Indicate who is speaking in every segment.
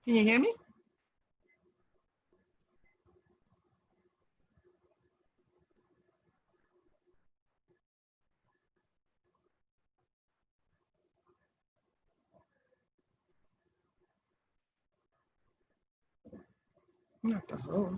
Speaker 1: Can you hear me? Not the whole.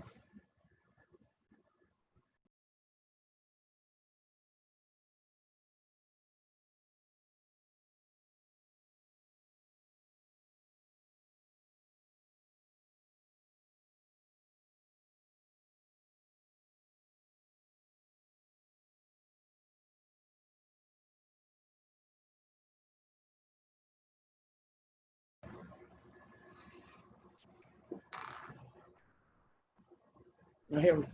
Speaker 1: Now hear me.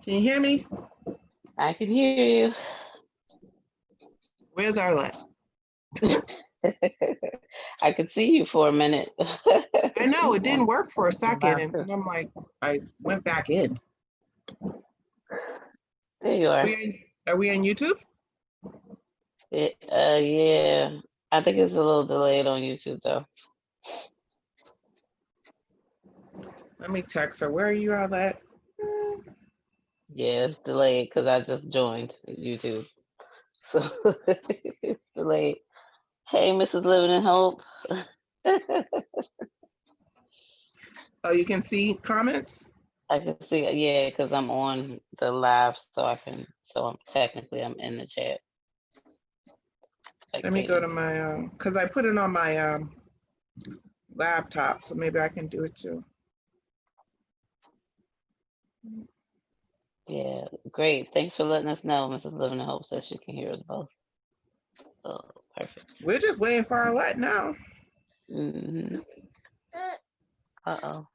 Speaker 1: Can you hear me?
Speaker 2: I can hear you.
Speaker 1: Where's Arlette?
Speaker 2: I could see you for a minute.
Speaker 1: I know it didn't work for a second,
Speaker 2: About
Speaker 1: and
Speaker 2: to.
Speaker 1: then I'm like, I went back in.
Speaker 2: There you are.
Speaker 1: Are we on YouTube?
Speaker 2: Yeah. I think it's a little delayed on YouTube though.
Speaker 1: Let me text her. Where are you, Arlette?
Speaker 2: Yeah, it's delayed because I just joined YouTube. So it's delayed. Hey, Mrs. Living in Hope.
Speaker 1: Oh, you can see comments?
Speaker 2: I can see, yeah, because I'm on the live, so I'm technically I'm in the chat.
Speaker 1: Let me go to my, because I put it on my laptop, so maybe I can do it too.
Speaker 2: Yeah, great. Thanks for letting us know. Mrs. Living in Hope says she can hear us both. So perfect.
Speaker 1: We're just waiting for Arlette now.
Speaker 2: Mm-hmm. Uh-oh.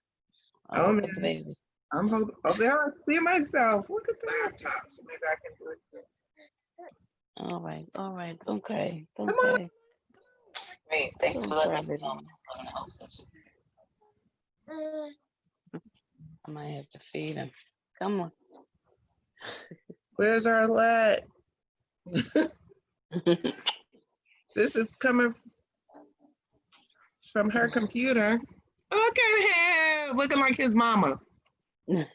Speaker 1: Oh,
Speaker 2: Look at the
Speaker 1: man.
Speaker 2: baby.
Speaker 1: I'm holding. Oh, there I see myself. Look at the laptop, so maybe I can do it too.
Speaker 2: All right. Don't cry. Don't
Speaker 1: Come on.
Speaker 2: cry. Great. Thanks for letting us know. Mrs. Living in Hope says I might have to feed him. Come on.
Speaker 1: Where's Arlette? This is coming from her computer. Look at him, looking like his mama. With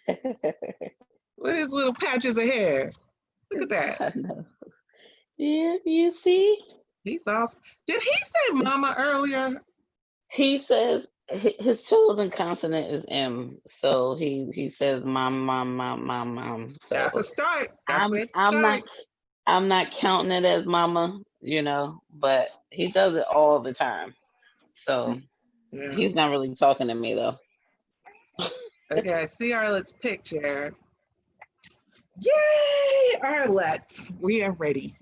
Speaker 1: his little patches of hair. Look at that.
Speaker 2: I know. Yeah, you see?
Speaker 1: He's awesome. Did he say mama earlier?
Speaker 2: He says his chosen consonant is M, so he says mom. So
Speaker 1: That's a start. That's where it
Speaker 2: I'm
Speaker 1: starts.
Speaker 2: not counting it as mama, but he does it all the time. So
Speaker 1: Yeah.
Speaker 2: he's not really talking to me though.
Speaker 1: Okay, I see Arlette's picture. Yay, Arlette. We are ready.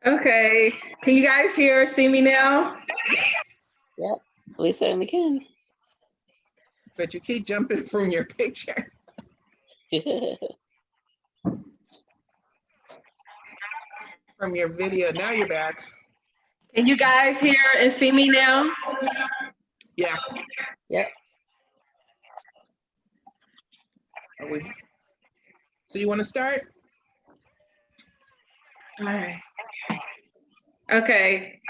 Speaker 3: Okay. Can you guys hear or see me now?
Speaker 2: Yep, we certainly can.
Speaker 1: But you keep jumping from your picture. From your video. Now you're back.
Speaker 3: Can you guys hear and see me now?
Speaker 1: Yeah.
Speaker 2: Yep.
Speaker 1: So you want to start?
Speaker 3: All right. Okay.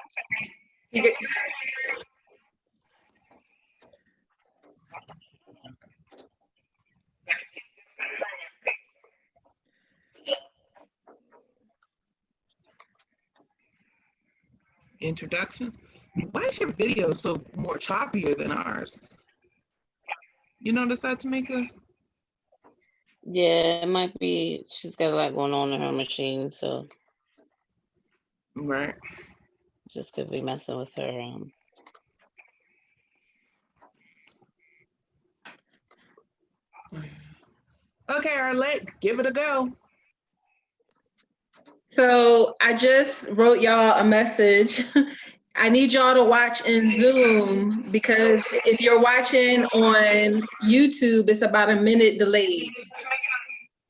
Speaker 1: Introduction. Why is your video so more choppier than ours? You notice that, Tamika?
Speaker 2: Yeah, it might be. She's got a lot going on in her machine, so
Speaker 1: Right.
Speaker 2: just could be messing with her.
Speaker 1: Okay, Arlette, give it a go.
Speaker 3: So I just wrote y'all a message. I need y'all to watch in Zoom because if you're watching on YouTube, it's about a minute delayed.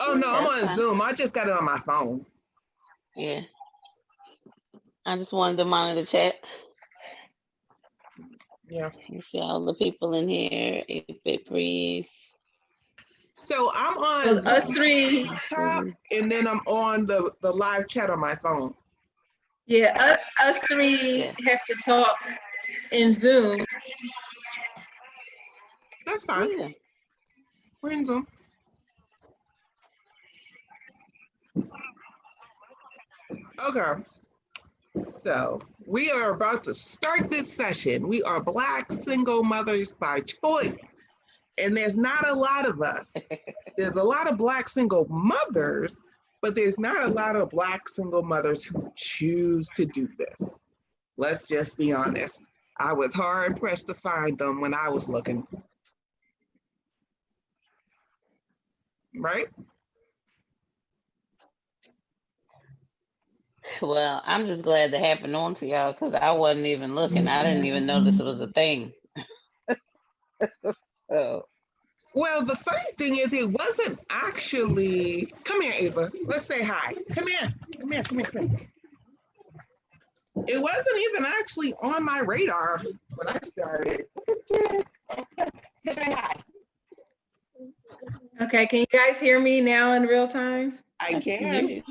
Speaker 1: Oh no, I'm on
Speaker 2: fine.
Speaker 1: Zoom. I just got it on my phone.
Speaker 2: Yeah. I just wanted to monitor the chat.
Speaker 1: Yeah.
Speaker 2: You see all the people in here. 8-Bit Breeze.
Speaker 1: So I'm on
Speaker 3: So us three.
Speaker 1: laptop, and then I'm on the live chat on my phone.
Speaker 3: Yeah, us three
Speaker 2: Yeah.
Speaker 3: have to talk in Zoom.
Speaker 1: That's fine.
Speaker 2: Yeah.
Speaker 1: We're in Zoom. Okay. So we are about to start this session. We are Black single mothers by choice. And there's not a lot of us. There's a lot of Black single mothers, but there's not a lot of Black single mothers who choose to do this. Let's just be honest. I was hard pressed to find them when I was looking. Right?
Speaker 2: Well, I'm just glad that happened on to y'all because I wasn't even looking. I didn't even know this was a thing. So
Speaker 1: Well, the funny thing is, it wasn't actually. Come here, Ava. Let's say hi. Come here. Come here. Come here. Come here. It wasn't even actually on my radar when I started. Say hi.
Speaker 3: Okay, can you guys hear me now in real time?
Speaker 1: I can.
Speaker 2: yeah.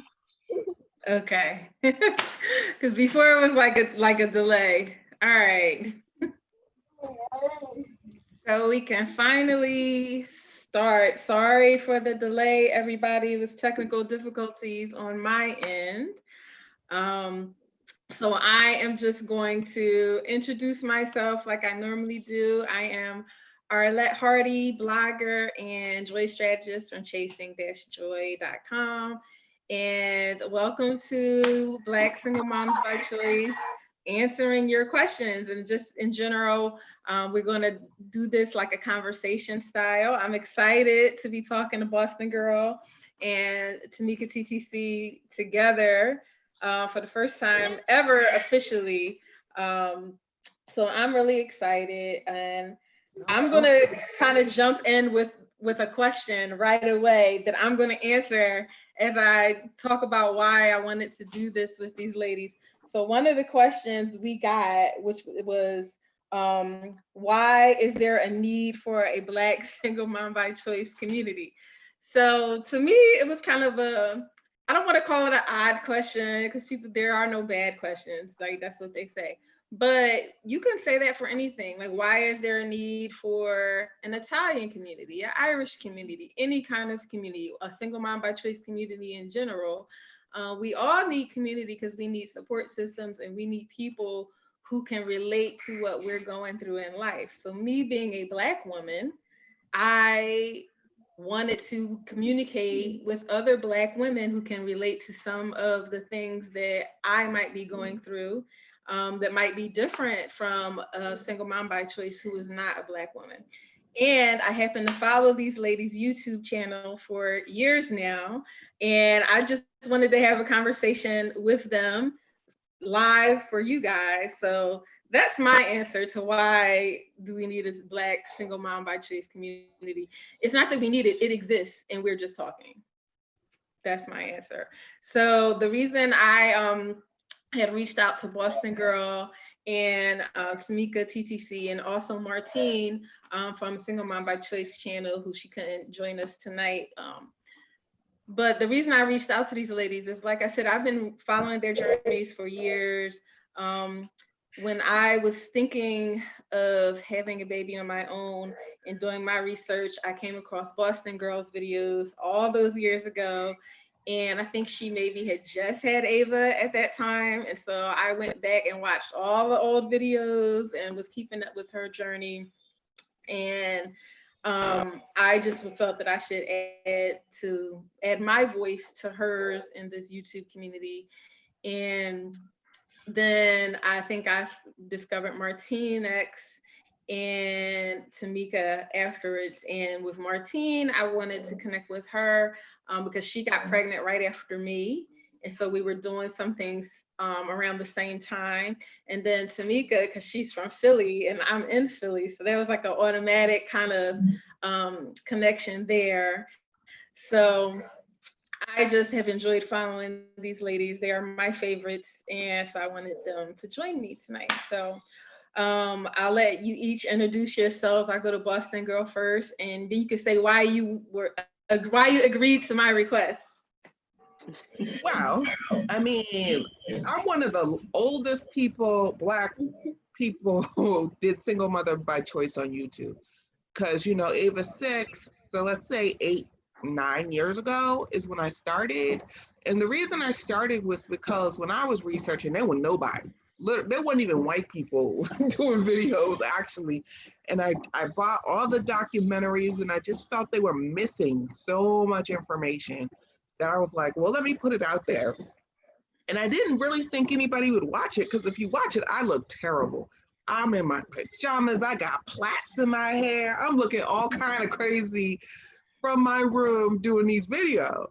Speaker 3: Okay. Because before it was like a delay. All right. So we can finally start. Sorry for the delay, everybody. It was technical difficulties on my end. So I am just going to introduce myself like I normally do. I am Arlette Hardy, blogger and joy strategist from chasing-joy.com. And welcome to Black Single Moms by Choice, answering your questions. And just in general, we're going to do this like a conversation style. I'm excited to be talking to Boston Girl and Tamika TTC together for the first time ever officially. So I'm really excited, and I'm gonna kind of jump in with a question right away that I'm gonna answer as I talk about why I wanted to do this with these ladies. So one of the questions we got, which was, why is there a need for a Black single mom by choice community? So to me, it was kind of I don't want to call it an odd question because there are no bad questions. Like that's what they say. But you can say that for anything. Like, why is there a need for an Italian community, an Irish community, any kind of community, a single mom by choice community in general? We all need community because we need support systems and we need people who can relate to what we're going through in life. So me being a Black woman, I wanted to communicate with other Black women who can relate to some of the things that I might be going through, that might be different from a single mom by choice who is not a Black woman. And I happen to follow these ladies' YouTube channel for years now. And I just wanted to have a conversation with them live for you guys. So that's my answer to why do we need a Black single mom by choice community. It's not that we need it, it exists and we're just talking. That's my answer. So the reason I had reached out to Boston Girl and Tamika TTC and also Martine from Single Mom by Choice channel, who she couldn't join us tonight. But the reason I reached out to these ladies is, like I said, I've been following their journeys for years. When I was thinking of having a baby on my own and doing my research, I came across Boston Girl's videos all those years ago. And I think she maybe had just had Ava at that time. And so I went back and watched all the old videos and was keeping up with her journey. And I just felt that I should add my voice to hers in this YouTube community. And then I think I discovered Martine X and Tamika afterwards. And with Martine, I wanted to connect with her because she got pregnant right after me. And so we were doing some things around the same time. And then Tamika, because she's from Philly and I'm in Philly. So there was like an automatic kind of connection there. So I just have enjoyed following these ladies. They are my favorites. And so I wanted them to join me tonight. So I'll let you each introduce yourselves. I'll go to Boston Girl first, and then you can say why you agreed to my request.
Speaker 1: Well, I mean, I'm one of the oldest people, Black people who did single mother by choice on YouTube. Because, Ava 6, so let's say 8, 9 years ago is when I started. And the reason I started was because when I was researching, there was nobody. There wasn't even white people doing videos actually. And I bought all the documentaries and I just felt they were missing so much information that I was like, well, let me put it out there. And I didn't really think anybody would watch it because if you watch it, I look terrible. I'm in my pajamas. I got plaits in my hair. I'm looking all kind of crazy from my room doing these videos.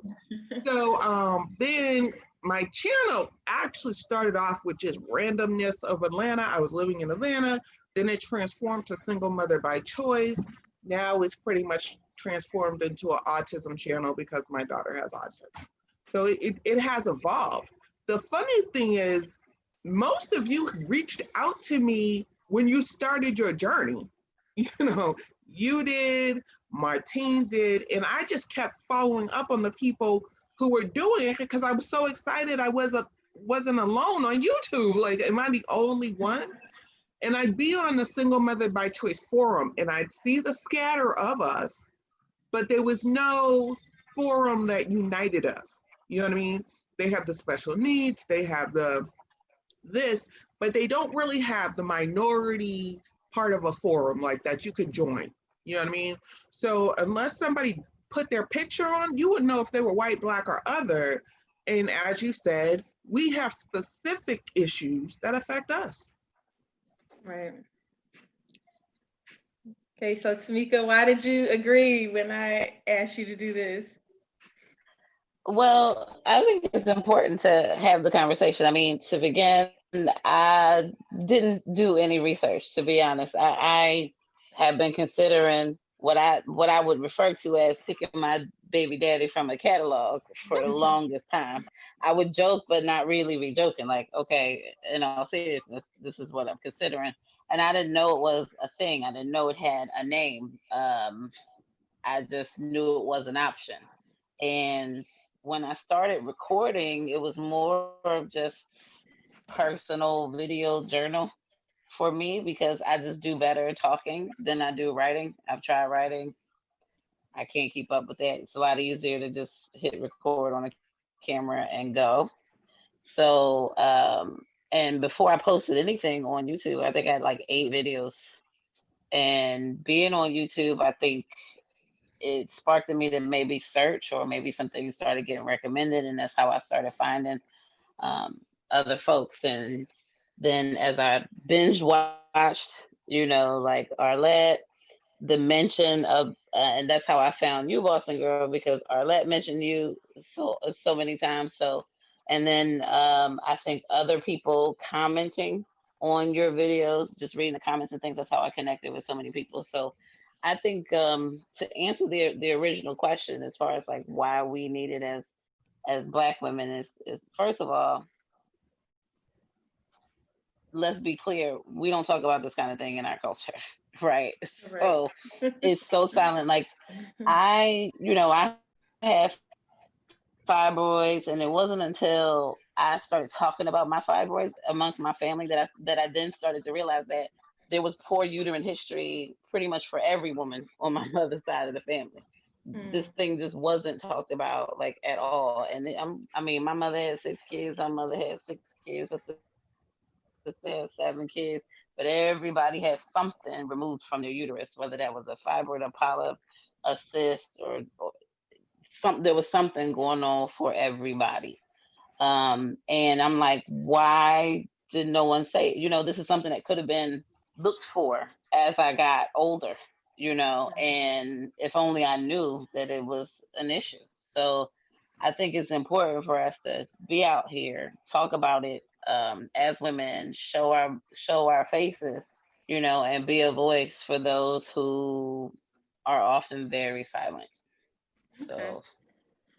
Speaker 1: So then my channel actually started off with just randomness of Atlanta. I was living in Atlanta. Then it transformed to Single Mother by Choice. Now it's pretty much transformed into an autism channel because my daughter has autism. So it has evolved. The funny thing is, most of you reached out to me when you started your journey. You did, Martine did, and I just kept following up on the people who were doing it because I was so excited I wasn't alone on YouTube. Like, am I the only one? And I'd be on the Single Mother by Choice forum and I'd see the scatter of us, but there was no forum that united us. You know what I mean? They have the special needs, they have this, but they don't really have the minority part of a forum like that you could join. You know what I mean? So unless somebody put their picture on, you would know if they were white, Black, or other. And as you said, we have specific issues that affect us.
Speaker 3: Right. Okay, so Tamika, why did you agree when I asked you to do this?
Speaker 2: Well, I think it's important to have the conversation. I mean, to begin, I didn't do any research, to be honest. I have been considering what I would refer to as picking my baby daddy from a catalog for the longest time. I would joke, but not really be joking. Like, okay, in all seriousness, this is what I'm considering. And I didn't know it was a thing. I didn't know it had a name. I just knew it was an option. And when I started recording, it was more of just personal video journal for me because I just do better talking than I do writing. I've tried writing. I can't keep up with that. It's a lot easier to just hit record on a camera and go. So, and before I posted anything on YouTube, I think I had like 8 videos. And being on YouTube, I think it sparked in me to maybe search or maybe some things started getting recommended. And that's how I started finding other folks. And then as I binge watched, like Arlette, the mention of, and that's how I found you, Boston Girl, because Arlette mentioned you so many times. So, and then I think other people commenting on your videos, just reading the comments and things. That's how I connected with so many people. So, I think to answer the original question, as far as like why we need it as Black women, is first of all, let's be clear, we don't talk about this kind of thing in our culture, right? So it's so silent. Like I have fibroids, and it wasn't until I started talking about my fibroids amongst my family that I then started to realize that there was poor uterine history pretty much for every woman on my mother's side of the family. This thing just wasn't talked about like at all. And I mean, my mother had 6 kids, my mother had 6 kids, her sister had 7 kids, but everybody had something removed from their uterus, whether that was a fibroid, a polyp, a cyst, or there was something going on for everybody. And I'm like, why did no one say, this is something that could have been looked for as I got older, and if only I knew that it was an issue. So I think it's important for us to be out here, talk about it as women, show our faces, and be a voice for those who are often very silent. So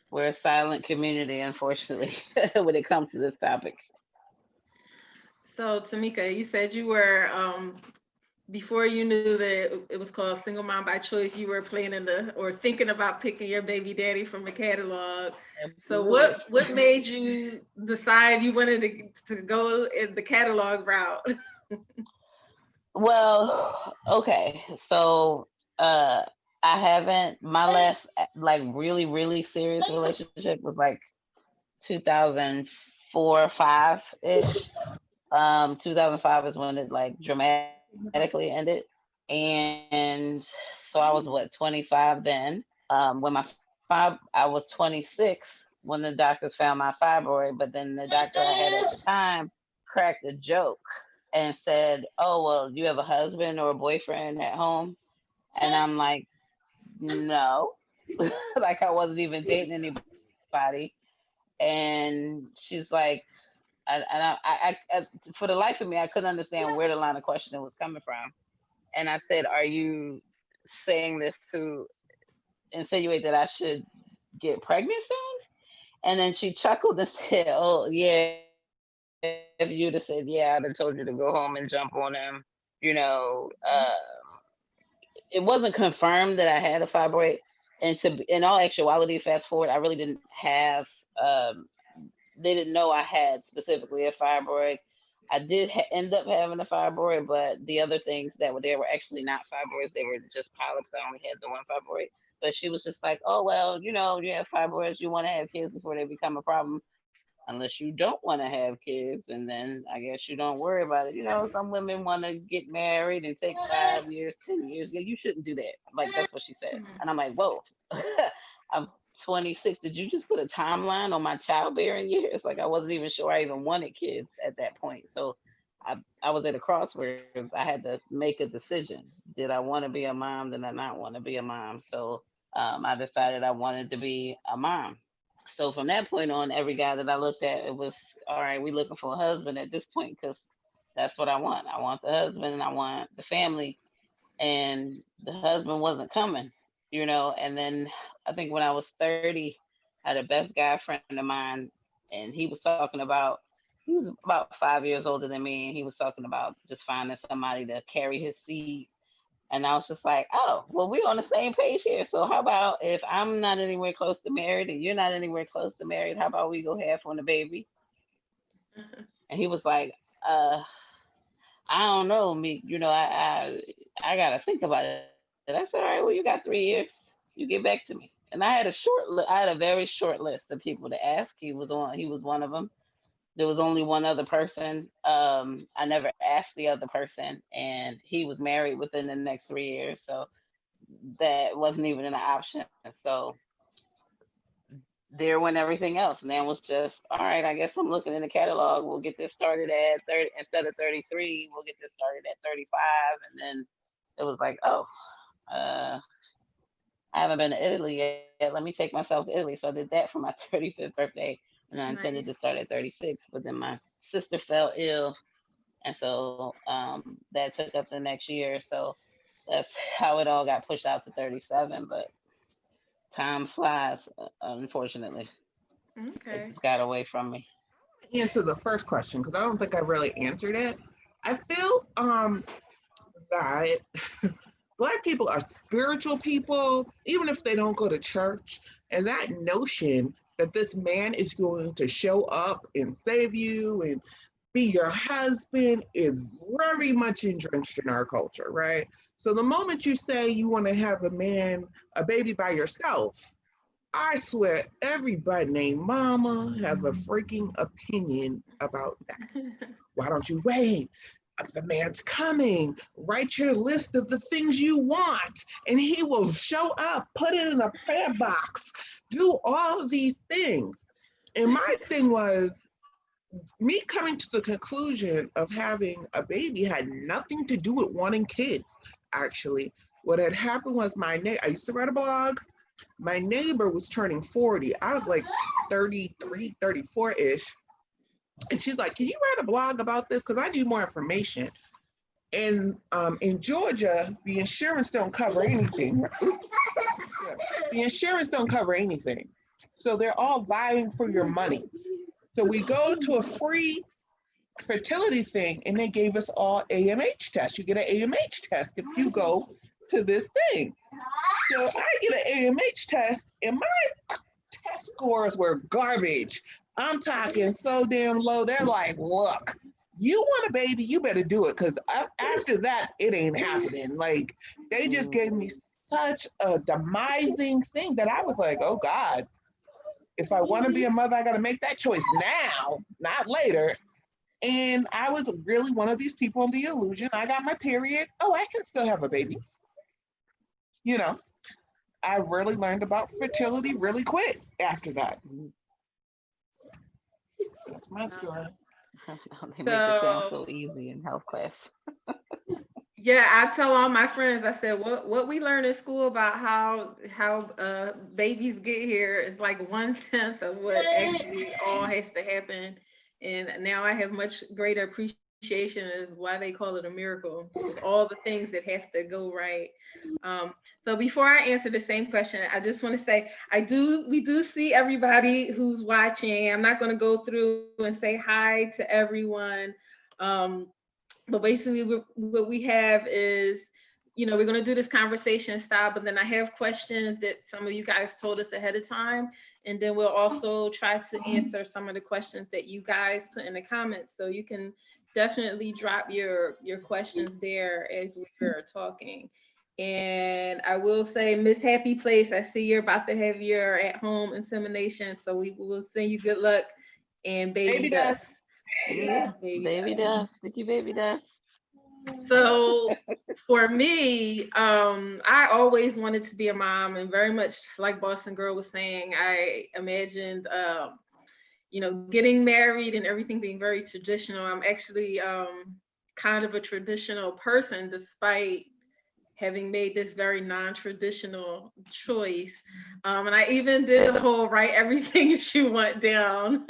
Speaker 2: we're a silent community, unfortunately, when it comes to this topic.
Speaker 3: So Tamika, you said you were before you knew that it was called Single Mom by Choice, you were planning or thinking about picking your baby daddy from the catalog. So
Speaker 2: Absolutely.
Speaker 3: what made you decide you wanted to go in the catalog route?
Speaker 2: Well, okay. So uh I haven't my last like really, really serious relationship was like 2004, 5-ish. 2005 is when it like dramatically ended. And so I was what, 25 then. When I was 26 when the doctors found my fibroid, but then the doctor I had at the time cracked a joke and said, "Oh, well, do you have a husband or a boyfriend at home?" And I'm like, "No." Like I wasn't even dating anybody. And she's like, for the life of me, I couldn't understand where the line of questioning was coming from. And I said, "Are you saying this to insinuate that I should get pregnant soon?" And then she chuckled and said, "Oh, yeah, if you'd have said, yeah, I'd have told you to go home and jump on him. You know, it wasn't confirmed that I had a fibroid. And in all actuality, fast forward, I really didn't have, they didn't know I had specifically a fibroid. I did end up having a fibroid, but the other things that were there were actually not fibroids. They were just polyps. I only had the one fibroid. But she was just like, "Oh, well, you have fibroids. You want to have kids before they become a problem. Unless you don't want to have kids, and then I guess you don't worry about it. Some women want to get married and take 5 years, 10 years. Yeah, you shouldn't do that." Like that's what she said, and I'm like, "Whoa, I'm 26. Did you just put a timeline on my childbearing years?" Like I wasn't even sure I even wanted kids at that point. So I was at a crossroads. I had to make a decision. Did I want to be a mom? Did I not want to be a mom? So I decided I wanted to be a mom. So from that point on, every guy that I looked at, it was all right. We looking for a husband at this point because that's what I want. I want the husband and I want the family. And the husband wasn't coming, And then I think when I was 30, I had a best guy friend of mine, and he was about 5 years older than me, and he was talking about just finding somebody to carry his seed. And I was just like, "Oh, well, we're on the same page here. So how about if I'm not anywhere close to married and you're not anywhere close to married, how about we go half on the baby?" And he was like, uh, "I don't know, me, I gotta think about it." I said, "All right, well, you got 3 years. You get back to me." And I had a very short list of people to ask. He was one of them. There was only one other person. I never asked the other person, and he was married within the next 3 years. So that wasn't even an option. So there went everything else. And then was just, all right, I guess I'm looking in the catalog. We'll get this started at 30 instead of 33. We'll get this started at 35. And then it was like, oh, uh, I haven't been to Italy yet. Let me take myself to Italy. So I did that for my 35th birthday. And I intended to
Speaker 3: Nice.
Speaker 2: start at 36. But then my sister fell ill. And so that took up the next year. So that's how it all got pushed out to 37. But time flies, unfortunately. It
Speaker 3: Okay.
Speaker 2: just got away from me.
Speaker 1: Answer the first question because I don't think I really answered it. I feel that Black people are spiritual people, even if they don't go to church. And that notion that this man is going to show up and save you and be your husband is very much entrenched in our culture, right? So the moment you say you want to have a baby by yourself, I swear everybody named Mama have a freaking opinion about that. Why don't you wait? The man's coming. Write your list of the things you want, and he will show up, put it in a prayer box, do all of these things. And my thing was, me coming to the conclusion of having a baby had nothing to do with wanting kids, actually. What had happened was I used to write a blog. My neighbor was turning 40. I was like 33, 34-ish. And she's like, "Can you write a blog about this? Because I need more information." And in Georgia, the insurance don't cover anything. The insurance don't cover anything. So they're all vying for your money. So we go to a free fertility thing, and they gave us all AMH tests. You get an AMH test if you go to this thing. So I get an AMH test, and my test scores were garbage. I'm talking so damn low. They're like, look, you want a baby, you better do it, because after that, it ain't happening. Like, they just gave me such a demising thing that I was like, oh God, if I want to be a mother, I got to make that choice now, not later. And I was really one of these people in the illusion. I got my period. Oh, I can still have a baby. You know, I really learned about fertility really quick after that. That's my story.
Speaker 2: They make it sound so easy in health class.
Speaker 3: Yeah, I tell all my friends, I said, what we learn in school about how babies get here is like 1/10 of what actually all has to happen. And now I have much greater appreciation of why they call it a miracle, with all the things that have to go right. So before I answer the same question, I just want to say, we do see everybody who's watching. I'm not going to go through and say hi to everyone. But basically what we have is, we're going to do this conversation style, but then I have questions that some of you guys told us ahead of time. And then we'll also try to answer some of the questions that you guys put in the comments. So you can definitely drop your questions there as we're talking. And I will say, Miss Happy Place, I see you're about to have your at-home insemination. So we will send you good luck and baby dust.
Speaker 2: Yeah, baby dust. Thank you, baby dust.
Speaker 3: So for me, I always wanted to be a mom, and very much like Boston Girl was saying, I imagined, getting married and everything being very traditional. I'm actually kind of a traditional person, despite having made this very non-traditional choice. And I even did the whole write everything that you want down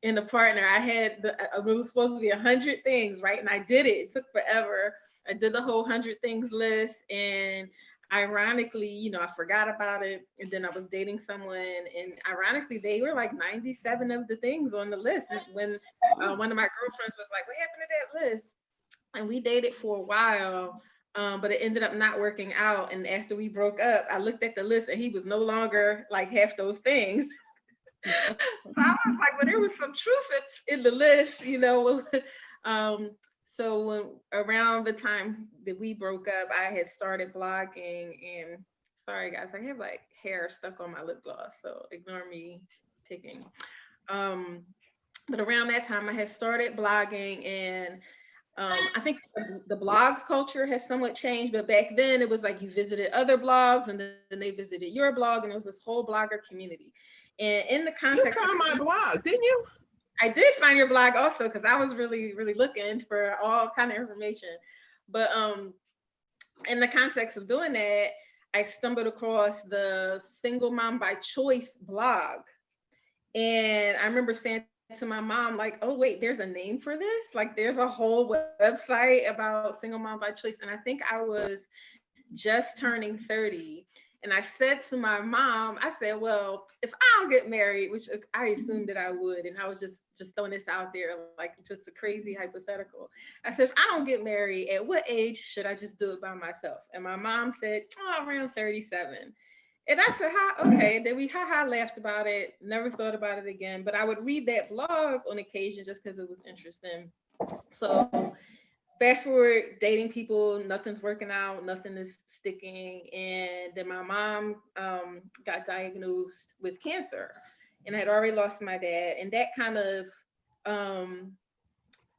Speaker 3: in a partner. It was supposed to be 100 things, right? And I did it. It took forever. I did the whole 100 things list, and ironically, I forgot about it. And then I was dating someone, and ironically, they were like 97 of the things on the list. And when one of my girlfriends was like, what happened to that list? And we dated for a while. But it ended up not working out. And after we broke up, I looked at the list and he was no longer like half those things. So I was like, well, there was some truth in the list, So when around the time that we broke up, I had started blogging, and sorry guys, I have like hair stuck on my lip gloss, so ignore me picking. But around that time I had started blogging, and I think the blog culture has somewhat changed, but back then it was like you visited other blogs, and then they visited your blog, and it was this whole blogger community. And in the context,
Speaker 1: you found my blog, didn't you?
Speaker 3: I did find your blog also, because I was really, really looking for all kind of information. But in the context of doing that, I stumbled across the Single Mom by Choice blog, and I remember saying to my mom, like, oh wait, there's a name for this? Like, there's a whole website about Single Mom by Choice. And I think I was just turning 30. And I said to my mom, I said, well, if I don't get married, which I assumed that I would, and I was just throwing this out there, like just a crazy hypothetical. I said, if I don't get married, at what age should I just do it by myself? And my mom said, oh, around 37. And I said, okay. And then we laughed about it, never thought about it again. But I would read that blog on occasion just because it was interesting. So fast forward, dating people, nothing's working out, nothing is sticking. And then my mom got diagnosed with cancer, and I had already lost my dad. And that kind of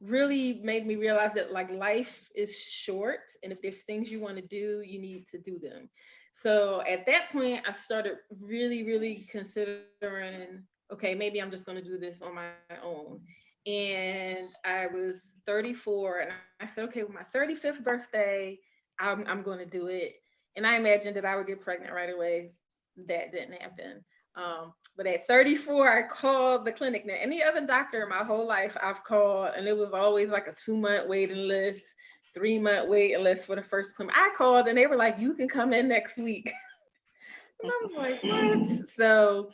Speaker 3: really made me realize that like life is short, and if there's things you want to do, you need to do them. So at that point, I started really, really considering, okay, maybe I'm just going to do this on my own. And I was 34, and I said, okay, with my 35th birthday, I'm going to do it. And I imagined that I would get pregnant right away. That didn't happen. But at 34, I called the clinic. Now, any other doctor in my whole life I've called, and it was always like a 2-month waiting list, 3-month waiting list for the first appointment. I called, and they were like, you can come in next week. And I was like, what? So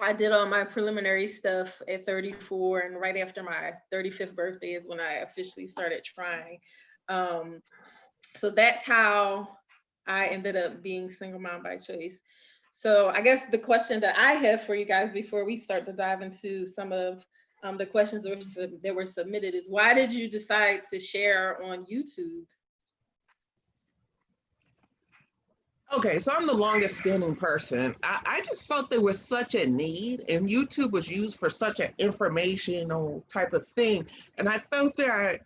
Speaker 3: I did all my preliminary stuff at 34, and right after my 35th birthday is when I officially started trying. Um, so that's how I ended up being single mom by choice. So I guess the question that I have for you guys before we start to dive into some of the questions that were submitted is, why did you decide to share on YouTube?
Speaker 1: Okay, so I'm the longest standing person. I just felt there was such a need, and YouTube was used for such an informational type of thing. And I felt that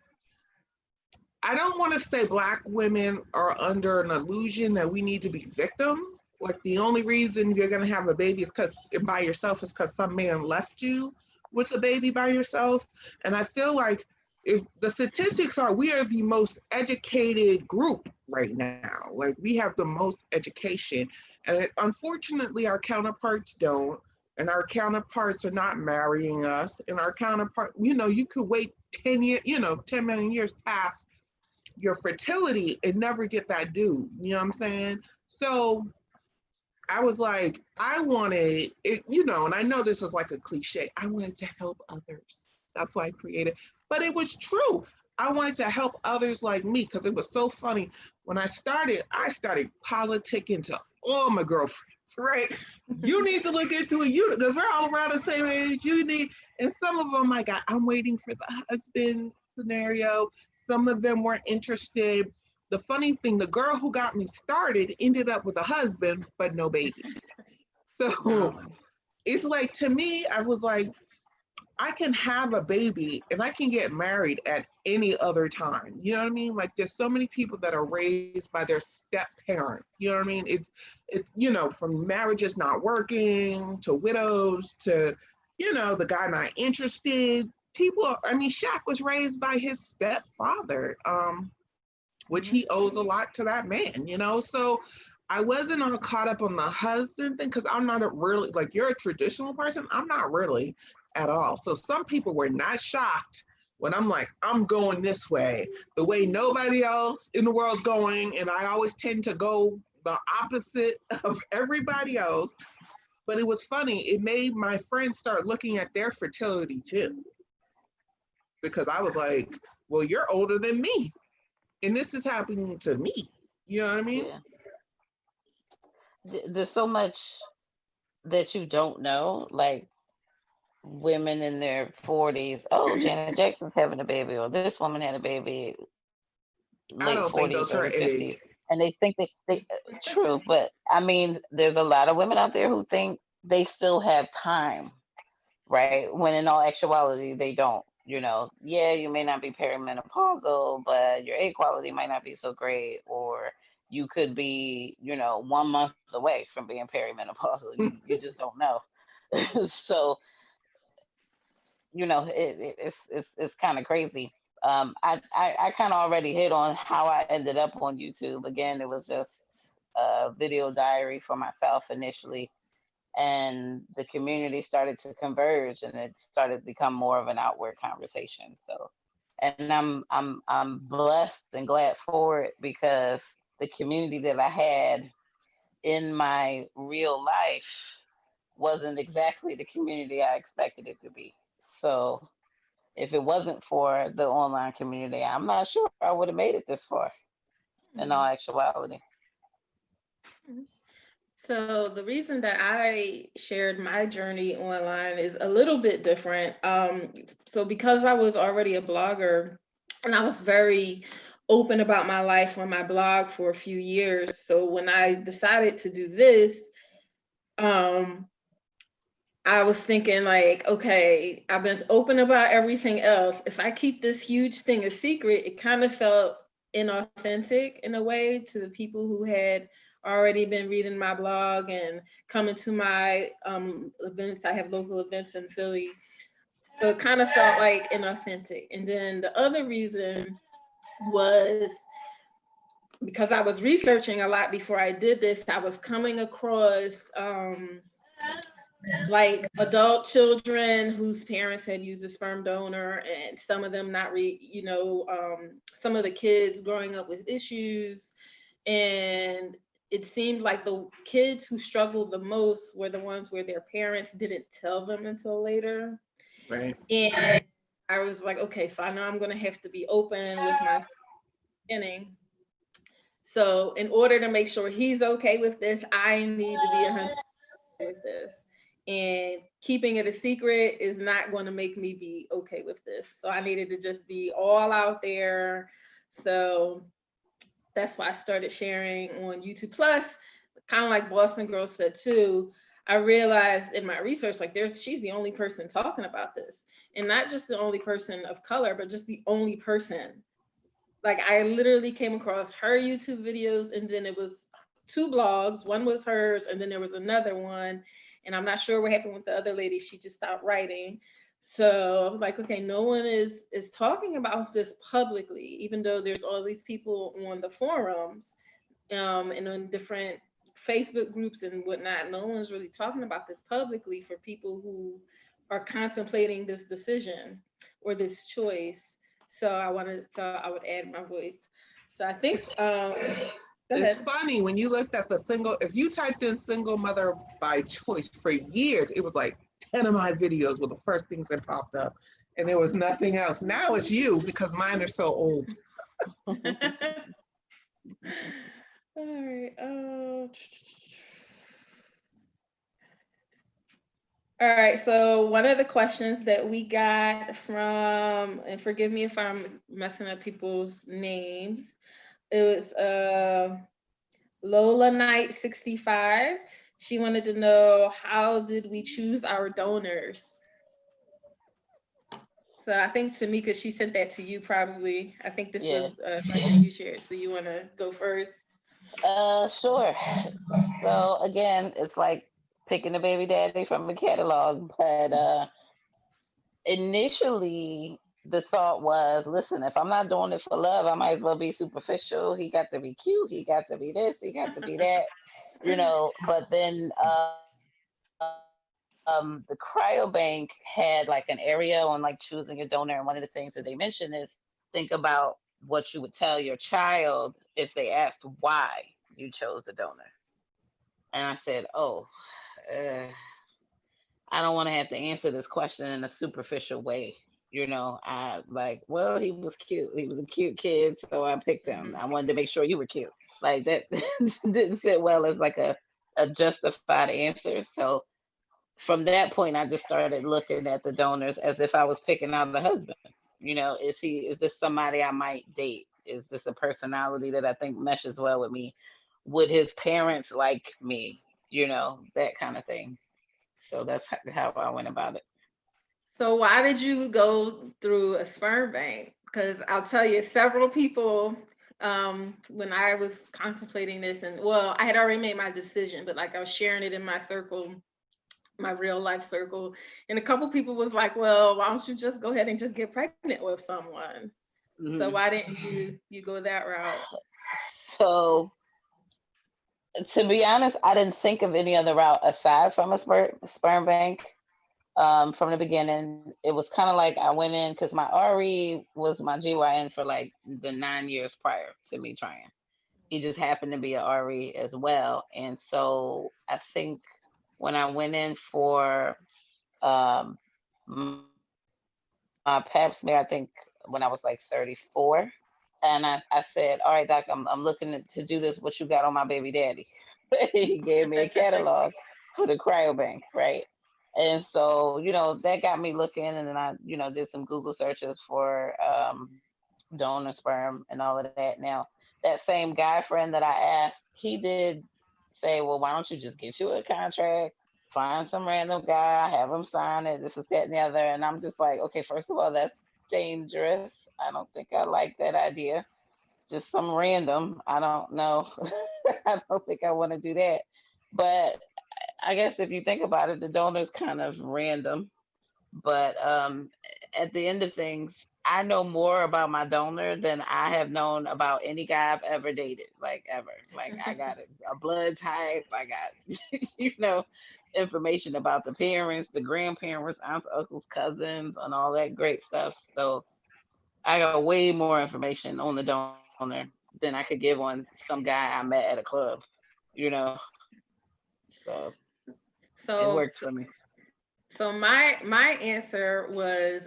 Speaker 1: I don't want to say Black women are under an illusion that we need to be victims. Like the only reason you're going to have a baby is because by yourself is because some man left you with a baby by yourself. And I feel like if the statistics are, we are the most educated group right now. Like we have the most education, and unfortunately, our counterparts don't. And our counterparts are not marrying us. And our counterpart, you could wait 10 years, 10 million years past your fertility and never get that dude. You know what I'm saying? So I was like, I wanted it, and I know this is like a cliche. I wanted to help others. That's why I created. But it was true. I wanted to help others like me because it was so funny. When I started politicking to all my girlfriends, right? You need to look into it, because we're all around the same age. And some of them, like, I'm waiting for the husband scenario. Some of them weren't interested. The funny thing, the girl who got me started ended up with a husband, but no baby. So it's like, to me, I was like, I can have a baby and I can get married at any other time. You know what I mean? Like there's so many people that are raised by their step parents. You know what I mean? It's from marriages not working to widows to, the guy not interested. Shaq was raised by his stepfather, which he owes a lot to that man, So I wasn't all caught up on the husband thing because I'm not really, like, you're a traditional person. I'm not really at all. So some people were not shocked when I'm like, I'm going this way, the way nobody else in the world's going. And I always tend to go the opposite of everybody else. But it was funny. It made my friends start looking at their fertility too. Because I was like, well, you're older than me. And this is happening to me. You know what I mean?
Speaker 2: Yeah. There's so much that you don't know, like women in their 40s. Oh, Janet Jackson's having a baby, or this woman had a baby
Speaker 1: I
Speaker 2: late
Speaker 1: don't think
Speaker 2: 40s,
Speaker 1: those her
Speaker 2: early 50s.
Speaker 1: age.
Speaker 2: And they think they true, but I mean, there's a lot of women out there who think they still have time, right? When in all actuality, they don't. Yeah, you may not be perimenopausal, but your egg quality might not be so great, or you could be, 1 month away from being perimenopausal. You just don't know. So, it's kind of crazy. I kind of already hit on how I ended up on YouTube. Again, it was just a video diary for myself initially, and the community started to converge, and it started to become more of an outward conversation. So, and I'm blessed and glad for it, because the community that I had in my real life wasn't exactly the community I expected it to be. So if it wasn't for the online community, I'm not sure I would have made it this far in all actuality.
Speaker 3: So the reason that I shared my journey online is a little bit different. So because I was already a blogger and I was very open about my life on my blog for a few years. So when I decided to do this, I was thinking like, okay, I've been open about everything else. If I keep this huge thing a secret, it kind of felt inauthentic in a way to the people who had already been reading my blog and coming to my events. I have local events in Philly. So it kind of felt like inauthentic. And then the other reason was because I was researching a lot before I did this. I was coming across like adult children whose parents had used a sperm donor, and some of them some of the kids growing up with issues. And it seemed like the kids who struggled the most were the ones where their parents didn't tell them until later.
Speaker 1: Right.
Speaker 3: And I was like, okay, so I know I'm gonna have to be open with my beginning. So in order to make sure he's okay with this, I need to be 100% with this. And keeping it a secret is not going to make me be okay with this. So I needed to just be all out there. So that's why I started sharing on YouTube. Plus, kind of like Boston Girl said too, I realized in my research, like she's the only person talking about this. And not just the only person of color, but just the only person. Like I literally came across her YouTube videos, and then it was 2 blogs. One was hers, and then there was another one. And I'm not sure what happened with the other lady. She just stopped writing. So I was like, okay, no one is talking about this publicly, even though there's all these people on the forums and on different Facebook groups and whatnot. No one's really talking about this publicly for people who are contemplating this decision or this choice. So I would add my voice. So I think go
Speaker 1: It's
Speaker 3: ahead.
Speaker 1: funny when you looked at if you typed in single mother by choice for years, it was like 10 of my videos were the first things that popped up, and there was nothing else. Now it's you because mine are so old.
Speaker 3: All right. All right. So one of the questions that we got from, and forgive me if I'm messing up people's names, it was Lola Knight 65. She wanted to know, how did we choose our donors? So I think Tamika, she sent that to you probably. I think this was a question you shared. So you want to go first?
Speaker 2: Sure. So again, it's like picking a baby daddy from a catalog, but initially the thought was, listen, if I'm not doing it for love, I might as well be superficial. He got to be cute, he got to be this, he got to be that, but then the cryobank had like an area on like choosing a donor, and one of the things that they mentioned is think about what you would tell your child if they asked why you chose a donor. And I said, oh, I don't want to have to answer this question in a superficial way. I like, well, he was cute. He was a cute kid, so I picked him. I wanted to make sure you were cute. Like that didn't sit well as like a justified answer. So from that point, I just started looking at the donors as if I was picking out the husband. Is this somebody I might date? Is this a personality that I think meshes well with me? Would his parents like me? That kind of thing. So that's how I went about it.
Speaker 3: So why did you go through a sperm bank? Because I'll tell you, several people, when I was contemplating this, and well, I had already made my decision, but like I was sharing it in my circle, my real life circle, and a couple people was like, well, why don't you just go ahead and just get pregnant with someone? Mm-hmm. So why didn't you go that route?
Speaker 2: So to be honest, I didn't think of any other route aside from a sperm bank. From the beginning, it was kind of like I went in because my RE was my GYN for like the 9 years prior to me trying. He just happened to be a RE as well. And so I think when I went in for my pap smear, I think when I was like 34, and I said, all right, doc, I'm looking to do this. What you got on my baby daddy? He gave me a catalog for the cryobank, right? And so, that got me looking, and then I, did some Google searches for donor sperm and all of that. Now, that same guy friend that I asked, he did say, well, why don't you just get you a contract, find some random guy, have him sign it, this is that and the other. And I'm just like, okay, first of all, that's dangerous. I don't think I like that idea. Just some random, I don't know. I don't think I want to do that. But I guess if you think about it, the donor's kind of random. But at the end of things, I know more about my donor than I have known about any guy I've ever dated, like ever. Like I got a blood type, I got, information about the parents, the grandparents, aunts, uncles, cousins, and all that great stuff. So I got way more information on the donor than I could give on some guy I met at a club. you know. So it
Speaker 3: So
Speaker 2: works for me.
Speaker 3: so my answer was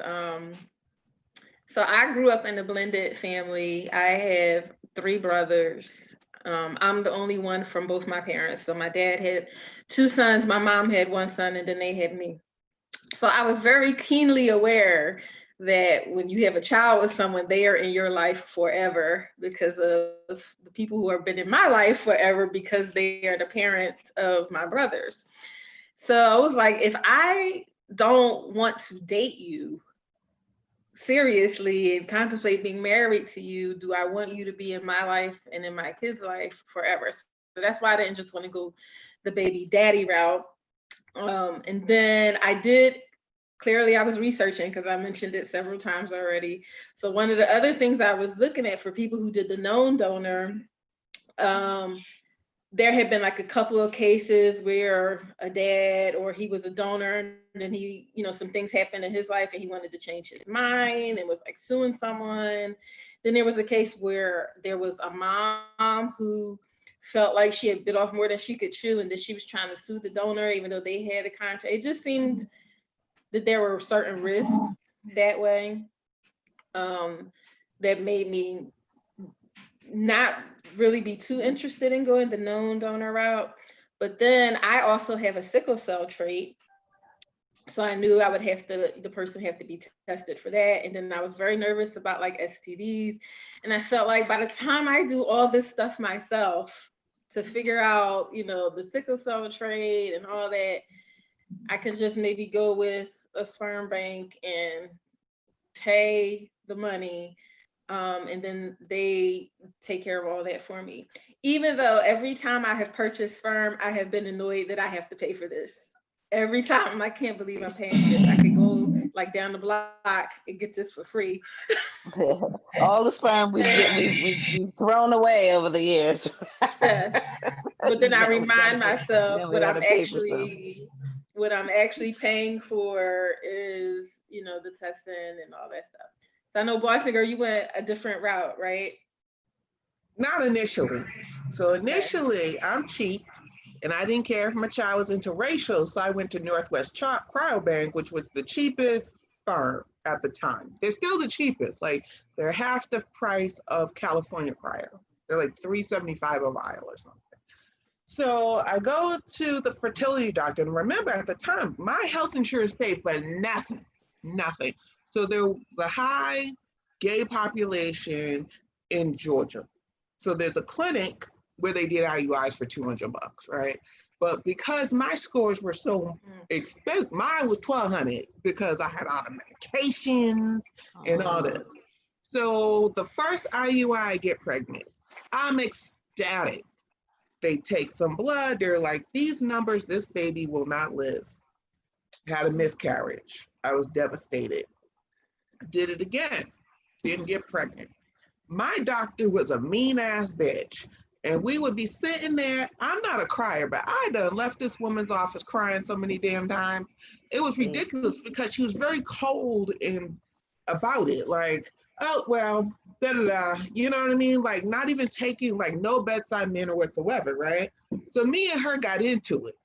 Speaker 3: so I grew up in a blended family. I have three brothers. I'm the only one from both my parents. So my dad had two sons, my mom had one son, and then they had me. So I was very keenly aware that when you have a child with someone, they are in your life forever because of the people who have been in my life forever because they are the parents of my brothers. So I was like, if I don't want to date you seriously and contemplate being married to you, do I want you to be in my life and in my kids' life forever? So that's why I didn't just want to go the baby daddy route. And then I did, clearly I was researching because I mentioned it several times already. So one of the other things I was looking at for people who did the known donor, there had been like a couple of cases where a dad or he was a donor and then he, some things happened in his life and he wanted to change his mind and was like suing someone. Then there was a case where there was a mom who felt like she had bit off more than she could chew and that she was trying to sue the donor even though they had a contract. It just seemed that there were certain risks that way that made me not really be too interested in going the known donor route. But then I also have a sickle cell trait. So I knew I would the person have to be tested for that. And then I was very nervous about like STDs. And I felt like by the time I do all this stuff myself to figure out, the sickle cell trait and all that, I could just maybe go with a sperm bank and pay the money. And then they take care of all that for me. Even though every time I have purchased sperm, I have been annoyed that I have to pay for this. Every time, I can't believe I'm paying for this. I could go like down the block and get this for free.
Speaker 2: All the sperm we've thrown away over the years.
Speaker 3: Yes, but then I remind myself
Speaker 2: then we gotta pay for some.
Speaker 3: what I'm actually paying for is, the testing and all that stuff. So I know, Bossy Girl, you went a different route, right?
Speaker 1: Not initially. So initially, I'm cheap, and I didn't care if my child was interracial, so I went to Northwest Cryobank, which was the cheapest firm at the time. They're still the cheapest. Like they're half the price of California Cryo. They're like $3.75 a vial or something. So I go to the fertility doctor, and remember at the time, my health insurance paid for nothing. So there was a high gay population in Georgia. So there's a clinic where they did IUIs for $200, right? But because my scores were so expensive, mine was $1,200 because I had all the medications and all this. So the first IUI, I get pregnant. I'm ecstatic. They take some blood. They're like, these numbers, this baby will not live. Had a miscarriage. I was devastated. Did it again. Didn't get pregnant. My doctor was a mean ass bitch. And we would be sitting there. I'm not a crier, but I done left this woman's office crying so many damn times. It was ridiculous because she was very cold and about it. Like, oh, well, da-da-da. You know what I mean? Like not even taking like no bedside manner whatsoever, right? So me and her got into it.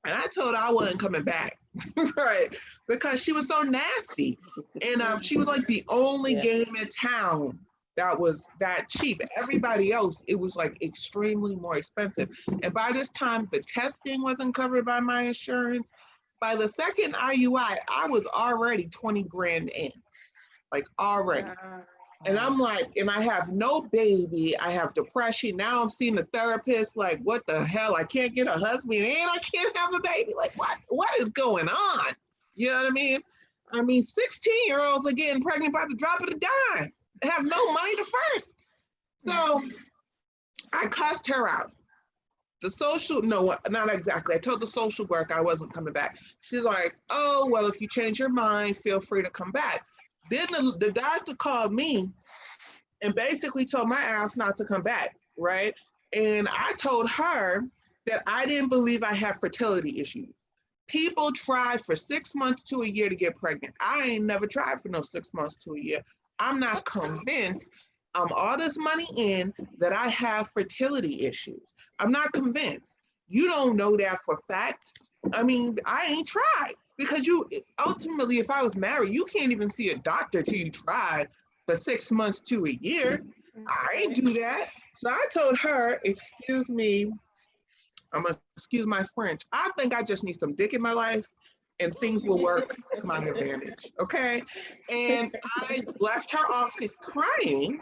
Speaker 1: And I told her I wasn't coming back, right? Because she was so nasty. And she was like the only game in town that was that cheap. Everybody else, it was like extremely more expensive. And by this time, the testing wasn't covered by my insurance. By the second IUI, I was already 20 grand in, like already. And I'm like, and I have no baby. I have depression. Now I'm seeing a therapist. Like, what the hell? I can't get a husband and I can't have a baby. Like, what is going on? You know what I mean? 16-year-olds are getting pregnant by the drop of a dime. They have no money to first. So I cussed her out. No, not exactly. I told the social worker I wasn't coming back. She's like, oh, well, if you change your mind, feel free to come back. Then the doctor called me and basically told my ass not to come back, right? And I told her that I didn't believe I had fertility issues. People try for 6 months to a year to get pregnant. I ain't never tried for no 6 months to a year. I'm not convinced I'm all this money in that I have fertility issues. I'm not convinced. You don't know that for fact. I mean, I ain't tried because you ultimately, if I was married, you can't even see a doctor till you tried for 6 months to a year. I ain't do that. So I told her, excuse me, I'm gonna excuse my French. I think I just need some dick in my life and things will work to my advantage. Okay. And I left her office crying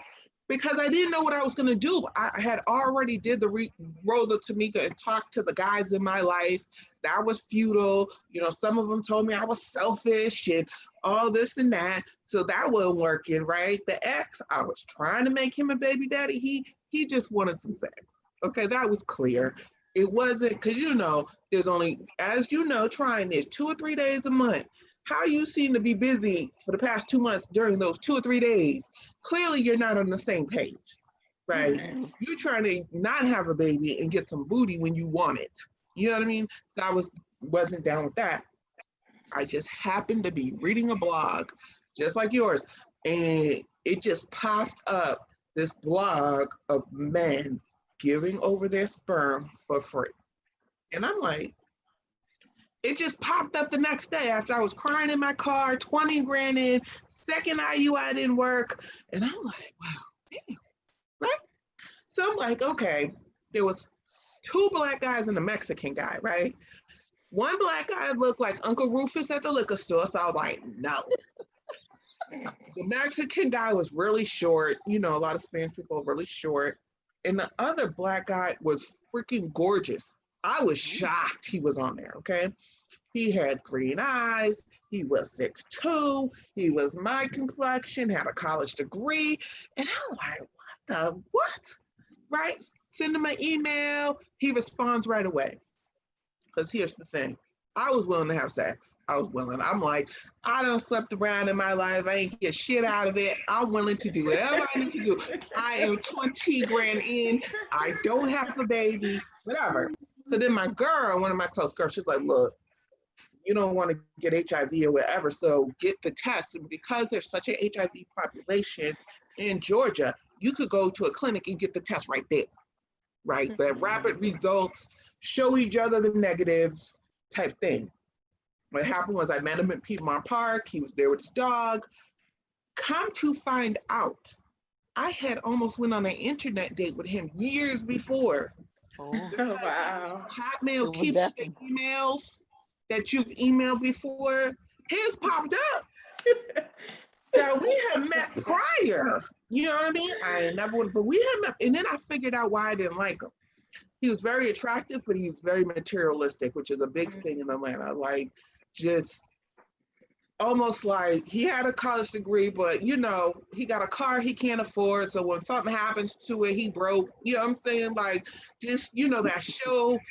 Speaker 1: because I didn't know what I was gonna do. I had already did the roll of Tamika and talked to the guys in my life. That was futile. You know, some of them told me I was selfish and all this and that. So that wasn't working, right? The ex, I was trying to make him a baby daddy. He just wanted some sex. Okay, that was clear. It wasn't because you know there's only, as you know, trying this 2 or 3 days a month. How you seem to be busy for the past 2 months during those 2 or 3 days? Clearly, you're not on the same page, right?
Speaker 2: Mm-hmm.
Speaker 1: You're trying to not have a baby and get some booty when you want it. You know what I mean? So I wasn't down with that. I just happened to be reading a blog, just like yours, and it just popped up this blog of men giving over their sperm for free. And I'm like, it just popped up the next day after I was crying in my car, 20 grand in, second IUI didn't work. And I'm like, wow, damn, right? So I'm like, okay, there was 2 black guys and a Mexican guy, right? One black guy looked like Uncle Rufus at the liquor store, so I was like, no. The Mexican guy was really short. You know, a lot of Spanish people are really short. And the other black guy was freaking gorgeous. I was shocked he was on there, okay? He had green eyes. He was 6'2". He was my complexion, had a college degree. And I'm like, what? Right? Send him an email. He responds right away. Because here's the thing. I was willing to have sex. I was willing. I'm like, I done slept around in my life. I ain't get shit out of it. I'm willing to do whatever I need to do. I am 20 grand in. I don't have a baby, whatever. So then my girl, one of my close girls, she's like, look, you don't want to get HIV or whatever, so get the test. And because there's such an HIV population in Georgia, you could go to a clinic and get the test right there, right? The rapid results show each other the negatives type thing. What happened was I met him at Piedmont Park. He was there with his dog. Come to find out, I had almost went on an internet date with him years before.
Speaker 2: Oh,
Speaker 3: Wow.
Speaker 1: Hotmail
Speaker 2: It was
Speaker 1: keeps the
Speaker 2: definitely-
Speaker 1: emails that you've emailed before. His popped up. That we had met prior. You know what I mean? I never would, but we had met, and then I figured out why I didn't like him. He was very attractive, but he was very materialistic, which is a big thing in Atlanta. Like, just almost like he had a college degree, but you know, he got a car he can't afford. So when something happens to it, he broke. You know what I'm saying? Like, just, you know, that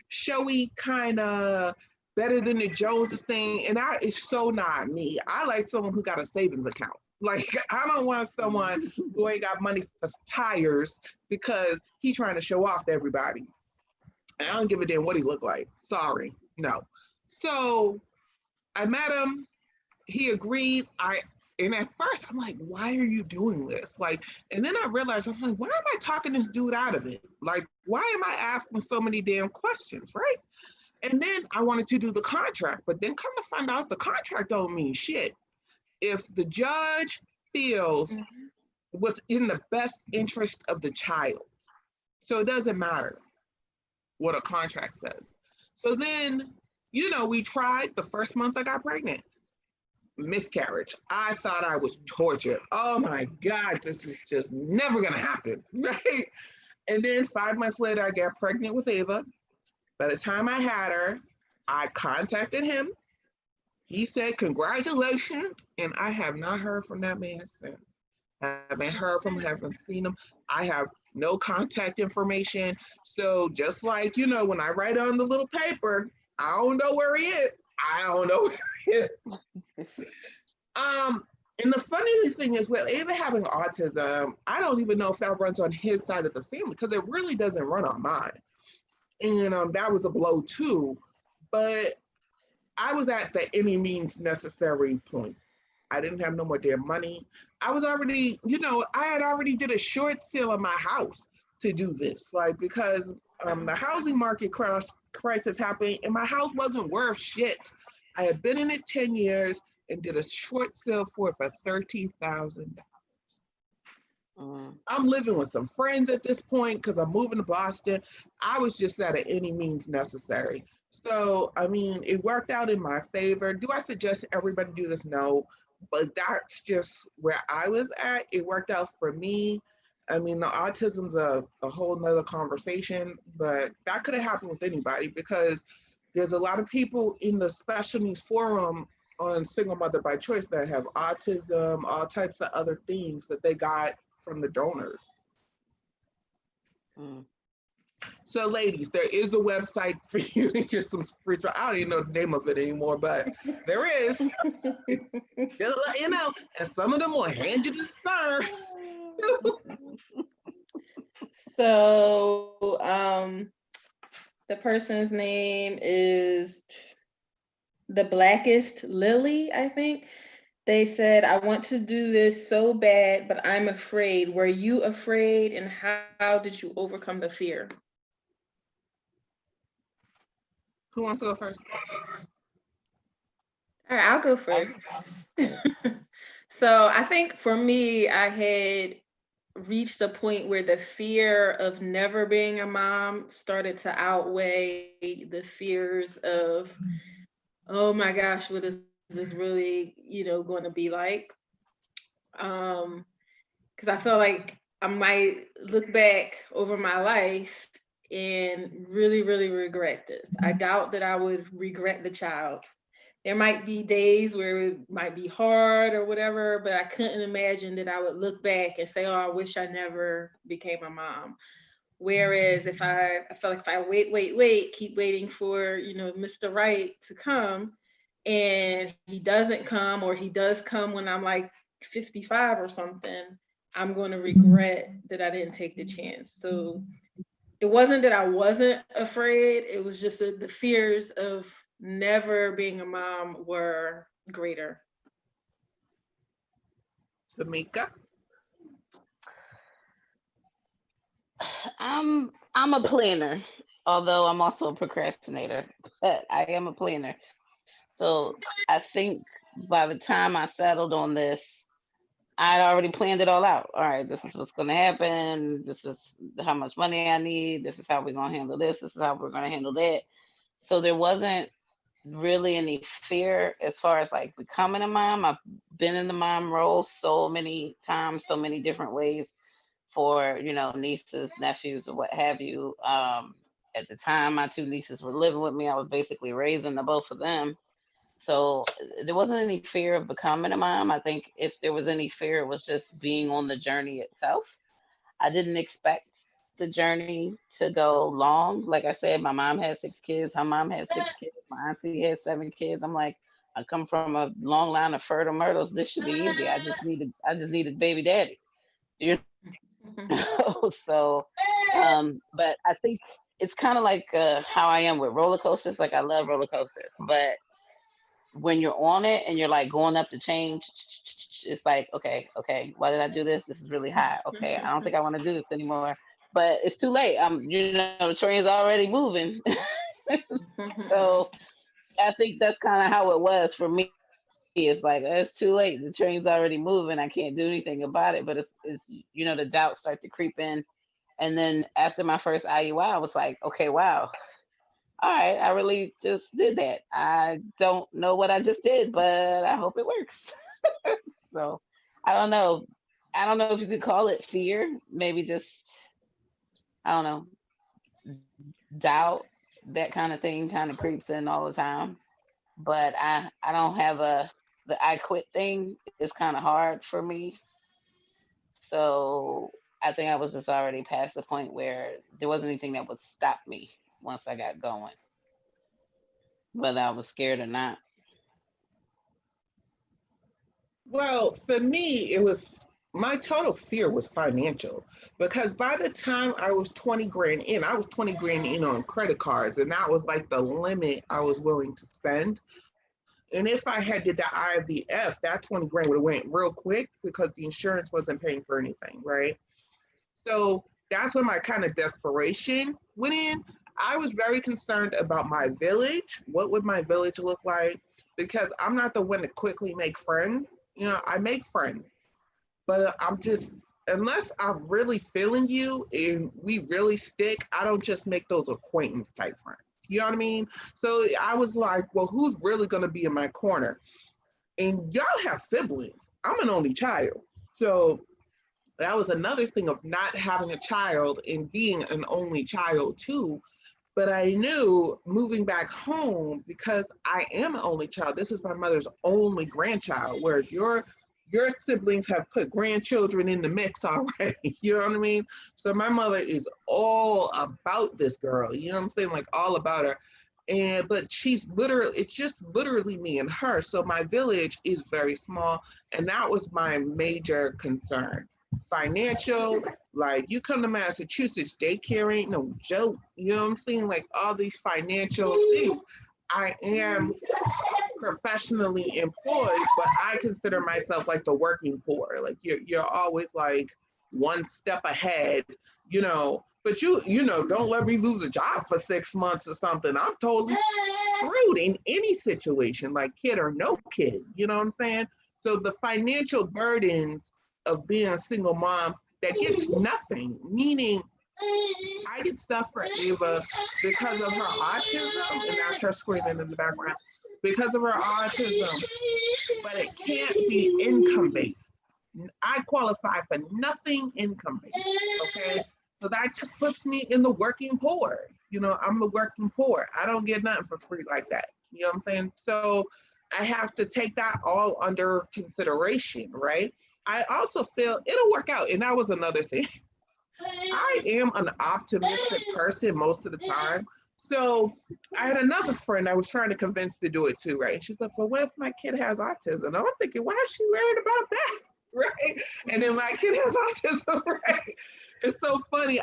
Speaker 1: showy kind of better than the Joneses thing. And that is so not me. I like someone who got a savings account. Like, I don't want someone who ain't got money for tires because he's trying to show off to everybody. And I don't give a damn what he looked like. Sorry, no. So I met him. He agreed. And at first I'm like, why are you doing this? Like, and then I realized, I'm like, why am I talking this dude out of it? Like, why am I asking so many damn questions, right? And then I wanted to do the contract, but then come to find out the contract don't mean shit. If the judge feels what's in the best interest of the child, so it doesn't matter what a contract says. So then, you know, we tried. The first month I got pregnant. Miscarriage. I thought I was tortured. Oh my God, this is just never gonna happen, right? And then 5 months later, I got pregnant with Ava. By the time I had her, I contacted him. He said, congratulations. And I have not heard from that man since. I haven't heard from him, haven't seen him. I have no contact information. So just like, you know, when I write on the little paper, I don't know where he is. I don't know where he is. And the funny thing is, with Ava having autism, I don't even know if that runs on his side of the family because it really doesn't run on mine. And that was a blow too. But I was at the any means necessary point. I didn't have no more damn money. I was already, I had already did a short sale on my house to do this, like, because the housing market crisis happened and my house wasn't worth shit. I had been in it 10 years and did a short sale for $30,000. I'm living with some friends at this point because I'm moving to Boston. I was just at any means necessary. So, I mean, it worked out in my favor. Do I suggest everybody do this? No, but that's just where I was at. It worked out for me. I mean, the autism's a whole nother conversation, but that could have happened with anybody because there's a lot of people in the special needs forum on Single Mother by Choice that have autism, all types of other things that they got from the donors. So ladies, there is a website for you to get some free trial. I don't even know the name of it anymore, but there is. Just let you know, and some of them will hand you the star.
Speaker 3: So the person's name is The Blackest Lily, I think. They said, I want to do this so bad, but I'm afraid. Were you afraid, and how did you overcome the fear?
Speaker 1: Who wants to go first?
Speaker 3: All right, I'll go first. So I think for me, I had reached a point where the fear of never being a mom started to outweigh the fears of, oh my gosh, what is this really, going to be like? Because I feel like I might look back over my life and really, really regret this. I doubt that I would regret the child. There might be days where it might be hard or whatever, but I couldn't imagine that I would look back and say, oh, I wish I never became a mom. Whereas if I felt like if I wait, keep waiting for, Mr. Right to come, and he doesn't come, or he does come when I'm like 55 or something, I'm going to regret that I didn't take the chance. So it wasn't that I wasn't afraid. It was just that the fears of never being a mom were greater.
Speaker 1: Tamika?
Speaker 2: I'm a planner, although I'm also a procrastinator, but I am a planner. So I think by the time I settled on this, I'd already planned it all out. All right, this is what's going to happen. This is how much money I need. This is how we're going to handle this. This is how we're going to handle that. So there wasn't really any fear as far as like becoming a mom. I've been in the mom role so many times, so many different ways for, nieces, nephews, or what have you. At the time, my two nieces were living with me. I was basically raising the both of them. So there wasn't any fear of becoming a mom. I think if there was any fear, it was just being on the journey itself. I didn't expect the journey to go long. Like I said, my mom had 6 kids. Her mom had 6 kids. My auntie had 7 kids. I'm like, I come from a long line of fertile myrtles. This should be easy. I just needed baby daddy. So, but I think it's kind of like how I am with roller coasters. Like I love roller coasters, but when you're on it and you're like going up to change, it's like, okay, why did I do this? This is really high. Okay, I don't think I want to do this anymore. But it's too late. The train's already moving. So I think that's kind of how it was for me. It's like it's too late. The train's already moving. I can't do anything about it. But it's the doubts start to creep in. And then after my first IUI, I was like, okay, wow. All right, I really just did that. I don't know what I just did, but I hope it works. So I don't know. I don't know if you could call it fear. Maybe just, I don't know, doubt, that kind of thing kind of creeps in all the time. But I don't have the I quit thing is kind of hard for me. So I think I was just already past the point where there wasn't anything that would stop me once I got going, whether I was scared or not.
Speaker 1: Well, for me, my total fear was financial because by the time I was 20 grand in, I was 20 grand in on credit cards, and that was like the limit I was willing to spend. And if I had did the IVF, that 20 grand would have went real quick because the insurance wasn't paying for anything, right? So that's when my kind of desperation went in. I was very concerned about my village. What would my village look like? Because I'm not the one to quickly make friends. You know, I make friends, but I'm just, unless I'm really feeling you and we really stick, I don't just make those acquaintance type friends. You know what I mean? So I was like, well, who's really going to be in my corner? And y'all have siblings. I'm an only child. So that was another thing of not having a child and being an only child too. But I knew moving back home, because I am an only child, this is my mother's only grandchild, whereas your siblings have put grandchildren in the mix already. You know what I mean? So my mother is all about this girl, you know what I'm saying? Like all about her. And but she's literally, it's just literally me and her. So my village is very small. And that was my major concern. Financial, like you come to Massachusetts, daycare ain't no joke. You know what I'm saying? Like all these financial things. I am professionally employed, but I consider myself like the working poor. Like you're always like one step ahead, you know. But you know, don't let me lose a job for 6 months or something. I'm totally screwed in any situation, like kid or no kid. You know what I'm saying? So the financial burdens of being a single mom that gets nothing, meaning I get stuff for Ava because of her autism, and that's her screaming in the background, because of her autism, but it can't be income based. I qualify for nothing income based, okay? So that just puts me in the working poor. You know, I'm the working poor. I don't get nothing for free like that. You know what I'm saying? So I have to take that all under consideration, right? I also feel it'll work out. And that was another thing. I am an optimistic person most of the time. So I had another friend I was trying to convince to do it too, right? And she's like, well, what if my kid has autism? And I'm thinking, why is she worried about that? Right? And then my kid has autism, right? It's so funny.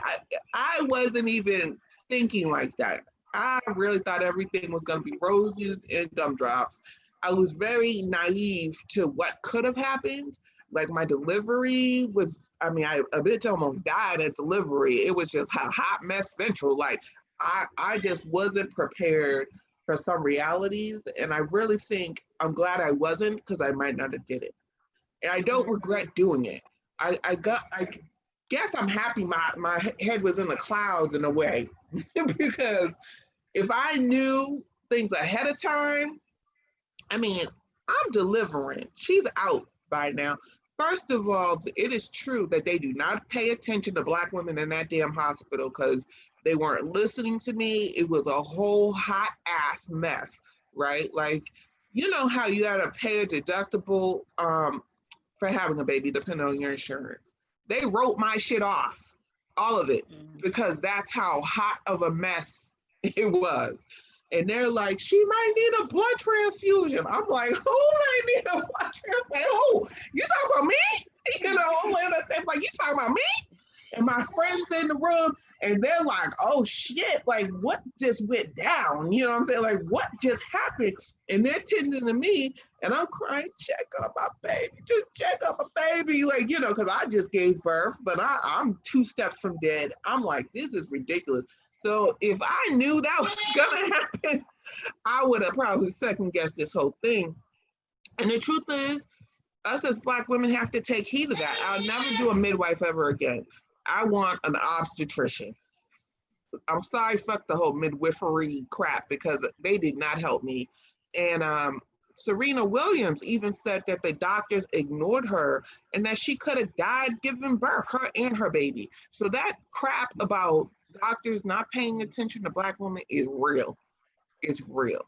Speaker 1: I wasn't even thinking like that. I really thought everything was going to be roses and gumdrops. I was very naive to what could have happened. Like my delivery was, I mean, a bitch almost died at delivery. It was just a hot mess central. Like I just wasn't prepared for some realities. And I really think I'm glad I wasn't, because I might not have did it. And I don't regret doing it. I guess I'm happy my head was in the clouds in a way, because if I knew things ahead of time, I mean, I'm delivering. She's out by now. First of all, it is true that they do not pay attention to Black women in that damn hospital, because they weren't listening to me. It was a whole hot ass mess, right? Like, you know how you gotta pay a deductible for having a baby, depending on your insurance. They wrote my shit off, all of it, because that's how hot of a mess it was. And they're like, she might need a blood transfusion. I'm like, who might need a blood transfusion? Who? You talking about me? You know, I'm like, you talking about me? And my friends in the room, and they're like, oh shit, like what just went down? You know what I'm saying? Like what just happened? And they're tending to me, and I'm crying, check up my baby, just check up my baby. Like, you know, because I just gave birth, but I'm 2 steps from dead. I'm like, this is ridiculous. So if I knew that was gonna happen, I would have probably second guessed this whole thing. And the truth is, us as Black women have to take heed of that. I'll never do a midwife ever again. I want an obstetrician. I'm sorry, fuck the whole midwifery crap, because they did not help me. And Serena Williams even said that the doctors ignored her and that she could have died giving birth, her and her baby. So that crap about doctors not paying attention to Black women is real. It's real.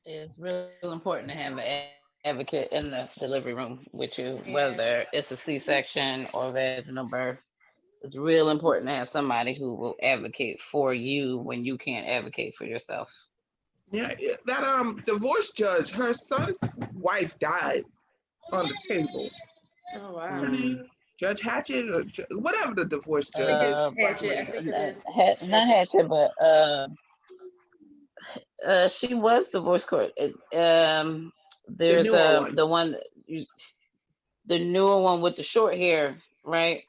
Speaker 2: It's really important to have an advocate in the delivery room with you, whether it's a C-section or vaginal birth. It's real important to have somebody who will advocate for you when you can't advocate for yourself.
Speaker 1: Yeah, that divorce judge, her son's wife died on the table.
Speaker 3: Oh wow.
Speaker 1: What's her name? Judge Hatchett or whatever the divorce judge is.
Speaker 3: Hatchet, I think it is.
Speaker 2: Not Hatchet, but She was divorce court.
Speaker 1: The
Speaker 2: There's
Speaker 1: newer one.
Speaker 2: the one, the newer one with the short hair, right?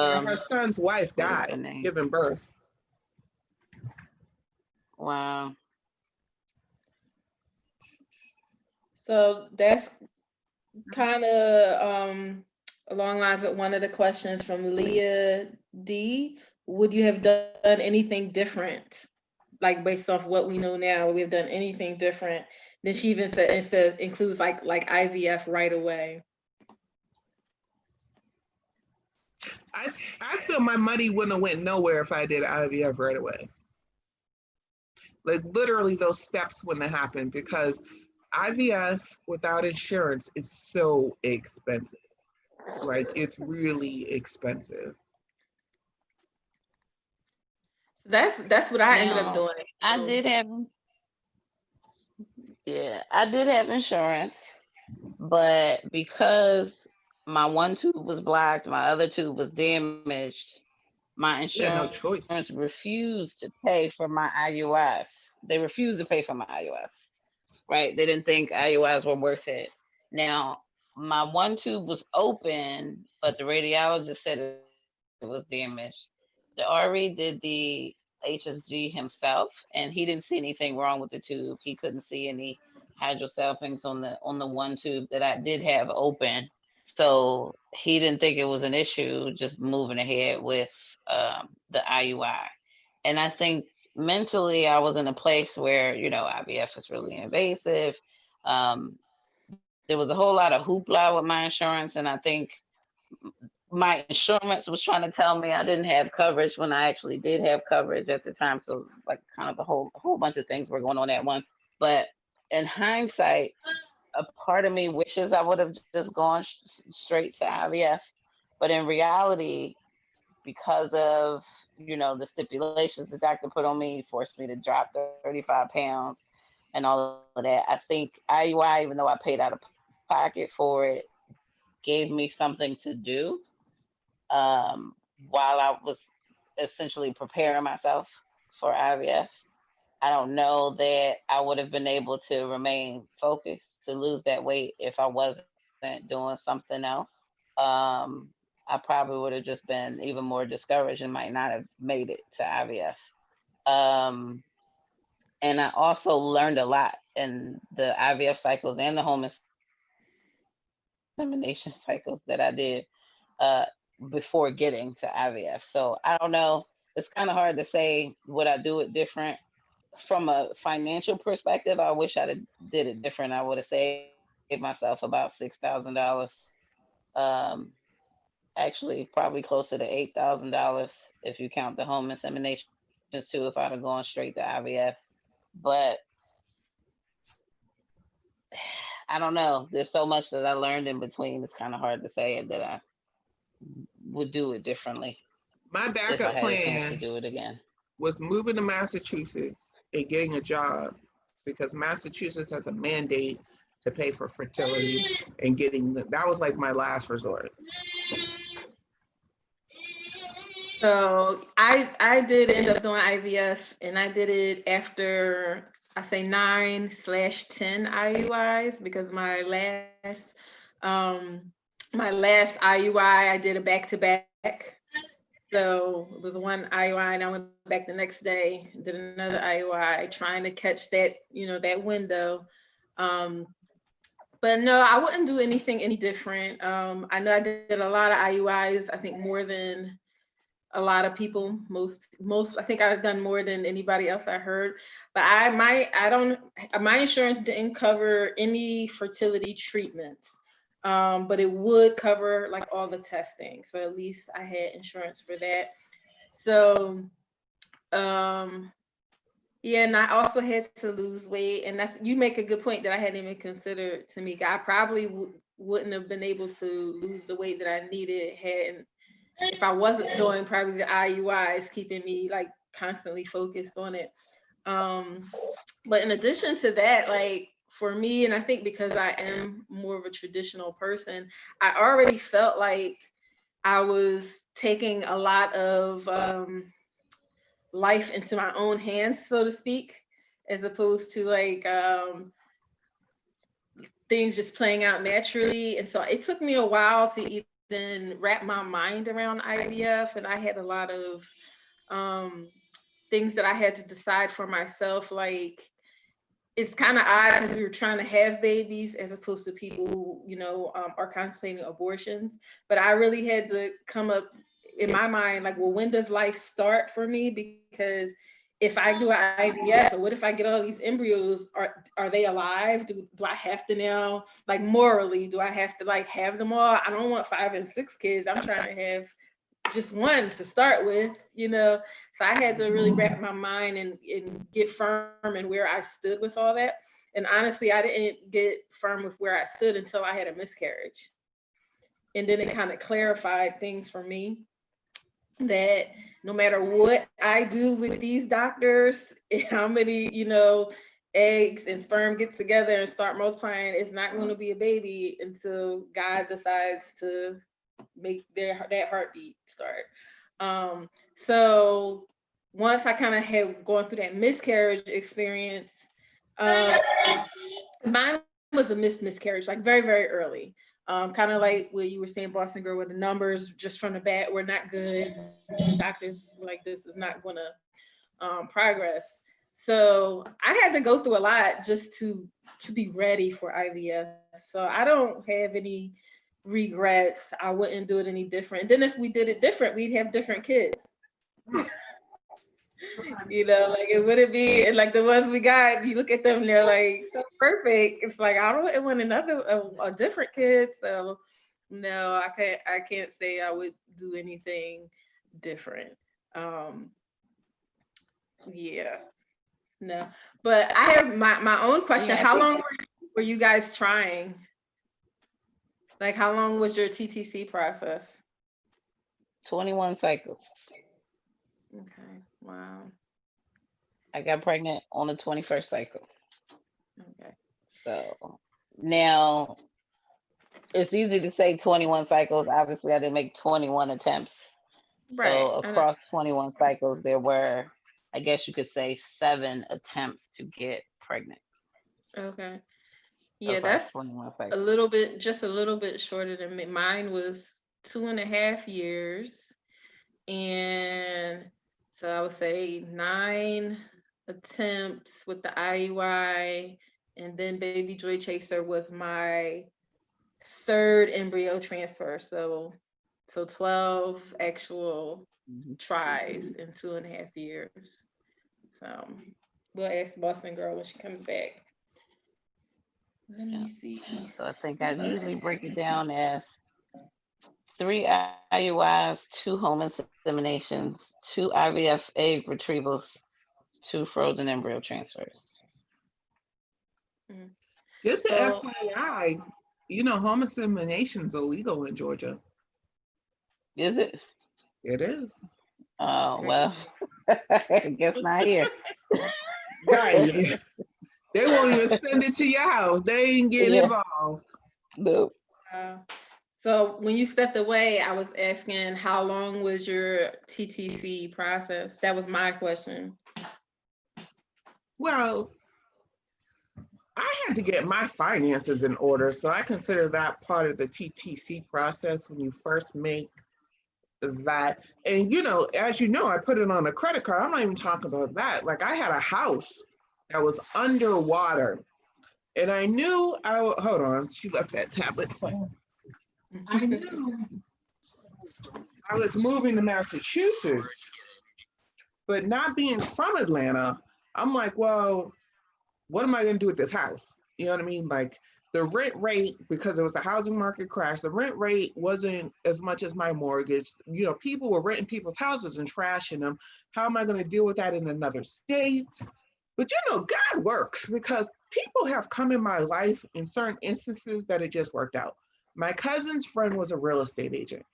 Speaker 1: Yeah, her son's wife
Speaker 2: What is her
Speaker 1: died
Speaker 2: name?
Speaker 1: giving birth.
Speaker 2: Wow.
Speaker 3: So that's kind of along lines with one of the questions from Leah D. Would you have done anything different? Like based off what we know now, we have done anything different? Then she even said it says includes like IVF right away.
Speaker 1: I feel my money wouldn't have went nowhere if I did IVF right away. Like literally those steps wouldn't have happened because IVF without insurance is so expensive. Like it's really expensive.
Speaker 3: That's what I ended up
Speaker 2: Now,
Speaker 3: doing.
Speaker 2: I
Speaker 3: So,
Speaker 2: did have, yeah, I did have insurance, but because my one tube was blocked, my other tube was damaged, my
Speaker 1: You had no
Speaker 2: insurance
Speaker 1: choice.
Speaker 2: refused to pay for my IUIs. They refused to pay for my IUIs, right? They didn't think IUIs were worth it. Now, my one tube was open, but the radiologist said it was damaged. The RE did the HSG himself, and he didn't see anything wrong with the tube. He couldn't see any hydrosalpinx on the one tube that I did have open. So he didn't think it was an issue, just moving ahead with the IUI. And I think mentally, I was in a place where, you know, IVF is really invasive. Um, there was a whole lot of hoopla with my insurance, and I think my insurance was trying to tell me I didn't have coverage when I actually did have coverage at the time. So it's like kind of a whole bunch of things were going on at once. But in hindsight, a part of me wishes I would have just gone straight to IVF. But in reality, because of, you know, the stipulations the doctor put on me, forced me to drop 35 pounds and all of that, I think IUI, even though I paid out of pocket for it, gave me something to do while I was essentially preparing myself for IVF. I don't know that I would have been able to remain focused to lose that weight if I wasn't doing something else. Um, I probably would have just been even more discouraged and might not have made it to IVF. Um, and I also learned a lot in the IVF cycles and the home insemination cycles that I did uh, before getting to IVF. So I don't know. It's kind of hard to say would I do it different from a financial perspective. I wish I did it different. I would have saved myself about $6,000. Um, Actually, probably closer to $8,000 if you count the home inseminations too. If I'd have gone straight to IVF, but I don't know. There's so much that I learned in between. It's kind of hard to say that I would do it differently
Speaker 1: My
Speaker 2: if I
Speaker 1: backup
Speaker 2: had a chance to
Speaker 1: plan
Speaker 2: do it again.
Speaker 1: was moving to Massachusetts and getting a job because Massachusetts has a mandate to pay for fertility and getting that was like my last resort.
Speaker 3: so I did end up doing IVF, and I did it after I say 9/10 IUIs because um my last IUI I did a back to back. So it was one IUI and I went back the next day, did another IUI, trying to catch that, you know, that window. But no, I wouldn't do anything any different. I know I did a lot of IUIs, I think more than a lot of people. Most I think I've done more than anybody else I heard. But my insurance didn't cover any fertility treatments. But it would cover like all the testing. So at least I had insurance for that. So yeah, and I also had to lose weight. And that's, you make a good point that I hadn't even considered, Tamika. I probably wouldn't have been able to lose the weight that I needed if I wasn't doing probably the IUIs, keeping me like constantly focused on it. But in addition to that, like for me, and I think because I am more of a traditional person, I already felt like I was taking a lot of life into my own hands, so to speak. as opposed to like things just playing out naturally. And so it took me a while to even wrap my mind around IVF, and I had a lot of things that I had to decide for myself. Like, it's kind of odd because we were trying to have babies as opposed to people who, you know, are contemplating abortions. But I really had to come up in my mind, like, well, when does life start for me? Because if I do an IVF, or what if I get all these embryos? Are they alive? Do I have to now, like, morally, do I have to like have them all? I don't want 5 and 6 kids. I'm trying to have just one to start with, you know. So I had to really wrap my mind and get firm in where I stood with all that. And honestly, I didn't get firm with where I stood until I had a miscarriage. And then it kind of clarified things for me, that no matter what I do with these doctors, how many, you know, eggs and sperm get together and start multiplying, it's not going to be a baby until God decides to make that heartbeat start. So once I kind of had gone through that miscarriage experience, mine was a miscarriage, like very, very early. Kind of like what you were saying, Boston Girl, where the numbers just from the bat were not good. Doctors were like, this is not gonna progress. So I had to go through a lot just to be ready for IVF. So I don't have any regrets. I wouldn't do it any different. And then if we did it different, we'd have different kids. You know, like, it wouldn't be like the ones we got. You look at them, they're like so perfect. It's like, I don't want another a different kid. So no, I can't say I would do anything different. Yeah, no. But I have my own question.
Speaker 2: Yeah,
Speaker 3: How long were you guys trying? Like, how long was your TTC process?
Speaker 2: 21 cycles.
Speaker 3: Okay, wow.
Speaker 2: I got pregnant on the 21st cycle.
Speaker 3: Okay.
Speaker 2: So now it's easy to say 21 cycles. Obviously, I didn't make 21 attempts.
Speaker 3: Right.
Speaker 2: So across 21 cycles, there were, I guess you could say, 7 attempts to get pregnant.
Speaker 3: Okay. Yeah,
Speaker 2: across
Speaker 3: that's
Speaker 2: 21
Speaker 3: a
Speaker 2: cycles.
Speaker 3: little bit, just a little bit shorter than me. Mine was 2.5 years. And so I would say 9 attempts with the IUI. And then Baby Joy Chaser was my 3rd embryo transfer. So 12 actual tries in 2.5 years. So we'll ask Boston Girl when she comes back. Let me see.
Speaker 2: So I think I usually break it down as 3 IUIs, 2 home inseminations, 2 IVF egg retrievals, 2 frozen embryo transfers.
Speaker 1: Just an FYI, you know, home insemination is illegal in Georgia.
Speaker 2: Is it?
Speaker 1: It is.
Speaker 2: Oh, well, I guess not here.
Speaker 1: Right. They won't even send it to your house. They ain't getting involved.
Speaker 2: Nope.
Speaker 3: So when you stepped away, I was asking, how long was your TTC process? That was my question.
Speaker 1: Well, I had to get my finances in order, so I consider that part of the TTC process when you first make that. And you know, as you know, I put it on a credit card. I'm not even talking about that. Like, I had a house that was underwater, and I knew hold on, she left that tablet playing. I knew I was moving to Massachusetts, but not being from Atlanta, I'm like, well, what am I going to do with this house? You know what I mean? Like, the rent rate, because it was the housing market crash, the rent rate wasn't as much as my mortgage. You know, people were renting people's houses and trashing them. How am I going to deal with that in another state? But you know, God works, because people have come in my life in certain instances that it just worked out. My cousin's friend was a real estate agent.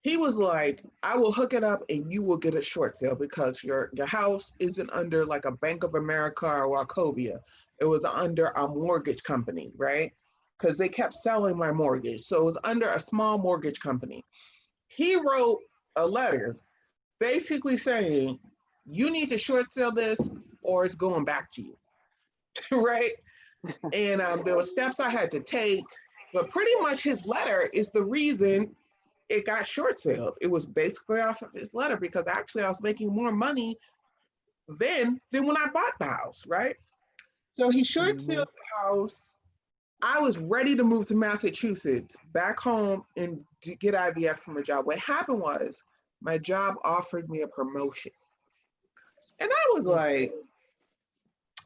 Speaker 1: He was like, I will hook it up and you will get a short sale because your house isn't under like a Bank of America or Wachovia. It was under a mortgage company, right? Because they kept selling my mortgage. So it was under a small mortgage company. He wrote a letter basically saying, you need to short sell this, or it's going back to you. Right? And there were steps I had to take, but pretty much his letter is the reason it got short sale. It was basically off of his letter because actually I was making more money then than when I bought the house, right? So he short
Speaker 2: Mhm.
Speaker 1: sold the house. I was ready to move to Massachusetts, back home, and to get IVF from a job. What happened was my job offered me a promotion. And I was like,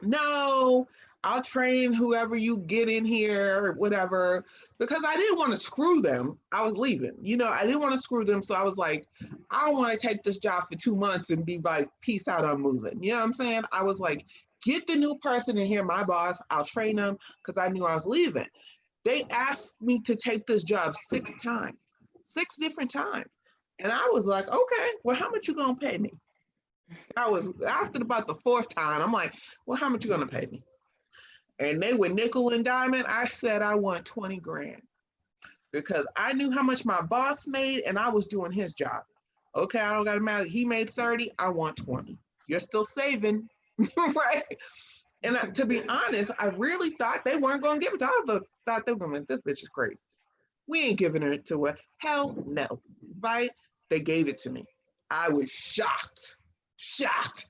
Speaker 1: no, I'll train whoever you get in here, or whatever, because I didn't want to screw them. I was leaving, I didn't want to screw them. So I was like, I don't want to take this job for 2 months and be like, peace out, I'm moving. You know what I'm saying? I was like, get the new person in here, my boss, I'll train them because I knew I was leaving. They asked me to take this job 6 times, 6 different times. And I was like, okay, well, how much you gonna pay me? I was after about the fourth time, I'm like, well, how much you gonna pay me? And they were nickel and diamond. I said I want 20 grand because I knew how much my boss made and I was doing his job. Okay, I don't gotta matter. He made 30, I want 20. You're still saving, right? And to be honest, I really thought they weren't gonna give it to us. I thought they were gonna, this bitch is crazy. We ain't giving it to her. Hell no, right? They gave it to me. I was shocked, shocked.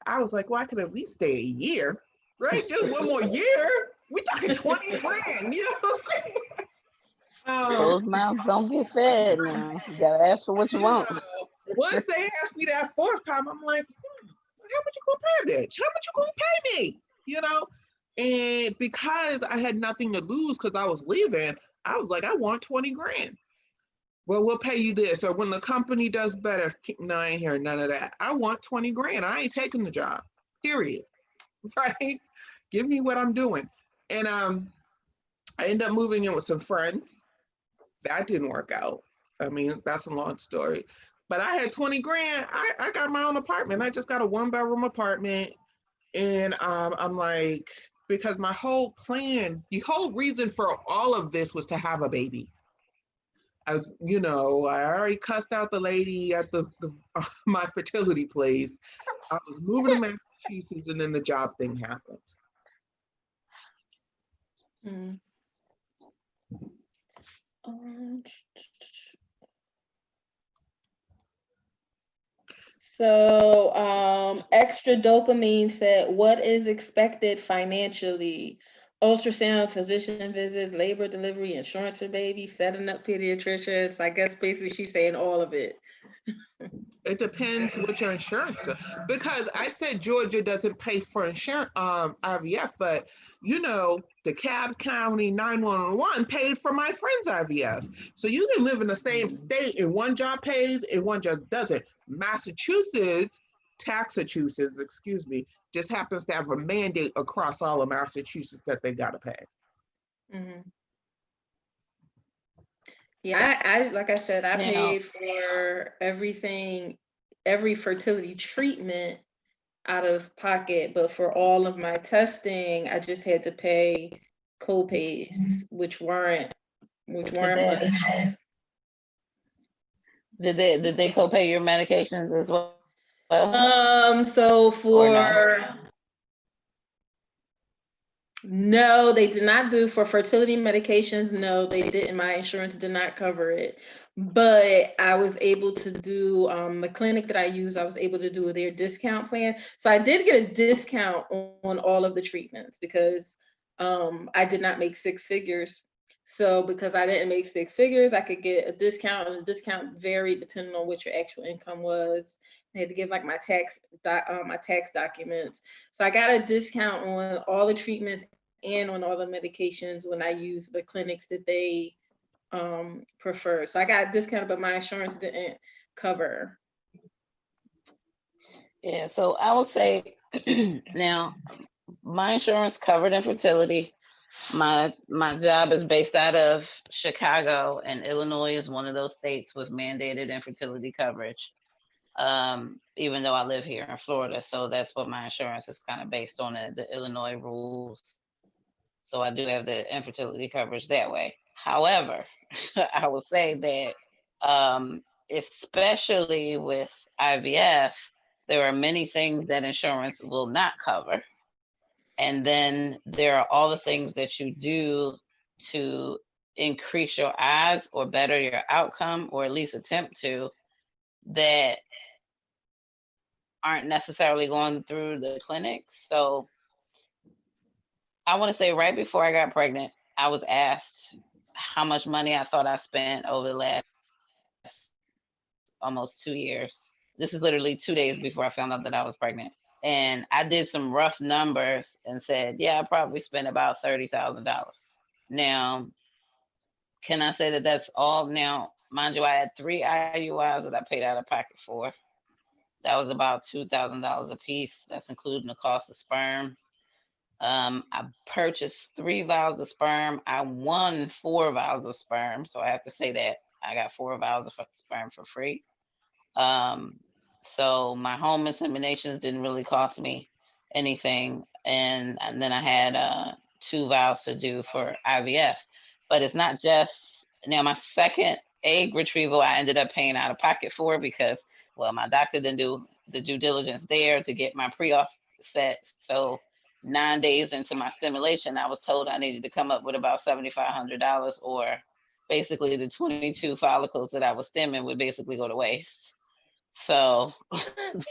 Speaker 1: I was like, well, I could at least stay a year, right? Just one more year. We talking 20 grand, you know what I'm saying?
Speaker 2: Closed mouths don't get fed now. You gotta ask for what you
Speaker 1: You
Speaker 2: want.
Speaker 1: know, once they asked me that fourth time, I'm like, how much you gonna pay, bitch? How much you gonna pay me? You know? And because I had nothing to lose because I was leaving, I was like, I want 20 grand. Well, we'll pay you this. Or when the company does better, no, I ain't hearing none of that. I want 20 grand. I ain't taking the job. Period. Right? Give me what I'm doing. And I ended up moving in with some friends. That didn't work out. I mean, that's a long story. But I had 20 grand. I got my own apartment. I just got a 1 bedroom apartment. And I'm like, because my whole plan, the whole reason for all of this was to have a baby. As I already cussed out the lady at the my fertility place. I was moving to Massachusetts, and then the job thing happened.
Speaker 3: Mm. So extra dopamine said, what is expected financially? Ultrasounds, physician visits, labor delivery, insurance for baby, setting up pediatricians. I guess basically she's saying all of it.
Speaker 1: It depends what your insurance does. Because I said Georgia doesn't pay for insurance IVF, but DeKalb County 911 paid for my friend's IVF. So you can live in the same state and one job pays and one job doesn't. Taxachusetts, excuse me, just happens to have a mandate across all of Massachusetts that they gotta pay.
Speaker 3: Mm-hmm. Yeah, I like I said, I paid for everything, every fertility treatment out of pocket, but for all of my testing, I just had to pay co-pays, which weren't much.
Speaker 2: Did they co-pay your medications as well?
Speaker 3: So no, they did not do for fertility medications. No, they didn't. My insurance did not cover it. But I was able to do the clinic that I use, I was able to do their discount plan. So I did get a discount on all of the treatments because I did not make 6 figures. So because I didn't make 6 figures, I could get a discount, and the discount varied depending on what your actual income was. I had to give like my tax documents. So I got a discount on all the treatments and on all the medications when I use the clinics that they prefer. So I got a discount, but my insurance didn't cover.
Speaker 2: Yeah, so I would say now my insurance covered infertility. My job is based out of Chicago, and Illinois is one of those states with mandated infertility coverage. Even though I live here in Florida, so that's what my insurance is kind of based on, the Illinois rules. So I do have the infertility coverage that way. However, I will say that especially with IVF, there are many things that insurance will not cover. And then there are all the things that you do to increase your odds or better your outcome, or at least attempt to, that aren't necessarily going through the clinic. So I want to say right before I got pregnant, I was asked how much money I thought I spent over the last almost 2 years. This is literally 2 days before I found out that I was pregnant. And I did some rough numbers and said, yeah, I probably spent about $30,000. Now, can I say that that's all? Now, mind you, I had 3 IUIs that I paid out of pocket for. That was about $2,000 a piece. That's including the cost of sperm. I purchased 3 vials of sperm. I won 4 vials of sperm. So I have to say that I got 4 vials of sperm for free. So my home inseminations didn't really cost me anything. And then I had 2 vials to do for IVF. But it's not just, now my second egg retrieval, I ended up paying out of pocket for, because, well, my doctor didn't do the due diligence there to get my pre-op set. So 9 days into my stimulation, I was told I needed to come up with about $7,500, or basically the 22 follicles that I was stemming would basically go to waste. So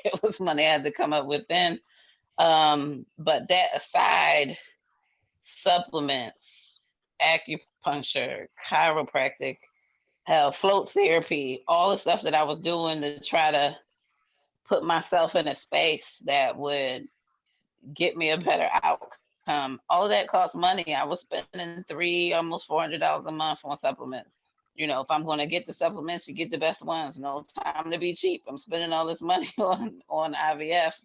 Speaker 2: it was money I had to come up with then. But that aside, supplements, acupuncture, chiropractic, float therapy, all the stuff that I was doing to try to put myself in a space that would get me a better outcome. All of that costs money. I was spending almost $400 a month on supplements. You know, if I'm going to get the supplements, you get the best ones. No time to be cheap. I'm spending all this money on IVF.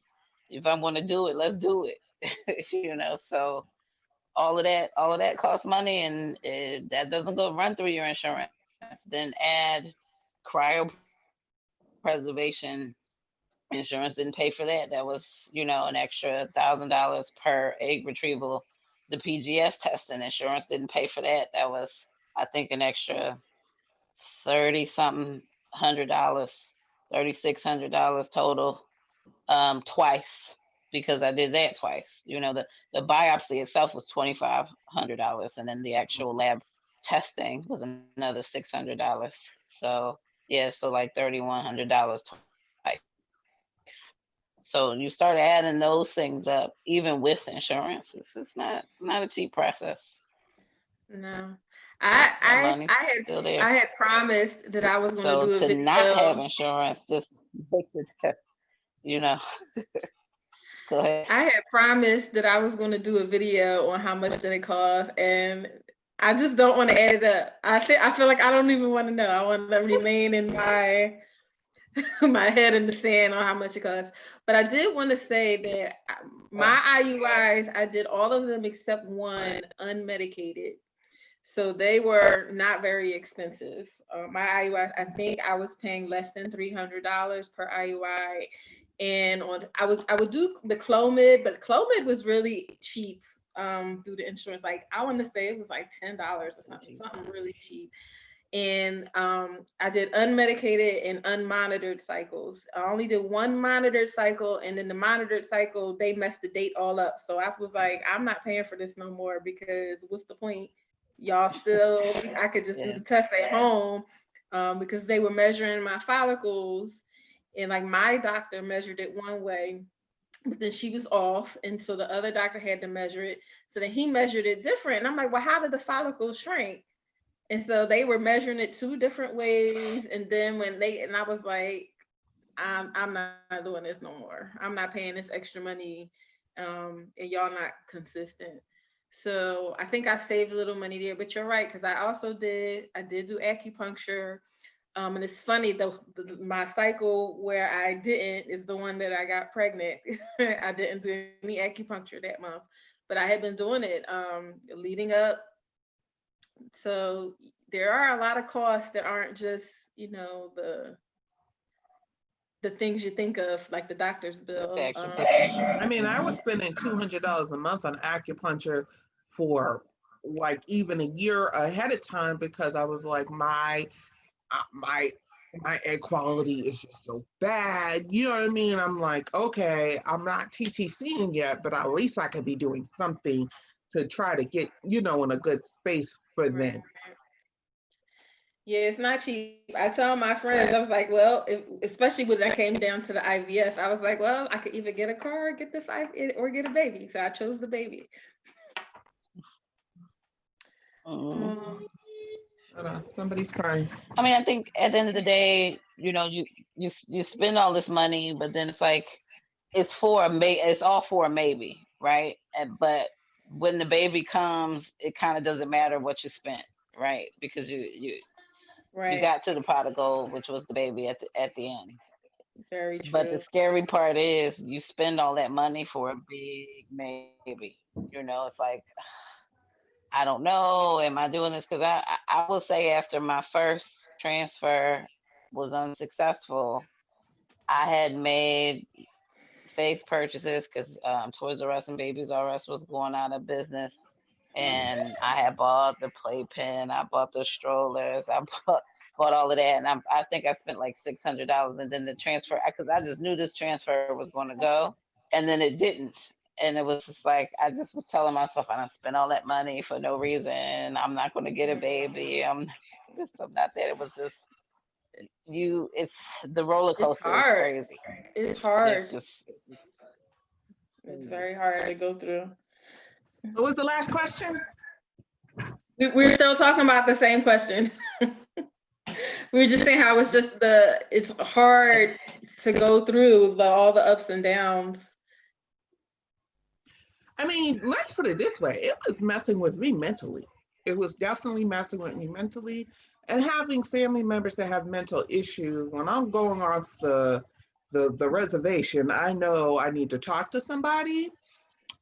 Speaker 2: If I'm going to do it, let's do it. You know, so all of that costs money, and that doesn't go run through your insurance. Then add cryopreservation. Insurance didn't pay for that. That was, you know, an extra $1,000 per egg retrieval. The PGS testing, insurance didn't pay for that. That was, I think, an extra $3,600 total, twice, because I did that twice. You know, the biopsy itself was $2,500, and then the actual lab testing was another $600. So yeah, so like $3,100 twice. So you start adding those things up, even with insurance. It's not a cheap process.
Speaker 3: No.
Speaker 2: That
Speaker 3: I
Speaker 2: money's still there.
Speaker 3: had promised that I was going to
Speaker 2: So
Speaker 3: do a
Speaker 2: to
Speaker 3: video.
Speaker 2: not have insurance just makes it, you know. Go ahead.
Speaker 3: I had promised that I was going to do a video on how much did it cost, and I just don't want to add it up. I feel like I don't even want to know. I want to remain in my my head in the sand on how much it costs. But I did want to say that my IUIs, I did all of them except one unmedicated. So they were not very expensive. My IUIs, I think I was paying less than $300 per IUI. And I would do the Clomid, but Clomid was really cheap through the insurance. Like, I want to say it was like $10 or something really cheap. And I did unmedicated and unmonitored cycles. I only did one monitored cycle, and then the monitored cycle, they messed the date all up. So I was like, I'm not paying for this no more, because what's the point? Y'all still, I could just do the test at home, because they were measuring my follicles, and like my doctor measured it one way, but then she was off, and so the other doctor had to measure it. So then he measured it different, and I'm like, well, how did the follicles shrink? And so they were measuring it 2 different ways. And then and I was like, I'm not doing this no more. I'm not paying this extra money, and y'all not consistent. So I think I saved a little money there, but you're right, because I did do acupuncture. And it's funny, my cycle where I didn't is the one that I got pregnant. I didn't do any acupuncture that month, but I had been doing it leading up. So there are a lot of costs that aren't just, you know, the things you think of, like the doctor's bill.
Speaker 1: I mean, I was spending $200 a month on acupuncture for like even a year ahead of time, because I was like, my my egg quality is just so bad. You know what I mean? I'm like, okay, I'm not TTCing yet, but at least I could be doing something to try to get, in a good space for
Speaker 3: Right.
Speaker 1: then.
Speaker 3: Yeah, it's not cheap. I tell my friends, I was like, well, especially when I came down to the IVF, I was like, well, I could either get a car or get this IVF or get a baby. So I chose the baby.
Speaker 2: Mhm.
Speaker 1: Hold on, somebody's crying.
Speaker 2: I mean, I think at the end of the day, you spend all this money, but then it's like it's all for a maybe, right? But when the baby comes, it kind of doesn't matter what you spent, right? Because you
Speaker 3: Right.
Speaker 2: got to the pot of gold, which was the baby at the end.
Speaker 3: Very
Speaker 2: But the
Speaker 3: true.
Speaker 2: scary part is you spend all that money for a big maybe. It's like I don't know. Am I doing this? Because I will say after my first transfer was unsuccessful, I had made fake purchases because Toys R Us and Babies R Us was going out of business. And I had bought the playpen, I bought the strollers, I bought all of that, and I think I spent like $600, and then the transfer because I just knew this transfer was going to go, and then it didn't, and it was just like I just was telling myself I don't spend all that money for no reason. I'm not going to get a baby. I'm this, I'm not that. It was just It's the roller
Speaker 3: It's
Speaker 2: coaster is
Speaker 3: hard.
Speaker 2: crazy.
Speaker 3: It's
Speaker 2: It's
Speaker 3: hard.
Speaker 2: just
Speaker 3: It's
Speaker 2: crazy.
Speaker 3: very hard to go through.
Speaker 1: What was the last question?
Speaker 3: We're still talking about the same question. We were just saying how it's hard to go through all the ups and downs.
Speaker 1: I mean, let's put it this way. It was messing with me mentally. It was definitely messing with me mentally. And having family members that have mental issues, when I'm going off the reservation, I know I need to talk to somebody.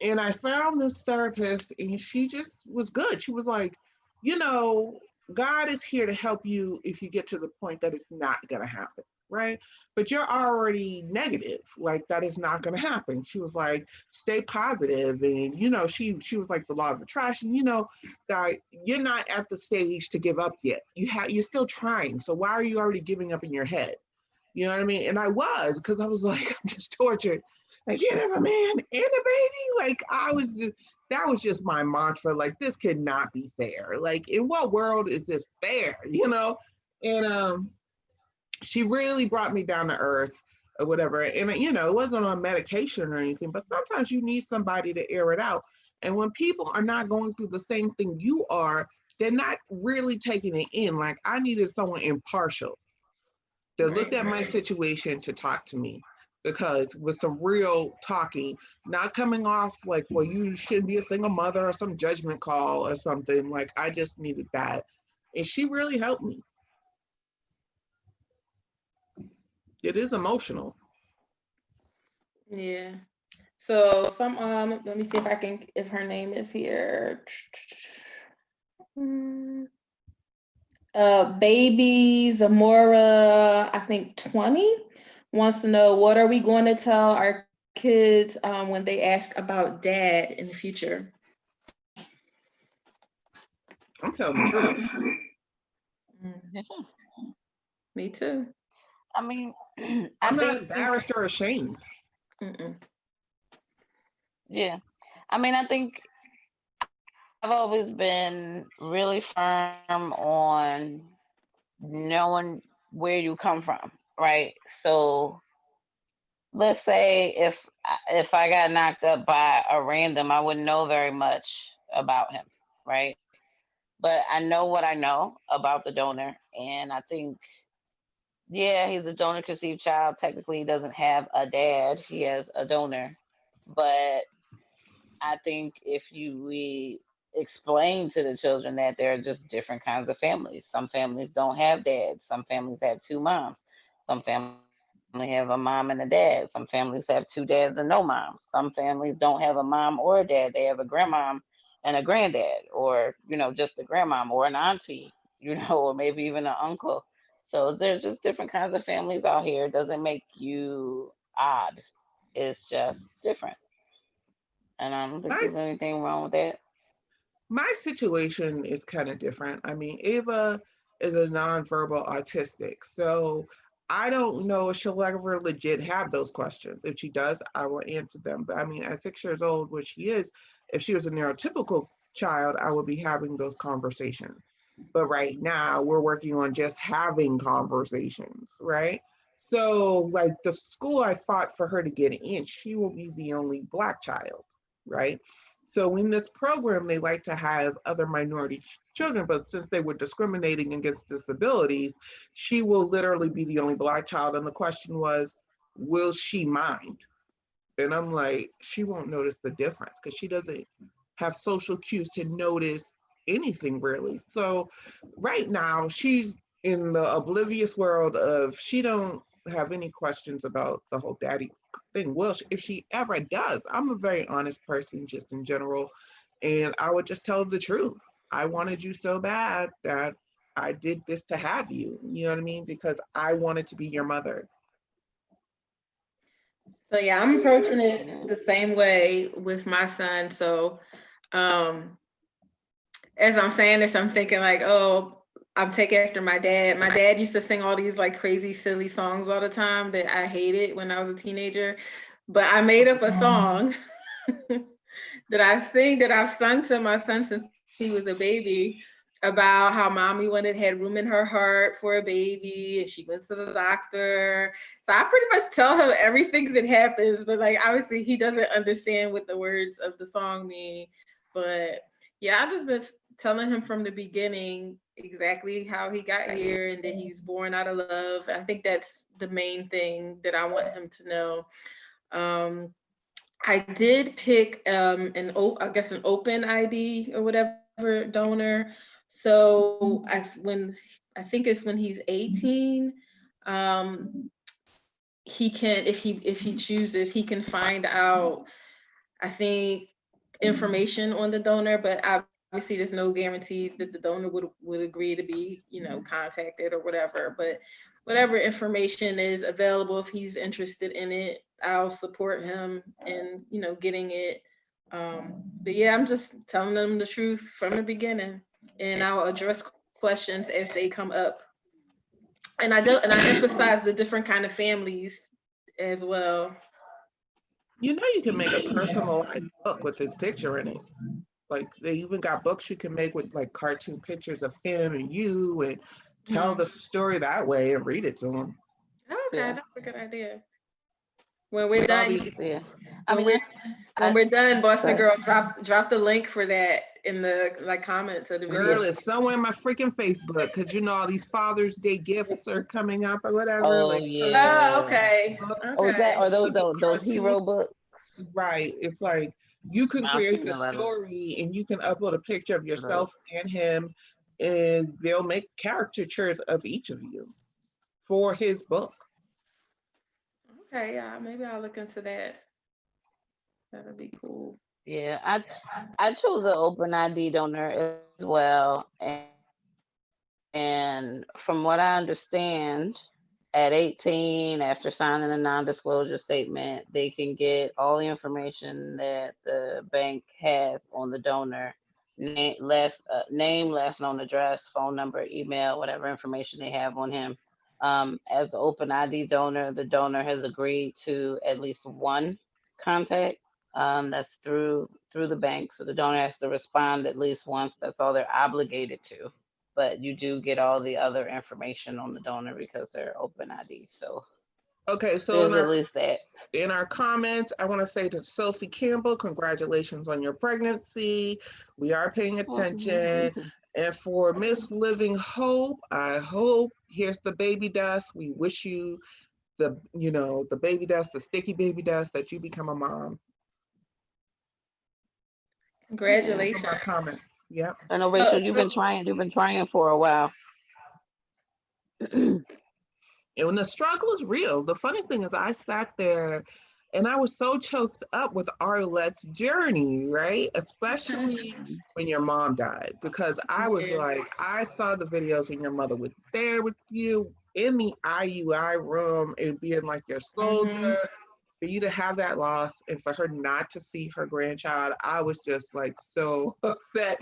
Speaker 1: And I found this therapist and she just was good. She was like, you know, God is here to help you if you get to the point that it's not going to happen, right? But you're already negative, like that is not going to happen. She was like, stay positive, and she was like the law of attraction. That you're not at the stage to give up yet. You're still trying. So why are you already giving up in your head? You know what I mean? And I was because I was like, I'm just tortured. I can't have a man and a baby. Like that was just my mantra. Like this cannot be fair. Like in what world is this fair? And she really brought me down to earth or whatever. And it wasn't on medication or anything, but sometimes you need somebody to air it out. And when people are not going through the same thing you are, they're not really taking it in. Like I needed someone impartial that looked
Speaker 3: Right.
Speaker 1: at my situation to talk to me, because with some real talking, not coming off like, well, you shouldn't be a single mother or some judgment call or something. Like I just needed that. And she really helped me. It is emotional.
Speaker 3: Yeah. So let me see if her name is here. Baby Zamora, I think 20, wants to know, what are we going to tell our kids when they ask about dad in the future?
Speaker 1: I'm telling the truth.
Speaker 2: Yeah.
Speaker 3: Me too.
Speaker 2: I mean, I
Speaker 1: I'm not
Speaker 2: think
Speaker 1: embarrassed or ashamed.
Speaker 3: Mm-mm.
Speaker 2: yeah. I mean, I think I've always been really firm on knowing where you come from, right? So let's say if I got knocked up by a random, I wouldn't know very much about him, right? But I know what I know about the donor, and I think yeah, he's a donor conceived child. Technically, he doesn't have a dad; he has a donor, but I think if we explain to the children that there are just different kinds of families. Some families don't have dads. Some families have two moms. Some families have a mom and a dad. Some families have two dads and no moms. Some families don't have a mom or a dad. They have a grandmom and a granddad, or just a grandmom or an auntie, or maybe even an uncle. So there's just different kinds of families out here. It doesn't make you odd. It's just different. And I don't think
Speaker 1: My
Speaker 2: there's anything wrong with that.
Speaker 1: my situation is kind of different. I mean, Ava is a nonverbal autistic. So I don't know if she'll ever legit have those questions. If she does, I will answer them. But I mean, at 6 years old, which she is, if she was a neurotypical child, I would be having those conversations. But right now, we're working on just having conversations, right? So, like the school I fought for her to get in, she will be the only Black child, right? So in this program, they like to have other minority children, but since they were discriminating against disabilities, she will literally be the only Black child. And the question was, will she mind? And I'm like, she won't notice the difference because she doesn't have social cues to notice anything really. So right now she's in the oblivious world of she don't have any questions about the whole daddy thing. Well, if she ever does, I'm a very honest person just in general. And I would just tell her the truth. I wanted you so bad that I did this to have you. You know what I mean? Because I wanted to be your mother.
Speaker 3: So yeah, I'm approaching it the same way with my son. So as I'm saying this, I'm thinking like, oh, I'm taking after my dad. My dad used to sing all these like crazy, silly songs all the time that I hated when I was a teenager. But I made up a song that I've sung to my son since he was a baby, about how mommy had room in her heart for a baby and she went to the doctor. So I pretty much tell him everything that happens, but like obviously he doesn't understand what the words of the song mean. But yeah, I've just been telling him from the beginning exactly how he got here and that he's born out of love. I think that's the main thing that I want him to know. I did pick an open ID or whatever donor. So I think it's when he's 18, he can, if he chooses, he can find out, I think, information on the donor, but obviously there's no guarantees that the donor would agree to be, contacted or whatever. But whatever information is available, if he's interested in it, I'll support him in, getting it. But yeah, I'm just telling them the truth from the beginning, and I'll address questions as they come up. And I emphasize the different kind of families as well.
Speaker 1: You know, you can make a personalized book with his picture in it. Like they even got books you can make with like cartoon pictures of him and you, and tell the story that way and read it to him.
Speaker 3: Okay, that's a good idea. When we're done,
Speaker 2: when
Speaker 3: we're done, Boston Girl, drop the link for that in the comments of the video.
Speaker 1: Girl, it's somewhere in my freaking Facebook because all these Father's Day gifts are coming up or whatever.
Speaker 2: Oh yeah.
Speaker 3: Oh, okay.
Speaker 2: Are those hero books?
Speaker 1: Right. It's like you can create the story and you can upload a picture of yourself and him, and they'll make caricatures of each of you for his book.
Speaker 3: Okay, yeah, maybe I'll look into that. That'll be cool.
Speaker 2: Yeah, I chose an open ID donor as well, and from what I understand, at 18, after signing a non-disclosure statement, they can get all the information that the bank has on the donor: name, last known address, phone number, email, whatever information they have on him. As the open ID donor, the donor has agreed to at least one contact. That's through the bank. So the donor has to respond at least once. That's all they're obligated to. But you do get all the other information on the donor because they're open ID. So
Speaker 1: okay, so
Speaker 2: at least that.
Speaker 1: In our comments, I want to say to Sophie Campbell, congratulations on your pregnancy. We are paying attention. And for Miss Living Hope, I hope, here's the baby dust. We wish you the baby dust, the sticky baby dust, that you become a mom.
Speaker 3: Congratulations.
Speaker 1: Our comments. Yep.
Speaker 2: I know, Rachel, you've been trying for a while.
Speaker 1: And when the struggle is real, the funny thing is I sat there and I was so choked up with Arlette's journey, right? Especially when your mom died, because I was like, I saw the videos when your mother was there with you in the IUI room and being like your soldier. For you to have that loss and for her not to see her grandchild, I was just like so upset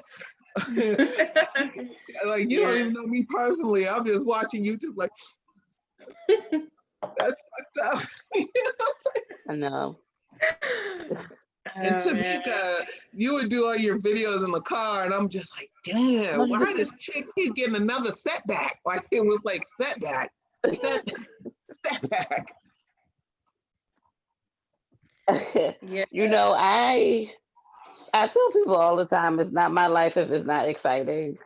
Speaker 1: Like, you don't even know me personally. I'm just watching YouTube like, that's fucked up.
Speaker 2: I know.
Speaker 1: And Tamika, you would do all your videos in the car, and I'm just like, damn, why this chick keep getting another setback? Like, it was like setback.
Speaker 3: Yeah.
Speaker 2: You know, I tell people all the time, it's not my life if it's not exciting,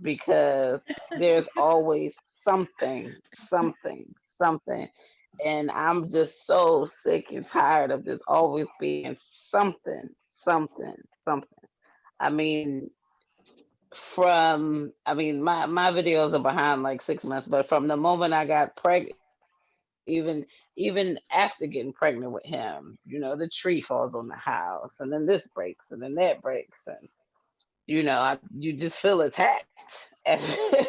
Speaker 2: because there's always something, something. And I'm just so sick and tired of this always being something, something, something. I mean, my videos are behind like 6 months, but from the moment I got pregnant, even even after getting pregnant with him, the tree falls on the house, and then this breaks, and then that breaks, and you just feel attacked. And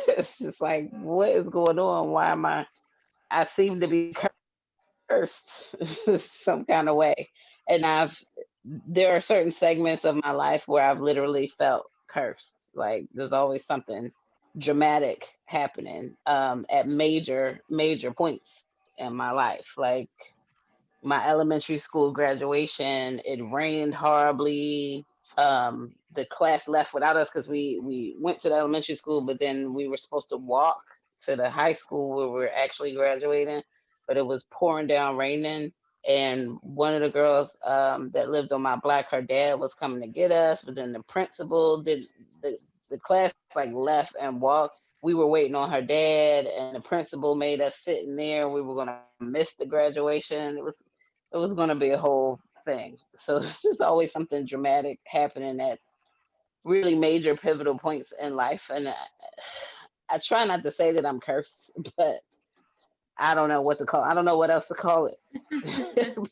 Speaker 2: it's just like, what is going on? Why am I seem to be cursed some kind of way. And there are certain segments of my life where I've literally felt cursed. Like there's always something dramatic happening at major points in my life. Like my elementary school graduation, it rained horribly. The class left without us because we went to the elementary school, but then we were supposed to walk to the high school where we were actually graduating, but it was pouring down raining. And one of the girls that lived on my block, her dad was coming to get us, but then the principal did the class like left and walked. We were waiting on her dad, and the principal made us sit in there. We were gonna miss the graduation. It was gonna be a whole thing. So it's just always something dramatic happening at really major pivotal points in life. And I try not to say that I'm cursed, but I don't know what to call. I don't know what else to call it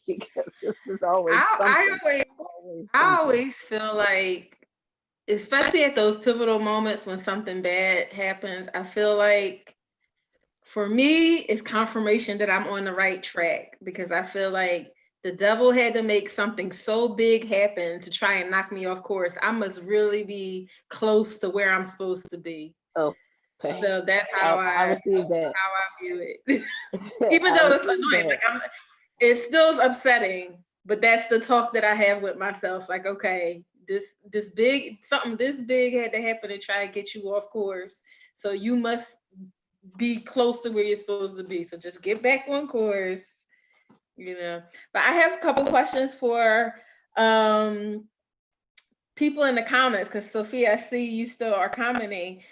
Speaker 2: because this is always something.
Speaker 3: I always feel like, especially at those pivotal moments when something bad happens, I feel like for me, it's confirmation that I'm on the right track, because I feel like the devil had to make something so big happen to try and knock me off course. I must really be close to where I'm supposed to be.
Speaker 2: Oh, okay.
Speaker 3: So that's how
Speaker 2: I received that.
Speaker 3: How I view it. Even though it's annoying, like it still upsetting, but that's the talk that I have with myself. Like, okay, something this big had to happen to try and get you off course. So you must be close to where you're supposed to be. So just get back on course, But I have a couple questions for people in the comments, because Sophia, I see you still are commenting.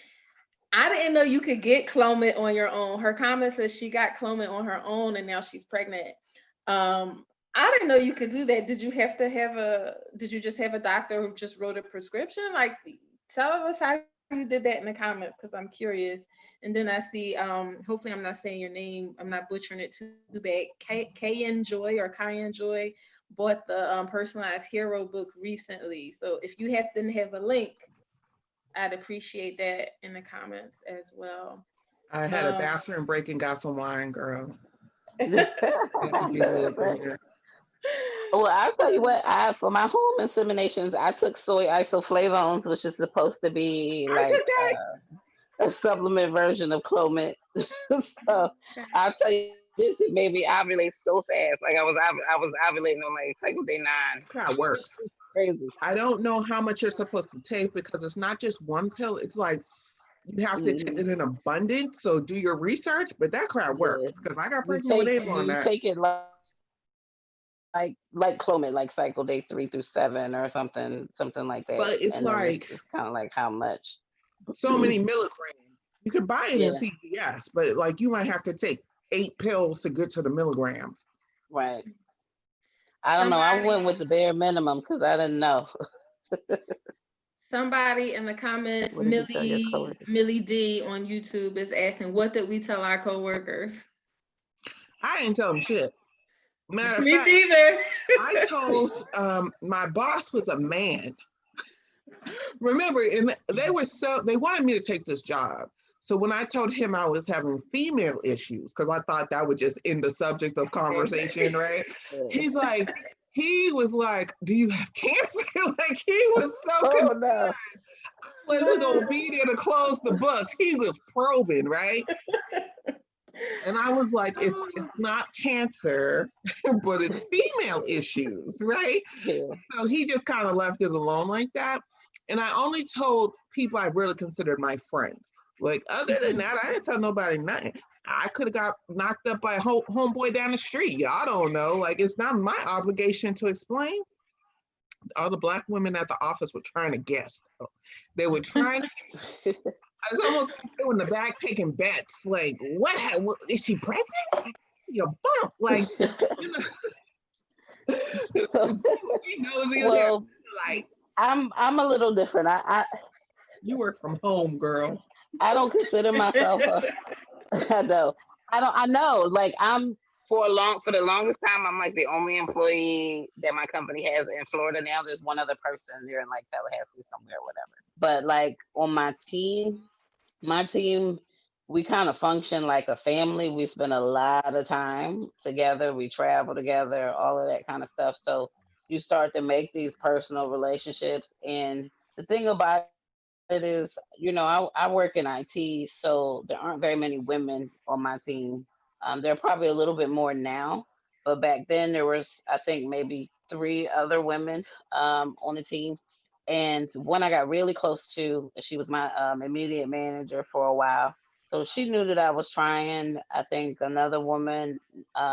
Speaker 3: I didn't know you could get Clomid on your own. Her comment says she got Clomid on her own and now she's pregnant. I didn't know you could do that. Did you just have a doctor who just wrote a prescription? Like, tell us how you did that in the comments, because I'm curious. And then I see, hopefully I'm not saying your name, I'm not butchering it too bad. Kayan Joy bought the Personalized Hero book recently. So if you happen to have a link, I'd appreciate that in the comments as well.
Speaker 1: I had a bathroom break and got some wine, girl.
Speaker 2: Well, I'll tell you what, for my home inseminations, I took soy isoflavones, which is supposed to be like a supplement version of Clomid. So I'll tell you, this, it made me ovulate so fast. Like I was ovulating on like cycle day 9.
Speaker 1: That works.
Speaker 2: Crazy.
Speaker 1: I don't know how much you're supposed to take, because it's not just one pill. It's like you have to take it in abundance. So do your research, but that crap works, because I got pregnant with Ava on that.
Speaker 2: Take it like Clomid, like cycle day 3 through 7 or something like that.
Speaker 1: But it's like
Speaker 2: it's kind of like how much.
Speaker 1: So many milligrams. You could buy it in CVS, but like you might have to take 8 pills to get to the milligrams.
Speaker 2: Right. I don't know. I went with the bare minimum because I didn't know.
Speaker 3: Somebody in the comments, Millie D on YouTube is asking, what did we tell our coworkers?
Speaker 1: I didn't tell them shit. Matter of
Speaker 3: Me
Speaker 1: fact,
Speaker 3: neither.
Speaker 1: I told my boss was a man. Remember, and they wanted me to take this job. So when I told him I was having female issues, because I thought that would just end the subject of conversation, right? He was like, do you have cancer? Like, he was so concerned.
Speaker 2: No.
Speaker 1: wasn't gonna be there to close the books. He was probing, right? And I was like, it's not cancer, but it's female issues, right?
Speaker 2: Yeah.
Speaker 1: So he just kind of left it alone like that. And I only told people I really considered my friend. Like, other than that, I didn't tell nobody nothing. I could have got knocked up by a homeboy down the street. Y'all don't know. Like, it's not my obligation to explain. All the Black women at the office were trying to guess. They were trying to, it's almost like they were in the back taking bets. Like, what is she pregnant? You bump. Like, you know, he knows he's
Speaker 2: Well,
Speaker 1: like,
Speaker 2: I'm a little different.
Speaker 1: you work from home, girl.
Speaker 2: I don't consider myself I know. I know. Like, I'm for the longest time, I'm like the only employee that my company has in Florida now. There's one other person there in like Tallahassee somewhere, whatever. But like on my team, we kind of function like a family. We spend a lot of time together. We travel together, all of that kind of stuff. So you start to make these personal relationships. And the thing about it is, I work in IT, so there aren't very many women on my team. There are probably a little bit more now, but back then there was, I think, maybe 3 other women on the team. And one I got really close to, she was my immediate manager for a while. So she knew that I was trying. I think another woman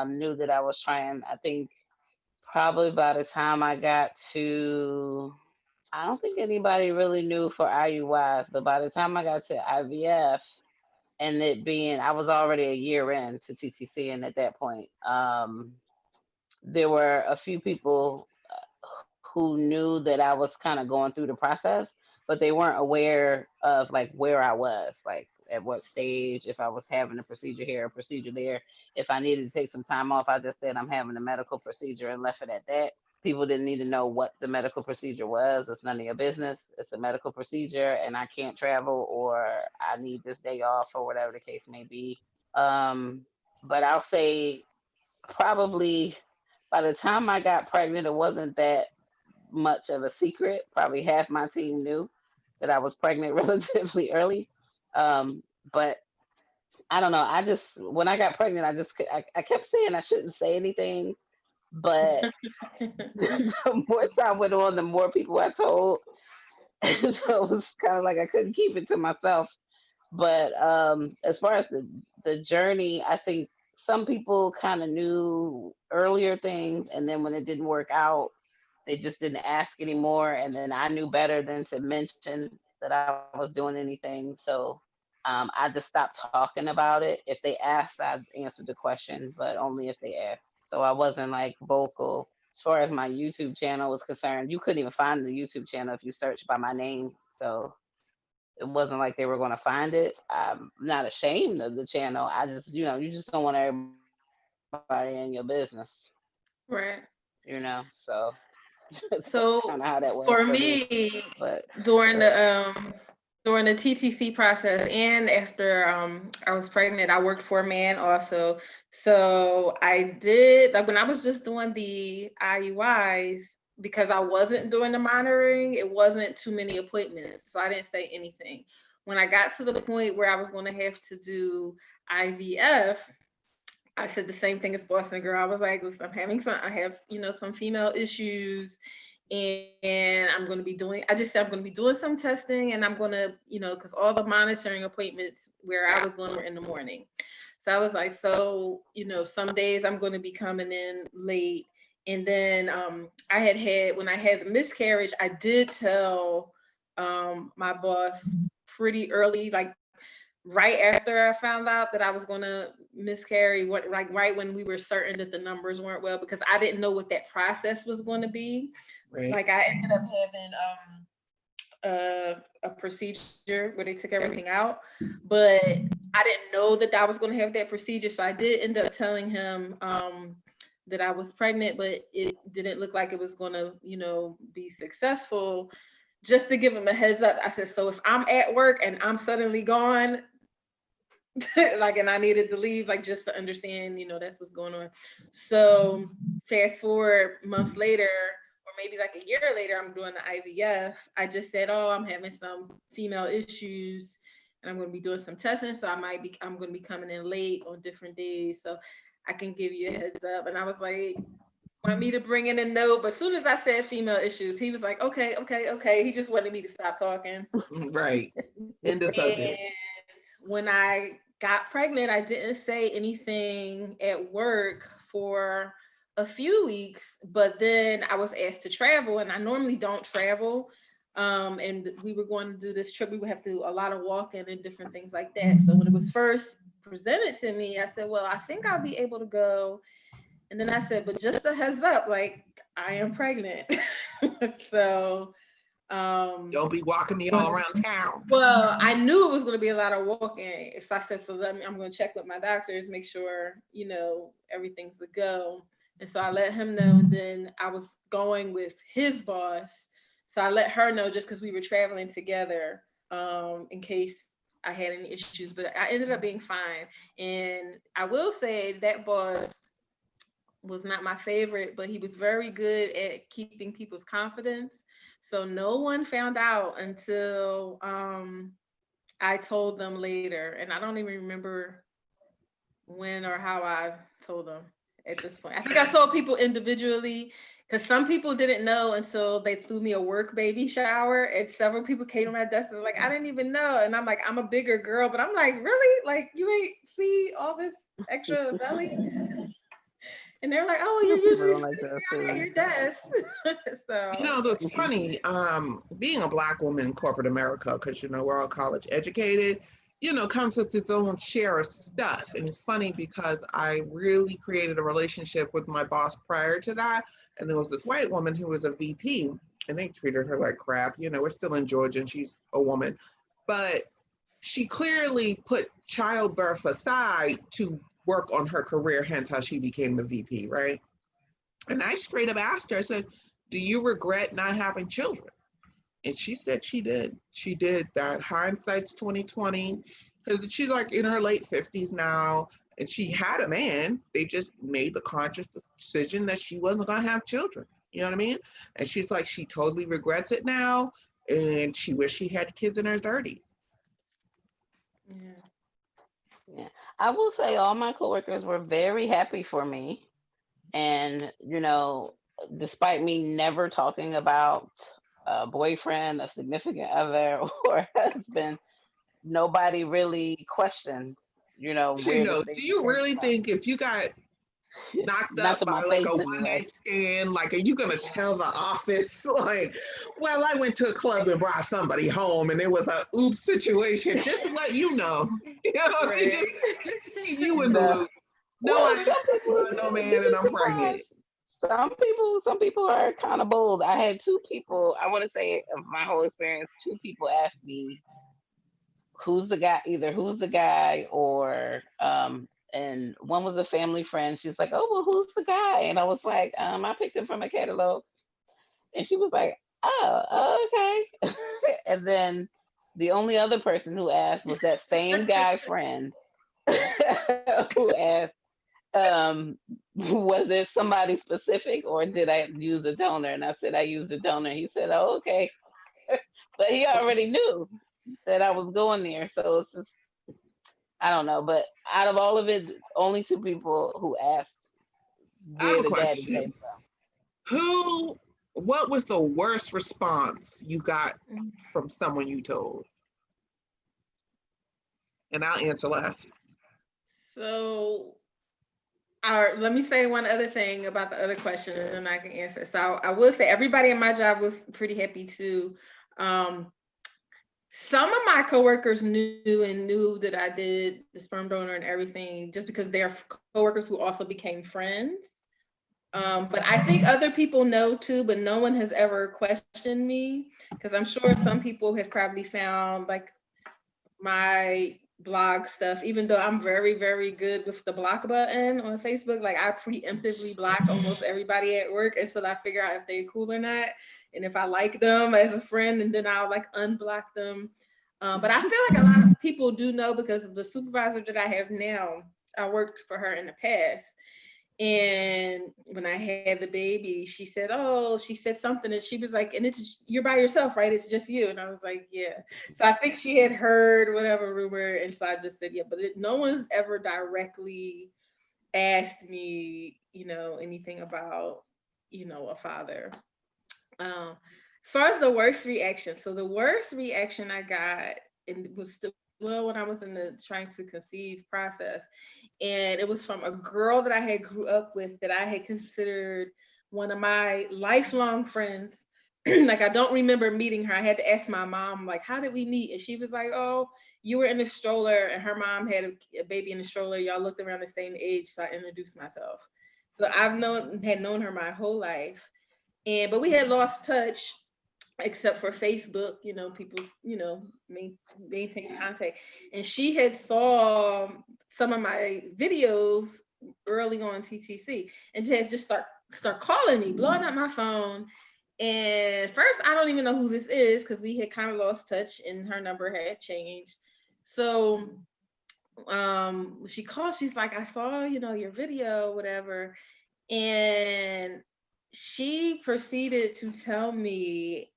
Speaker 2: knew that I was trying. I think probably by the time I got to, I don't think anybody really knew for IUYs, but by the time I got to IVF, and it being, I was already a year in to TTC, and at that point, there were a few people who knew that I was kind of going through the process, but they weren't aware of like where I was, like at what stage, if I was having a procedure here, a procedure there. If I needed to take some time off, I just said I'm having a medical procedure and left it at that. People didn't need to know what the medical procedure was. It's none of your business. It's a medical procedure, and I can't travel, or I need this day off, or whatever the case may be. But I'll say probably by the time I got pregnant, it wasn't that much of a secret. Probably half my team knew that I was pregnant relatively early. But I don't know. I just, when I got pregnant, I kept saying I shouldn't say anything. But the more time went on, the more people I told. And so it was kind of like I couldn't keep it to myself. But as far as the journey, I think some people kind of knew earlier things, and then when it didn't work out, they just didn't ask anymore. And then I knew better than to mention that I was doing anything. So I just stopped talking about it. If they asked, I'd answer the question, but only if they asked. So I wasn't like vocal. As far as my YouTube channel was concerned, you couldn't even find the YouTube channel if you searched by my name. So it wasn't like they were going to find it. I'm not ashamed of the channel. I just, you just don't want everybody in your business,
Speaker 3: Right.
Speaker 2: So that's
Speaker 3: So
Speaker 2: kind of how that was
Speaker 3: for
Speaker 2: for me.
Speaker 3: me,
Speaker 2: But
Speaker 3: during the TTC process and after I was pregnant, I worked for a man also. So I did, like when I was just doing the IUIs, because I wasn't doing the monitoring, it wasn't too many appointments. So I didn't say anything. When I got to the point where I was going to have to do IVF, I said the same thing as Boston Girl. I was like, listen, I have, some female issues, and I'm going to be doing, I just said I'm going to be doing some testing, and I'm going to, because all the monitoring appointments where I was going were in the morning. So I was like, some days I'm going to be coming in late. And then when I had the miscarriage, I did tell my boss pretty early, like right after I found out that I was going to miscarry, right when we were certain that the numbers weren't well, because I didn't know what that process was going to be.
Speaker 1: Right.
Speaker 3: Like I ended up having a procedure where they took everything out, but I didn't know that I was going to have that procedure. So I did end up telling him that I was pregnant, but it didn't look like it was going to, be successful. Just to give him a heads up, I said, so if I'm at work and I'm suddenly gone, and I needed to leave, just to understand, that's what's going on. So fast forward months later, or maybe like a year later, I'm doing the IVF. I just said, oh, I'm having some female issues and I'm going to be doing some testing. So I'm going to be coming in late on different days. So I can give you a heads up. And I was like, want me to bring in a note? But as soon as I said female issues, he was like, okay. He just wanted me to stop talking.
Speaker 1: Right. End of subject.
Speaker 3: And when I got pregnant, I didn't say anything at work for a few weeks, but then I was asked to travel, and I normally don't travel. And we were going to do this trip. We would have to do a lot of walking and different things like that. So when it was first presented to me, I said, well, I think I'll be able to go. And then I said, but just a heads up, like, I am pregnant. So
Speaker 1: don't be walking me all around town.
Speaker 3: well, I knew it was going to be a lot of walking. So I said, I'm going to check with my doctors, make sure, everything's a go. And so I let him know. And then I was going with his boss. So I let her know just because we were traveling together in case I had any issues. But I ended up being fine. And I will say that boss was not my favorite, but he was very good at keeping people's confidence. So no one found out until I told them later. And I don't even remember when or how I told them at this point. I think I told people individually because some people didn't know until they threw me a work baby shower. And several people came to my desk and like, I didn't even know. And I'm like, I'm a bigger girl, but I'm like, really? Like, you ain't see all this extra belly? And they're like, oh, you're usually sitting at your desk. So
Speaker 1: that's funny. Being a Black woman in corporate America, because we're all college educated, comes with its own share of stuff. And it's funny because I really created a relationship with my boss prior to that. And there was this white woman who was a VP, and they treated her like crap. We're still in Georgia and she's a woman. But she clearly put childbirth aside to work on her career, hence how she became the VP, right? And I straight up asked her, I said, do you regret not having children? And she said she did. She did. That hindsight's 2020, because she's like in her late 50s now, and she had a man. They just made the conscious decision that she wasn't going to have children. You know what I mean? And she's like, she totally regrets it now, and she wished she had kids in her 30s.
Speaker 2: Yeah, I will say all my coworkers were very happy for me. And, despite me never talking about a boyfriend, a significant other, or husband, nobody really questioned,
Speaker 1: do you really think if you got knocked up by like a one-night stand, like, are you gonna tell the office like, well, I went to a club and brought somebody home and it was a oops situation, just to let you know,
Speaker 3: right.
Speaker 1: just to keep you in the loop. No man, and I'm pregnant.
Speaker 2: Some people are kind of bold. I had two people, I want to say of my whole experience, two people asked me who's the guy or and one was a family friend. She's like, oh, well, who's the guy? And I was like, I picked him from a catalog. And she was like, oh, okay. And then the only other person who asked was that same guy friend who asked, was it somebody specific or did I use a donor? And I said, I used a donor. He said, oh, okay. But he already knew that I was going there. So it's just, I don't know, but out of all of it, only two people who asked where the daddy came
Speaker 1: from. What was the worst response you got from someone you told? And I'll answer last.
Speaker 3: So, let me say one other thing about the other question and then I can answer. So I will say everybody in my job was pretty happy too. Some of my coworkers knew that I did the sperm donor and everything just because they're coworkers who also became friends. But I think other people know too, but no one has ever questioned me because I'm sure some people have probably found like my blog stuff, even though I'm very, very good with the block button on Facebook. Like I preemptively block almost everybody at work until I figure out if they're cool or not. And if I like them as a friend, and then I'll like unblock them. But I feel like a lot of people do know because of the supervisor that I have now. I worked for her in the past. And when I had the baby, she said, "Oh," she said something, and she was like, "And you're by yourself, right? It's just you." And I was like, "Yeah." So I think she had heard whatever rumor, and so I just said, "Yeah." But no one's ever directly asked me, anything about, a father. As far as the worst reaction, so the worst reaction I got, and it was still when I was in the trying to conceive process, and it was from a girl that I had grew up with that I had considered one of my lifelong friends. Like, I don't remember meeting her. I had to ask my mom, like, how did we meet? And she was like, "Oh, you were in a stroller, and her mom had a baby in the stroller. Y'all looked around the same age, so I introduced myself." So I've known her my whole life, but we had lost touch except for Facebook, people, maintain contact. And she had saw some of my videos early on TTC, and had just start calling me, blowing up my phone. And first, I don't even know who this is because we had kind of lost touch, and her number had changed. So she called. She's like, "I saw, your video, whatever," and she proceeded to tell me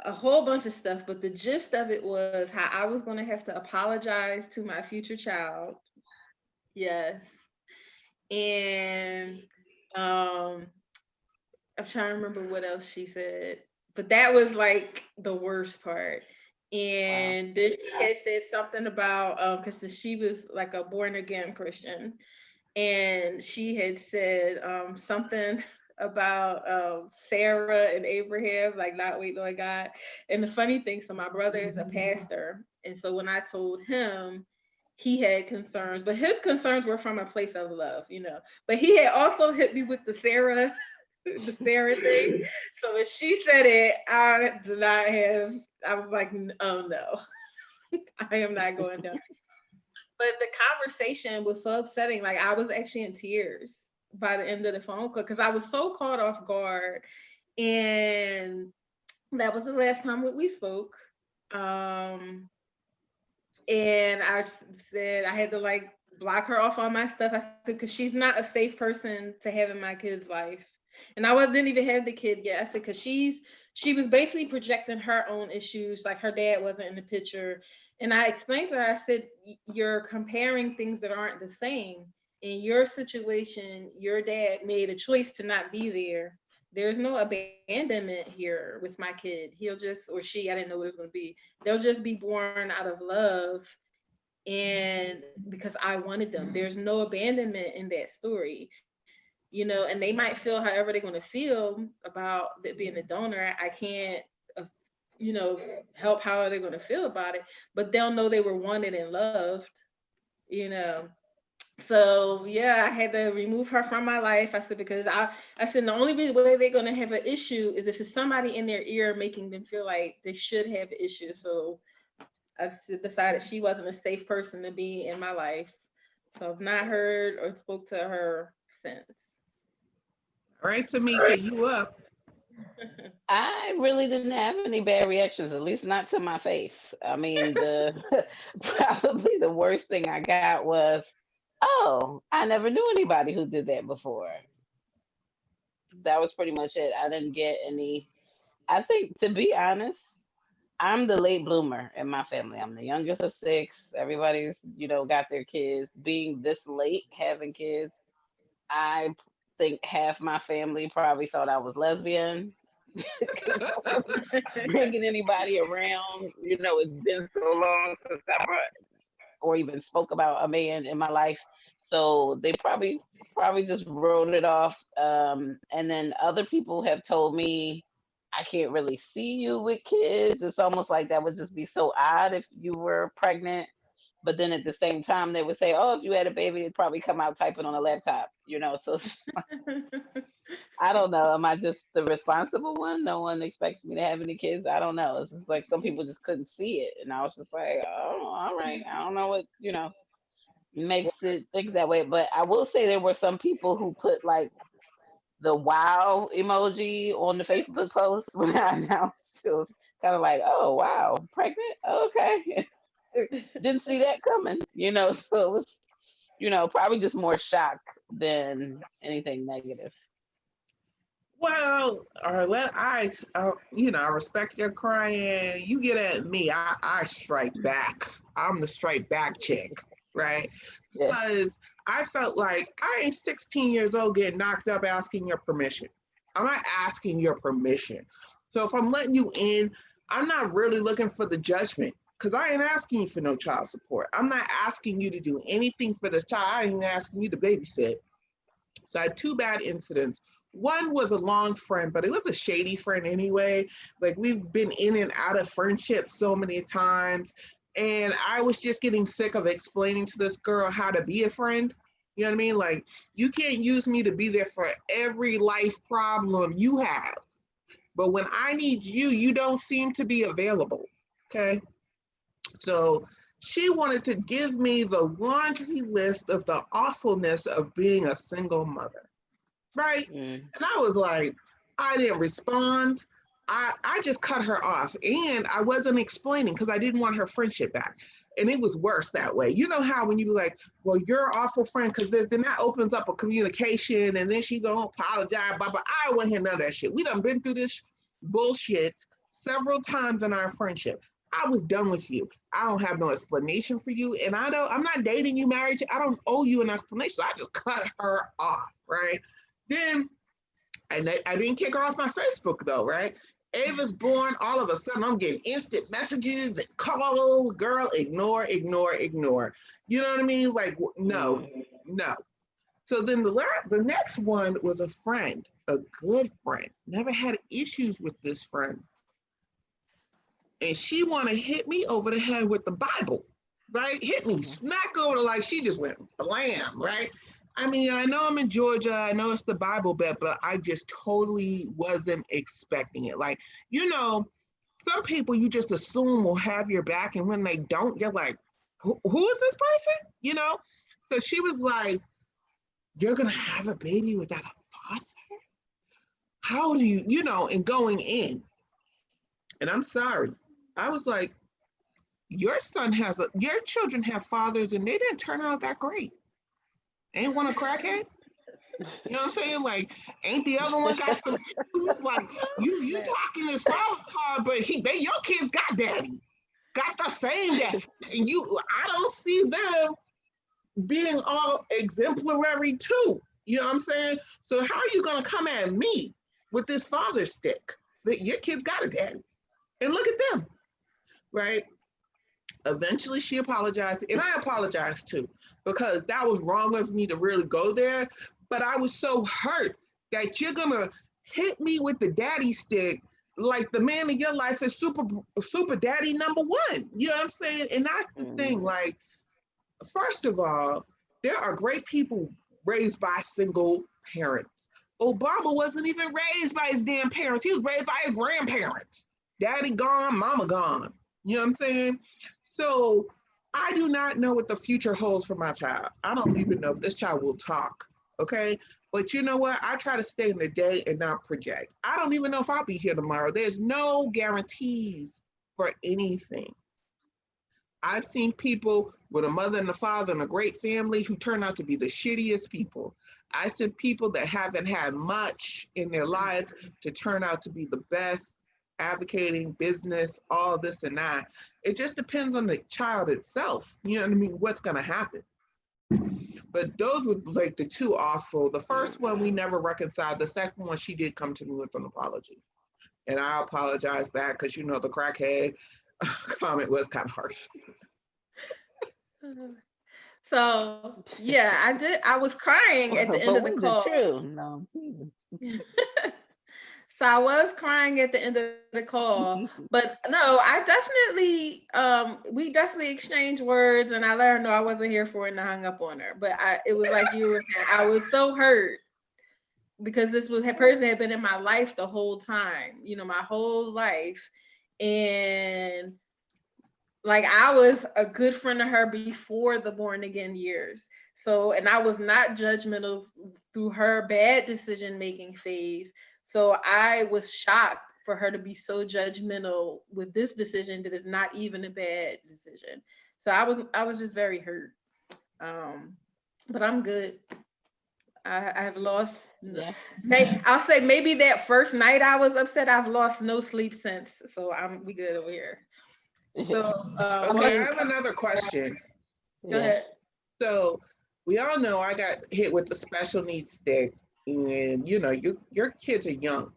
Speaker 3: a whole bunch of stuff, but the gist of it was how I was going to have to apologize to my future child. Yes. And um I'm trying to remember what else she said, but that was like the worst part.
Speaker 2: Wow.
Speaker 3: And then she had said something about because she was like a born again Christian, and she had said something about Sarah and Abraham, like not waiting on God. And the funny thing, so my brother is a pastor, and so when I told him, he had concerns, but his concerns were from a place of love. But he had also hit me with the Sarah, the Sarah thing. So when she said it, I did not have. I was like, "Oh no, I am not going down." But the conversation was so upsetting. Like, I was actually in tears by the end of the phone call because I was so caught off guard. And that was the last time we spoke. Um, and said I had to like block her off all my stuff. I said, because she's not a safe person to have in my kid's life. And didn't even have the kid yet. I said, because she was basically projecting her own issues, like her dad wasn't in the picture. And I explained to her, I said, "You're comparing things that aren't the same. In your situation, your dad made a choice to not be there. There's no abandonment here with my kid. He'll just, or she, I didn't know what it was going to be. They'll just be born out of love, and because I wanted them. There's no abandonment in that story. And they might feel however they're going to feel about being a donor. I can't, uh, help how they're going to feel about it, but they'll know they were wanted and loved, you know. So yeah, I had to remove her from my life. I said, because I said the only way they're gonna have an issue is if it's somebody in their ear making them feel like they should have issues. So I decided she wasn't a safe person to be in my life. So I've not heard or spoke to her since.
Speaker 1: All right, Tamika, you up.
Speaker 2: I really didn't have any bad reactions, at least not to my face. I mean, the probably the worst thing I got was, "Oh, I never knew anybody who did that before." That was pretty much it. I didn't get any. I think, to be honest, I'm the late bloomer in my family. I'm the youngest of six. Everybody's, got their kids. Being this late having kids, I think half my family probably thought I was lesbian because I wasn't bringing anybody around. It's been so long since I brought or even spoke about a man in my life. So they probably just wrote it off. And then other people have told me, "I can't really see you with kids." It's almost like that would just be so odd if you were pregnant. But then at the same time, they would say, "Oh, if you had a baby, it'd probably come out typing on a laptop." So I don't know. Am I just the responsible one? No one expects me to have any kids. I don't know. It's just like some people just couldn't see it, and I was just like, "Oh, all right." I don't know what makes it think that way. But I will say there were some people who put like the wow emoji on the Facebook post when I announced. It was kind of like, "Oh wow, pregnant? Okay." Didn't see that coming. So it was, probably just more shock than anything negative.
Speaker 1: Well, or I respect your crying. You get at me, I strike back. I'm the strike back chick, right?
Speaker 2: Yeah.
Speaker 1: Because I felt like I ain't 16 years old getting knocked up asking your permission. I'm not asking your permission. So if I'm letting you in, I'm not really looking for the judgment because I ain't asking you for no child support. I'm not asking you to do anything for this child. I ain't even asking you to babysit. So I had two bad incidents. One was a long friend, but it was a shady friend anyway. Like we've been in and out of friendship so many times. And I was just getting sick of explaining to this girl how to be a friend. You know what I mean? Like, you can't use me to be there for every life problem you have. But when I need you, you don't seem to be available. Okay. So she wanted to give me the laundry list of the awfulness of being a single mother. Right.
Speaker 2: Mm.
Speaker 1: And I was like, I didn't respond. I just cut her off and I wasn't explaining because I didn't want her friendship back. And it was worse that way. You know how when you be like, well, you're an awful friend because then that opens up a communication and then she gonna apologize, blah, blah. I don't want to hear none of that shit. We done been through this bullshit several times in our friendship. I was done with you. I don't have no explanation for you. And I'm not dating you, married you. I don't owe you an explanation. So I just cut her off, right? Then, and I didn't kick her off my Facebook though, right? Ava's born, all of a sudden I'm getting instant messages and calls, girl, ignore. You know what I mean? Like, no. So then the next one was a friend, a good friend, never had issues with this friend. And she want to hit me over the head with the Bible, right? Hit me, smack over like she just went blam, right? I mean, I know I'm in Georgia. I know it's the Bible Belt, but I just totally wasn't expecting it. Like, some people you just assume will have your back, and when they don't, you're like, who is this person? So she was like, you're going to have a baby without a father? How do you, and going in. And I'm sorry. I was like, your children have fathers, and they didn't turn out that great. Ain't one a crackhead? You know what I'm saying? Like, ain't the other one got some issues? Like, you talking this father hard, but your kids got daddy, got the same daddy, and I don't see them being all exemplary too. You know what I'm saying? So how are you gonna come at me with this father stick? That your kids got a daddy, and look at them, right? Eventually, she apologized, and I apologized too, because that was wrong of me to really go there. But I was so hurt that you're gonna hit me with the daddy stick, like the man in your life is super daddy number one. You know what I'm saying? And that's the thing. Like, first of all, there are great people raised by single parents. Obama wasn't even raised by his damn parents. He was raised by his grandparents. Daddy gone, mama gone. You know what I'm saying? So I do not know what the future holds for my child. I don't even know if this child will talk. Okay. But you know what? I try to stay in the day and not project. I don't even know if I'll be here tomorrow. There's no guarantees for anything. I've seen people with a mother and a father and a great family who turn out to be the shittiest people. I've seen people that haven't had much in their lives to turn out to be the best, advocating, business, all this and that. It just depends on the child itself. You know what I mean? What's going to happen. But those were like the two awful. The first one we never reconciled. The second one, she did come to me with an apology. And I apologized back because, the crackhead comment was kind of harsh.
Speaker 3: So yeah, I did. I was crying at the end of the call.
Speaker 2: True. No.
Speaker 3: So I was crying at the end of the call, but no, I definitely, we definitely exchanged words, and I let her know I wasn't here for it, and I hung up on her. But it was like you were saying, I was so hurt because this person had been in my life the whole time, my whole life, and like I was a good friend of her before the born again years. So, and I was not judgmental through her bad decision making phase. So I was shocked for her to be so judgmental with this decision that is not even a bad decision. So I was just very hurt. But I'm good. I have lost.
Speaker 2: Yeah.
Speaker 3: I'll say maybe that first night I was upset. I've lost no sleep since, so we good over here. So
Speaker 2: I
Speaker 1: Okay, I
Speaker 2: mean,
Speaker 1: have another question.
Speaker 3: go
Speaker 2: yeah.
Speaker 3: ahead.
Speaker 1: So we all know I got hit with the special needs stick, and you know, your kids are young.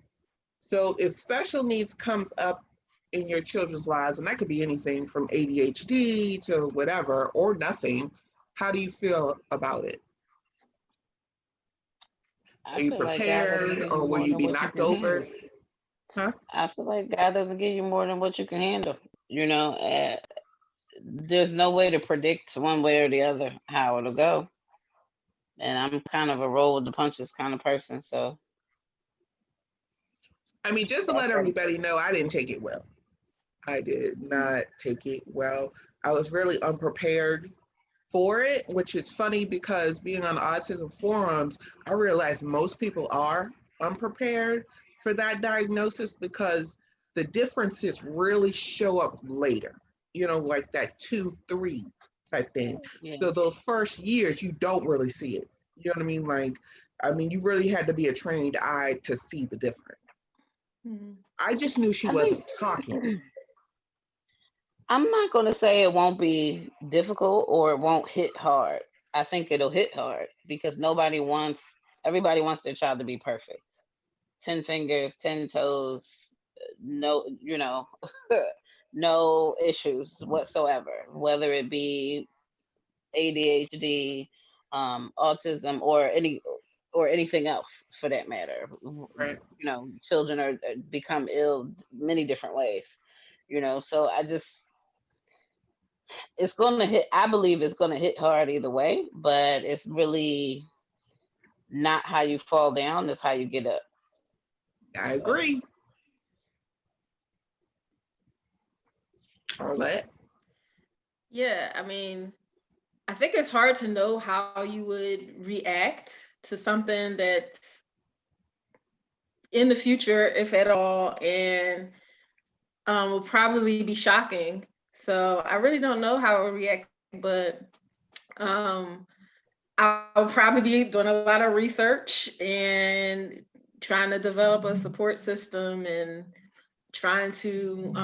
Speaker 1: So if special needs comes up in your children's lives, and that could be anything from ADHD to whatever, or nothing, how do you feel about it?
Speaker 2: I
Speaker 1: Are you
Speaker 2: feel like God doesn't
Speaker 1: prepared,
Speaker 2: give you
Speaker 1: or will
Speaker 2: more
Speaker 1: you
Speaker 2: than
Speaker 1: be
Speaker 2: what you
Speaker 1: knocked
Speaker 2: can
Speaker 1: over?
Speaker 2: handle.
Speaker 1: Huh?
Speaker 2: I feel like God doesn't give you more than what you can handle. You know, there's no way to predict one way or the other how it'll go. And I'm kind of a roll with the punches kind of person. So
Speaker 1: I mean, just to let everybody know, I didn't take it well. I did not take it well. I was really unprepared for it, which is funny because being on autism forums, I realized most people are unprepared for that diagnosis because the differences really show up later, you know, like that 2, 3 type thing.
Speaker 2: yeah.
Speaker 1: So those first years, you don't really see it. You know what I mean? Like, I mean, you really had to be a trained eye to see the difference.
Speaker 3: Mhm.
Speaker 1: I just knew she
Speaker 2: I think
Speaker 1: wasn't talking.
Speaker 2: I'm not going to say it won't be difficult or it won't hit hard. I think it'll hit hard because everybody wants their child to be perfect. 10 fingers, 10 toes, no, no issues whatsoever, whether it be ADHD, autism, or anything else for that matter.
Speaker 1: Right?
Speaker 2: Children are become ill many different ways. So it's going to hit. I believe it's going to hit hard either way, but it's really not how you fall down; it's how you get up.
Speaker 1: I
Speaker 2: So
Speaker 1: agree. Arlette?
Speaker 3: Yeah, I mean, I think it's hard to know how you would react to something that's in the future, if at all, and will probably be shocking. So I really don't know how I would react, but um, I'll probably be doing a lot of research and trying to develop a support system and trying to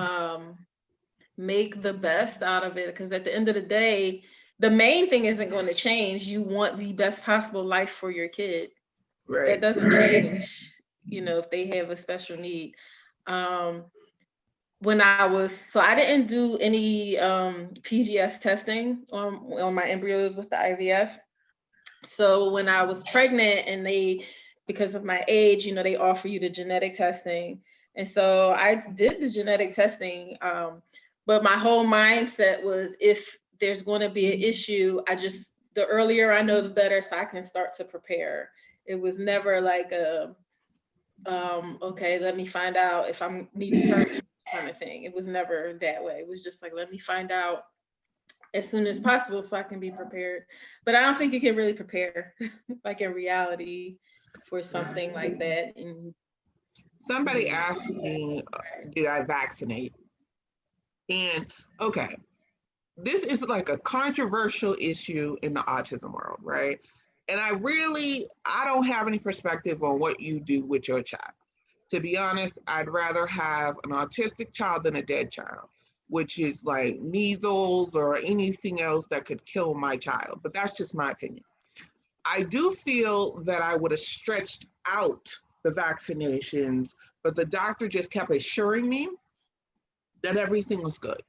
Speaker 3: make the best out of it. Because at the end of the day, the main thing isn't going to change. You want the best possible life for your kid. That
Speaker 1: Right.
Speaker 3: doesn't change, if they have a special need. When I didn't do any PGS testing on my embryos with the IVF. So when I was pregnant and because of my age, they offer you the genetic testing. And so I did the genetic testing. But my whole mindset was, if there's going to be an issue, the earlier I know, the better, so I can start to prepare. It was never like okay, let me find out if I need to turn kind of thing. It was never that way. It was just like, let me find out as soon as possible so I can be prepared. But I don't think you can really prepare like in reality for something like that. And
Speaker 1: Somebody asked me, did I vaccinate? And okay, this is like a controversial issue in the autism world, right? And I don't have any perspective on what you do with your child. To be honest, I'd rather have an autistic child than a dead child, which is like measles or anything else that could kill my child. But that's just my opinion. I do feel that I would have stretched out the vaccinations, but the doctor just kept assuring me that everything was good.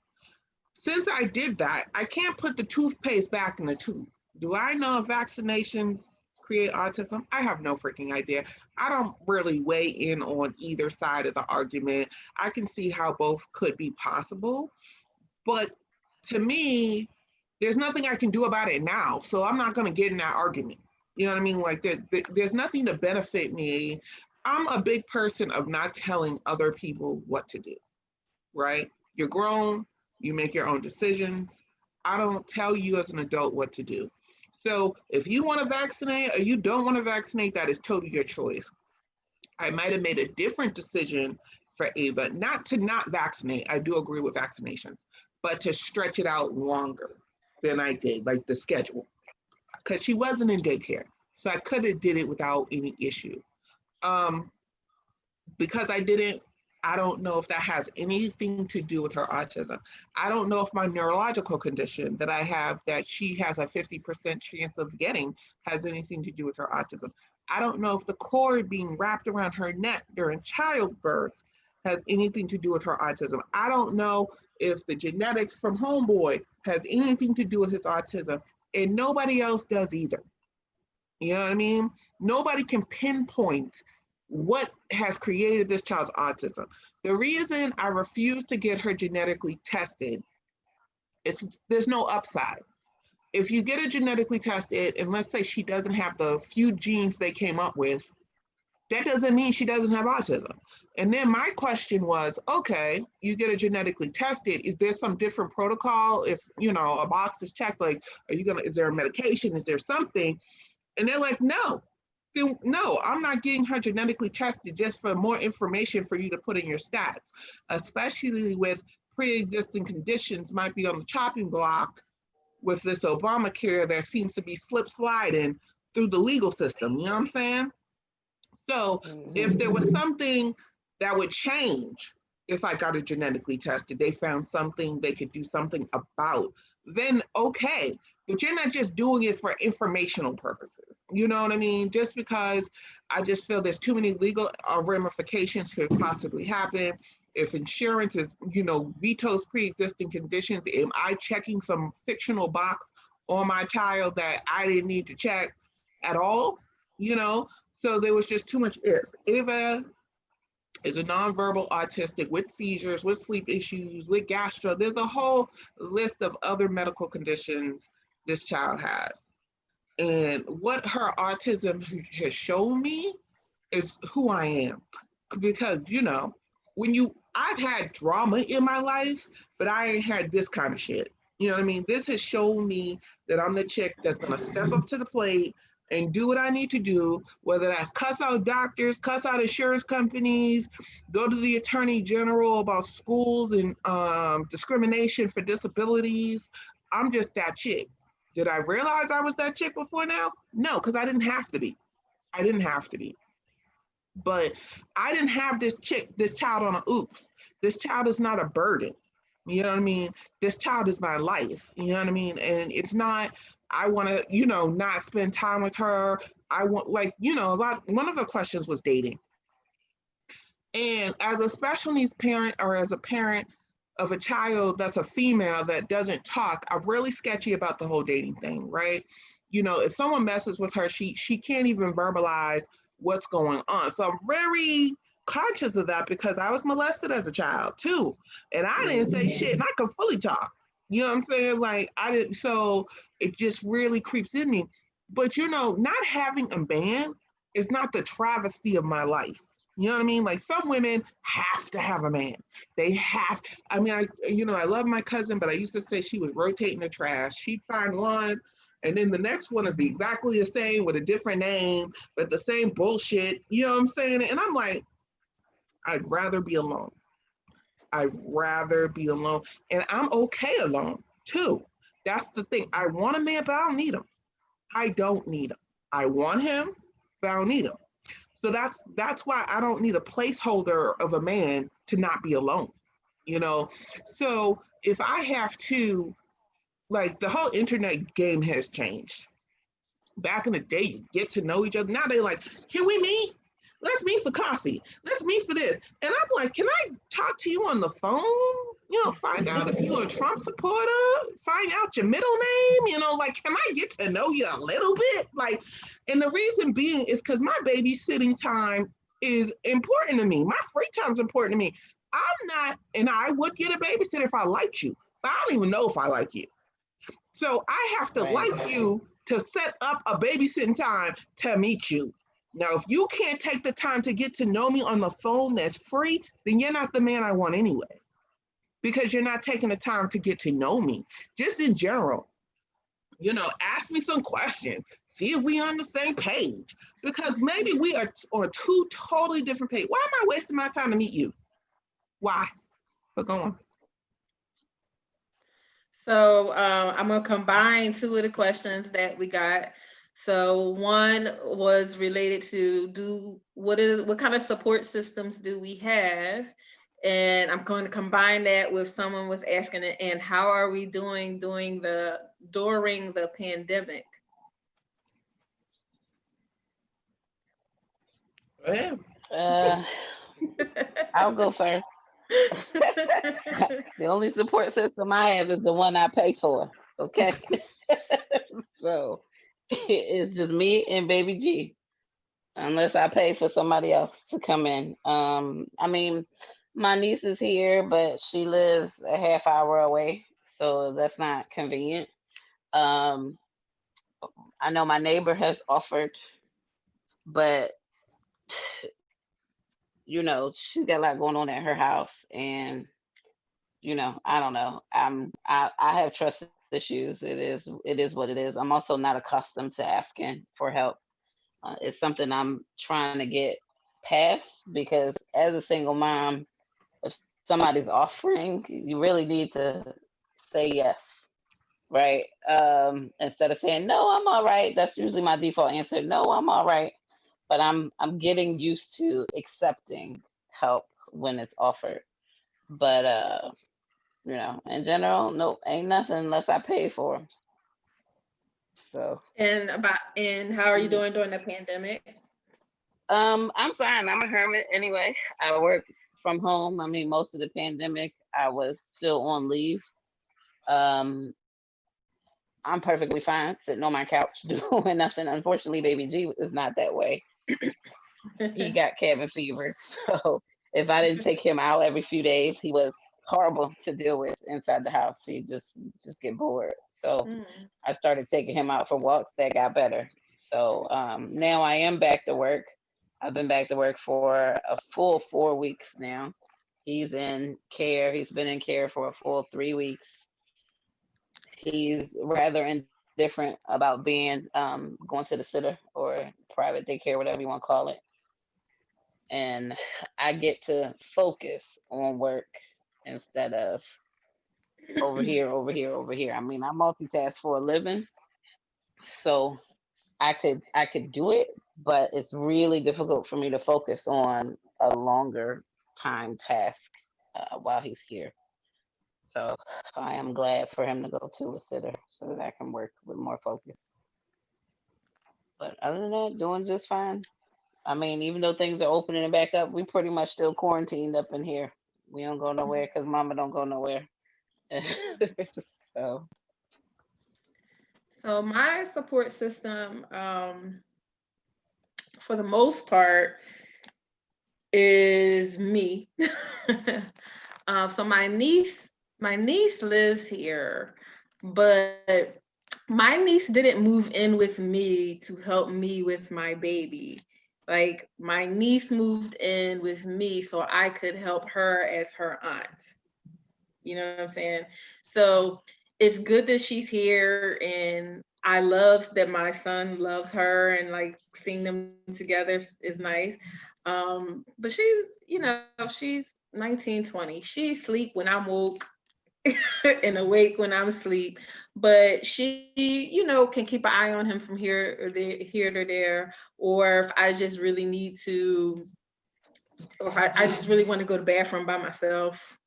Speaker 1: Since I did that, I can't put the toothpaste back in the tube. Do I know if vaccinations create autism? I have no freaking idea. I don't really weigh in on either side of the argument. I can see how both could be possible, but to me, there's nothing I can do about it now. So I'm not going to get in that argument. You know what I mean? Like there's nothing to benefit me. I'm a big person of not telling other people what to do, right? You're grown, you make your own decisions. I don't tell you as an adult what to do. So if you want to vaccinate or you don't want to vaccinate, that is totally your choice. I might have made a different decision for Ava, not to not vaccinate. I do agree with vaccinations, but to stretch it out longer than I did, like the schedule, because she wasn't in daycare. So I could have did it without any issue. Because I didn't, I don't know if that has anything to do with her autism. I don't know if my neurological condition that I have that she has a 50% chance of getting has anything to do with her autism. I don't know if the cord being wrapped around her neck during childbirth has anything to do with her autism. I don't know if the genetics from Homeboy has anything to do with his autism, and nobody else does either. You know what I mean? Nobody can pinpoint what has created this child's autism. The reason I refuse to get her genetically tested is there's no upside. If you get her genetically tested, and let's say she doesn't have the few genes they came up with, that doesn't mean she doesn't have autism. And then my question was, okay, you get it genetically tested. Is there some different protocol? If, you know, a box is checked, like, is there a medication? Is there something? And they're like, no. Then no, I'm not getting her genetically tested just for more information for you to put in your stats, especially with pre-existing conditions might be on the chopping block with this Obamacare that seems to be slip sliding through the legal system. You know what I'm saying? So if there was something that would change if I got it genetically tested, they found something they could do something about, then okay. But you're not just doing it for informational purposes. You know what I mean? Just because I just feel there's too many legal ramifications could possibly happen. If insurance is, you know, vetoes pre-existing conditions, am I checking some fictional box on my child that I didn't need to check at all? You know, so there was just too much ifs. Ava is a nonverbal autistic with seizures, with sleep issues, with gastro. There's a whole list of other medical conditions this child has. And what her autism has shown me is who I am. Because, you know, I've had drama in my life, but I ain't had this kind of shit. You know what I mean? This has shown me that I'm the chick that's gonna step up to the plate and do what I need to do, whether that's cuss out doctors, cuss out insurance companies, go to the attorney general about schools and discrimination for disabilities. I'm just that chick. Did I realize I was that chick before now? No, because I didn't have to be. I didn't have to be. But I didn't have this child on a oops. This child is not a burden. You know what I mean? This child is my life. You know what I mean? And it's not, I want to, you know, not spend time with her. I want, like, you know, one of the questions was dating. And as a special needs parent or as a parent of a child that's a female that doesn't talk, I'm really sketchy about the whole dating thing, right? You know, if someone messes with her, she can't even verbalize what's going on. So I'm very conscious of that because I was molested as a child too. And I didn't say shit and I could fully talk. You know what I'm saying? Like I didn't, so it just really creeps in me. But you know, not having a man is not the travesty of my life. You know what I mean? Like some women have to have a man. They have, I mean, I love my cousin, but I used to say she was rotating the trash. She'd find one, and then the next one is exactly the same with a different name, but the same bullshit. You know what I'm saying? And I'm like, I'd rather be alone. I'd rather be alone. And I'm okay alone too. That's the thing. I want a man, but I don't need him. I don't need him. I want him, but I don't need him. So that's why I don't need a placeholder of a man to not be alone, you know? So if I have to, like the whole internet game has changed. Back in the day, you get to know each other. Now they're like, can we meet? Let's meet for coffee. Let's meet for this. And I'm like, can I talk to you on the phone? You know, find out if you're a Trump supporter, find out your middle name, you know, like, can I get to know you a little bit? Like, and the reason being is because my babysitting time is important to me. My free time is important to me. I'm not, and I would get a babysitter if I liked you, but I don't even know if I like you. So I have to like you to set up a babysitting time to meet you. Now, if you can't take the time to get to know me on the phone that's free, then you're not the man I want anyway. Because you're not taking the time to get to know me. Just in general, you know, ask me some questions. See if we on the same page. Because maybe we are on two totally different pages. Why am I wasting my time to meet you? Why? But go on.
Speaker 3: So I'm gonna combine two of the questions that we got. So one was related to what kind of support systems do we have? And I'm going to combine that with someone was asking, and how are we doing during the pandemic?
Speaker 1: Yeah.
Speaker 2: I'll go first. The only support system I have is the one I pay for. Okay. So it's just me and baby G, unless I pay for somebody else to come in. I mean, my niece is here, but she lives a half hour away, so that's not convenient. Um, I know my neighbor has offered, but she's got a lot going on at her house, and I don't know. I have trust issues. It is what it is. I'm also not accustomed to asking for help. It's something I'm trying to get past because as a single mom, if somebody's offering, you really need to say yes, right? Instead of saying no, I'm all right. That's usually my default answer. No, I'm all right. But I'm getting used to accepting help when it's offered. But in general, nope, ain't nothing unless I pay for 'em. So,
Speaker 3: And how are you
Speaker 2: mhm.
Speaker 3: doing during the pandemic?
Speaker 2: I'm fine. I'm a hermit anyway. I work from home. I mean, most of the pandemic, I was still on leave. Um, I'm perfectly fine sitting on my couch doing nothing. Unfortunately, baby G is not that way. He got cabin fever. So if I didn't take him out every few days, he was horrible to deal with inside the house. He just get bored. So
Speaker 3: Mm.
Speaker 2: I started taking him out for walks. That got better. So now I am back to work. I've been back to work for a full 4 weeks now. He's in care. He's been in care for a full 3 weeks. He's rather indifferent about being going to the sitter or private daycare, whatever you want to call it. And I get to focus on work instead of over here, over here, over here. I mean, I multitask for a living, so I could do it, but it's really difficult for me to focus on a longer time task while he's here. So I am glad for him to go to a sitter so that I can work with more focus. But other than that, doing just fine. I mean, even though things are opening back up, we pretty much still quarantined up in here. We don't go nowhere because mama don't go nowhere. So,
Speaker 3: So my support system, for the most part, is me. So my niece lives here, but my niece didn't move in with me to help me with my baby. Like my niece moved in with me so I could help her as her aunt. You know what I'm saying? So it's good that she's here, and I love that my son loves her, and like seeing them together is nice. But she's 19, 20. She sleep when I'm woke and awake when I'm asleep. But she, can keep an eye on him from here to there. Or if I just really need to, or if I just really want to go to the bathroom by myself,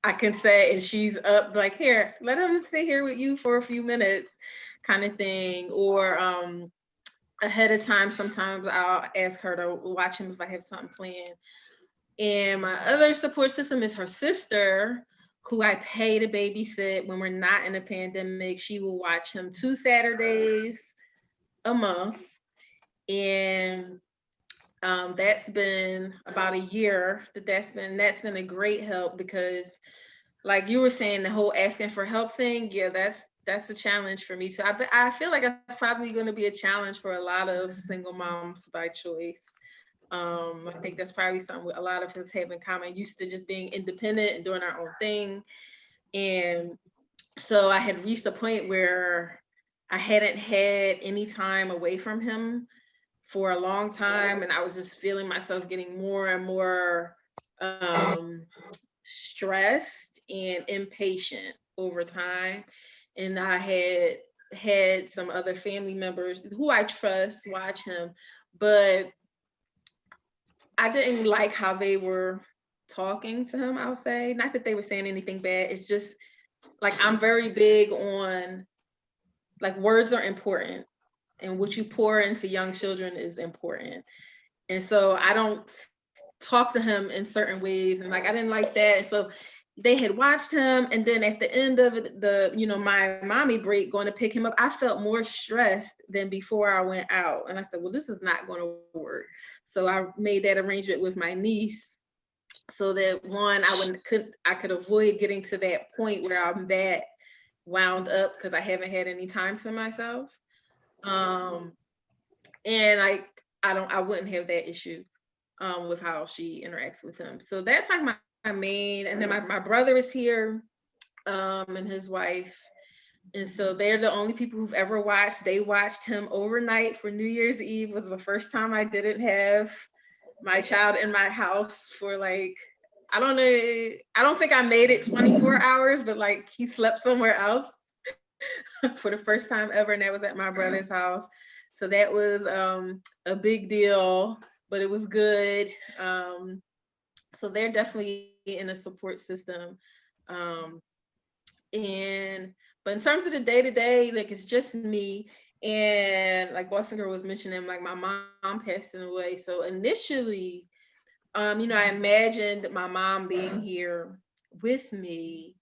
Speaker 3: I can say, and she's up like, here, let him stay here with you for a few minutes, kind of thing. Or ahead of time, sometimes I'll ask her to watch him if I have something planned. And my other support system is her sister, who I pay to babysit when we're not in a pandemic. She will watch him 2 Saturdays a month. And that's been about a year that's been a great help because like you were saying, the whole asking for help thing, yeah, that's a challenge for me too. I feel like that's probably going to be a challenge for a lot of single moms by choice. I think that's probably something a lot of us have in common, used to just being independent and doing our own thing. And so I had reached a point where I hadn't had any time away from him for a long time, and I was just feeling myself getting more and more stressed and impatient over time. And I had had some other family members who I trust watch him, but I didn't like how they were talking to him, I'll say. Not that they were saying anything bad. It's just like, I'm very big on, like, words are important, and what you pour into young children is important. And so I don't talk to him in certain ways, and like, I didn't like that. So they had watched him, and then at the end of the, you know, my mommy break, going to pick him up, I felt more stressed than before I went out. And I said, well, this is not going to work. So I made that arrangement with my niece, so that one, I could avoid getting to that point where I'm that wound up, because I haven't had any time to myself. And I wouldn't have that issue with how she interacts with him. So that's like my main, and then my brother is here, and his wife. And so they're the only people who've ever watched. They watched him overnight for New Year's Eve. Was the first time I didn't have my child in my house for, like, I don't know, I don't think I made it 24 hours, but like, he slept somewhere else for the first time ever, and that was at my brother's house. So that was a big deal, but it was good. So they're definitely in a support system. But in terms of the day-to-day, like, it's just me. And like Boston Girl was mentioning, like, my mom passing away. So initially, you know, I imagined my mom being here with me,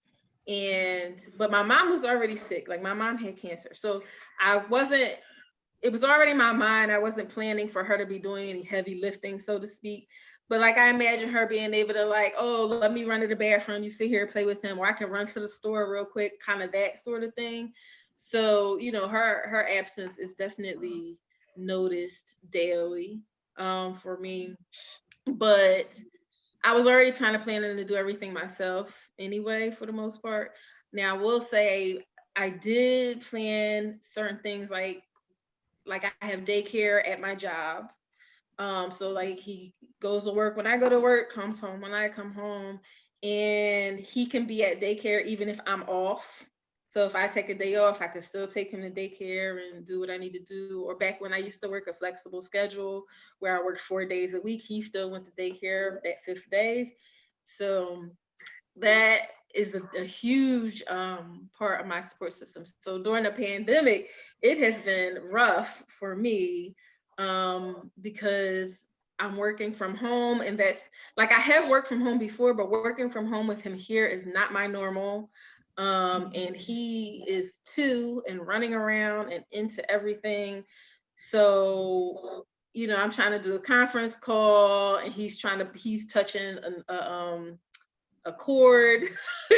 Speaker 3: but my mom was already sick. Like, my mom had cancer. So it was already in my mind. I wasn't planning for her to be doing any heavy lifting, so to speak. But like, I imagine her being able to, like, oh, let me run to the bathroom, you sit here, play with him, or I can run to the store real quick, kind of that sort of thing. So, you know, her absence is definitely noticed daily for me. But I was already kind of planning to do everything myself anyway, for the most part. Now, I will say I did plan certain things, like I have daycare at my job. So like, he goes to work when I go to work, comes home when I come home, and he can be at daycare even if I'm off. So if I take a day off, I can still take him to daycare and do what I need to do. Or back when I used to work a flexible schedule where I worked 4 days a week, he still went to daycare that 5th day. So that is a huge part of my support system. So during the pandemic, it has been rough for me because I'm working from home, and that's like, I have worked from home before, but working from home with him here is not my normal. And he is 2 and running around and into everything. So, you know, I'm trying to do a conference call, and he's touching a cord,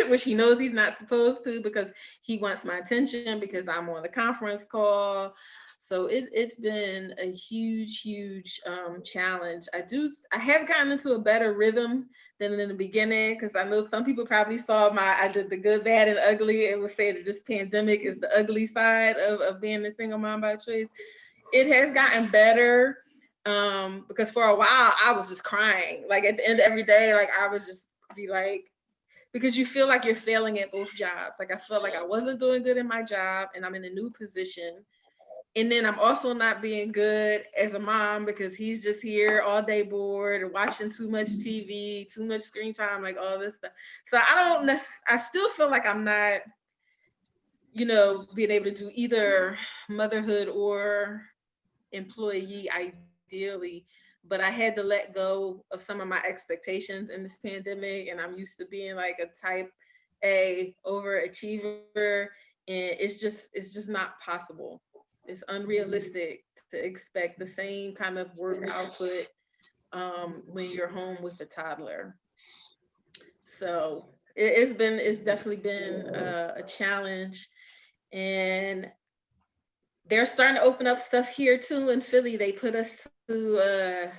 Speaker 3: which he knows he's not supposed to, because he wants my attention because I'm on the conference call. So it's been a huge challenge. I have gotten into a better rhythm than in the beginning, because I know some people probably saw I did the good, bad, and ugly. It would say that this pandemic is the ugly side of being a single mom by choice. It has gotten better because for a while I was just crying. Like, at the end of every day, like, I was just be like, because you feel like you're failing at both jobs. Like, I felt like I wasn't doing good in my job, and I'm in a new position. And then I'm also not being good as a mom, because he's just here all day bored or watching too much TV, too much screen time, like all this stuff. So I still feel like I'm not, you know, being able to do either motherhood or employee ideally. But I had to let go of some of my expectations in this pandemic, and I'm used to being like a type A overachiever, and it's just not possible. It's unrealistic to expect the same kind of work output when you're home with a toddler. So it's definitely been a challenge, and they're starting to open up stuff here too in Philly. They put us to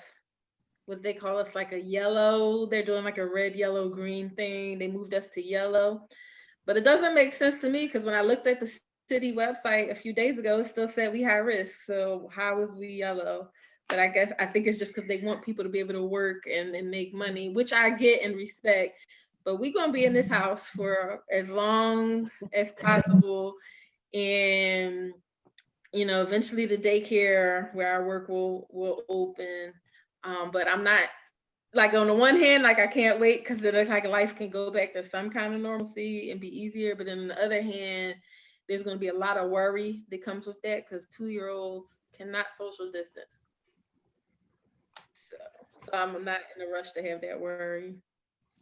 Speaker 3: what they call us, like a yellow. They're doing like a red, yellow, green thing. They moved us to yellow, but it doesn't make sense to me, because when I looked at the city website a few days ago, it still said we high risk. So how is we yellow? But I think it's just because they want people to be able to work and make money, which I get and respect. But we're gonna be in this house for as long as possible. And, eventually the daycare where I work will open. But I'm not, like, on the one hand, like, I can't wait because then like life can go back to some kind of normalcy and be easier. But then on the other hand, there's going to be a lot of worry that comes with that because 2-year-olds cannot social distance. So I'm not in a rush to have that worry.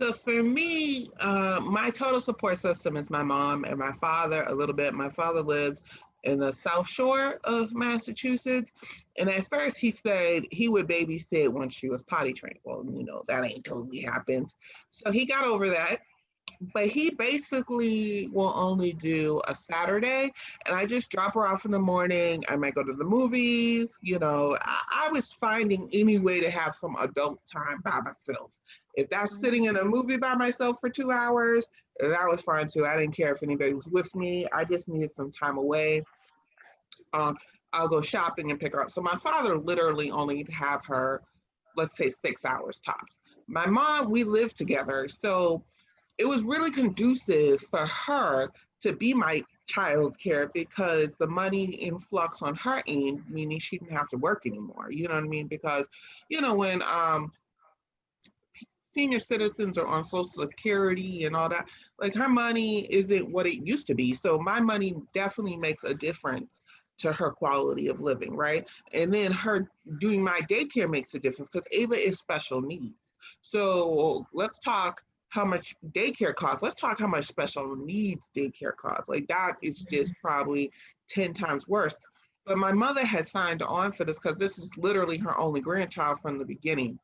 Speaker 1: So for me, my total support system is my mom and my father a little bit. My father lives in the South Shore of Massachusetts. And at first he said he would babysit when she was potty trained. Well, that ain't totally happened. So he got over that. But he basically will only do a Saturday, and I just drop her off in the morning. I might go to the movies. I was finding any way to have some adult time by myself. If that's sitting in a movie by myself for 2 hours, that was fine too. I didn't care if anybody was with me. I just needed some time away. I'll go shopping and pick her up. So my father literally only have her, let's say, 6 hours tops. My mom, we live together, so it was really conducive for her to be my child care because the money influx on her end, meaning she didn't have to work anymore. You know what I mean? Because, when senior citizens are on Social Security and all that, like, her money isn't what it used to be. So my money definitely makes a difference to her quality of living, right? And then her doing my daycare makes a difference because Ava is special needs. So let's talk how much daycare costs. Let's talk how much special needs daycare costs. Like, that is just probably 10 times worse. But my mother had signed on for this because this is literally her only grandchild from the beginning.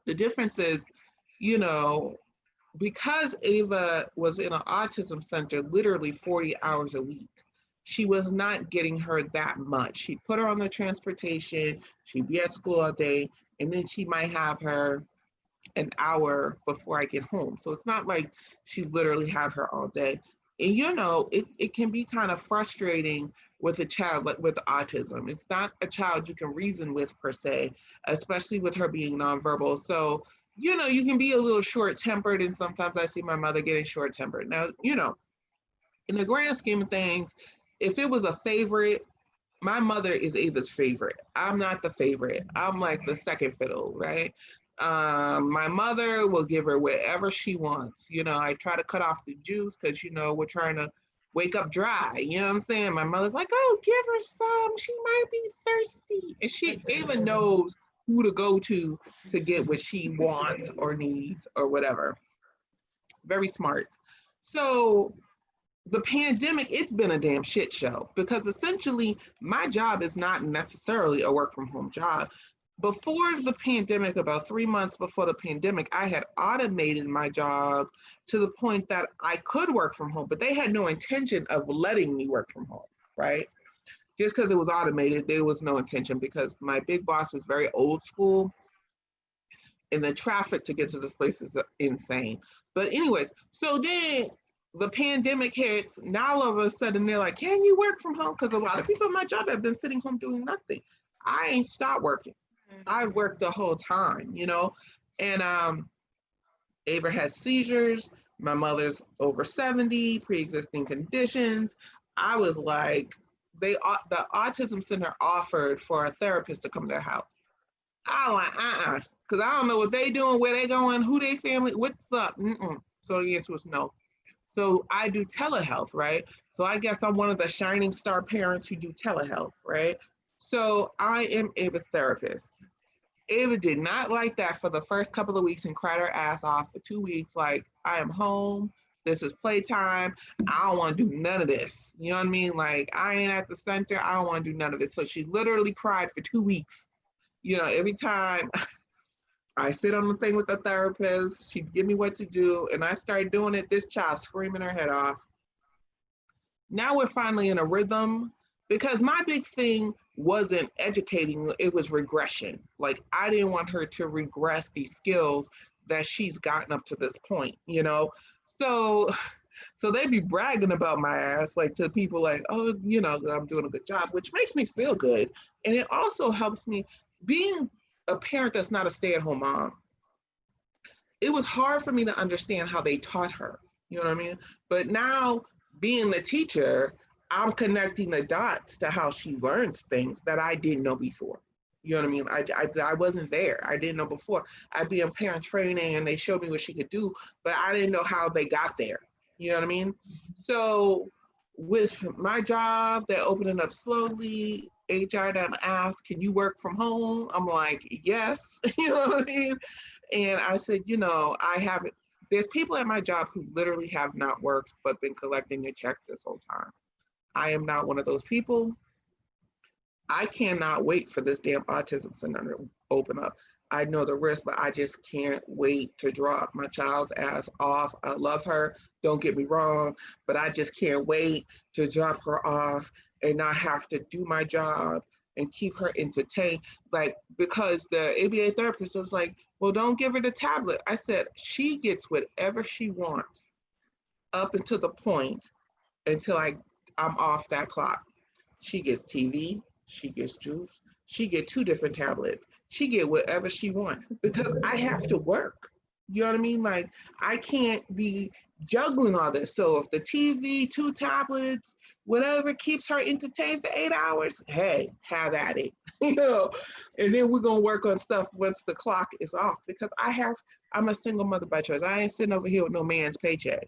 Speaker 1: The difference is, because Ava was in an autism center literally 40 hours a week, she was not getting her that much. She'd put her on the transportation, she'd be at school all day, and then she might have her an hour before I get home. So it's not like she literally had her all day. And it can be kind of frustrating with a child like with autism. It's not a child you can reason with per se, especially with her being nonverbal. So, you can be a little short-tempered, and sometimes I see my mother getting short-tempered. Now, in the grand scheme of things, if it was a favorite, my mother is Ava's favorite. I'm not the favorite. I'm like the second fiddle, right? My mother will give her whatever she wants. I try to cut off the juice because, we're trying to wake up dry. You know what I'm saying? My mother's like, oh, give her some. She might be thirsty. And Ava knows who to go to get what she wants or needs or whatever. Very smart. So the pandemic, it's been a damn shit show because essentially my job is not necessarily a work from home job. Before the pandemic, about 3 months before the pandemic, I had automated my job to the point that I could work from home, but they had no intention of letting me work from home, right? Just because it was automated, there was no intention because my big boss is very old school and the traffic to get to this place is insane. But anyways, so then the pandemic hits. Now all of a sudden they're like, can you work from home? Because a lot of people in my job have been sitting home doing nothing. I ain't stopped working. I've worked the whole time, and Ava has seizures. My mother's over 70, pre-existing conditions. I was like, the autism center offered for a therapist to come to their house. I like, because I don't know what they doing, where they going, who they family, what's up. So the answer was no. So I do telehealth, right? So I guess I'm one of the shining star parents who do telehealth, right? So I am Ava's therapist. Ava did not like that for the first couple of weeks and cried her ass off for 2 weeks. Like, I am home. This is playtime. I don't want to do none of this. You know what I mean? Like, I ain't at the center. I don't want to do none of it. So she literally cried for 2 weeks. Every time I sit on the thing with the therapist, she'd give me what to do. And I started doing it. This child screaming her head off. Now we're finally in a rhythm because my big thing wasn't educating, it was regression. Like, I didn't want her to regress these skills that she's gotten up to this point, So they be bragging about my ass, like, to people like, oh, I'm doing a good job, which makes me feel good. And it also helps me being a parent that's not a stay-at-home mom. It was hard for me to understand how they taught her, you know what I mean? But now being the teacher, I'm connecting the dots to how she learns things that I didn't know before. You know what I mean? I wasn't there. I didn't know before. I'd be in parent training and they showed me what she could do, but I didn't know how they got there. You know what I mean? So with my job, they're opening up slowly. HR done asked, can you work from home? I'm like, yes. You know what I mean? And I said, I haven't, there's people at my job who literally have not worked but been collecting a check this whole time. I am not one of those people. I cannot wait for this damn autism center to open up. I know the risk, but I just can't wait to drop my child's ass off. I love her, don't get me wrong, but I just can't wait to drop her off and not have to do my job and keep her entertained. Like, because the ABA therapist was like, well, don't give her the tablet. I said, she gets whatever she wants up until the point until I'm off that clock. She gets TV, she gets juice, she get 2 different tablets, she get whatever she wants because I have to work. You know what I mean? Like, I can't be juggling all this. So if the TV, 2 tablets, whatever keeps her entertained for 8 hours, hey, have at it. you know. And then we're gonna work on stuff once the clock is off because I'm a single mother by choice. I ain't sitting over here with no man's paycheck.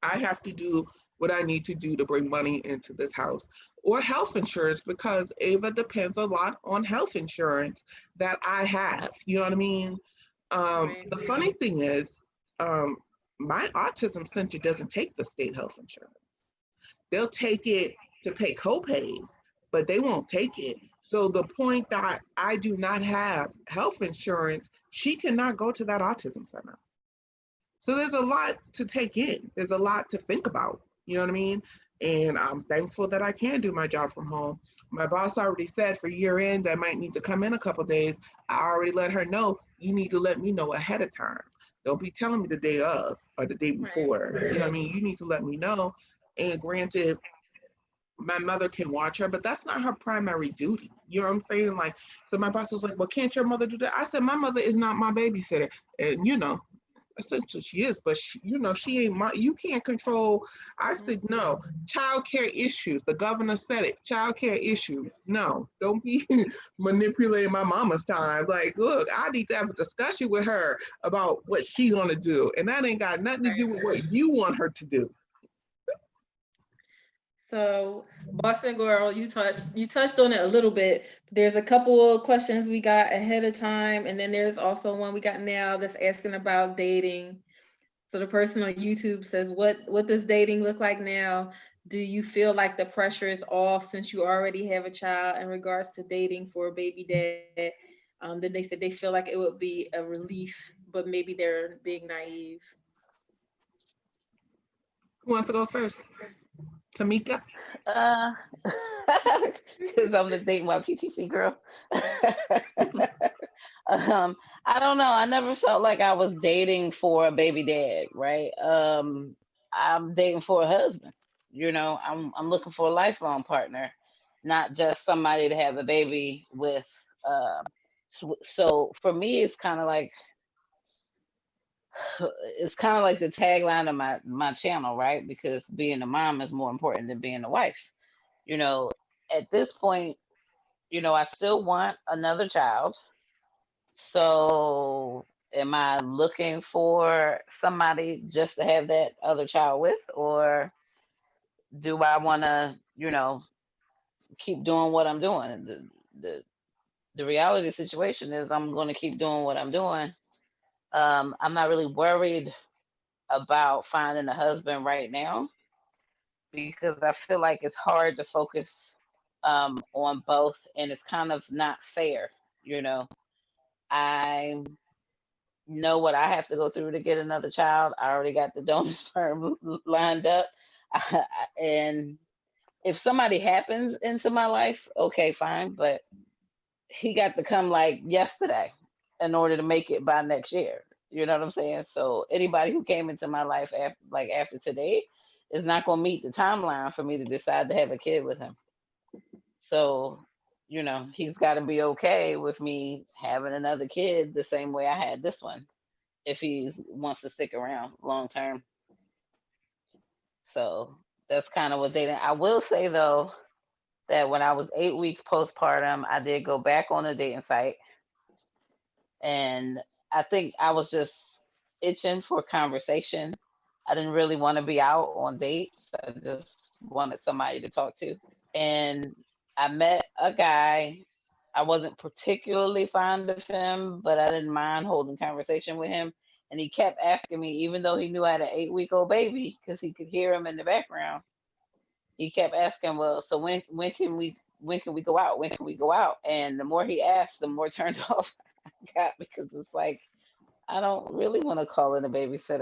Speaker 1: I have to do what I need to do to bring money into this house or health insurance because Ava depends a lot on health insurance that I have. You know what I mean?
Speaker 3: Right.
Speaker 1: The funny thing is, my autism center doesn't take the state health insurance. They'll take it to pay copays, but they won't take it. So the point that I do not have health insurance, she cannot go to that autism center. So there's a lot to take in. There's a lot to think about. You know what I mean? And I'm thankful that I can do my job from home. My boss already said for year end, I might need to come in a couple days. I already let her know, you need to let me know ahead of time. Don't be telling me the day of or the day
Speaker 3: Right.
Speaker 1: before. You know what I mean? You need to let me know. And granted, my mother can watch her, but that's not her primary duty. You know what I'm saying? Like, so my boss was like, well, can't your mother do that? I said, my mother is not my babysitter. And, essentially she is, but she ain't you can't control. I said, no, child care issues. The governor said it, child care issues. No, don't be manipulating my mama's time. Like, look, I need to have a discussion with her about what she gonna do. And that ain't got nothing to do with what you want her to do.
Speaker 3: So, Boston Girl, you touched on it a little bit. There's a couple of questions we got ahead of time, and then there's also one we got now that's asking about dating. So the person on YouTube says, what does dating look like now? Do you feel like the pressure is off since you already have a child in regards to dating for a baby dad? Then they said they feel like it would be a relief, but maybe they're being naive.
Speaker 1: Who wants to go first? Tamika?
Speaker 2: Uh, because I'm the date my TTC girl. I don't know. I never felt like I was dating for a baby dad, right? I'm dating for a husband. I'm looking for a lifelong partner, not just somebody to have a baby with. So for me, it's kind of like the tagline of my channel, right? Because being a mom is more important than being a wife. You know, at this point, I still want another child. So am I looking for somebody just to have that other child with, or do I want to, keep doing what I'm doing? The reality of the situation is I'm going to keep doing what I'm doing. I'm not really worried about finding a husband right now because I feel like it's hard to focus on both, and it's kind of not fair. You know, I know what I have to go through to get another child. I already got the donor sperm lined up, and if somebody happens into my life, okay, fine, but he got to come like yesterday in order to make it by next year. You know what I'm saying? So anybody who came into my life after today is not going to meet the timeline for me to decide to have a kid with him. So, he's got to be okay with me having another kid the same way I had this one if he wants to stick around long term. So that's kind of what dating. I will say though that when I was 8 weeks postpartum, I did go back on a dating site, and I think I was just itching for conversation. I didn't really want to be out on dates. I just wanted somebody to talk to. And I met a guy. I wasn't particularly fond of him, but I didn't mind holding conversation with him. And he kept asking me, even though he knew I had an 8-week-old baby, because he could hear him in the background. He kept asking, "Well, so when can we go out? When can we go out?" And the more he asked, the more turned off I got, because it's like I don't really want to call in a babysitter.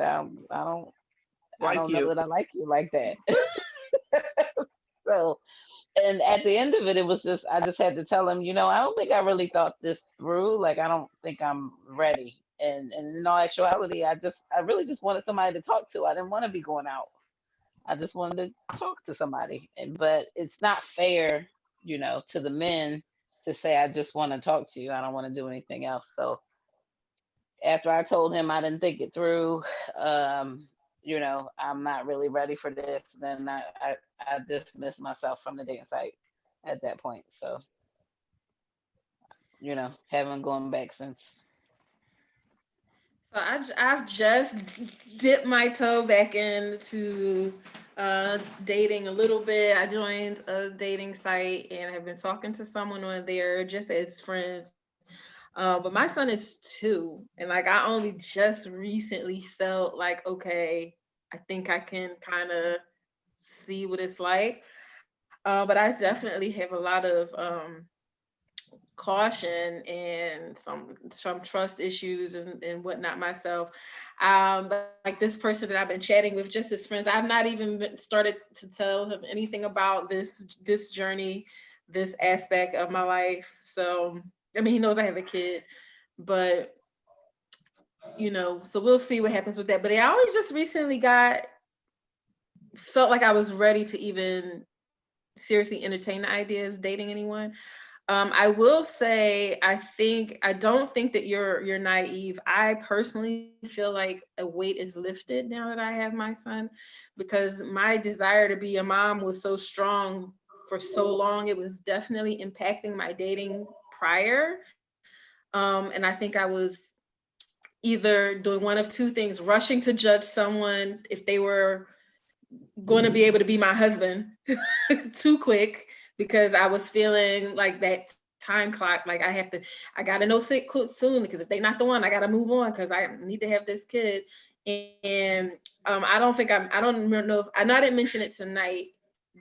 Speaker 2: I
Speaker 1: Like
Speaker 2: don't know
Speaker 1: you.
Speaker 2: that I like you like that. So, and at the end of it, it was just I just had to tell him, I don't think I really thought this through. Like I don't think I'm ready. And in all actuality, I really just wanted somebody to talk to. I didn't want to be going out. I just wanted to talk to somebody. But it's not fair, to the men to say I just want to talk to you. I don't want to do anything else. So after I told him I didn't think it through, I'm not really ready for this, then I dismissed myself from the dating site at that point. So, haven't gone back since.
Speaker 3: So I've just dipped my toe back into dating a little bit. I joined a dating site and have been talking to someone on there just as friends. But my son is 2, and like I only just recently felt like, okay, I think I can kind of see what it's like. But I definitely have a lot of caution and some trust issues and whatnot myself. Like this person that I've been chatting with just as friends, I've not even started to tell him anything about this journey, this aspect of my life. So I mean, he knows I have a kid, but so we'll see what happens with that. But I only just recently felt like I was ready to even seriously entertain the idea of dating anyone. I will say, I don't think that you're naive. I personally feel like a weight is lifted now that I have my son, because my desire to be a mom was so strong for so long. It was definitely impacting my dating prior. And I think I was either doing one of two things: rushing to judge someone if they were going to be able to be my husband too quick, because I was feeling like that time clock, like I gotta know sick soon, because if they're not the one, I gotta move on because I need to have this kid. And I don't know if I know I didn't mention it tonight,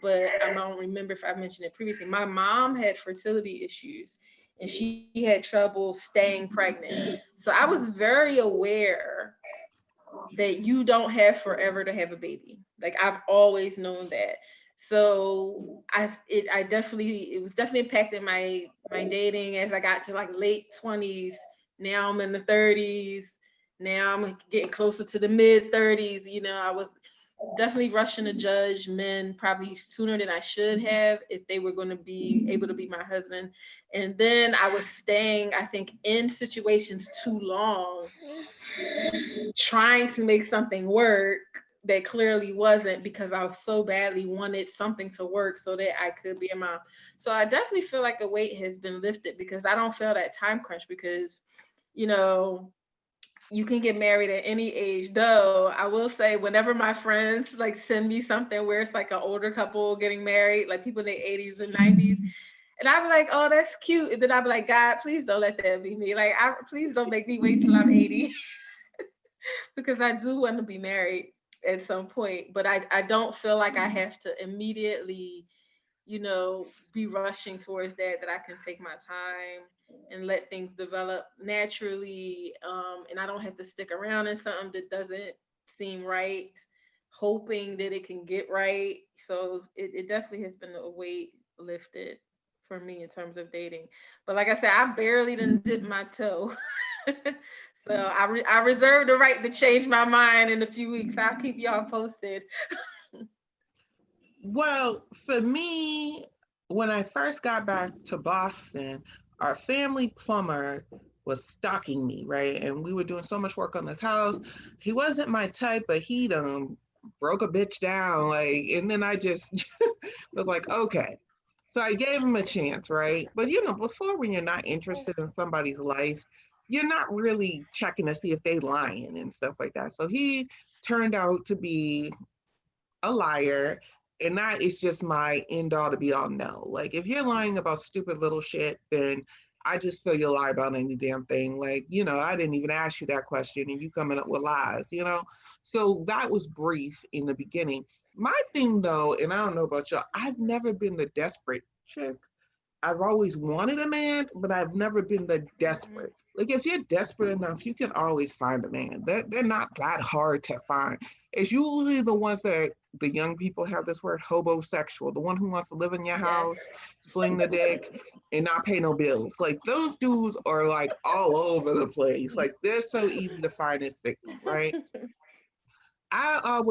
Speaker 3: but I don't remember if I mentioned it previously. My mom had fertility issues and she had trouble staying pregnant. So I was very aware that you don't have forever to have a baby. Like I've always known that. So it was definitely impacting my dating as I got to like late 20s. Now I'm in the 30s. Now I'm getting closer to the mid 30s. I was definitely rushing to judge men probably sooner than I should have if they were going to be able to be my husband. And then I was staying, I think, in situations too long, trying to make something work that clearly wasn't, because I so badly wanted something to work so that I could be a mom. So I definitely feel like a weight has been lifted because I don't feel that time crunch, because, you can get married at any age. Though I will say, whenever my friends like send me something where it's like an older couple getting married, like people in their 80s and 90s, and I'm like, oh, that's cute. And then I'm like, God, please don't let that be me. Like, please don't make me wait till I'm 80. Because I do want to be married at some point, but I don't feel like I have to immediately, be rushing towards that I can take my time and let things develop naturally. And I don't have to stick around in something that doesn't seem right, hoping that it can get right. So it definitely has been a weight lifted for me in terms of dating. But like I said, I barely didn't dip my toe. So I reserve the right to change my mind in a few weeks. I'll keep y'all posted.
Speaker 1: Well, for me, when I first got back to Boston, our family plumber was stalking me, right? And we were doing so much work on this house. He wasn't my type, but he'd broke a bitch down, like, and then I just was like, okay. So I gave him a chance, right? But before, when you're not interested in somebody's life, you're not really checking to see if they lying and stuff like that. So he turned out to be a liar, and that is just my end all to be all. No, like, if you're lying about stupid little shit, then I just feel you lie about any damn thing. Like, I didn't even ask you that question and you coming up with lies. So that was brief in the beginning. My thing though, and I don't know about y'all, I've never been the desperate chick. I've always wanted a man, but I've never been the desperate. Like, if you're desperate enough, you can always find a man. They're not that hard to find. It's usually the ones that the young people have this word, hobosexual, the one who wants to live in your house, sling the dick, and not pay no bills. Like, those dudes are like all over the place. Like, they're so easy to find and stick, right? After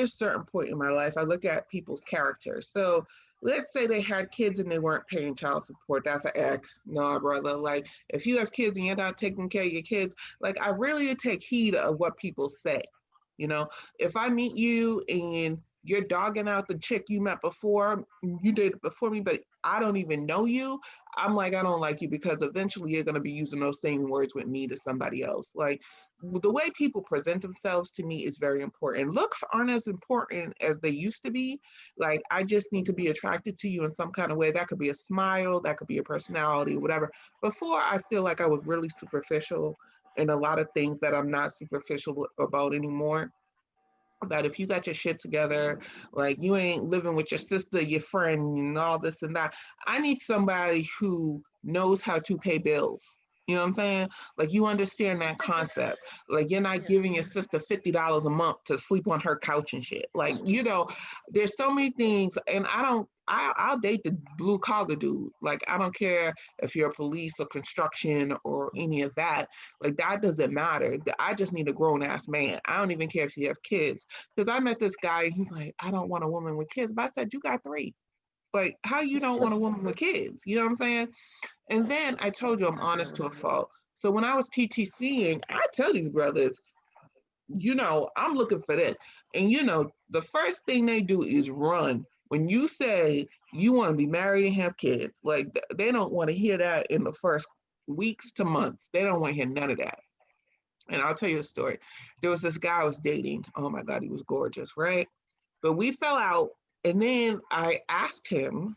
Speaker 1: a certain point in my life, I look at people's character. So let's say they had kids and they weren't paying child support. That's an X. No, brother. Like, if you have kids and you're not taking care of your kids, like, I really take heed of what people say. If I meet you and you're dogging out the chick you met before, you did before me, but I don't even know you, I'm like, I don't like you, because eventually you're going to be using those same words with me to somebody else. Like, the way people present themselves to me is very important. Looks aren't as important as they used to be. Like, I just need to be attracted to you in some kind of way. That could be a smile, that could be a personality, whatever. Before, I feel like I was really superficial in a lot of things that I'm not superficial about anymore. That if you got your shit together, like, you ain't living with your sister, your friend, and all this and that, I need somebody who knows how to pay bills. You know what I'm saying? Like, you understand that concept. Like, you're not giving your sister $50 a month to sleep on her couch and shit. Like, there's so many things, and I'll date the blue collar dude. Like, I don't care if you're police or construction or any of that. Like, that doesn't matter. I just need a grown ass man. I don't even care if you have kids. Because I met this guy, and he's like, I don't want a woman with kids. But I said, you got 3. Like, how you don't want a woman with kids? You know what I'm saying? And then I told you I'm honest to a fault. So when I was TTCing, I tell these brothers, I'm looking for this. And the first thing they do is run. When you say you want to be married and have kids, like, they don't want to hear that in the first weeks to months. They don't want to hear none of that. And I'll tell you a story. There was this guy I was dating. Oh my God, he was gorgeous, right? But we fell out. And then I asked him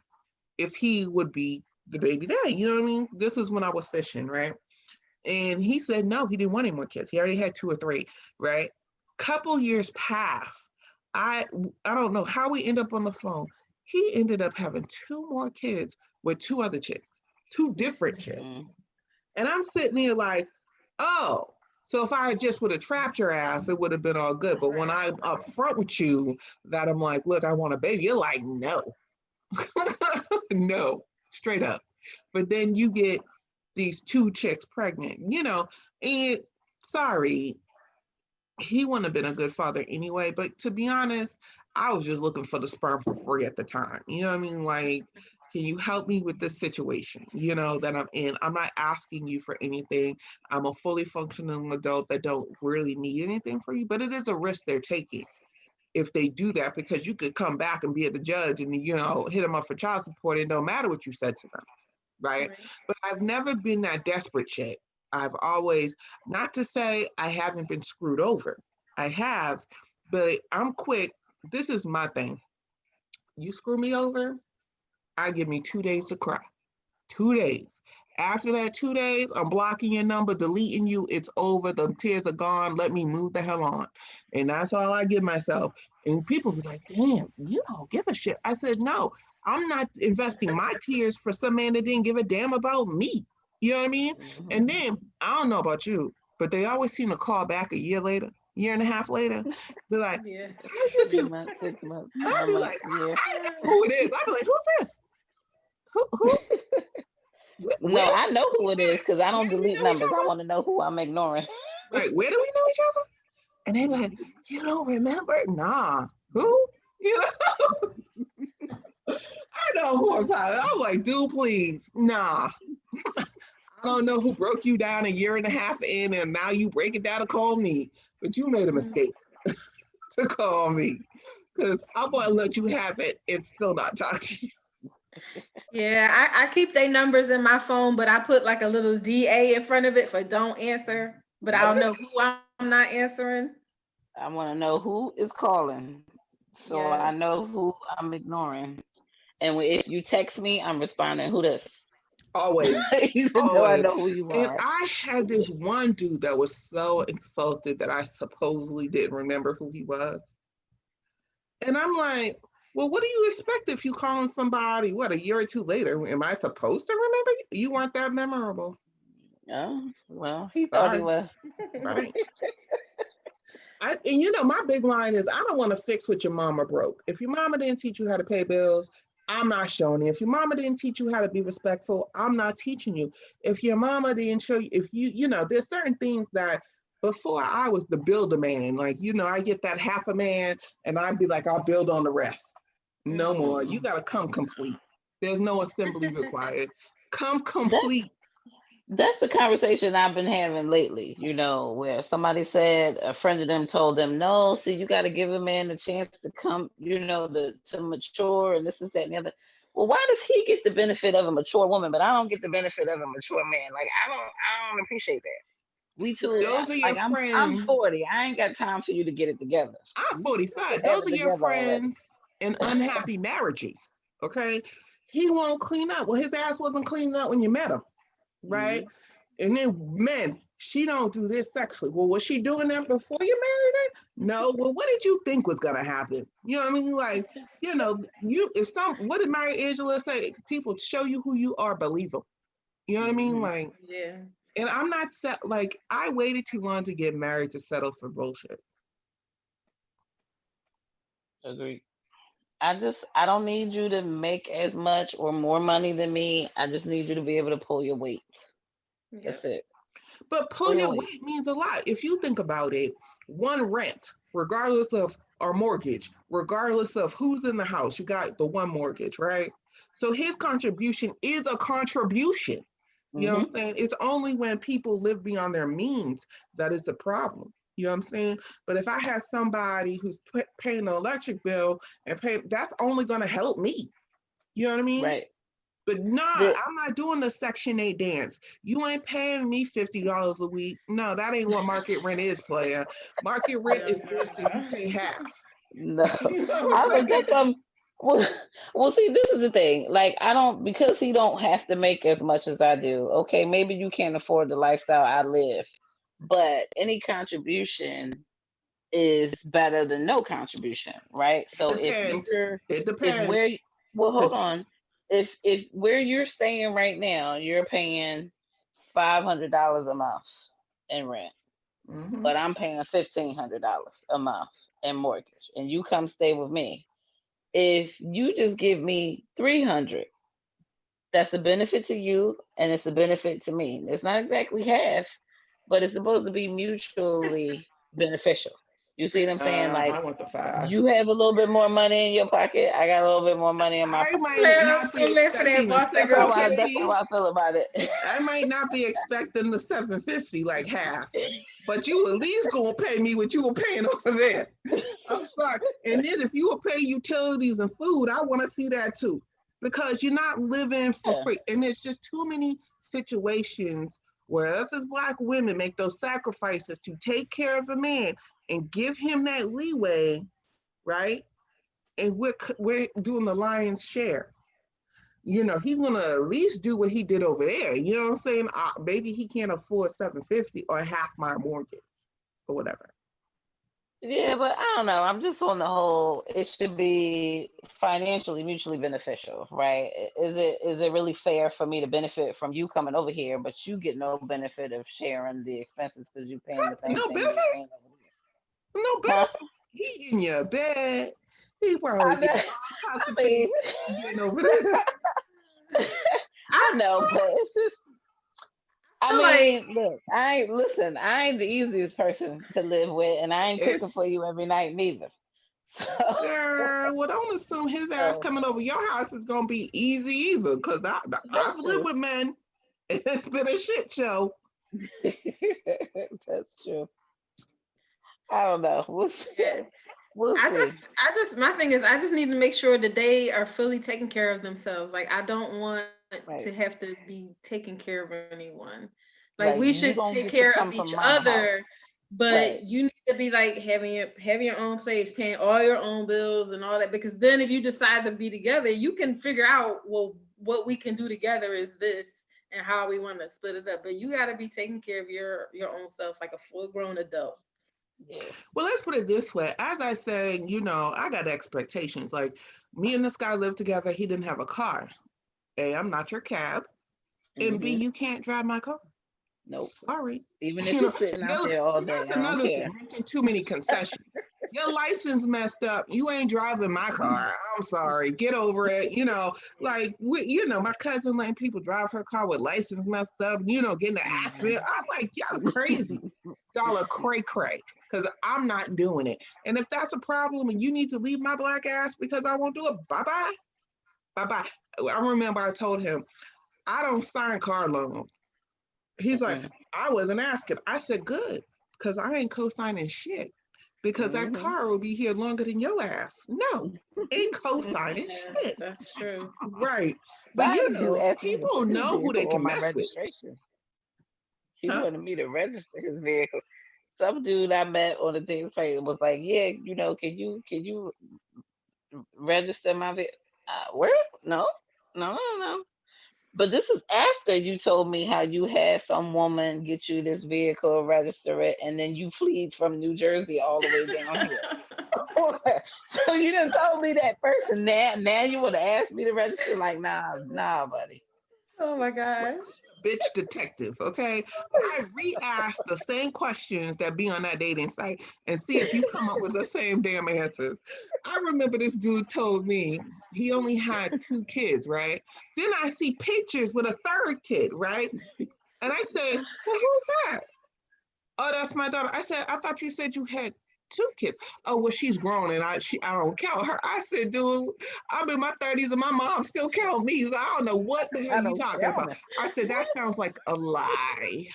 Speaker 1: if he would be the baby daddy. You know what I mean? This is when I was fishing, right? And he said no, he didn't want any more kids. He already had 2 or 3, right? Couple years passed. I don't know how we end up on the phone. He ended up having 2 more kids with 2 other chicks, 2 different chicks. And I'm sitting there like, oh, so if I just would have trapped your ass, it would have been all good. But when I'm up front with you, that I'm like, look, I want a baby, you're like, no. No, straight up. But then you get these 2 chicks pregnant, and sorry, he wouldn't have been a good father anyway. But to be honest, I was just looking for the sperm for free at the time. You know what I mean? Like, can you help me with this situation, that I'm in? I'm not asking you for anything. I'm a fully functioning adult that don't really need anything from you, but it is a risk they're taking if they do that, because you could come back and be at the judge and, hit them up for child support. It don't matter what you said to them, right? But I've never been that desperate chick. I've always, not to say I haven't been screwed over. I have, but I'm quick. This is my thing. You screw me over, I give me 2 days to cry. 2 days. After that 2 days, I'm blocking your number, deleting you. It's over. The tears are gone. Let me move the hell on. And that's all I give myself. And people be like, damn, you don't give a shit. I said, no, I'm not investing my tears for some man that didn't give a damn about me. You know what I mean? Mm-hmm. And then, I don't know about you, but they always seem to call back a year later, year and a half later. They're like,
Speaker 2: yeah.
Speaker 1: How you do?
Speaker 2: 3 months, 6 months.
Speaker 1: And I'd be like, I don't know who it is. I'd be like, who's this? Who?
Speaker 2: No, I know who it is because I don't delete numbers. I want to know who I'm ignoring.
Speaker 1: Right, where do we know each other? And they be like, you don't remember? Nah. Who? I know who I'm talking about. I'm like, dude, please. Nah. I don't know who broke you down a year and a half in, and now you break it down to call me. But you made a mistake. to call me because I want to let you have it and still not talk to you.
Speaker 3: Yeah, I keep their numbers in my phone, but I put like a little DA in front of it for don't answer, but I'll know who I'm not answering.
Speaker 2: I want to know who is calling, so I
Speaker 3: Yes.
Speaker 2: know who I'm ignoring. And if you text me, I'm responding. Who this?
Speaker 1: Always,
Speaker 2: Even though I
Speaker 1: always.
Speaker 2: know who you
Speaker 1: And
Speaker 2: are.
Speaker 1: I had this one dude that was so insulted that I supposedly didn't remember who he was. And I'm like, well, what do you expect if you calling somebody, what, a year or two later? Am I supposed to remember you? You weren't that memorable.
Speaker 2: Oh, well, he thought he
Speaker 1: Sorry,
Speaker 2: was.
Speaker 1: right? And you know, my big line is I don't want to fix what your mama broke. If your mama didn't teach you how to pay bills, I'm not showing you. If your mama didn't teach you how to be respectful, I'm not teaching you. If your mama didn't show you, if you know, there's certain things that before I was the builder man, like, you know, I get that half a man and I'd be like, I'll build on the rest. No more. You got to come complete. There's no assembly required. Come
Speaker 2: That's
Speaker 1: complete.
Speaker 2: that's the conversation I've been having lately, where somebody said a friend of them told them, no, see, you got to give a man a chance to come, to mature and this is that and the other. Well, why does he get the benefit of a mature woman, but I don't get the benefit of a mature man? Like, I don't appreciate that. We too,
Speaker 1: Those are your
Speaker 2: like I'm
Speaker 1: friends.
Speaker 2: 40. I ain't got time for you to get it together.
Speaker 1: I'm
Speaker 2: You should
Speaker 1: 45.
Speaker 2: have
Speaker 1: Those
Speaker 2: it
Speaker 1: are your
Speaker 2: together already.
Speaker 1: friends in unhappy marriages. Okay. He won't clean up. Well, his ass wasn't cleaning up when you met him, right?
Speaker 2: Mhm.
Speaker 1: And then men, she don't do this sexually. Well, was she doing that before you married her? No. Well, what did you think was gonna happen? You know what I mean? Like, what did Mary Angela say? People show you who you are, believe them. You know what I mean?
Speaker 2: Mhm.
Speaker 1: Like,
Speaker 3: Yeah.
Speaker 1: and I'm not set. Like, I waited too long to get married to settle for bullshit.
Speaker 2: Agreed. I don't need you to make as much or more money than me. I just need you to be able to pull your weight. That's
Speaker 3: Yep.
Speaker 2: it.
Speaker 1: But
Speaker 2: Pull
Speaker 1: pull
Speaker 2: your
Speaker 1: your
Speaker 2: weight.
Speaker 1: weight means a lot. If you think about it, one rent, regardless of our mortgage, regardless of who's in the house, you got the one mortgage, right? So his contribution is a contribution. You know what
Speaker 2: Hmm.
Speaker 1: I'm saying? It's only when people live beyond their means that is the problem. You know what I'm saying? But if I had somebody who's paying the electric bill and paying, that's only going to help me. You know what I mean?
Speaker 2: Right.
Speaker 1: But nah,
Speaker 2: The
Speaker 1: I'm not doing the Section 8 dance. You ain't paying me $50 a week. No, that ain't what market rent is, player. Market rent
Speaker 3: No,
Speaker 1: is
Speaker 3: no,
Speaker 1: good so you
Speaker 3: no.
Speaker 1: pay half.
Speaker 2: no.
Speaker 1: You know what
Speaker 2: I
Speaker 1: I'm
Speaker 2: was
Speaker 1: saying?
Speaker 2: that's well, well, see, this is the thing. Like, I don't because he don't have to make as much as I do. Okay, maybe you can't afford the lifestyle I live, but any contribution is better than no contribution, right?
Speaker 1: It
Speaker 2: So
Speaker 1: depends. It
Speaker 2: if
Speaker 1: depends.
Speaker 2: where well, hold
Speaker 1: Because
Speaker 2: on. If where you're staying right now, you're paying $500 a month in rent,
Speaker 1: mhm.
Speaker 2: but I'm paying $1,500 a month in mortgage, and you come stay with me. If you just give me 300, that's a benefit to you, and it's a benefit to me. It's not exactly half, but it's supposed to be mutually beneficial. You see what I'm saying?
Speaker 1: I
Speaker 2: Like,
Speaker 1: want the five.
Speaker 2: you have a little bit more money in your pocket. I got a little bit more money in my
Speaker 1: I
Speaker 2: pocket.
Speaker 1: might not
Speaker 3: I'm
Speaker 1: be
Speaker 3: live for that
Speaker 1: expecting the
Speaker 3: Boston girl
Speaker 2: That's how
Speaker 1: 750.
Speaker 2: I feel about it.
Speaker 1: I might not be expecting the 750 like half. But you at least gonna pay me what you were paying over there. I'm sorry. And then if you will pay utilities and food, I want to see that too. Because you're not living for
Speaker 2: Yeah.
Speaker 1: free. And there's just too many situations where us as Black women make those sacrifices to take care of a man and give him that leeway, right? And we're doing the lion's share. You know, he's gonna at least do what he did over there. You know what I'm saying? Maybe he can't afford 750 or half my mortgage or whatever.
Speaker 2: Yeah, but I don't know. I'm just on the whole, it should be financially mutually beneficial, right? Is it really fair for me to benefit from you coming over here, but you get no benefit of sharing the expenses because you're paying the same
Speaker 1: No
Speaker 2: thing you're
Speaker 1: benefit.
Speaker 2: paying over
Speaker 1: No
Speaker 2: here? Huh?
Speaker 1: benefit. He in your bed. He probably
Speaker 2: I know.
Speaker 1: getting all types of
Speaker 2: I
Speaker 1: things
Speaker 2: mean,
Speaker 1: he getting over there.
Speaker 2: I
Speaker 3: I
Speaker 2: know, but it's just I
Speaker 3: feel like
Speaker 2: mean, look, I ain't the easiest person to live with, and I ain't
Speaker 1: It,
Speaker 2: cooking for you every night neither. So,
Speaker 1: girl, well, don't assume his ass
Speaker 2: so
Speaker 1: coming over your house is gonna be easy either. Cause I've
Speaker 2: that's
Speaker 1: lived
Speaker 2: true.
Speaker 1: with men, and it's been a shit show.
Speaker 2: That's true. I don't know. We'll
Speaker 3: yeah,
Speaker 2: see. We'll see.
Speaker 3: My thing is, I just need to make sure that they are fully taking care of themselves. Like, I don't want
Speaker 2: Right.
Speaker 3: to have to be taking care of anyone.
Speaker 2: Like,
Speaker 3: we
Speaker 2: you
Speaker 3: should
Speaker 2: don't
Speaker 3: take
Speaker 2: get to
Speaker 3: care
Speaker 2: come
Speaker 3: of
Speaker 2: from
Speaker 3: each
Speaker 2: my house.
Speaker 3: other, but
Speaker 2: Right.
Speaker 3: you need to be like having your own place, paying all your own bills and all that. Because then, if you decide to be together, you can figure out, well, what we can do together is this, and how we want to split it up. But you got to be taking care of your own self like a full-grown adult.
Speaker 2: Yeah.
Speaker 1: Well, let's put it this way. As I said, I got expectations. Like, me and this guy lived together. He didn't have a car. A, I'm not your cab. And B,
Speaker 2: Mhm.
Speaker 1: you can't drive my car.
Speaker 2: Nope.
Speaker 1: Sorry.
Speaker 2: Even if it's sitting out there all day,
Speaker 1: That's
Speaker 2: I don't
Speaker 1: another
Speaker 2: care.
Speaker 1: thing, making too many concessions. Your license messed up. You ain't driving my car. I'm sorry. Get over it. My cousin letting people drive her car with license messed up, getting an accident. I'm like, y'all crazy. Y'all are cray-cray, because I'm not doing it. And if that's a problem and you need to leave my black ass because I won't do it, bye-bye. Bye-bye. I remember I told him, I don't sign car loans. He's like, I wasn't asking. I said, good, because I ain't co-signing shit, because that car will be here longer than your ass. No, ain't co-signing shit.
Speaker 3: That's true.
Speaker 1: Right.
Speaker 2: But
Speaker 1: But
Speaker 2: asked me to
Speaker 1: people
Speaker 2: put his
Speaker 1: know who they
Speaker 2: vehicle on
Speaker 1: can
Speaker 2: my
Speaker 1: mess with.
Speaker 2: registration. He
Speaker 1: Huh?
Speaker 2: wanted me to register his vehicle. Some dude I met on the dating site was like, "Yeah, can you register my vehicle?" Where? No. But this is after you told me how you had some woman get you this vehicle, register it, and then you fled from New Jersey all the way down here. So you done told me that first, and now you want to ask me to register? Like, nah, buddy.
Speaker 3: Oh my gosh.
Speaker 1: Bitch detective, okay? I re-ask the same questions that be on that dating site and see if you come up with the same damn answers. I remember this dude told me he only had 2 kids, right? Then I see pictures with a 3rd kid, right? And I said, well, who's that? Oh, that's my daughter. I said, I thought you said you had 2 kids. Oh, well, she's grown and I don't count her. I said, dude, I'm in my 30s and my mom still count me. So I don't know what the hell you talking about. I said, that sounds like a lie.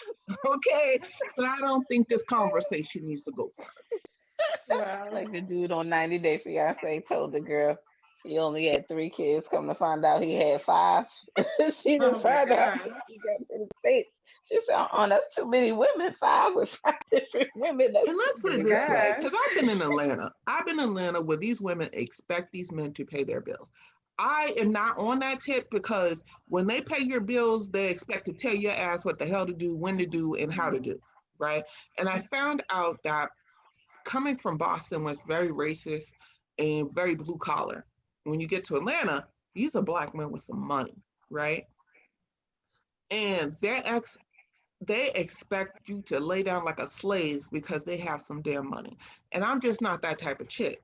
Speaker 1: Okay. But I don't think this conversation needs to go further.
Speaker 3: Wow.
Speaker 2: Like the dude on 90 Day Fiance told the girl he only had 3 kids. Come to find out he had 5. She didn't find out he got to the States. She said, "Oh, that's too many women. 5 with 5 different women."
Speaker 1: And let's put it this way, because I've been in Atlanta. I've been in Atlanta where these women expect these men to pay their bills. I am not on that tip, because when they pay your bills, they expect to tell your ass what the hell to do, when to do, and how to do, right? And I found out that coming from Boston was very racist and very blue collar. When you get to Atlanta, these are Black men with some money, right? And they expect you to lay down like a slave because they have some damn money. And I'm just not that type of chick.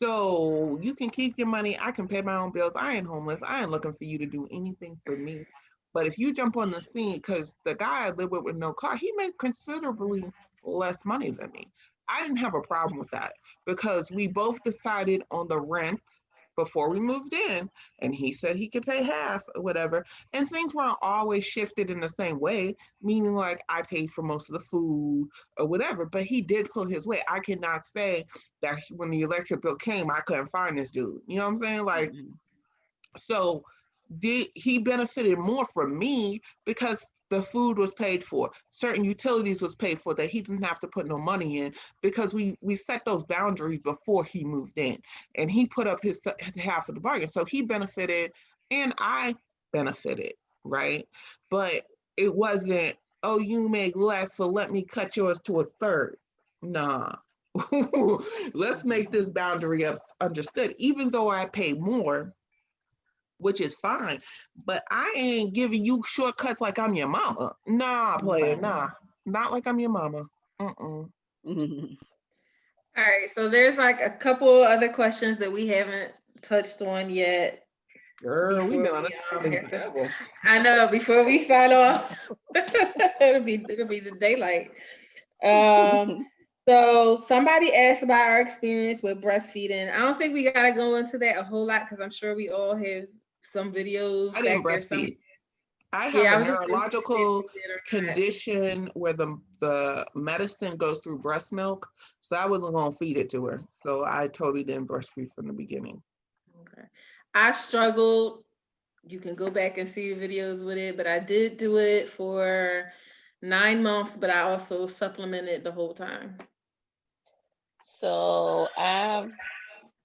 Speaker 1: So you can keep your money. I can pay my own bills. I ain't homeless. I ain't looking for you to do anything for me. But if you jump on the scene, because the guy I live with no car, he made considerably less money than me. I didn't have a problem with that, because we both decided on the rent before we moved in, and he said he could pay half or whatever. And things weren't always shifted in the same way, meaning like I paid for most of the food or whatever, but he did pull his weight. I cannot say that when the electric bill came, I couldn't find this dude. You know what I'm saying? Like, so he benefited more from me because the food was paid for, certain utilities was paid for that he didn't have to put no money in, because we set those boundaries before he moved in, and he put up his half of the bargain. So he benefited and I benefited, right? But it wasn't, oh, you make less, so let me cut yours to a third. Nah. Let's make this boundary up understood. Even though I pay more, which is fine, but I ain't giving you shortcuts like I'm your mama. Nah, player, nah. Not like I'm your mama.
Speaker 3: All right, so there's like a couple other questions that we haven't touched on yet.
Speaker 1: Girl, we've been on this
Speaker 3: forever. I know, before we sign off, it'll be the daylight. So somebody asked about our experience with breastfeeding. I don't think we gotta go into that a whole lot, because I'm sure we all have some videos.
Speaker 1: I didn't breastfeed. I
Speaker 3: Yeah, I
Speaker 1: have a
Speaker 3: was just thinking the same
Speaker 1: neurological
Speaker 3: thing with that.
Speaker 1: condition where the medicine goes through breast milk, so I wasn't gonna feed it to her. So I totally didn't breastfeed from the beginning.
Speaker 3: Okay. I struggled. You can go back and see videos with it, but I did do it for 9 months, but I also supplemented the whole time.
Speaker 2: So I've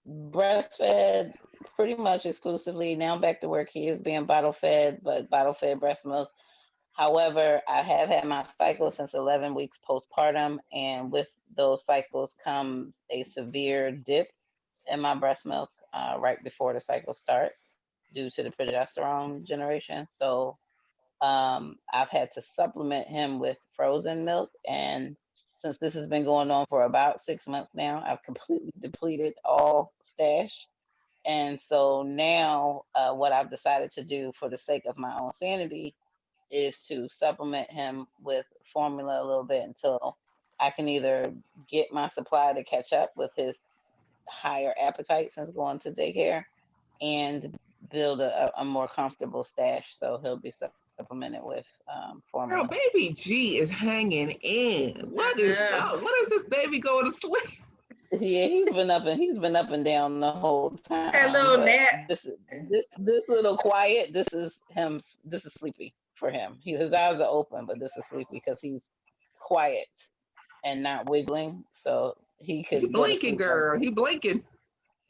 Speaker 2: breastfed pretty much exclusively. Now back to work, he is being bottle fed, but bottle fed breast milk. However, I have had my cycle since 11 weeks postpartum, and with those cycles comes a severe dip in my breast milk right before the cycle starts due to the progesterone generation. So I've had to supplement him with frozen milk. And since this has been going on for about 6 months now, I've completely depleted all stash. And so now, what I've decided to do for the sake of my own sanity is to supplement him with formula a little bit until I can either get my supply to catch up with his higher appetite since going to daycare and build a more comfortable stash. So he'll be supplemented with
Speaker 1: Girl,
Speaker 2: formula.
Speaker 1: baby G is hanging in. What is
Speaker 3: Yeah.
Speaker 1: up? What is this baby going to sleep?
Speaker 2: Yeah, he's been up and down the whole
Speaker 3: That
Speaker 2: time.
Speaker 3: little
Speaker 2: But
Speaker 3: nap.
Speaker 2: this little quiet, this is him. This is sleepy for him. His eyes are open, but this is sleepy because he's quiet and not wiggling, so he
Speaker 1: He
Speaker 2: could go to
Speaker 1: blinking,
Speaker 2: sleep right
Speaker 1: girl.
Speaker 2: there.
Speaker 1: He blinking.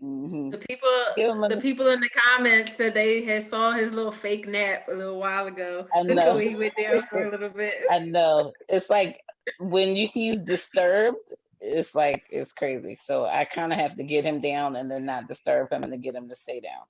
Speaker 2: Hmm.
Speaker 3: The people,
Speaker 2: Give him
Speaker 3: the
Speaker 2: a.
Speaker 3: people in the comments said they had saw his little fake nap a little while ago.
Speaker 2: I know.
Speaker 3: He went down for a little bit.
Speaker 2: I know. It's like when he's disturbed, it's like it's crazy. So I kind of have to get him down and then not disturb him and to get him to stay down.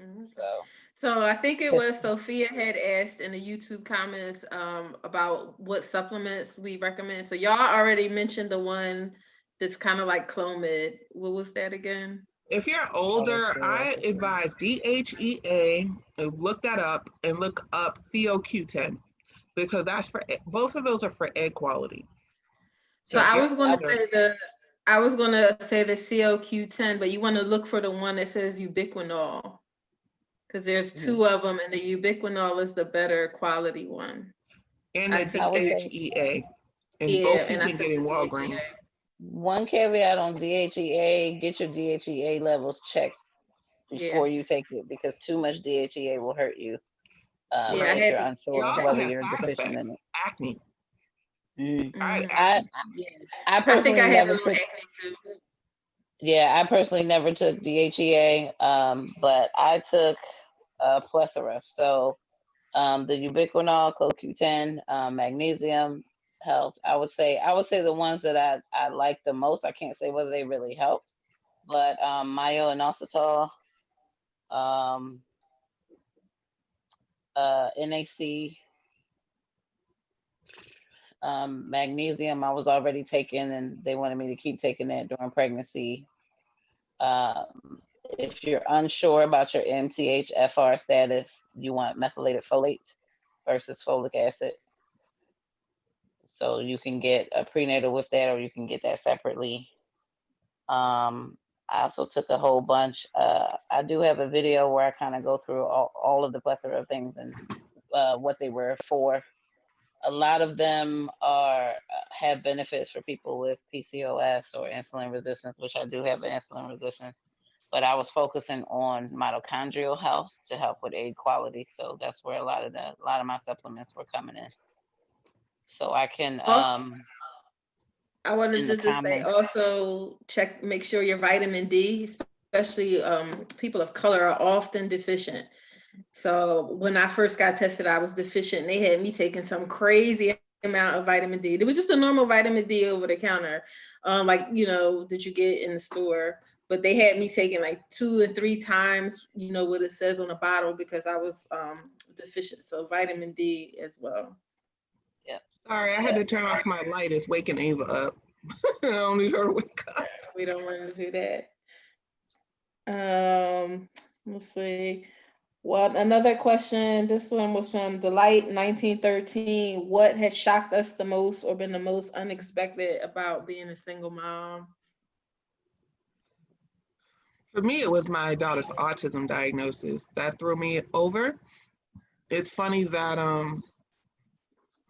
Speaker 3: Mhm.
Speaker 2: So
Speaker 3: So I think it
Speaker 2: if
Speaker 3: was Sophia had asked in the YouTube comments about what supplements we recommend. So y'all already mentioned the one that's kind of like Clomid. What was that again?
Speaker 1: If you're
Speaker 2: oh, let's
Speaker 1: older,
Speaker 2: see,
Speaker 1: I advise DHEA. Look that up and look up COQ10 because that's for both of those are for egg quality.
Speaker 3: So
Speaker 1: If
Speaker 3: I
Speaker 1: you're
Speaker 3: was going to
Speaker 1: older,
Speaker 3: say the COQ10, but you want to look for the one that says ubiquinol because there's
Speaker 2: Mhm.
Speaker 3: two of them, and the ubiquinol is the better quality one.
Speaker 1: and
Speaker 3: I
Speaker 1: the
Speaker 3: took
Speaker 2: I would
Speaker 3: the
Speaker 2: say
Speaker 1: DHEA, and
Speaker 3: yeah,
Speaker 1: both you
Speaker 3: and I
Speaker 1: can
Speaker 3: took
Speaker 1: get in
Speaker 3: the
Speaker 1: Walgreens.
Speaker 3: DHEA.
Speaker 2: one caveat on DHEA: get your DHEA levels checked
Speaker 3: Yeah,
Speaker 2: before you take it because too much DHEA will hurt you
Speaker 3: yeah, I
Speaker 1: Right.
Speaker 2: if
Speaker 3: had
Speaker 2: you're
Speaker 3: to.
Speaker 1: It
Speaker 2: unsure of
Speaker 1: also
Speaker 2: whether
Speaker 1: has
Speaker 2: you're
Speaker 1: side
Speaker 2: deficient
Speaker 1: effects,
Speaker 2: in it.
Speaker 1: acne.
Speaker 2: Mhm.
Speaker 1: I had
Speaker 3: Mhm.
Speaker 2: I
Speaker 1: acne.
Speaker 3: Yeah,
Speaker 2: I
Speaker 3: I think
Speaker 2: personally
Speaker 3: I had a
Speaker 2: never
Speaker 3: little
Speaker 2: took.
Speaker 3: acne too.
Speaker 2: Yeah, I personally never took DHEA, but I took a plethora. So the ubiquinol, CoQ10, magnesium helped. I would say the ones that I like the most. I can't say whether they really helped, but myo-inositol, um, NAC, magnesium. I was already taking, and they wanted me to keep taking that during pregnancy. If you're unsure about your MTHFR status, you want methylated folate versus folic acid. So you can get a prenatal with that, or you can get that separately. I also took a whole bunch. I do have a video where I kind of go through all of the plethora of things and what they were for. A lot of them are have benefits for people with PCOS or insulin resistance, which I do have an insulin resistance. But I was focusing on mitochondrial health to help with egg quality. So that's where a lot of my supplements were coming in. So I can
Speaker 3: Oh, I wanted
Speaker 2: in the
Speaker 3: just to say
Speaker 2: comments.
Speaker 3: also make sure your vitamin D, especially people of color, are often deficient. So when I first got tested, I was deficient. They had me taking some crazy amount of vitamin D. It was just a normal vitamin D over the counter, like that you get in the store. But they had me taking like 2 and 3 times, what it says on the bottle because I was deficient. So vitamin D as well.
Speaker 2: Yep.
Speaker 1: Sorry, I had
Speaker 2: Yeah.
Speaker 1: to turn off my light. It's waking Ava up. I don't need her to wake up.
Speaker 3: We don't want to do that. Let's see. Well, another question. This one was from Delight 1913. What has shocked us the most or been the most unexpected about being a single mom?
Speaker 1: For me, it was my daughter's autism diagnosis that threw me over. it's funny that um,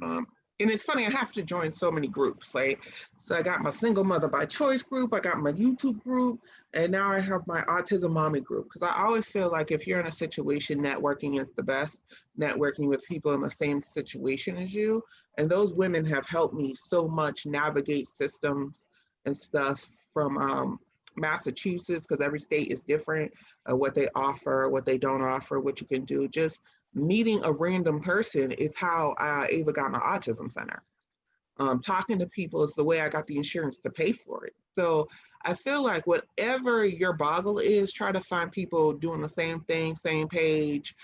Speaker 1: and it's funny, I have to join so many groups. Like, so I got my single mother by choice group, I got my YouTube group, and now I have my autism mommy group. Because I always feel like if you're in a situation, networking is the best. Networking with people in the same situation as you, and those women have helped me so much navigate systems and stuff from Massachusetts, because every state is different, what they offer, what they don't offer, what you can do. Just meeting a random person is how I even got an autism center. Talking to people is the way I got the insurance to pay for it. So I feel like whatever your boggle is, try to find people doing the same thing, same page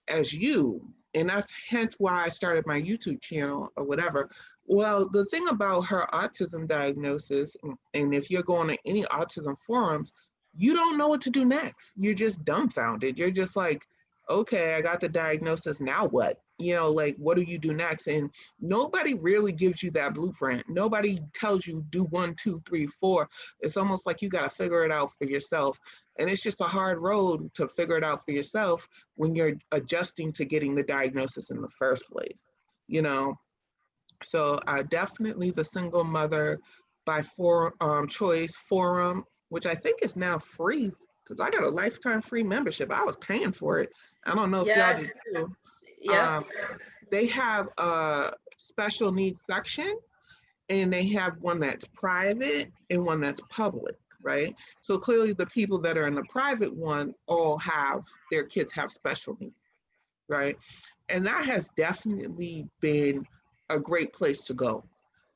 Speaker 1: as you. And that's hence why I started my YouTube channel or whatever. Well, the thing about her autism diagnosis, and if you're going to any autism forums, you don't know what to do next. You're just dumbfounded. You're just like, okay, I got the diagnosis. Now what? You know, like, what do you do next? And nobody really gives you that blueprint. Nobody tells you do 1, 2, 3, 4. It's almost like you got to figure it out for yourself. And it's just a hard road to figure it out for yourself when you're adjusting to getting the diagnosis in the first place, you know? So definitely the single mother by choice forum, which I think is now free because I got a lifetime free membership. I was paying for it. I don't know if y'all
Speaker 3: Yes.
Speaker 1: did too.
Speaker 3: Yep.
Speaker 1: They have a special needs section, and they have one that's private and one that's public, right? So clearly the people that are in the private one all have, their kids have special needs, right? And that has definitely been a great place to go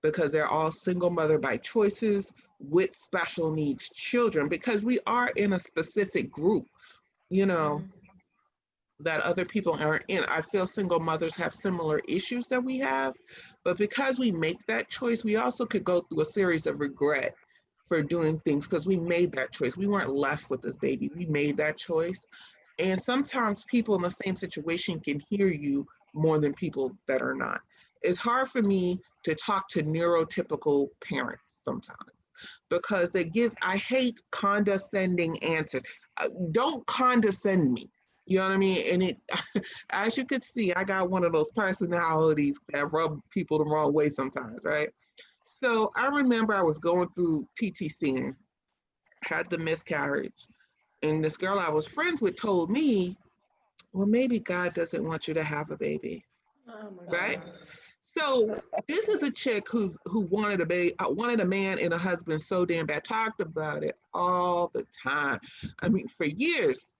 Speaker 1: because they're all single mother by choices with special needs children, because we are in a specific group, you know, that other people aren't in. I feel single mothers have similar issues that we have, but because we make that choice, we also could go through a series of regret for doing things because we made that choice. We weren't left with this baby. We made that choice. And sometimes people in the same situation can hear you more than people that are not. It's hard for me to talk to neurotypical parents sometimes because they give, I hate condescending answers. Don't condescend me. You know what I mean? And it, as you could see, I got one of those personalities that rub people the wrong way sometimes, right? So I remember I was going through TTC and had the miscarriage. And this girl I was friends with told me, well, maybe God doesn't want you to have a baby,
Speaker 3: Oh my
Speaker 1: right?
Speaker 3: God.
Speaker 1: So this is a chick who wanted a baby, wanted a man and a husband so damn bad, talked about it all the time. I mean, for years.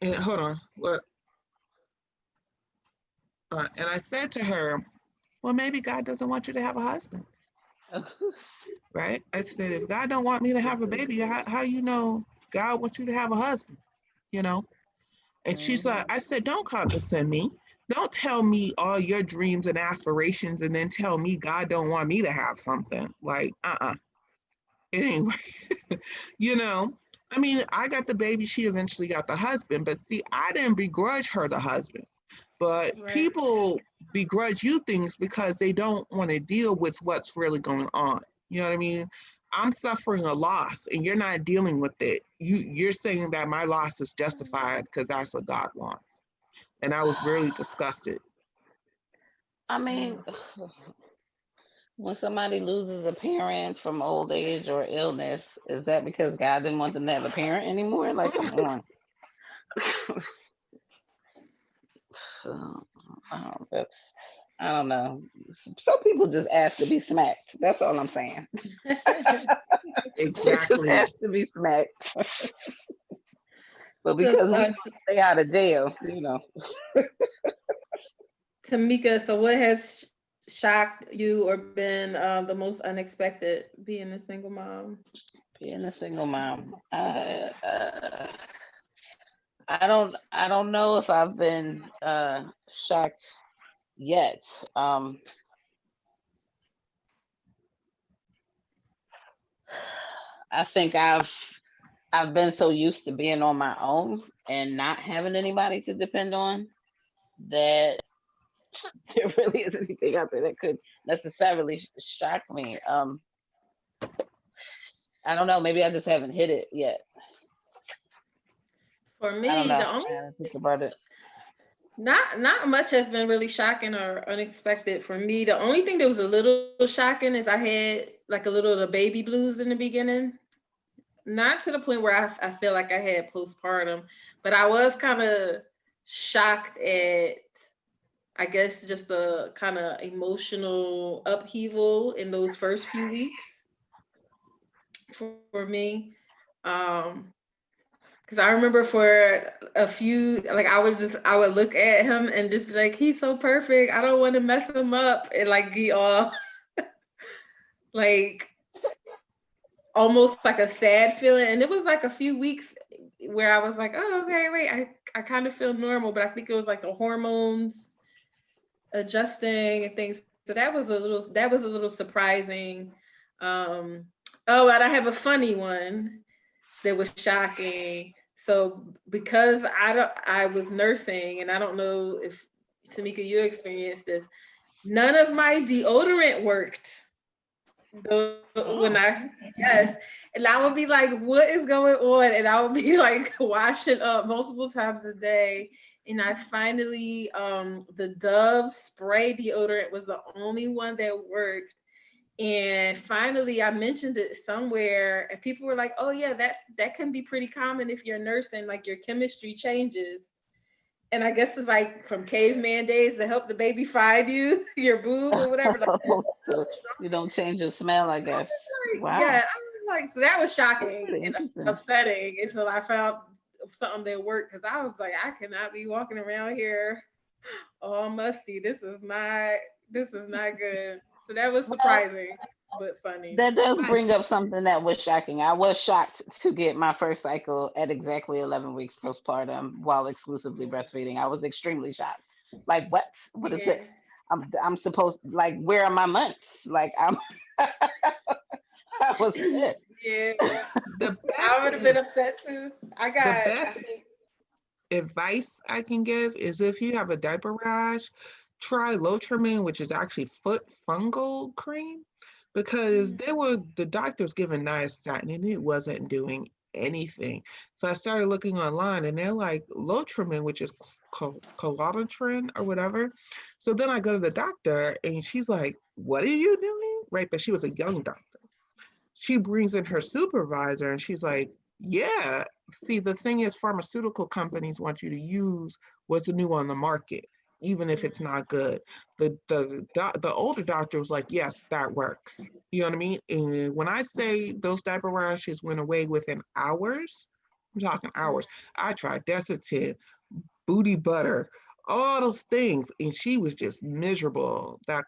Speaker 1: And hold on, what? And I said to her, well, maybe God doesn't want you to have a husband, right? I said, if God don't want me to have a baby, how you know God wants you to have a husband, you know? And she's like, I said, don't condescend me. Don't tell me all your dreams and aspirations and then tell me God don't want me to have something. Like, Anyway, you know, I mean, I got the baby, she eventually got the husband, but see, I didn't begrudge her the husband. But
Speaker 3: Right.
Speaker 1: people begrudge you things because they don't want to deal with what's really going on. You know what I mean? I'm suffering a loss and you're not dealing with it. You're saying that my loss is justified because that's what God wants. And I was really disgusted.
Speaker 2: I mean, when somebody loses a parent from old age or illness, is that because God didn't want them to have a parent anymore? Like, come on. That's, I don't know. Some people just ask to be smacked. That's all I'm saying. They just
Speaker 1: Exactly.
Speaker 2: ask to be smacked. But
Speaker 3: So,
Speaker 2: because we stay out of jail, you know.
Speaker 3: Tamika, so what has shocked you or been the most unexpected being a single mom?
Speaker 2: Being a single mom, I don't know if I've been shocked yet. I think I've been so used to being on my own and not having anybody to depend on that there really isn't anything out there that could necessarily shock me. I don't know. Maybe I just haven't hit it yet.
Speaker 3: For
Speaker 2: I don't
Speaker 3: me,
Speaker 2: know.
Speaker 3: the only
Speaker 2: I haven't think about it.
Speaker 3: Not much has been really shocking or unexpected for me. The only thing that was a little shocking is I had like a little of the baby blues in the beginning. Not to the point where I feel like I had postpartum, but I was kind of shocked at, I guess, just the kind of emotional upheaval in those first few weeks for me. Because I remember for a few, like I would look at him and just be like, he's so perfect. I don't want to mess him up, and like be all like almost like a sad feeling. And it was like a few weeks where I was like, oh, okay, wait, I kind of feel normal, but I think it was like the hormones adjusting and things. So that was a little surprising. Oh, and I have a funny one that was shocking. So because I was nursing, and I don't know if Tamika, you experienced this, none of my deodorant worked. Yes, and I would be like, what is going on? And I would be like washing up multiple times a day. And I finally, the Dove spray deodorant was the only one that worked. And finally, I mentioned it somewhere, and people were like, "Oh yeah, that can be pretty common if you're nursing, like your chemistry changes." And I guess it's like from caveman days to help the baby find you, your boob or whatever.
Speaker 2: So you don't change your smell, I guess. Wow.
Speaker 3: Yeah, I was like, so that was shocking
Speaker 2: Pretty
Speaker 3: and
Speaker 2: interesting.
Speaker 3: upsetting until I found something that worked, because I was like, I cannot be walking around here all musty. This is not good. So that was
Speaker 2: Well,
Speaker 3: surprising, but funny.
Speaker 2: that does
Speaker 1: Right.
Speaker 2: bring up something that was shocking. I was shocked to get my first cycle at exactly 11 weeks postpartum while exclusively breastfeeding. I was extremely shocked. Like, what? What is
Speaker 3: Yeah.
Speaker 2: this? I'm supposed, like, where are my months? Like, I was pissed.
Speaker 3: Yeah.
Speaker 1: The
Speaker 3: I would have been
Speaker 1: best,
Speaker 3: upset too.
Speaker 1: the
Speaker 3: I
Speaker 1: best
Speaker 3: think,
Speaker 1: advice I can give is if you have a diaper rash, try Lotrimin, which is actually foot fungal cream, because the doctors giving nystatin and it wasn't doing anything. So I started looking online and they're like Lotrimin, which is Colotrin or whatever. So then I go to the doctor and she's like, "What are you doing?" Right, but she was a young doctor. She brings in her supervisor and she's like, yeah, see, the thing is, pharmaceutical companies want you to use what's new on the market, even if it's not good. The older doctor was like, yes, that works. You know what I mean? And when I say those diaper rashes went away within hours, I'm talking hours. I tried Desitin, booty butter, all those things, and she was just miserable. That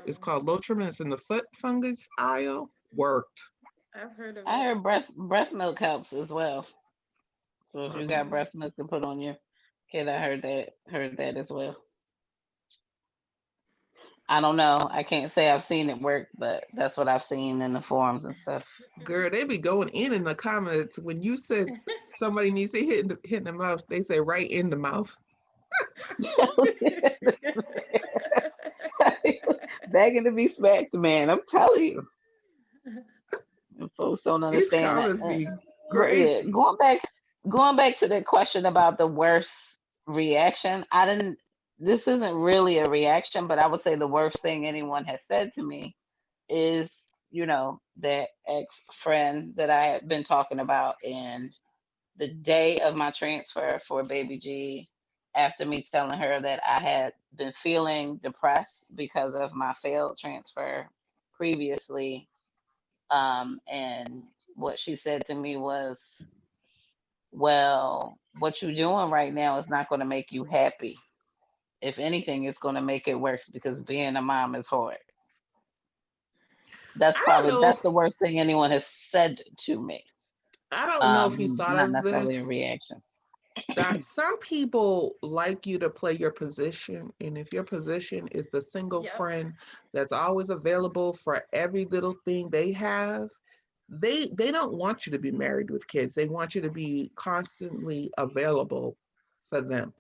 Speaker 1: it's called Lotrimin. It's in the foot fungus aisle. Worked.
Speaker 3: I've heard of
Speaker 2: I
Speaker 3: it.
Speaker 2: heard breast milk helps as well. So if you got
Speaker 1: Mhm.
Speaker 2: breast milk to put on your kid, I heard that as well. I don't know. I can't say I've seen it work, but that's what I've seen in the forums and stuff.
Speaker 1: Girl, they be going in the comments when you said somebody needs to hit the mouth. They say right in the mouth.
Speaker 2: Begging to be smacked, man. I'm telling you. And folks don't
Speaker 1: These
Speaker 2: understand that.
Speaker 1: comments be
Speaker 2: Yeah,
Speaker 1: crazy.
Speaker 2: going back to the question about the worst reaction. I didn't. This isn't really a reaction, but I would say the worst thing anyone has said to me is, that ex friend that I had been talking about, and the day of my transfer for baby G, after me telling her that I had been feeling depressed because of my failed transfer previously. And what she said to me was, well, what you're doing right now is not going to make you happy. If anything, it's going to make it worse because being a mom is hard.
Speaker 1: I don't
Speaker 2: That's
Speaker 1: know.
Speaker 2: the worst thing anyone has said to me.
Speaker 1: I don't know if you thought
Speaker 2: Not
Speaker 1: of
Speaker 2: necessarily
Speaker 1: this.
Speaker 2: a reaction.
Speaker 1: That some people like you to play your position, and if your position is the single
Speaker 3: Yep.
Speaker 1: friend that's always available for every little thing they have, they don't want you to be married with kids. They want you to be constantly available for them.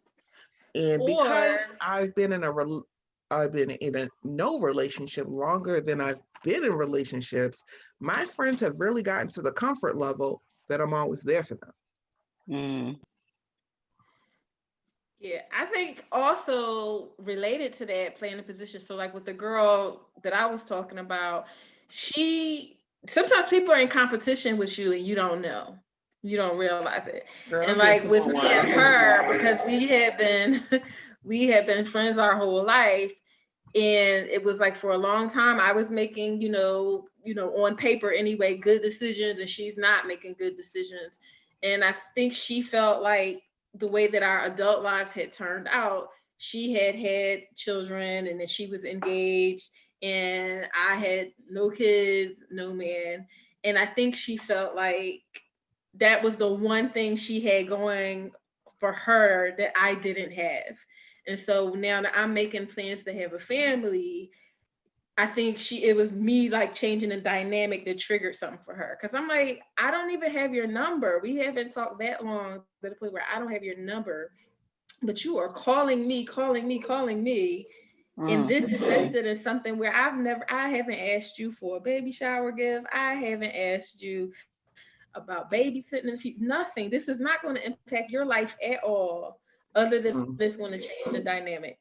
Speaker 1: And
Speaker 3: Or
Speaker 1: because I've been in a no relationship longer than I've been in relationships, my friends have really gotten to the comfort level that I'm always there for them.
Speaker 2: Mm,
Speaker 3: Yeah, I think also related to that, playing the position. So, like with the girl that I was talking about, she sometimes people are in competition with you and you don't know, you don't realize it.
Speaker 1: Girl,
Speaker 3: And
Speaker 1: I'm getting
Speaker 3: like
Speaker 1: some
Speaker 3: with
Speaker 1: more
Speaker 3: me and
Speaker 1: wine.
Speaker 3: her, because we had been we had been friends our whole life, and it was like for a long time I was making, on paper anyway, good decisions, and she's not making good decisions. And I think she felt like the way that our adult lives had turned out, she had had children and that she was engaged, and I had no kids, no man. And I think she felt like that was the one thing she had going for her that I didn't have. And so now that I'm making plans to have a family, I think it was me like changing the dynamic that triggered something for her. Cause I'm like, I don't even have your number. We haven't talked that long to the point where I don't have your number, but you are calling me, calling me, calling me. And
Speaker 2: Mm.
Speaker 3: this invested in something where I haven't asked you for a baby shower gift. I haven't asked you about babysitting in the future. Nothing. This is not going to impact your life at all, other than it's
Speaker 1: Mm.
Speaker 3: going to change the dynamic.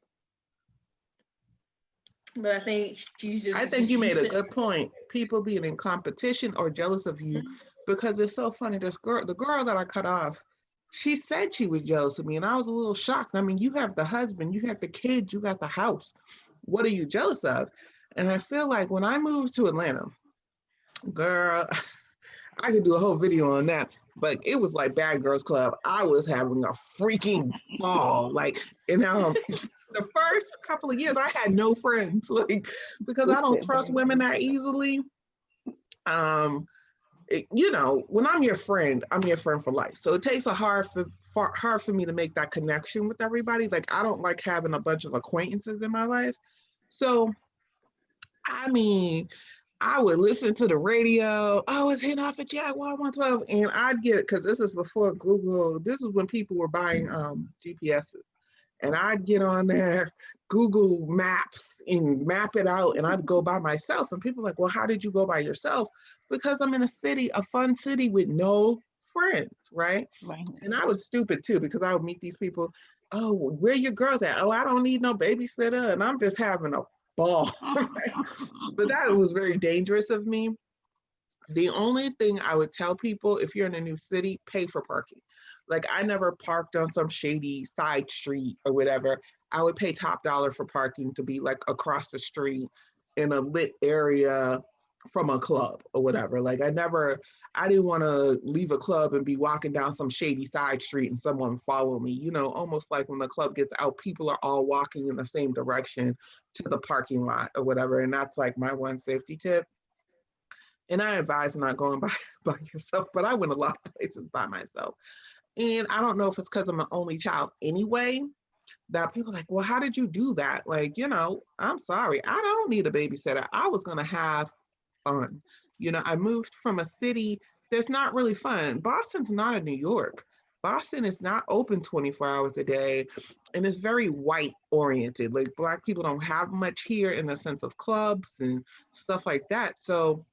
Speaker 3: But I think she's
Speaker 1: I
Speaker 3: just
Speaker 1: think you
Speaker 3: used
Speaker 1: made
Speaker 3: to.
Speaker 1: a good point. People being in competition or jealous of you, because it's so funny. This girl, the girl that I cut off, she said she was jealous of me, and I was a little shocked. I mean, you have the husband, you have the kids, you got the house. What are you jealous of? And I feel like when I moved to Atlanta, girl, I could do a whole video on that. But it was like Bad Girls Club. I was having a freaking ball. Like, and the first couple of years, I had no friends, like because I don't trust women that easily. Um, when I'm your friend for life. So it takes hard for me to make that connection with everybody. Like I don't like having a bunch of acquaintances in my life. So I mean, I would listen to the radio. Oh, it's hitting off at Jaguar 112. And I'd get it because this is before Google. This is when people were buying GPSs. And I'd get on there, Google Maps and map it out, and I'd go by myself. And people are like, well, how did you go by yourself? Because I'm in a fun city with no friends, right?
Speaker 2: Right.
Speaker 1: And I was stupid too because I would meet these people. Oh, where your girls at? Oh, I don't need no babysitter, and I'm just having a ball. But that was very dangerous of me. The only thing I would tell people, if you're in a new city, pay for parking. Like I never parked on some shady side street or whatever. I would pay top dollar for parking to be like across the street in a lit area from a club or whatever. Like I didn't want to leave a club and be walking down some shady side street and someone follow me. Almost like when the club gets out, people are all walking in the same direction to the parking lot or whatever. And that's like my one safety tip. And I advise not going by by yourself, but I went a lot of places by myself. And I don't know if it's because I'm an only child anyway, that people are like, well, how did you do that? Like, I'm sorry. I don't need a babysitter. I was going to have fun. I moved from a city that's not really fun. Boston's not a New York. Boston is not open 24 hours a day and it's very white oriented. Like, Black people don't have much here in the sense of clubs and stuff like that. So,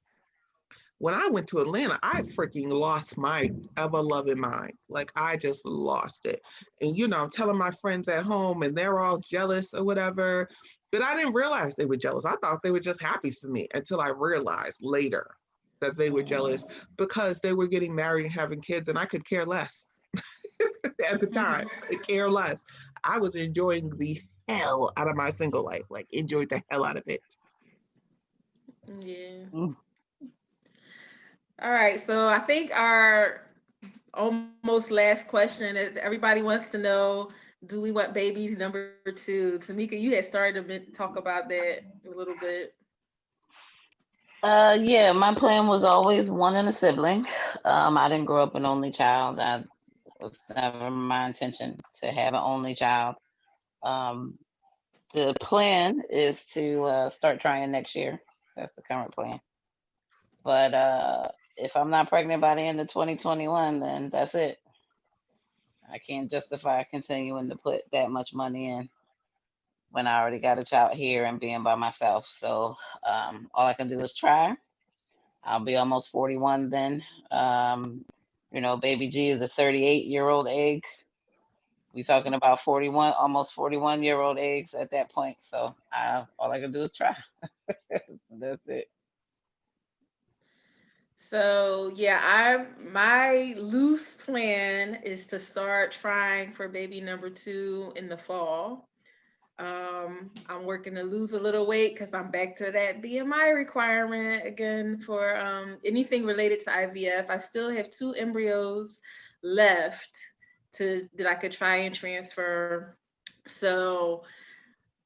Speaker 1: when I went to Atlanta, I freaking lost my ever loving mind. Like I just lost it. And I'm telling my friends at home and they're all jealous or whatever. But I didn't realize they were jealous. I thought they were just happy for me until I realized later that they were jealous because they were getting married and having kids and I could care less at the time. I could care less. I was enjoying the hell out of my single life, like enjoyed the hell out of it.
Speaker 3: Yeah.
Speaker 2: Mm.
Speaker 3: All right. So I think our almost last question is everybody wants to know, do we want babies? Number two. Tamika, you had started to talk about that a little bit.
Speaker 2: Yeah, my plan was always one in a sibling. I didn't grow up an only child. That was never my intention to have an only child. Um, the plan is to start trying next year. That's the current plan. But if I'm not pregnant by the end of 2021, then that's it. I can't justify continuing to put that much money in when I already got a child here and being by myself. So all I can do is try. I'll be almost 41 then. Baby G is a 38-year-old egg. We talking about 41, almost 41-year-old eggs at that point. So all I can do is try. That's it.
Speaker 3: So yeah, my loose plan is to start trying for baby number 2 in the fall. I'm working to lose a little weight because I'm back to that BMI requirement again for anything related to IVF. I still have 2 embryos left that I could try and transfer. So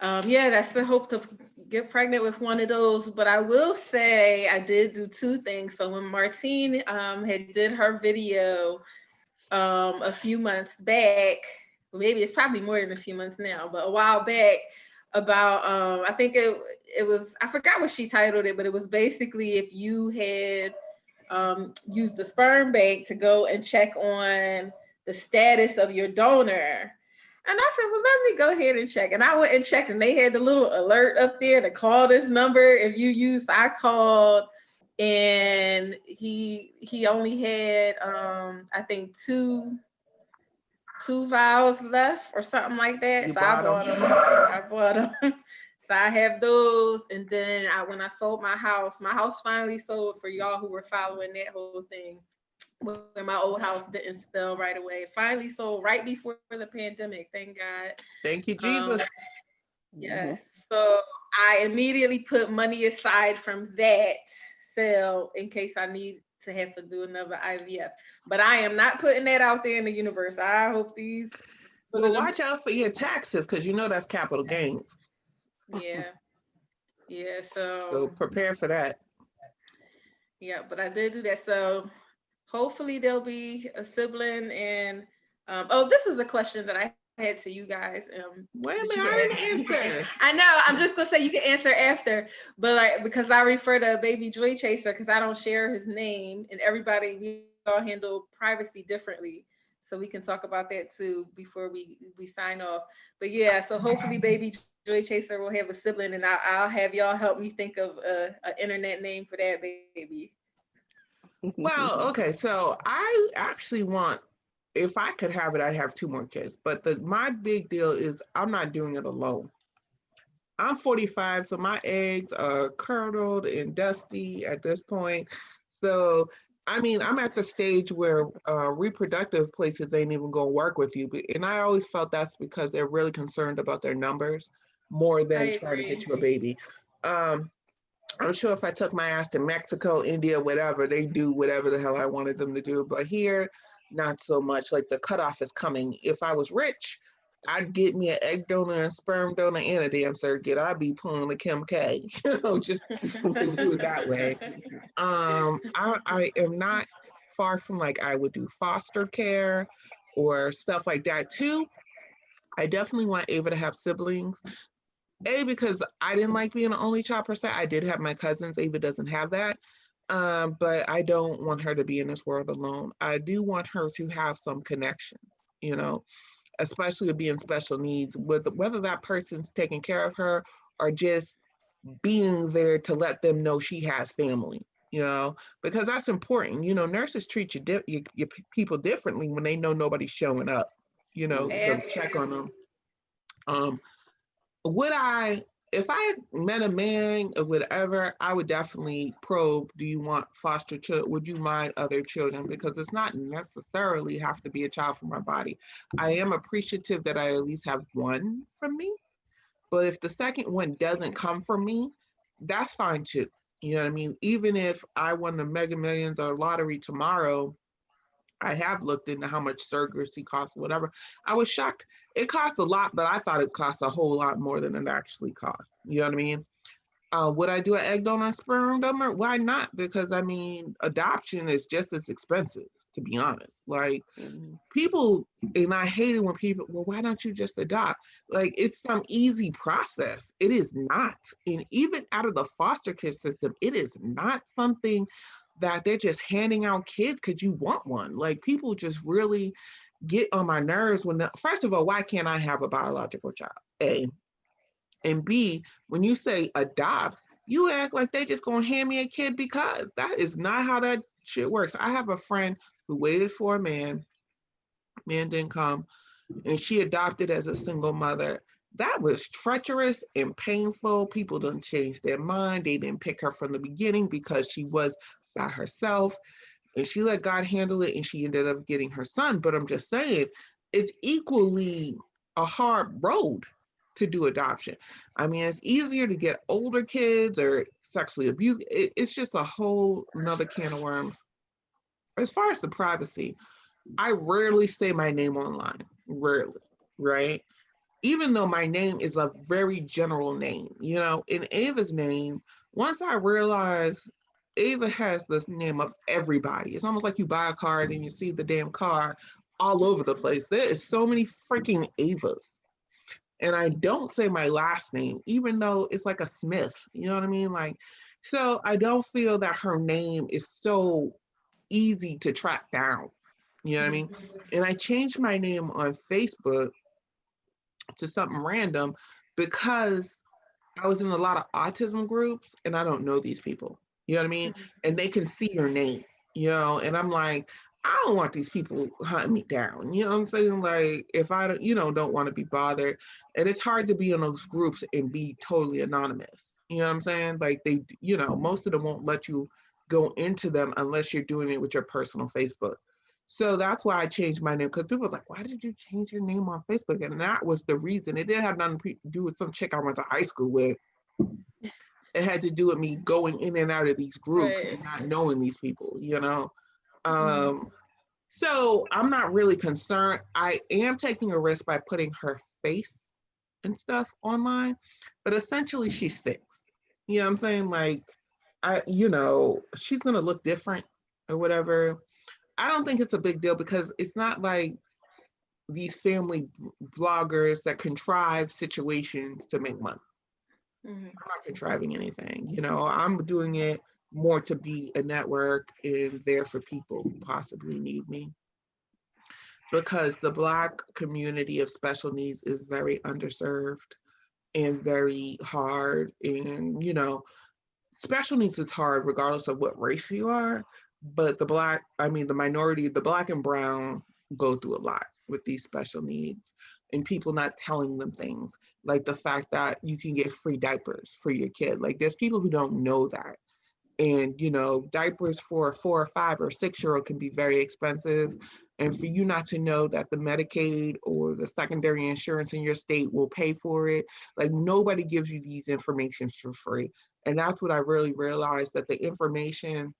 Speaker 3: yeah, that's the hope, to get pregnant with one of those. But I will say I did do 2 things. So when Martine had did her video a few months back, maybe it's probably more than a few months now, but a while back, about I think it was, I forgot what she titled it, but it was basically if you had used the sperm bank to go and check on the status of your donor. And I said, well, let me go ahead and check. And I went and checked, and they had the little alert up there to call this number. If you use, I called, and he only had I think two vials left or something like that.
Speaker 1: You
Speaker 3: So I
Speaker 1: bought
Speaker 3: bought
Speaker 1: 'em?
Speaker 3: them. I bought them. So I have those. And then when I sold my house finally sold, for y'all who were following that whole thing, where my old house didn't sell right away. It finally sold right before the pandemic. Thank God.
Speaker 1: Thank you, Jesus.
Speaker 3: Yes. So I immediately put money aside from that sale in case I need to have to do another IVF. But I am not putting that out there in the universe. I hope these.
Speaker 1: Well, watch out for your taxes, because you know that's capital gains.
Speaker 3: Yeah. Yeah.
Speaker 1: So
Speaker 3: So
Speaker 1: prepare for that.
Speaker 3: yeah, but I did do that. So hopefully there'll be a sibling. And oh, this is a question that I had to you guys.
Speaker 1: Wait a
Speaker 3: that you
Speaker 1: minute, I
Speaker 3: can
Speaker 1: didn't
Speaker 3: you can
Speaker 1: answer.
Speaker 3: I know, I'm just gonna say you can answer after, but like, because I refer to Baby Joy Chaser because I don't share his name, and everybody, we all handle privacy differently. So we can talk about that too before we sign off. But yeah, so hopefully Baby Joy Chaser will have a sibling, and I'll have y'all help me think of an internet name for that baby.
Speaker 1: Well, okay, so I actually want, if I could have it, I'd have 2 more kids. But my big deal is I'm not doing it alone. I'm 45, so my eggs are curdled and dusty at this point. So, I mean, I'm at the stage where reproductive places ain't even gonna work with you. And I always felt that's because they're really concerned about their numbers more than trying to get you a baby. I'm sure if I took my ass to Mexico, India, whatever, they do whatever the hell I wanted them to do. But here, not so much. Like the cutoff is coming. If I was rich, I'd get me an egg donor and sperm donor and a damn surrogate. I'd be pulling the Kim K, just to do it that way. I am not far from, like, I would do foster care or stuff like that too. I definitely want Ava to have siblings. Because I didn't like being an only child per se. I did have my cousins. Ava doesn't have that. But I don't want her to be in this world alone. I do want her to have some connection, you know, especially with being special needs, with whether that person's taking care of her or just being there to let them know she has family, because that's important. Nurses treat your people differently when they know nobody's showing up, to check on them. Would I, if I met a man or whatever, I would definitely probe, do you want foster children? Would you mind other children? Because it's not necessarily have to be a child from my body. I am appreciative that I at least have one from me. But if the second one doesn't come from me, that's fine too. You know what I mean? Even if I won the Mega Millions or lottery tomorrow, I have looked into how much surrogacy costs, whatever. I was shocked. It costs a lot, but I thought it cost a whole lot more than it actually cost. You know what I mean? Would I do an egg donor and sperm donor? Why not? Because I mean, adoption is just as expensive, to be honest. Like people, and I hate it when people, well, why don't you just adopt? Like it's some easy process. It is not. And even out of the foster care system, it is not something that they're just handing out kids because you want one. Like people just really get on my nerves first of all, why can't I have a biological child? A. And B, when you say adopt, you act like they just gonna hand me a kid, because that is not how that shit works. I have a friend who waited for a man didn't come. and she adopted as a single mother. That was treacherous and painful. People didn't change their mind. They didn't pick her from the beginning because she was by herself, and she let God handle it, and she ended up getting her son. But I'm just saying, it's equally a hard road to do adoption. I mean, it's easier to get older kids or sexually abused. It's just a whole another can of worms. As far as the privacy, I rarely say my name online, rarely, right? Even though my name is a very general name, in Ava's name, once I realized Ava has this name of everybody. It's almost like you buy a car and you see the damn car all over the place. There is so many freaking Avas. And I don't say my last name, even though it's like a Smith. You know what I mean? Like, so I don't feel that her name is so easy to track down. You know what I mean? And I changed my name on Facebook to something random because I was in a lot of autism groups and I don't know these people. You know what I mean? And they can see your name, and I'm like, I don't want these people hunting me down. You know what I'm saying? Like, if I don't, don't want to be bothered. And it's hard to be in those groups and be totally anonymous. You know what I'm saying? Like, they, most of them won't let you go into them unless you're doing it with your personal Facebook. So that's why I changed my name, because people were like, why did you change your name on Facebook? And that was the reason. It didn't have nothing to do with some chick I went to high school with. It had to do with me going in and out of these groups and not knowing these people, So I'm not really concerned. I am taking a risk by putting her face and stuff online, but essentially she's 6. You know what I'm saying? Like, she's gonna look different or whatever. I don't think it's a big deal because it's not like these family bloggers that contrive situations to make money. I'm not contriving anything. I'm doing it more to be a network and there for people who possibly need me. Because the Black community of special needs is very underserved and very hard. And, special needs is hard regardless of what race you are. But the minority, the Black and brown go through a lot with these special needs and people not telling them things. Like the fact that you can get free diapers for your kid. Like, there's people who don't know that. And, diapers for a 4 or 5 or 6-year-old can be very expensive. And for you not to know that the Medicaid or the secondary insurance in your state will pay for it, like, nobody gives you these information for free. And that's what I really realized, that the information,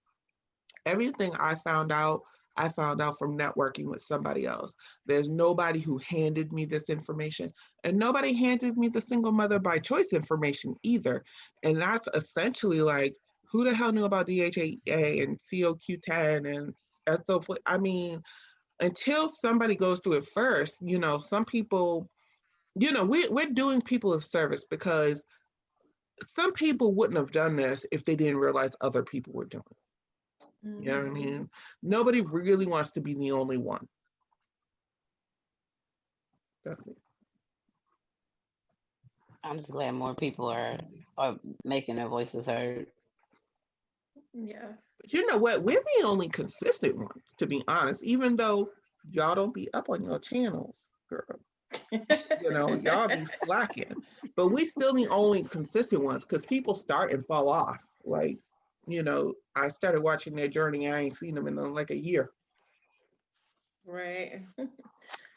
Speaker 1: everything I found out from networking with somebody else. There's nobody who handed me this information, and nobody handed me the single mother by choice information either. And that's essentially like, who the hell knew about DHEA and COQ10 and SO? I mean, until somebody goes through it first, some people, we're doing people a service, because some people wouldn't have done this if they didn't realize other people were doing it. You know what I mean? Nobody really wants to be the only one. That's me.
Speaker 2: I'm just glad more people are making their voices heard.
Speaker 3: Yeah.
Speaker 1: But you know what? We're the only consistent ones, to be honest, even though y'all don't be up on your channels, girl. Y'all be slacking. But we still the only consistent ones, because people start and fall off. Like, I started watching their journey. I ain't seen them in like a year.
Speaker 3: Right.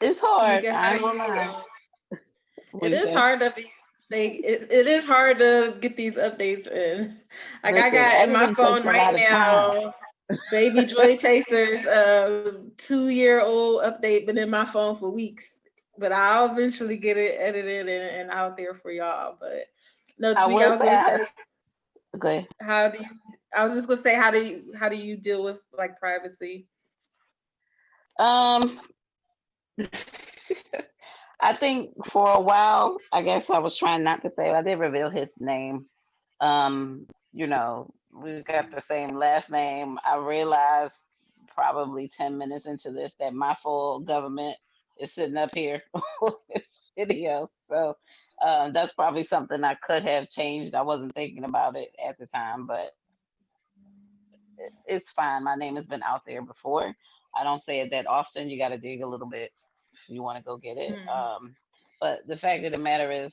Speaker 2: It's hard.
Speaker 3: It is hard to be. It is hard to get these updates in. Like, I got in my phone right now, Baby Joy Chaser's 2-year-old update been in my phone for weeks. But I'll eventually get it edited and out there for y'all. But no, I was gonna say,
Speaker 2: okay.
Speaker 3: I was just gonna say, how do you deal with like privacy?
Speaker 2: I think for a while, I guess I was trying not to say, I did reveal his name. We got the same last name. I realized probably 10 minutes into this that my full government is sitting up here on this video. So that's probably something I could have changed. I wasn't thinking about it at the time, but it's fine. My name has been out there before. I don't say it that often. You got to dig a little bit. if you want to go get it.
Speaker 3: Mm.
Speaker 2: But the fact of the matter is,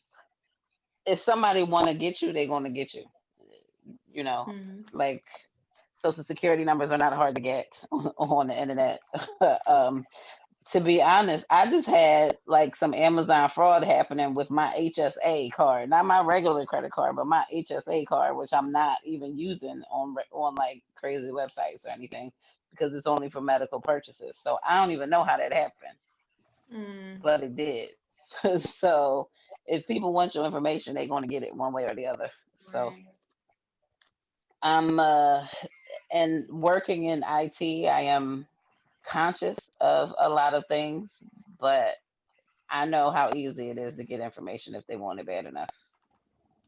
Speaker 2: if somebody want to get you, they're going to get you. You know,
Speaker 3: Mm.
Speaker 2: like social security numbers are not hard to get on the internet. um, to be honest, I just had like some Amazon fraud happening with my HSA card, not my regular credit card, but my HSA card, which I'm not even using on like crazy websites or anything because it's only for medical purchases. So I don't even know how that happened,
Speaker 3: Mm.
Speaker 2: but it did. So if people want your information, they're going to get it one way or the other. So
Speaker 3: Right.
Speaker 2: I'm and working in IT, I am conscious of a lot of things, but I know how easy it is to get information if they want it bad enough.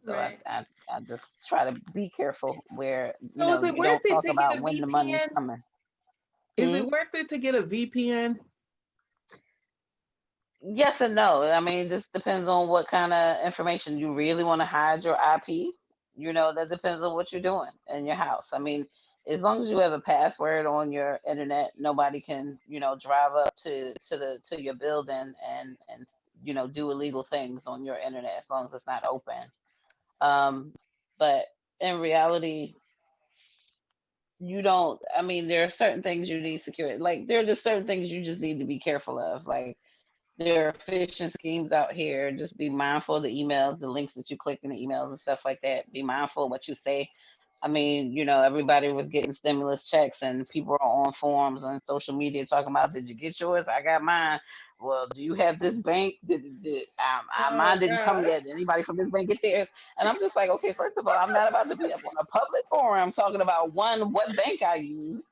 Speaker 2: So
Speaker 3: Right.
Speaker 2: I just try to be careful where,
Speaker 1: So is it
Speaker 2: you
Speaker 1: worth
Speaker 2: don't
Speaker 1: it
Speaker 2: talk
Speaker 1: to get
Speaker 2: about
Speaker 1: a
Speaker 2: when the money's
Speaker 1: VPN?
Speaker 2: coming.
Speaker 1: Is
Speaker 2: Hmm?
Speaker 1: it worth it to get a VPN?
Speaker 2: Yes and no. I mean, it just depends on what kind of information you really want to hide your IP. That depends on what you're doing in your house. I mean, as long as you have a password on your internet, nobody can, drive up to your building and do illegal things on your internet as long as it's not open. Um, but in reality, you don't. I mean, there are certain things you need security. Like there are just certain things you just need to be careful of. Like there are phishing schemes out here. Just be mindful of the emails, the links that you click in the emails and stuff like that. Be mindful of what you say. I mean, everybody was getting stimulus checks and people are on forums on social media talking about, did you get yours? I got mine. Well, do you have this bank?
Speaker 3: Oh
Speaker 2: Mine didn't come
Speaker 3: gosh.
Speaker 2: yet. Did anybody from this bank get theirs? And I'm just like, okay, first of all, I'm not about to be up on a public forum talking about one, what bank I use.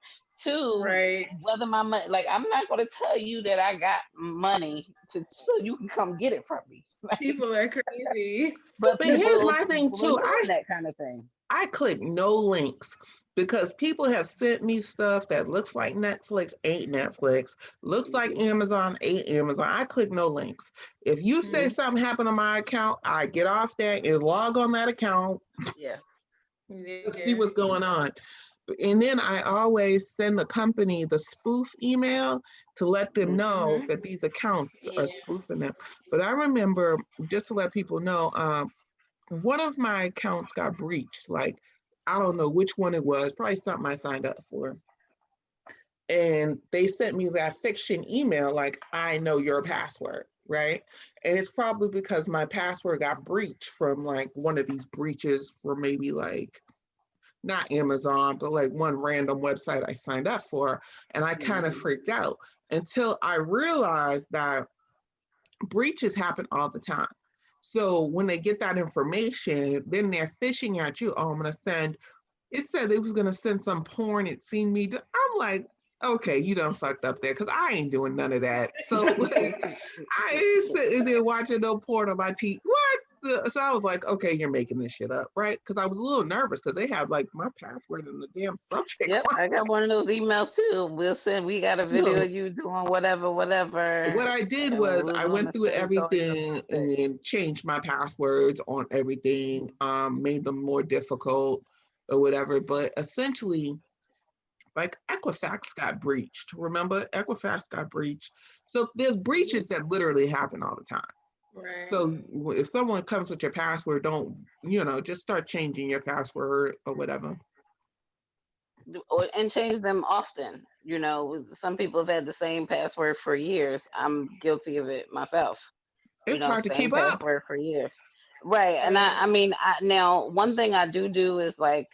Speaker 2: Two,
Speaker 3: Right.
Speaker 2: whether my money, like I'm not going to tell you that I got money so you can come get it from me. Like,
Speaker 3: People are crazy.
Speaker 2: but
Speaker 1: But here's
Speaker 2: people
Speaker 1: my thing
Speaker 2: people are
Speaker 1: too.
Speaker 2: doing that kind of thing.
Speaker 1: I click no links because people have sent me stuff that looks like Netflix, ain't Netflix, looks like
Speaker 2: Mhm.
Speaker 1: Amazon, ain't Amazon. I click no links. If you say
Speaker 3: Mm.
Speaker 1: something happened on my account, I get off there and log on that account
Speaker 2: Yeah.
Speaker 1: to see
Speaker 3: Yeah.
Speaker 1: what's going on. And then I always send the company the spoof email to let them know
Speaker 3: Mhm.
Speaker 1: that these accounts are
Speaker 3: Yeah.
Speaker 1: spoofing them. But I remember, just to let people know, one of my accounts got breached. Like, I don't know which one it was, probably something I signed up for. And they sent me that fiction email, like, I know your password, right? And it's probably because my password got breached from like one of these breaches for maybe like not Amazon, but like one random website I signed up for. And I kind of
Speaker 2: Mhm.
Speaker 1: freaked out until I realized that breaches happen all the time. So when they get that information, then they're fishing at you. Oh, I'm gonna send. It said it was gonna send some porn. It seen me. I'm like, okay, you done fucked up there because I ain't doing none of that. So like, I ain't sitting there watching no porn on my TV. What? So I was like, okay, you're making this shit up, right? Because I was a little nervous because they had like my password in the damn subject
Speaker 2: Yep, I got one of those emails too. We'll send. We got a video
Speaker 1: line.
Speaker 2: of you doing whatever,
Speaker 1: What
Speaker 2: whatever,
Speaker 1: I did
Speaker 2: and
Speaker 1: was
Speaker 2: we're
Speaker 1: I went
Speaker 2: gonna
Speaker 1: through
Speaker 2: send all your
Speaker 1: everything
Speaker 2: things.
Speaker 1: and changed my passwords on everything, made them more difficult or whatever. But essentially, like Equifax got breached. Remember, Equifax got breached. So there's breaches that literally happen all the time.
Speaker 3: Right.
Speaker 1: So if someone comes with your password, don't, just start changing your password or whatever.
Speaker 2: And change them often. Some people have had the same password for years. I'm guilty of it myself.
Speaker 1: It's hard to
Speaker 2: Same
Speaker 1: keep up.
Speaker 2: password for years. Right. And I
Speaker 3: Right.
Speaker 2: mean, now one thing I do is like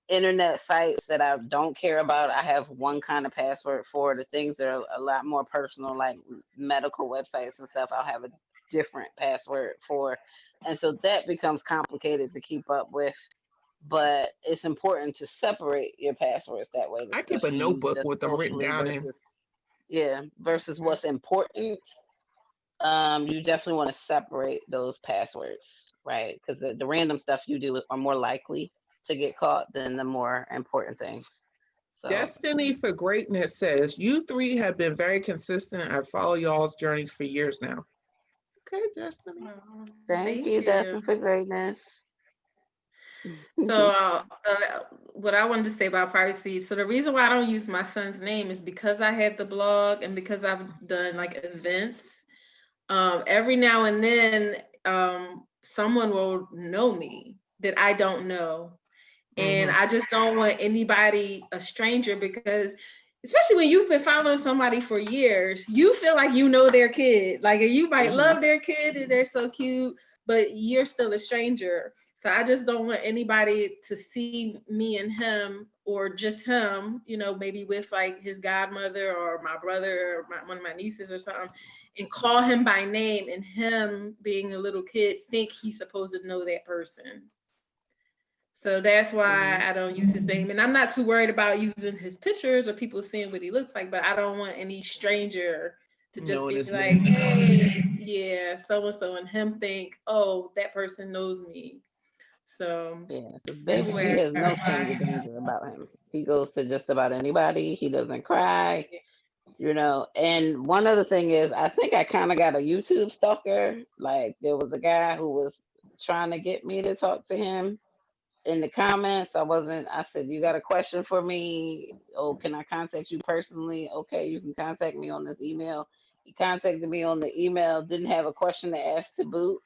Speaker 2: internet sites that I don't care about. I have one kind of password for. The things that are a lot more personal, like medical websites and stuff, I'll have a different password for. And so that becomes complicated to keep up with. But it's important to separate your passwords that way, the
Speaker 1: I keep
Speaker 2: stuff
Speaker 1: a
Speaker 2: you use
Speaker 1: notebook with
Speaker 2: just
Speaker 1: them written
Speaker 2: socially
Speaker 1: down in.
Speaker 2: versus, yeah, versus what's important. You definitely want to separate those passwords, right? Because the random stuff you do are more likely to get caught than the more important things. So
Speaker 1: Destiny for Greatness says, you three have been very consistent. I follow y'all's journeys for years now. Okay, Destiny.
Speaker 3: Oh,
Speaker 2: thank
Speaker 3: thank
Speaker 2: you,
Speaker 3: you.
Speaker 2: Dustin, for greatness.
Speaker 3: So, what I wanted to say about privacy. So, the reason why I don't use my son's name is because I had the blog and because I've done like events. Every now and then, someone will know me that I don't know. And I just don't want anybody, a stranger, because especially when you've been following somebody for years, you feel like you know their kid. Like you might love their kid and they're so cute, but you're still a stranger. So I just don't want anybody to see me and him, or just him, maybe with like his godmother or my brother or one of my nieces or something, and call him by name, and him being a little kid think he's supposed to know that person. So that's why I don't use his name. And I'm not too worried about using his pictures or people seeing what he looks like, but I don't want any stranger to just
Speaker 1: Knowing
Speaker 3: be
Speaker 1: his
Speaker 3: like,
Speaker 1: name.
Speaker 3: hey, yeah, so-and-so, and him think, oh, that person knows me. So
Speaker 2: Yeah, because
Speaker 3: that's
Speaker 2: baby, he
Speaker 3: where
Speaker 2: has no stranger danger about him. He goes to just about anybody. He doesn't cry, And one other thing is, I think I kind of got a YouTube stalker. Like there was a guy who was trying to get me to talk to him in the comments. I said, you got a question for me? Oh, can I contact you personally? Okay, you can contact me on this email. He contacted me on the email, didn't have a question to ask to boot,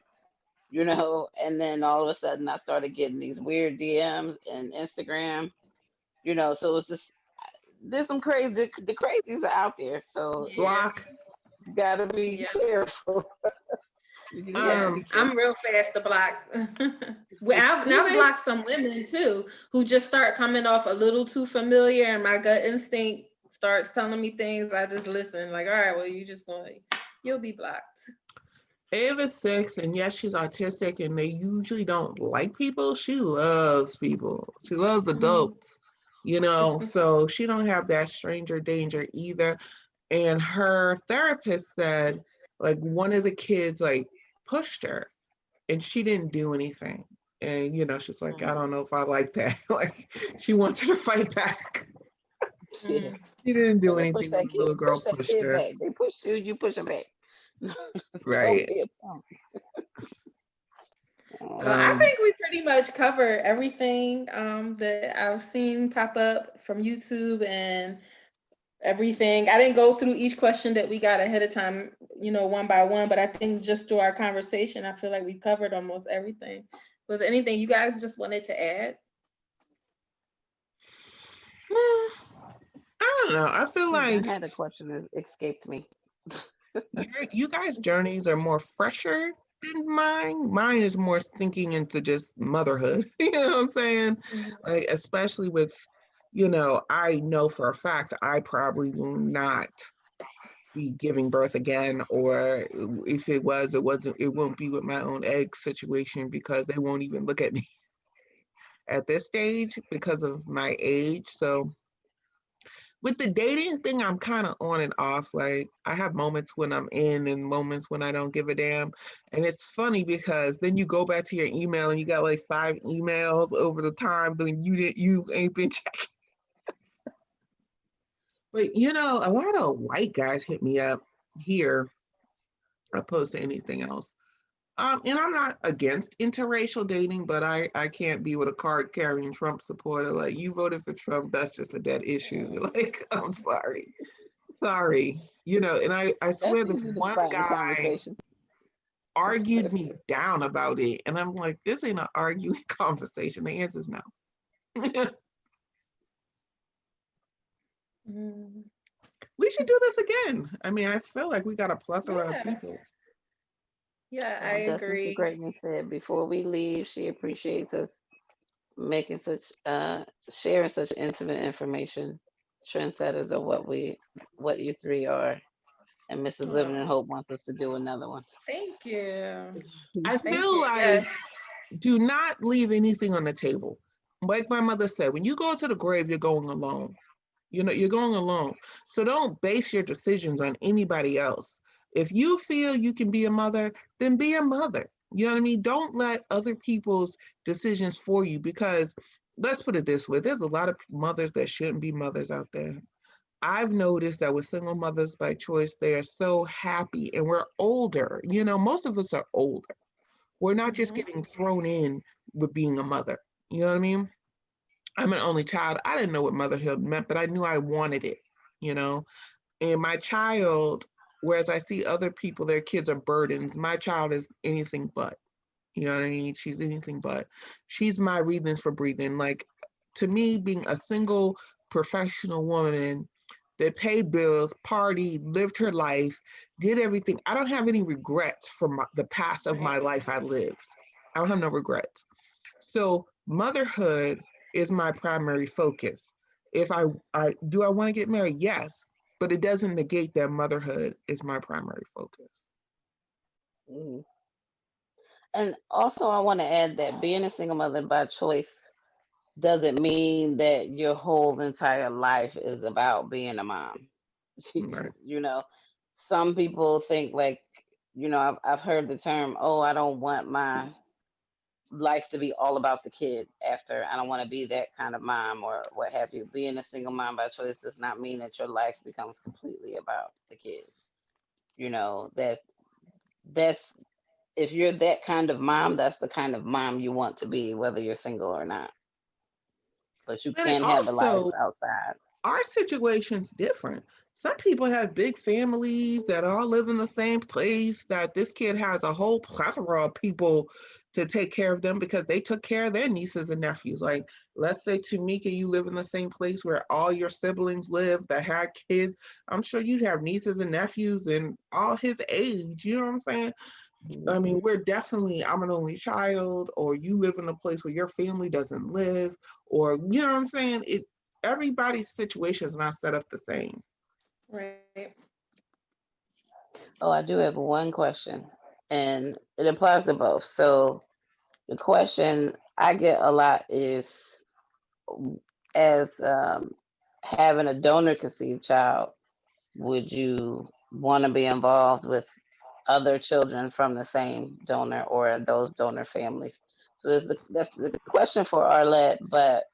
Speaker 2: and then all of a sudden I started getting these weird DMs and Instagram, so it's just, there's some crazy, the crazies are out there. So
Speaker 3: yeah,
Speaker 1: Block.
Speaker 2: you gotta be
Speaker 3: yeah,
Speaker 2: careful. You gotta
Speaker 3: yeah.
Speaker 2: be
Speaker 3: I'm
Speaker 2: careful.
Speaker 3: real fast to block. Well, I've
Speaker 1: Even
Speaker 3: blocked some women too who just start coming off a little too familiar, and my gut instinct starts telling me things. I just listen, like, all right, well, you'll be blocked.
Speaker 1: Ava's 6, and yes, she's autistic, and they usually don't like people. She loves people. She loves adults, so she don't have that stranger danger either. And her therapist said, like, one of the kids, like, pushed her, and she didn't do anything. And, she's like, I don't know if I like that. Like, she wanted to fight back.
Speaker 2: Yeah.
Speaker 1: She didn't do
Speaker 2: Better push
Speaker 1: anything when
Speaker 2: that
Speaker 1: the
Speaker 2: kid,
Speaker 1: little
Speaker 2: push
Speaker 1: girl
Speaker 2: that
Speaker 1: pushed
Speaker 2: kid
Speaker 1: her.
Speaker 2: back. They push you, you push them back. Don't
Speaker 1: Right.
Speaker 2: be a punk.
Speaker 3: I
Speaker 1: Um,
Speaker 3: think we pretty much covered everything that I've seen pop up from YouTube and everything. I didn't go through each question that we got ahead of time, one by one, but I think just through our conversation, I feel like we covered almost everything. Was there anything you guys just wanted to add?
Speaker 1: I don't know. I feel
Speaker 2: I
Speaker 1: like
Speaker 2: had a question that escaped me.
Speaker 1: you guys' journeys are more fresher than mine. Mine is more thinking into just motherhood. You know what I'm saying? Like, especially with, I know for a fact I probably will not be giving birth again, or if it was, it won't be with my own egg situation, because they won't even look at me at this stage because of my age. So with the dating thing, I'm kind of on and off. Like, I have moments when I'm in and moments when I don't give a damn. And it's funny because then you go back to your email and you got like 5 emails over the times and you ain't been checking. But a lot of white guys hit me up here opposed to anything else. And I'm not against interracial dating, but I can't be with a card carrying Trump supporter. Like, you voted for Trump, that's just a dead issue. Like, I'm sorry. Sorry. And I
Speaker 2: That's
Speaker 1: swear this
Speaker 2: easy to
Speaker 1: one
Speaker 2: find the
Speaker 1: guy
Speaker 2: conversation.
Speaker 1: argued me down about it. And I'm like, this ain't an arguing conversation. The answer is no. We should do this again. I mean, I feel like we got a plethora of
Speaker 3: Yeah,
Speaker 1: people.
Speaker 3: yeah, I
Speaker 2: Dustin to
Speaker 3: agree.
Speaker 2: Greatness said before we leave, she appreciates us making such sharing such intimate information. Trendsetters are what you three are. And Mrs. Living in
Speaker 3: Oh,
Speaker 2: Hope wants us to do another one.
Speaker 3: thank you.
Speaker 1: I
Speaker 3: Thank
Speaker 1: feel
Speaker 3: you. Yes.
Speaker 1: like, do not leave anything on the table. Like my mother said, when you go to the grave, you're going alone. You're going alone. So don't base your decisions on anybody else. If you feel you can be a mother, then be a mother. You know what I mean? Don't let other people's decisions for you, because let's put it this way, there's a lot of mothers that shouldn't be mothers out there. I've noticed that with single mothers by choice, they are so happy, and we're older. Most of us are older. We're not just
Speaker 3: Mhm.
Speaker 1: getting thrown in with being a mother. You know what I mean? I'm an only child. I didn't know what motherhood meant, but I knew I wanted it, you know? And my child, whereas I see other people, their kids are burdens, my child is anything but. You know what I mean? She's anything but. She's my reasons for breathing. Like, to me, being a single professional woman that paid bills, partied, lived her life, did everything. I don't have any regrets from the past of my life I lived. I don't have no regrets. So motherhood is my primary focus. If I do I want to get married? Yes, but it doesn't negate that motherhood is my primary focus.
Speaker 2: Mhm. And also, I want to add that being a single mother by choice doesn't mean that your whole entire life is about being a mom.
Speaker 1: Right.
Speaker 2: You know, some people think like, I've heard the term, oh, I don't want my life to be all about the kid after. I don't want to be that kind of mom or what have you. Being a single mom by choice does not mean that your life becomes completely about the kid. You know, that's if you're that kind of mom, that's the kind of mom you want to be, whether you're single or not. But you
Speaker 1: And it
Speaker 2: can have a life
Speaker 1: also,
Speaker 2: outside.
Speaker 1: our situation's different. Some people have big families that all live in the same place, that this kid has a whole plethora of people to take care of them because they took care of their nieces and nephews. Like, let's say Tamika, you live in the same place where all your siblings live that had kids. I'm sure you'd have nieces and nephews and all his age. You know what I'm saying? I
Speaker 2: Mhm.
Speaker 1: mean, I'm an only child, or you live in a place where your family doesn't live, or you know what I'm saying? Everybody's situation is not set up the same.
Speaker 3: Right.
Speaker 2: Oh, I do have one question, and it applies to both. So the question I get a lot is, as having a donor conceived child, would you want to be involved with other children from the same donor or those donor families? So that's the question for Arlette, but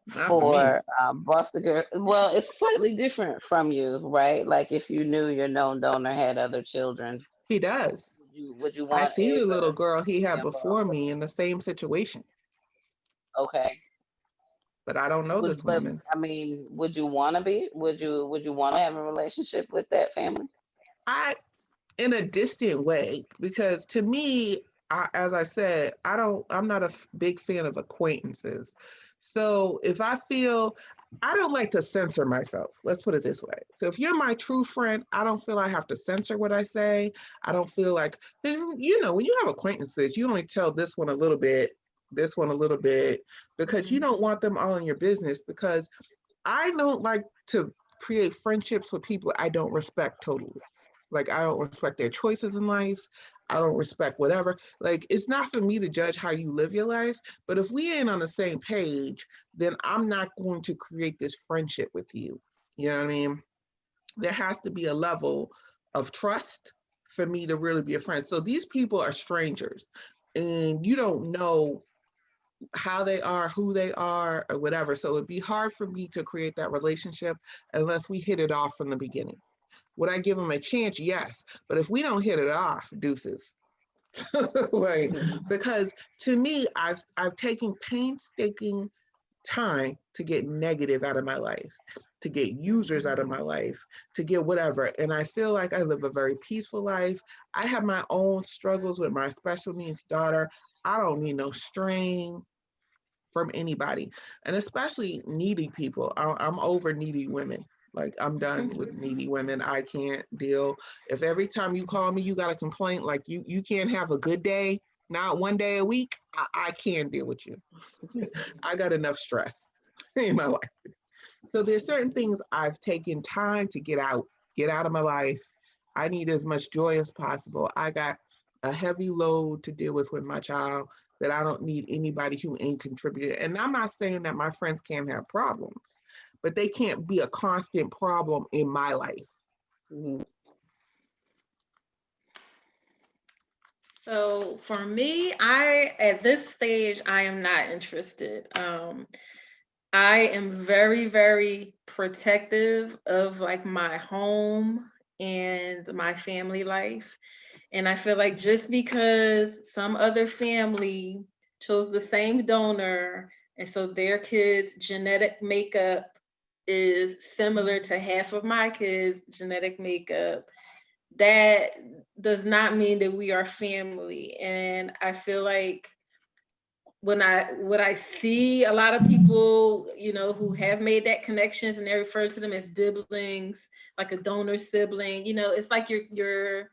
Speaker 1: Not for me.
Speaker 2: for Bostiger, well, it's slightly different from you, right? Like if you knew your known donor had other children,
Speaker 1: He does.
Speaker 2: would you
Speaker 1: I
Speaker 2: want
Speaker 1: see the
Speaker 2: Ava
Speaker 1: little girl
Speaker 2: to
Speaker 1: he
Speaker 2: be
Speaker 1: had
Speaker 2: involved?
Speaker 1: before me in the same situation,
Speaker 2: Okay.
Speaker 1: but I don't know this
Speaker 2: But
Speaker 1: woman.
Speaker 2: I mean, would you want to be? Would you want to have a relationship with that family?
Speaker 1: I, in a distant way, because to me, as I said, I'm not a big fan of acquaintances. So if I feel, I don't like to censor myself. Let's put it this way. So if you're my true friend, I don't feel I have to censor what I say. I don't feel like, you know, when you have acquaintances, you only tell this one a little bit, this one a little bit, because you
Speaker 3: Mhm.
Speaker 1: don't want them all in your business. Because I don't like to create friendships with people I don't respect totally. Like, I don't respect their choices in life. I don't respect whatever. Like, it's not for me to judge how you live your life. But if we ain't on the same page, then I'm not going to create this friendship with you. You know what I mean? There has to be a level of trust for me to really be a friend. So these people are strangers, and you don't know how they are, who they are, or whatever. So it'd be hard for me to create that relationship unless we hit it off from the beginning. Would I give them a chance? Yes. But if we don't hit it off, deuces. Like, because to me, I've taken painstaking time to get negative out of my life, to get users out of my life, to get whatever. And I feel like I live a very peaceful life. I have my own struggles with my special needs daughter. I don't need no string from anybody, and especially needy people. I'm over needy women. Like, I'm done with needy women. I can't deal. If every time you call me, you got a complaint, like you can't have a good day, not one day a week, I can't deal with you. I got enough stress in my life. So there's certain things I've taken time to get out of my life. I need as much joy as possible. I got a heavy load to deal with my child, that I don't need anybody who ain't contributed. And I'm not saying that my friends can't have problems, but they can't be a constant problem in my life.
Speaker 2: Mhm.
Speaker 3: So for me, at this stage, I am not interested. I am very, very protective of like my home and my family life. And I feel like just because some other family chose the same donor, and so their kids' genetic makeup is similar to half of my kids' genetic makeup, that does not mean that we are family. And I feel like what I see a lot of people, who have made that connections, and they refer to them as dibblings, like a donor sibling, it's like you're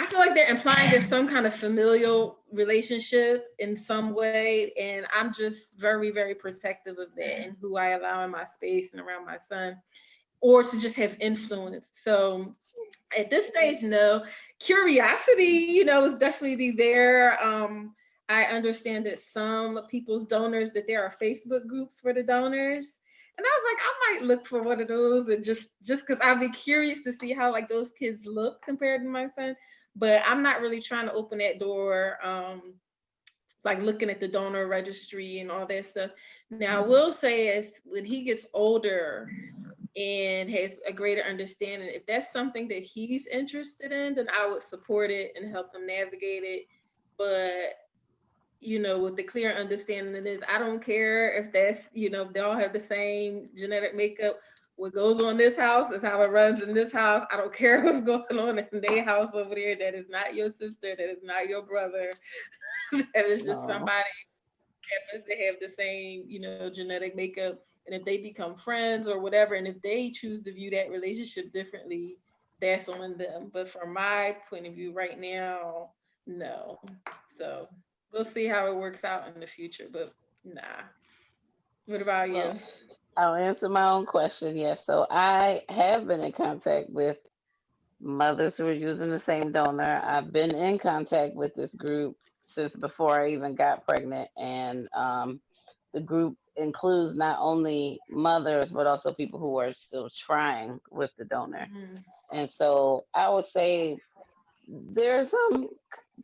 Speaker 3: I feel like they're implying there's some kind of familial relationship in some way. And I'm just very, very protective of that and who I allow in my space and around my son, or to just have influence. So at this stage, no. Curiosity, is definitely there. I understand that some people's donors, that there are Facebook groups for the donors. And I was like, I might look for one of those, and just because I'd be curious to see how like those kids look compared to my son. But I'm not really trying to open that door, like looking at the donor registry and all that stuff. Now, I will say, as when he gets older and has a greater understanding, if that's something that he's interested in, then I would support it and help him navigate it. But with the clear understanding that is, I don't care if that's, if they all have the same genetic makeup. What goes on this house is how it runs in this house. I don't care what's going on in their house over there. That is not your sister. That is not your brother. That is just somebody who happens to have the same, genetic makeup. And if they become friends or whatever, and if they choose to view that relationship differently, that's on them. But from my point of view right now, no. So we'll see how it works out in the future, but nah. What about you?
Speaker 2: Well, I'll answer my own question. Yes. So I have been in contact with mothers who are using the same donor. I've been in contact with this group since before I even got pregnant. And the group includes not only mothers, but also people who are still trying with the donor. And so I would say there's some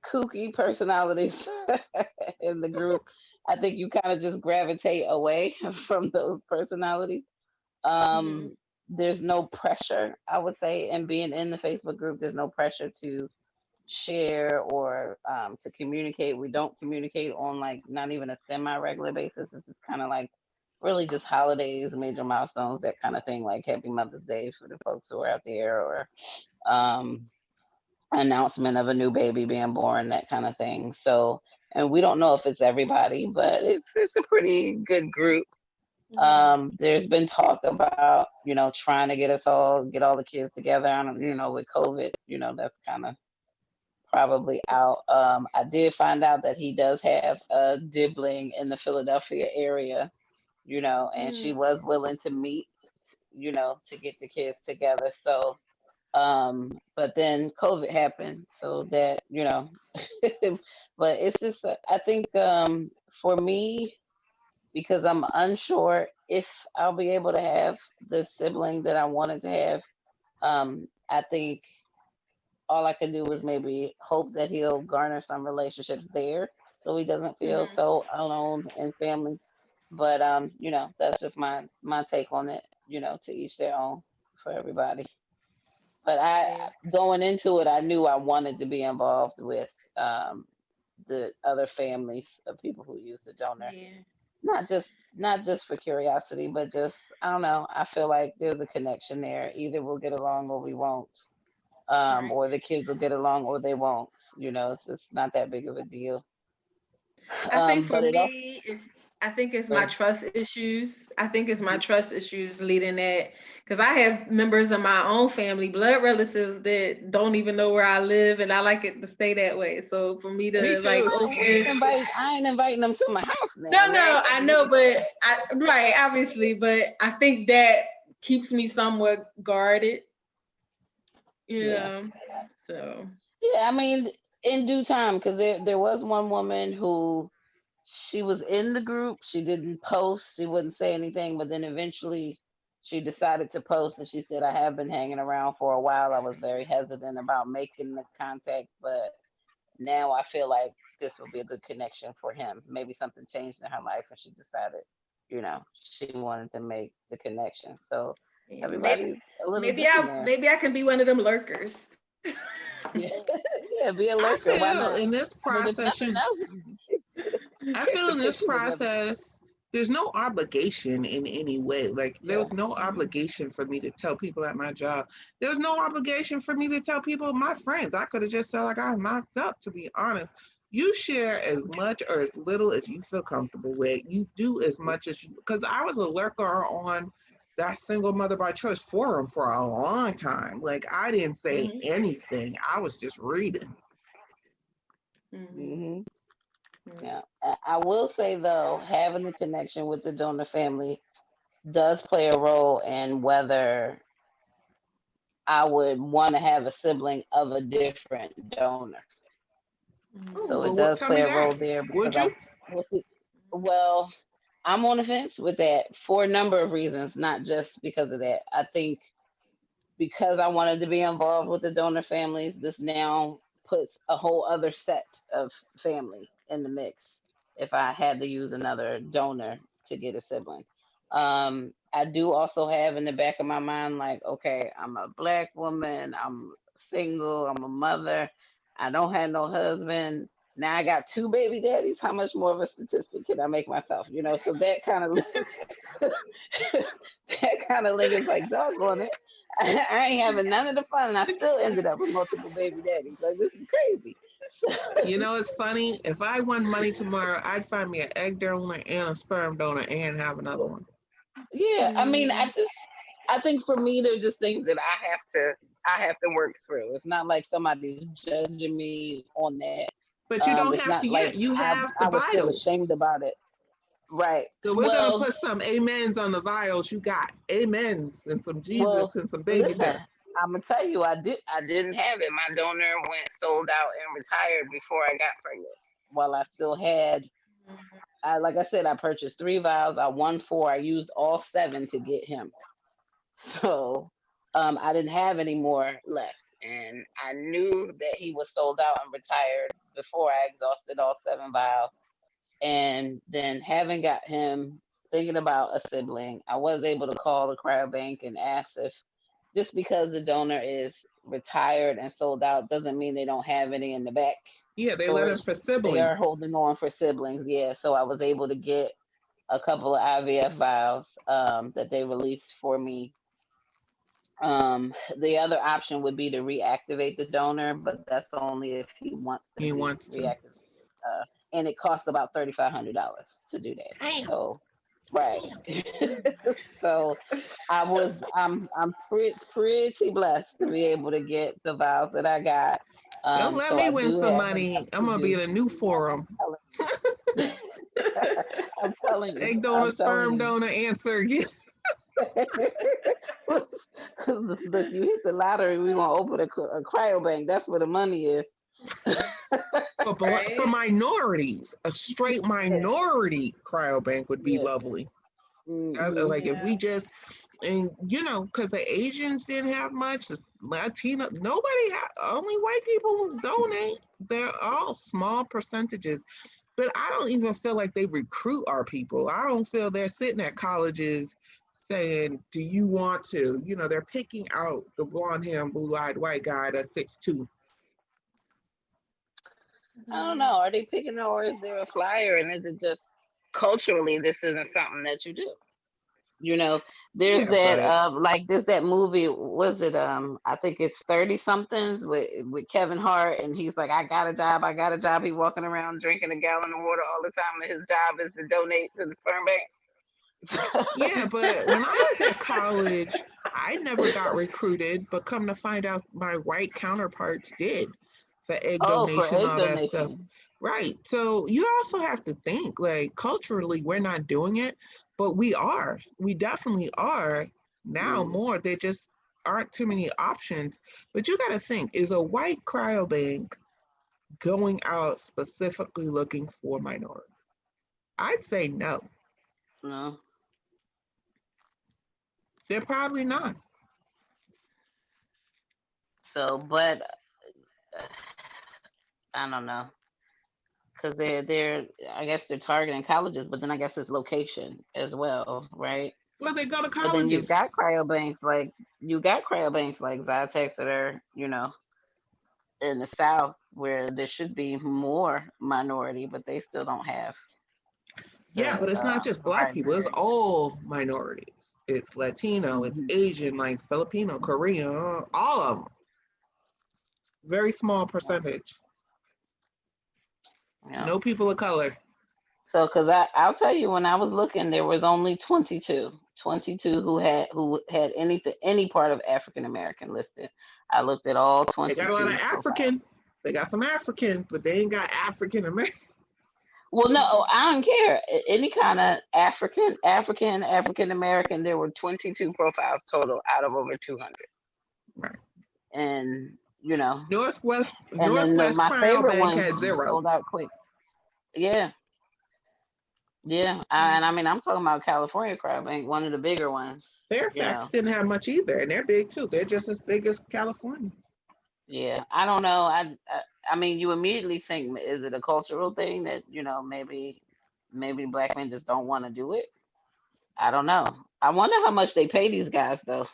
Speaker 2: kooky personalities in the group. I think you kind of just gravitate away from those personalities. There's no pressure, I would say, in being in the Facebook group. There's no pressure to share or to communicate. We don't communicate on like not even a semi-regular basis. It's just kind of like really just holidays, major milestones, that kind of thing, like Happy Mother's Day for the folks who are out there, or announcement of a new baby being born, that kind of thing. So, and we don't know if it's everybody, but it's a pretty good group. There's been talk about, trying to get all the kids together. I don't, with COVID, that's kind of probably out. I did find out that he does have a dibling in the Philadelphia area, and she was willing to meet, to get the kids together. So, but then COVID happened, so that, but it's just, I think, for me, because I'm unsure if I'll be able to have the sibling that I wanted to have, I think all I can do is maybe hope that he'll garner some relationships there, so he doesn't feel so alone in family. But that's just my take on it. To each their own for everybody. But going into it, I knew I wanted to be involved with the other families of people who use the donor.
Speaker 3: Yeah.
Speaker 2: Not just for curiosity, but just, I don't know. I feel like there's a connection there. Either we'll get along or we won't.
Speaker 3: Right.
Speaker 2: Or the kids will get along or they won't. It's not that big of a deal.
Speaker 3: I think for
Speaker 2: But it also,
Speaker 3: me, I think it's
Speaker 2: go
Speaker 3: my
Speaker 2: ahead.
Speaker 3: trust issues. I think it's my trust issues leading that, because I have members of my own family, blood relatives, that don't even know where I live, and I like it to stay that way. So for me
Speaker 1: Me
Speaker 3: to like
Speaker 1: too.
Speaker 3: open,
Speaker 2: I ain't inviting them to my house now.
Speaker 3: no,
Speaker 2: Right?
Speaker 3: I know, but right, obviously, but I think that keeps me somewhat guarded,
Speaker 2: Yeah.
Speaker 3: So
Speaker 2: Yeah, I mean, in due time, because there was one woman who, she was in the group. She didn't post. She wouldn't say anything. But then eventually she decided to post, and she said, I have been hanging around for a while. I was very hesitant about making the contact, but now I feel like this will be a good connection for him. Maybe something changed in her life and she decided, she wanted to make the connection. So
Speaker 3: yeah,
Speaker 2: everybody's a little different there.
Speaker 3: maybe I can be one of them lurkers.
Speaker 2: Yeah, yeah, be a
Speaker 1: I
Speaker 2: lurker. Why
Speaker 1: feel
Speaker 2: not?
Speaker 1: in this
Speaker 2: I mean, if
Speaker 1: process,
Speaker 2: nothing else.
Speaker 1: I feel in this
Speaker 2: Petition is never-
Speaker 1: process, there's no obligation in any way. Like there
Speaker 2: Yeah.
Speaker 1: was no obligation for me to tell people at my job. There was no obligation for me to tell people my friends. I could have just said like I knocked up, to be honest. You share as much or as little as you feel comfortable with. You do as much as you, because I was a lurker on that single mother by choice forum for a long time. Like I didn't say
Speaker 3: Mhm.
Speaker 1: anything. I was just reading.
Speaker 2: hmm
Speaker 3: Mhm.
Speaker 2: Yeah. I will say though, having the connection with the donor family does play a role in whether I would want to have a sibling of a different donor.
Speaker 1: Oh,
Speaker 2: So
Speaker 3: Mhm.
Speaker 2: it
Speaker 1: well, what,
Speaker 2: does
Speaker 1: tell
Speaker 2: play
Speaker 1: me
Speaker 2: a role
Speaker 1: that.
Speaker 2: there
Speaker 1: Would
Speaker 2: because I
Speaker 1: you?
Speaker 2: will see. Well, I'm on the fence with that for a number of reasons, not just because of that. I think because I wanted to be involved with the donor families, this now puts a whole other set of family in the mix if I had to use another donor to get a sibling. I do also have in the back of my mind, like, okay, I'm a black woman, I'm single, I'm a mother, I don't have no husband. Now I got two baby daddies. How much more of a statistic can I make myself? So that kind of that kind of lingers like doggone it. I ain't having none of the fun, and I still ended up with multiple baby daddies. Like this is crazy.
Speaker 1: You know, it's funny. If I won money tomorrow, I'd find me an egg donor and a sperm donor and have another one.
Speaker 2: Yeah, I mean,
Speaker 3: Mhm.
Speaker 2: I think for me, they're just things that I have to work through. It's not like somebody's judging me on that.
Speaker 1: But you don't
Speaker 2: It's
Speaker 1: have
Speaker 2: not
Speaker 1: to yet.
Speaker 2: like
Speaker 1: You
Speaker 2: I
Speaker 1: have the
Speaker 2: I would feel
Speaker 1: vials.
Speaker 2: ashamed about it. Right.
Speaker 1: So we're gonna
Speaker 2: Well,
Speaker 1: put some amens on the vials. You got amens and some Jesus
Speaker 2: well,
Speaker 1: and some baby
Speaker 2: listen.
Speaker 1: dust.
Speaker 2: I'm gonna tell you, I didn't have it. My donor went sold out and retired before I got pregnant. While I still had like I said, I purchased 3 vials. I won 4. I used all 7 to get him. So I didn't have any more left. And I knew that he was sold out and retired before I exhausted all 7 vials. And then having got him, thinking about a sibling, I was able to call the cryobank and ask if just because the donor is retired and sold out doesn't mean they don't have any in the back
Speaker 1: Yeah, they let them
Speaker 2: storage.
Speaker 1: for
Speaker 2: They are
Speaker 1: siblings.
Speaker 2: holding on for siblings. Yeah. So I was able to get a couple of IVF vials that they released for me. The other option would be to reactivate the donor, but that's only if he wants to
Speaker 1: He
Speaker 2: be
Speaker 1: wants to.
Speaker 2: reactivated. And it costs about $3,500 to do that.
Speaker 1: Damn.
Speaker 2: So, right. So I'm pretty blessed to be able to get the vials that I got.
Speaker 1: Don't let
Speaker 2: So
Speaker 1: me
Speaker 2: I
Speaker 1: win
Speaker 2: do
Speaker 1: some
Speaker 2: have
Speaker 1: money.
Speaker 2: enough
Speaker 1: I'm
Speaker 2: to
Speaker 1: gonna be in
Speaker 2: do.
Speaker 1: a new
Speaker 2: Yeah,
Speaker 1: forum.
Speaker 2: I'm telling you.
Speaker 1: Egg donor,
Speaker 2: I'm telling
Speaker 1: sperm
Speaker 2: you.
Speaker 1: donor, answer again.
Speaker 2: Look, you hit the lottery, we're gonna open a cryo bank. That's where the money is.
Speaker 1: For
Speaker 3: Right.
Speaker 1: minorities, a straight
Speaker 2: Yeah.
Speaker 1: minority cryobank would be
Speaker 2: Yeah.
Speaker 1: lovely.
Speaker 2: hmm
Speaker 1: Like if
Speaker 3: Yeah.
Speaker 1: we just, and because the Asians didn't have much, the Latino, nobody had, only white people donate. They're all small percentages, but I don't even feel like they recruit our people. I don't feel they're sitting at colleges saying, "Do you want to?" They're picking out the blonde hair and blue-eyed white guy that's 6'2".
Speaker 2: I don't
Speaker 3: Mhm.
Speaker 2: know. Are they picking it, or is there a flyer? And is it just culturally this isn't something that you do? You know, there's
Speaker 1: Yeah,
Speaker 2: that
Speaker 1: but
Speaker 2: like there's that movie, was it I think it's 30 somethings with Kevin Hart, and he's like, I got a job. He walking around drinking a gallon of water all the time, and his job is to donate to the sperm
Speaker 1: yeah,
Speaker 2: bank.
Speaker 1: but when I was at college, I never got recruited, but come to find out my white counterparts did for egg
Speaker 2: Oh, for
Speaker 1: donation,
Speaker 2: egg
Speaker 1: all that stuff.
Speaker 2: donation.
Speaker 1: Right. So you also have to think like culturally, we're not doing it, but we are. We definitely are now
Speaker 2: Mm.
Speaker 1: more. There just aren't too many options. But you got to think, is a white cryobank going out specifically looking for minority? I'd say no.
Speaker 2: No.
Speaker 1: They're probably not.
Speaker 2: So, but uh, I don't know, because they're I guess they're targeting colleges, but then I guess it's location as well, right?
Speaker 1: Well, they go to
Speaker 2: But then
Speaker 1: colleges.
Speaker 2: you got cryobanks like Zytex that are in the South where there should be more minority, but they still don't have.
Speaker 1: Yeah, but it's not just Black people, it's
Speaker 2: minority.
Speaker 1: all minorities. It's Latino, it's Asian, like Filipino, Korean, all of them. Very small percentage.
Speaker 2: Yeah.
Speaker 1: No people of color.
Speaker 2: So, because I'll tell you, when I was looking, there was only 22 who had any part of African American listed. I looked at all
Speaker 1: They got a lot of
Speaker 2: 22 profiles.
Speaker 1: African. They got some African, but they ain't got African American.
Speaker 2: Well, no, I don't care. Any kind of African American. There were 22 profiles total out of over 200.
Speaker 1: Right.
Speaker 2: And you know,
Speaker 1: Northwest
Speaker 2: and then my
Speaker 1: Crime
Speaker 2: favorite
Speaker 1: Bank
Speaker 2: one
Speaker 1: had 0.
Speaker 2: sold out quick. Yeah, yeah. And I mean, I'm talking about California Crime Bank, one of the bigger ones.
Speaker 1: Fairfax didn't have much either, and they're big too. They're just as big as California.
Speaker 2: Yeah, I don't know. I mean, you immediately think, is it a cultural thing that maybe Black men just don't want to do it? I don't know. I wonder how much they pay these guys though,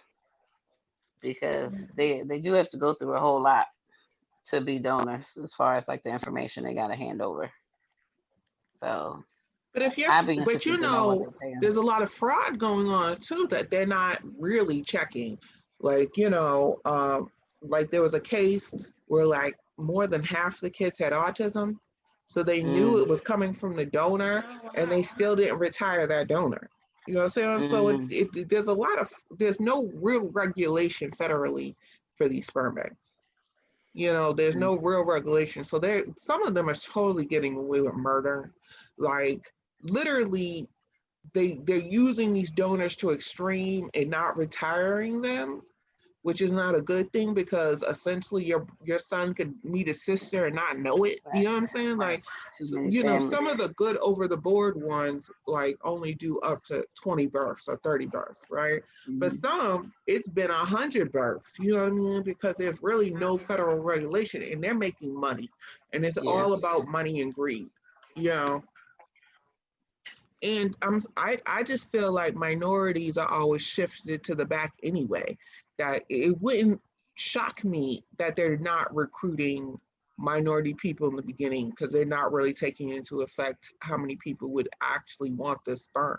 Speaker 2: because they do have to go through a whole lot to be donors, as far as like the information they got to hand over. So,
Speaker 1: but if you're,
Speaker 2: I'd be
Speaker 1: but
Speaker 2: interested to know what they pay 'em.
Speaker 1: there's a lot of fraud going on too that they're not really checking. Like like there was a case where like more than half the kids had autism, so they knew it was coming from the donor, and they still didn't retire that donor. You know what I'm saying? So there's no real regulation federally for these sperm banks. There's no real regulation. So some of them are totally getting away with murder. Like literally they're using these donors to extreme and not retiring them, which is not a good thing, because essentially your son could meet a sister and not know it. You know what I'm saying? Like, some of the good over the board ones like only do up to 20 births or 30 births, right? But some, it's been 100 births, you know what I mean? Because there's really no federal regulation, and they're making money, and it's all about money and greed, And I just feel like minorities are always shifted to the back anyway. That it wouldn't shock me that they're not recruiting minority people in the beginning, because they're not really taking into effect how many people would actually want this sperm,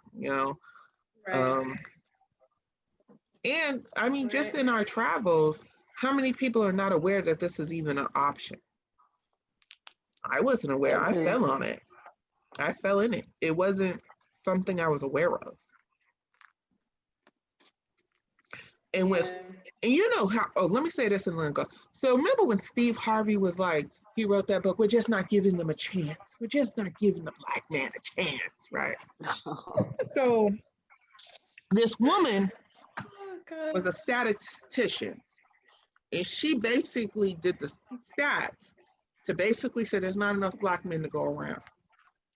Speaker 3: Right.
Speaker 1: And I mean, just in our travels, how many people are not aware that this is even an option? I wasn't aware. I fell on it. I fell in it. It wasn't something I was aware of. And let me say this and then go. So remember when Steve Harvey was like, he wrote that book, "We're just not giving them a chance. We're just not giving the Black man a chance," right? So this woman was a statistician, and she basically did the stats to basically say there's not enough Black men to go around.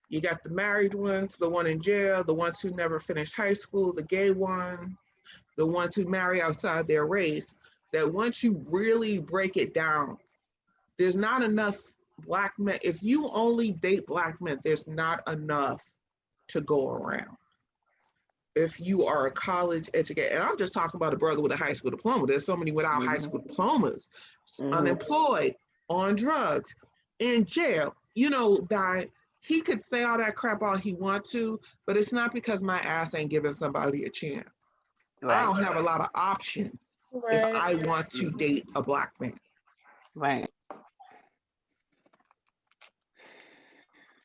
Speaker 1: You got the married ones, the one in jail, the ones who never finished high school, the gay ones, the ones who marry outside their race, that once you really break it down, there's not enough Black men. If you only date Black men, there's not enough to go around. If you are a college educated, and I'm just talking about a brother with a high school diploma, there's so many without high school diplomas, unemployed, on drugs, in jail, that he could say all that crap all he wants to, but it's not because my ass ain't giving somebody a chance. Right. I don't have a lot of options if I want to date a Black man.
Speaker 2: Right.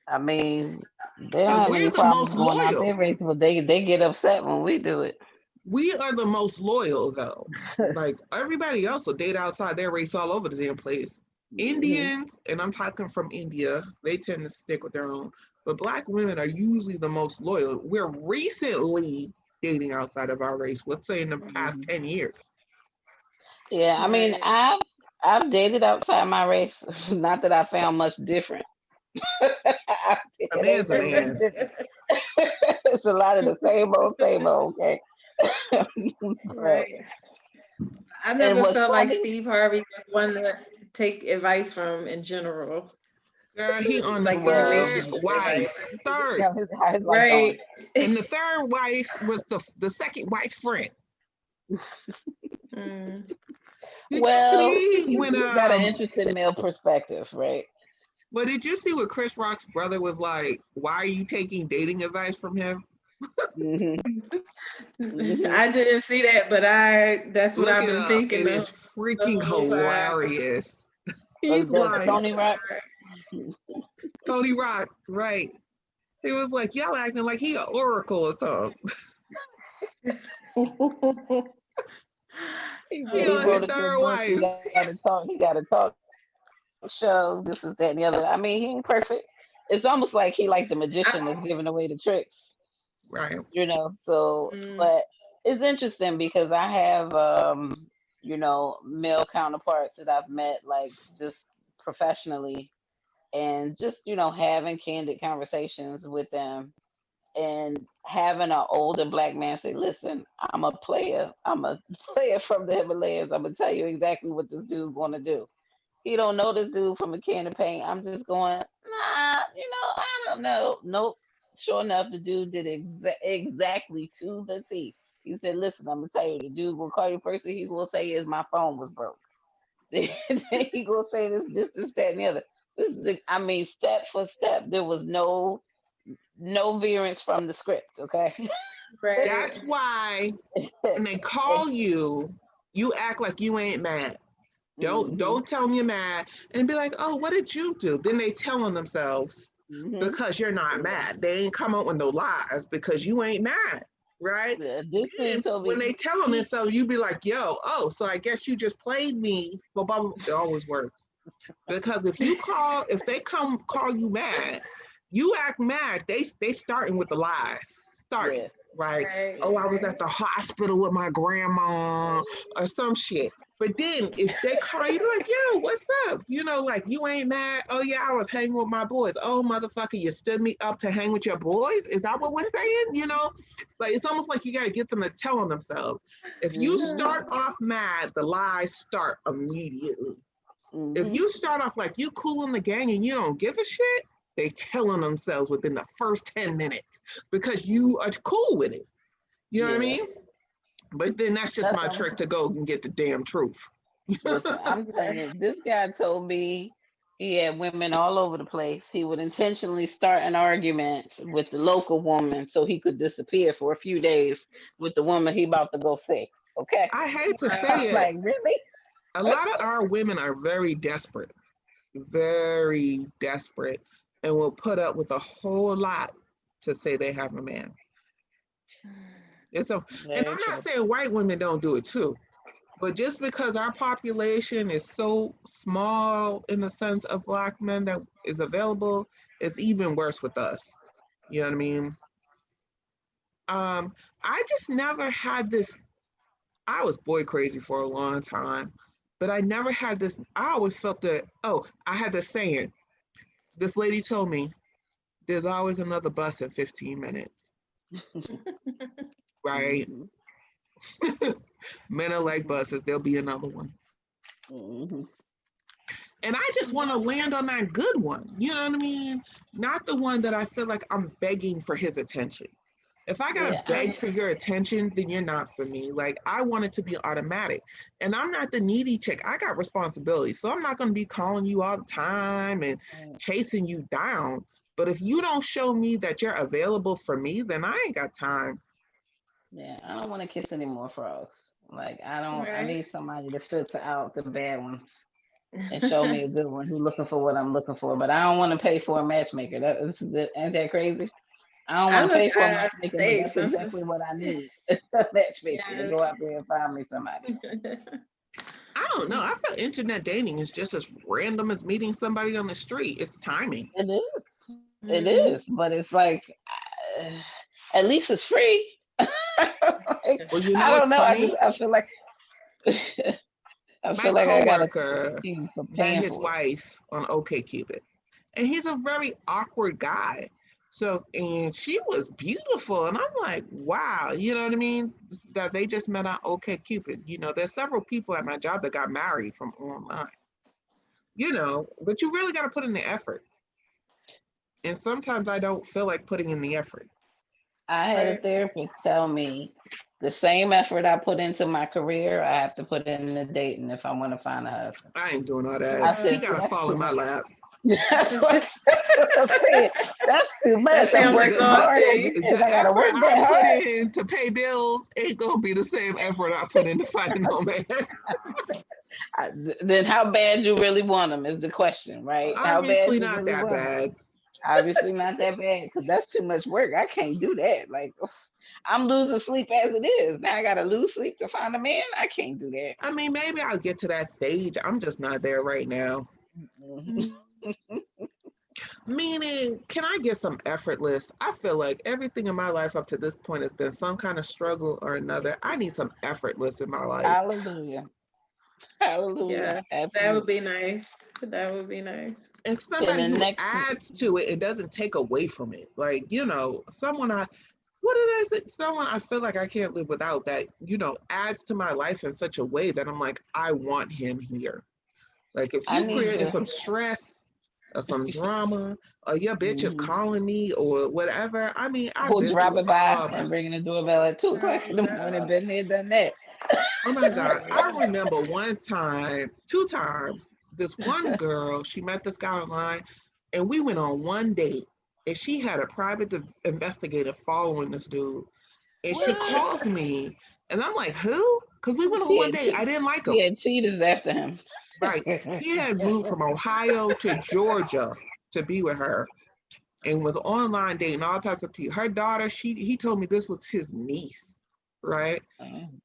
Speaker 2: I mean, they don't have any problems going out their race, but they get upset when we do it.
Speaker 1: We are the most loyal, though. Like, everybody else will date outside their race all over the damn place. Indians, and I'm talking from India, they tend to stick with their own. But Black women are usually the most loyal. We're recently dating outside of our race, let's say in the past 10 years.
Speaker 2: Yeah, I mean, I've dated outside my race. Not that I found much different.
Speaker 1: A man's a man.
Speaker 2: It's a lot of the same old, okay?
Speaker 3: Right. I never felt like Steve Harvey was one to take advice from in general.
Speaker 1: Girl, he on like third wife. Third.
Speaker 3: Right.
Speaker 1: And the third wife was the second wife's friend.
Speaker 2: Well, you got an interesting male perspective, right?
Speaker 1: But did you see what Chris Rock's brother was like? Why are you taking dating advice from him?
Speaker 2: Mhm. Mhm.
Speaker 3: I didn't see that, but that's what
Speaker 1: Look
Speaker 3: I've
Speaker 1: it
Speaker 3: been
Speaker 1: up.
Speaker 3: thinking
Speaker 1: It
Speaker 3: of
Speaker 1: is
Speaker 3: the
Speaker 1: freaking
Speaker 3: whole time.
Speaker 1: hilarious.
Speaker 2: Was
Speaker 1: He's
Speaker 2: the
Speaker 1: like,
Speaker 2: Tony Rock?
Speaker 1: Tony Rock, right? He was like, y'all acting like he an oracle or something.
Speaker 2: He
Speaker 1: He
Speaker 2: he
Speaker 1: on his
Speaker 2: wrote a
Speaker 1: third
Speaker 2: good book. He
Speaker 1: wife.
Speaker 2: got to talk. He got to talk show. This is that and the other. I mean, he ain't perfect. It's almost like he like the magician that's giving away the tricks.
Speaker 1: Right.
Speaker 2: So
Speaker 3: Mm.
Speaker 2: but it's interesting because I have male counterparts that I've met like just professionally and just having candid conversations with them and having an older black man say, listen, I'm a player. I'm a player from the Himalayas. I'm gonna tell you exactly what this dude gonna do. He don't know this dude from a can of paint. I'm just going, nah, I don't know. Nope. Sure enough, the dude did exactly to the T. He said, listen, I'm gonna tell you, the dude will call you first thing he will say is my phone was broke. Then he gonna say this, that, and the other. I mean, step for step, there was no variance from the script, okay?
Speaker 3: Right.
Speaker 1: That's why when they call you, you act like you ain't mad.
Speaker 2: Mhm,
Speaker 1: Don't tell them you're mad and be like, oh, what did you do? Then they telling themselves
Speaker 2: mhm.
Speaker 1: because you're not mad. They ain't come up with no lies because you ain't mad, right?
Speaker 2: Yeah, this
Speaker 1: Then
Speaker 2: dude told
Speaker 1: when
Speaker 2: me
Speaker 1: they tell them themselves, you be like, yo, oh, so I guess you just played me. But it always works. Because if they come call you mad, you act mad. They starting with the lies, starting
Speaker 2: yeah,
Speaker 1: right.
Speaker 3: Right.
Speaker 1: Oh, I was
Speaker 3: Right.
Speaker 1: at the hospital with my grandma or some shit. But then if they call you, like, yo, what's up? Like you ain't mad. Oh yeah, I was hanging with my boys. Oh motherfucker, you stood me up to hang with your boys. Is that what we're saying? Like it's almost like you got to get them to tell on themselves. If you
Speaker 2: mhm,
Speaker 1: start off mad, the lies start immediately. If
Speaker 2: mhm,
Speaker 1: you start off like you cool in the gang and you don't give a shit, they telling themselves within the first 10 minutes because you are cool with it. You know what I
Speaker 2: yeah.
Speaker 1: mean? But then that's just
Speaker 2: That's
Speaker 1: my trick to go and get the damn truth.
Speaker 2: Listen, I'm telling you, this guy told me he had women all over the place. He would intentionally start an argument with the local woman so he could disappear for a few days with the woman he about to go see. Okay.
Speaker 1: I hate to
Speaker 2: I'm
Speaker 1: say it,
Speaker 2: like, really?
Speaker 1: a lot of our women are very desperate, and will put up with a whole lot to say they have a man. And
Speaker 2: Very
Speaker 1: I'm not
Speaker 2: true.
Speaker 1: saying white women don't do it too. But just because our population is so small in the sense of black men that is available, it's even worse with us. You know what I mean? I just never had this. I was boy crazy for a long time, but I never had this. I always felt that, oh, I had this saying. This lady told me, there's always another bus in 15 minutes, right?
Speaker 2: Mhm,
Speaker 1: Men are like buses, there'll be another one.
Speaker 2: mhm.
Speaker 1: And I just want to land on that good one. You know what I mean? Not the one that I feel like I'm begging for his attention. If I gotta
Speaker 2: Yeah,
Speaker 1: beg for your attention, then you're not for me. Like I want it to be automatic. And I'm not the needy chick. I got responsibility. So I'm not gonna be calling you all the time and chasing you down. But if you don't show me that you're available for me, then I ain't got time.
Speaker 2: yeah. I don't want to kiss any more frogs. Like I don't. I
Speaker 3: Right.
Speaker 2: need somebody to filter out the bad ones and show me a good one who's looking for what I'm looking for. But I don't want to pay for a matchmaker. Ain't that crazy? I don't
Speaker 3: I
Speaker 2: want to
Speaker 3: look
Speaker 2: pay for a
Speaker 3: at
Speaker 2: matchmaker, but
Speaker 3: they
Speaker 2: that's
Speaker 3: expensive.
Speaker 2: exactly what I need. It's a matchmaker to
Speaker 3: Yeah.
Speaker 2: go out there and find me somebody.
Speaker 1: I don't know. I feel internet dating is just as random as meeting somebody on the street. It's timing.
Speaker 2: It is. It
Speaker 3: Mm.
Speaker 2: is. But it's like, uh, at least it's free. Like,
Speaker 1: Well, you
Speaker 2: I
Speaker 1: know what's
Speaker 2: don't know.
Speaker 1: funny?
Speaker 2: I feel like I
Speaker 1: My
Speaker 2: feel like I gotta
Speaker 1: coworker
Speaker 2: pay for
Speaker 1: met
Speaker 2: paying
Speaker 1: his
Speaker 2: for it.
Speaker 1: wife on OkCupid, and he's a very awkward guy. So, and she was beautiful, and I'm like, wow, you know what I mean? That they just met on OkCupid. There's several people at my job that got married from online. But you really got to put in the effort, and sometimes I don't feel like putting in the effort.
Speaker 2: I had a
Speaker 3: Right.
Speaker 2: therapist tell me The same effort I put into my career, I have to put in the dating if I want to find a husband.
Speaker 1: I ain't doing all
Speaker 2: I
Speaker 1: that. He
Speaker 2: said, see,
Speaker 1: gotta
Speaker 2: that's
Speaker 1: fall
Speaker 2: too
Speaker 1: in my
Speaker 2: much.
Speaker 1: lap.
Speaker 2: That's what I'm saying. That's too
Speaker 3: That
Speaker 2: much. I'm
Speaker 3: sounds
Speaker 2: working hard as it
Speaker 3: exhausting.
Speaker 2: is.
Speaker 1: The
Speaker 2: I gotta
Speaker 1: effort
Speaker 2: work
Speaker 1: I
Speaker 2: that
Speaker 1: put
Speaker 2: hard.
Speaker 1: in to pay bills ain't gonna be the same effort I put into finding no man.
Speaker 2: Then how bad you really want them is the question, right? How bad
Speaker 1: Obviously
Speaker 2: you
Speaker 1: not
Speaker 2: really
Speaker 1: that
Speaker 2: want them.
Speaker 1: bad.
Speaker 2: Obviously not that bad because that's too much work. I can't do that. Like I'm losing sleep as it is. Now I gotta lose sleep to find a man. I can't do that.
Speaker 1: I mean, maybe I'll get to that stage. I'm just not there right now.
Speaker 2: Mhm.
Speaker 1: Meaning, can I get some effortless? I feel like everything in my life up to this point has been some kind of struggle or another. I need some effortless in my life.
Speaker 2: Hallelujah. Hallelujah.
Speaker 3: Yes, that would
Speaker 2: Absolutely.
Speaker 3: be nice. That would be nice.
Speaker 1: And
Speaker 2: And
Speaker 1: somebody
Speaker 2: the
Speaker 1: who
Speaker 2: next
Speaker 1: adds to it, it doesn't take away from it. Like, someone what did I say? Someone I feel like I can't live without that, adds to my life in such a way that I'm like, I want him here. Like, if
Speaker 2: I
Speaker 1: you
Speaker 2: need
Speaker 1: creating
Speaker 2: to
Speaker 1: some stress or some drama, or your bitch is
Speaker 2: mhm.
Speaker 1: calling me or whatever, I mean, I've
Speaker 2: Who's
Speaker 1: been through
Speaker 2: dropping by
Speaker 1: all
Speaker 2: and
Speaker 1: that.
Speaker 2: ringing the doorbell at 2 o'clock in the morning.
Speaker 3: No.
Speaker 2: Been there, done that.
Speaker 1: Oh my God. I remember one time, two times, this one girl, she met this guy online and we went on one date and she had a private investigator following this dude. And she
Speaker 2: What?
Speaker 1: calls me and I'm like, who? Because we went on
Speaker 2: She
Speaker 1: one
Speaker 2: had
Speaker 1: date. I didn't like him.
Speaker 2: she had cheaters after him.
Speaker 1: Right. He had moved from Ohio to Georgia to be with her and was online dating all types of people. Her daughter, he told me this was his niece, right?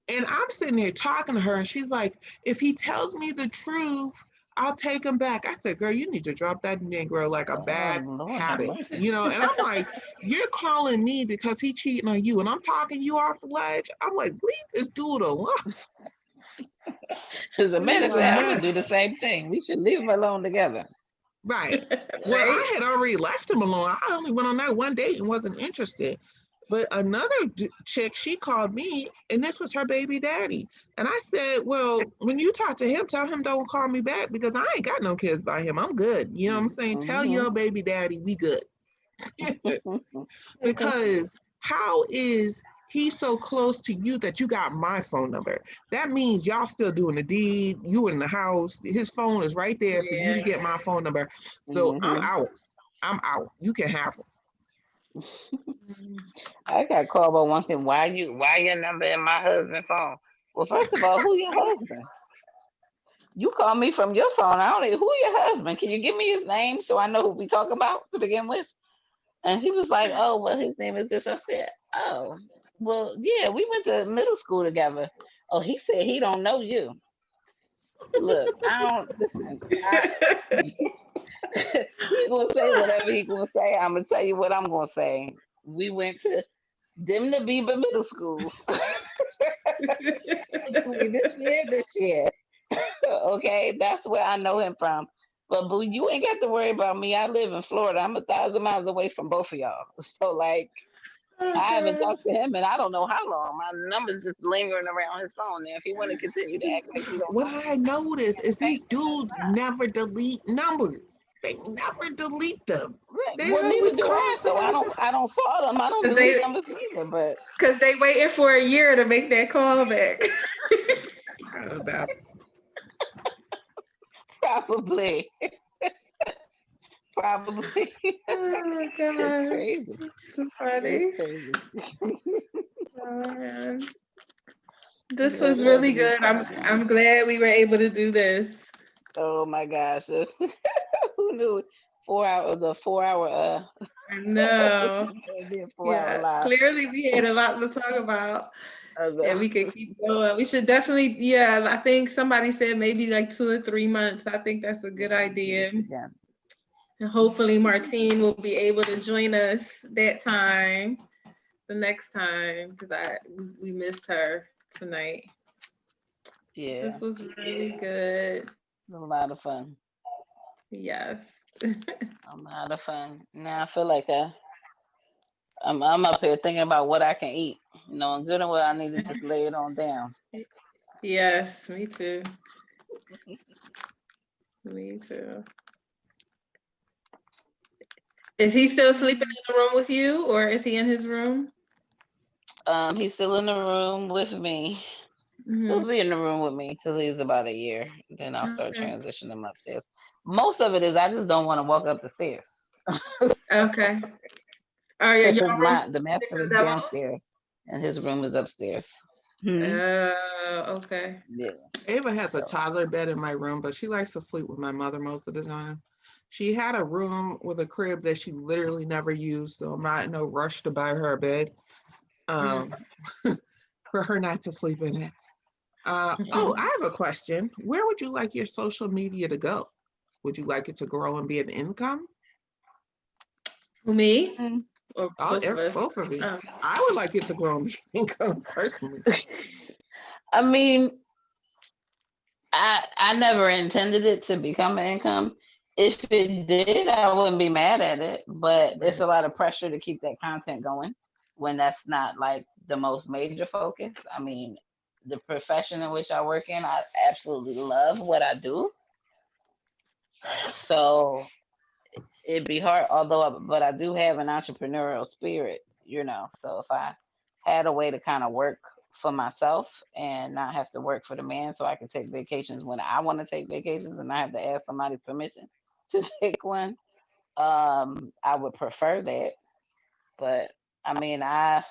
Speaker 1: And I'm sitting there talking to her, and she's like, if he tells me the truth, I'll take him back. I said, girl, you need to drop that Negro like a
Speaker 2: Oh
Speaker 1: bad
Speaker 2: Lord have
Speaker 1: habit,
Speaker 2: mercy.
Speaker 1: And I'm like, you're calling me because he cheating on you, and I'm talking you off the ledge. I'm like, leave this dude alone.
Speaker 2: As a
Speaker 1: I'm
Speaker 2: matter of
Speaker 1: like,
Speaker 2: fact, I'm gonna
Speaker 1: man,
Speaker 2: do the same thing. We should leave them alone together.
Speaker 1: right. Well,
Speaker 3: Right?
Speaker 1: I had already left him alone. I only went on that one date and wasn't interested. But another chick, she called me, and this was her baby daddy. And I said, well, when you talk to him, tell him don't call me back because I ain't got no kids by him. I'm good. You know what I'm saying? Tell
Speaker 2: Mhm.
Speaker 1: your baby daddy we good. Because how is he so close to you that you got my phone number? That means y'all still doing the deed. You in the house. His phone is right there for you to
Speaker 3: Yeah.
Speaker 1: get my phone number. So I'm
Speaker 2: Mhm.
Speaker 1: out. I'm out. You can have him.
Speaker 2: I got called by one thing. Why your number in my husband's phone? Well, first of all, who your husband? You call me from your phone. I don't know who your husband. Can you give me his name so I know who we talk about to begin with? And he was like, "Oh, well, his name is this." I said, "Oh, well, yeah, we went to middle school together." Oh, he said he don't know you. Look, I don't listen. He gonna say whatever he gonna say. I'm gonna tell you what I'm gonna say. We went to Dimna Bieber Middle School between this year. Okay, that's where I know him from. But boo, you ain't got to worry about me. I live in Florida. I'm 1,000 miles away from both of y'all. So like,
Speaker 3: Oh,
Speaker 2: I haven't
Speaker 3: God.
Speaker 2: talked to him and I don't know how long. My number's just lingering around his phone. Now, if he want to continue to act like he don't
Speaker 1: What
Speaker 2: know
Speaker 1: I
Speaker 2: me,
Speaker 1: noticed is
Speaker 2: okay,
Speaker 1: these dudes never delete numbers. They never delete them.
Speaker 2: right.
Speaker 1: They
Speaker 2: Well, neither
Speaker 1: always
Speaker 2: do
Speaker 1: call
Speaker 2: I. So
Speaker 1: somebody back.
Speaker 2: I don't fault them. I don't
Speaker 3: Cause
Speaker 2: delete
Speaker 3: they,
Speaker 2: numbers neither. But
Speaker 3: cause they waiting for a year to make that call back.
Speaker 1: About
Speaker 2: probably, probably,
Speaker 3: Oh
Speaker 2: it's
Speaker 3: God,
Speaker 2: crazy.
Speaker 3: it's too
Speaker 2: It's
Speaker 3: funny.
Speaker 2: crazy.
Speaker 3: Oh man, this
Speaker 2: That
Speaker 3: was
Speaker 2: had
Speaker 3: really
Speaker 2: to be
Speaker 3: good.
Speaker 2: funny.
Speaker 3: I'm glad we were able to do this.
Speaker 2: Oh my gosh. Who knew 4 hours, the 4 hour
Speaker 3: I know.
Speaker 2: it'd be a 4 hour
Speaker 3: Yes,
Speaker 2: live.
Speaker 3: clearly we had a lot to talk about, and
Speaker 2: Uh,
Speaker 3: we could keep going. We should definitely, yeah. I think somebody said maybe like 2 or 3 months. I think that's a good
Speaker 2: yeah, do
Speaker 3: idea.
Speaker 2: this again.
Speaker 3: And hopefully Martine will be able to join us that time, the next time, because we missed her tonight.
Speaker 2: Yeah,
Speaker 3: This was really good.
Speaker 2: it's a lot of fun.
Speaker 3: Yes.
Speaker 2: A lot of fun. Now I feel like I'm up here thinking about what I can eat. Knowing good and well I need to just lay it on down.
Speaker 3: Yes, me too. Me too. Is he still sleeping in the room with you, or is he in his room?
Speaker 2: He's still in the room with me.
Speaker 3: Mhm.
Speaker 2: He'll be in the room with me till he's about a year. Then I'll start
Speaker 3: Okay.
Speaker 2: transitioning him upstairs. Most of it is I just don't want to walk up the stairs.
Speaker 3: Okay. Are your
Speaker 2: Because
Speaker 3: rooms
Speaker 2: the master is
Speaker 3: different levels?
Speaker 2: downstairs and his room is upstairs. Hmm.
Speaker 3: Okay.
Speaker 2: Yeah.
Speaker 1: Ava has a
Speaker 2: So
Speaker 1: toddler bed in my room, but she likes to sleep with my mother most of the time. She had a room with a crib that she literally never used, so I'm not in no rush to buy her a bed
Speaker 3: Mm.
Speaker 1: for her not to sleep in it.
Speaker 2: yeah.
Speaker 1: Oh, I have a question. Where would you like your social media to go? Would you like it to grow and be an income?
Speaker 3: Who, me
Speaker 2: Mm.
Speaker 3: or both of us?
Speaker 1: Both of you.
Speaker 3: Oh.
Speaker 1: I would like it to grow and be an income personally.
Speaker 2: I mean, I never intended it to become an income. If it did, I wouldn't be mad at it. But it's
Speaker 1: Right.
Speaker 2: a lot of pressure to keep that content going when that's not like the most major focus. I mean, the profession in which I work in, I absolutely love what I do. So it'd be hard, but I do have an entrepreneurial spirit, So if I had a way to kind of work for myself and not have to work for the man, so I can take vacations when I want to take vacations and not have to ask somebody's permission to take one, I would prefer that. But I mean, I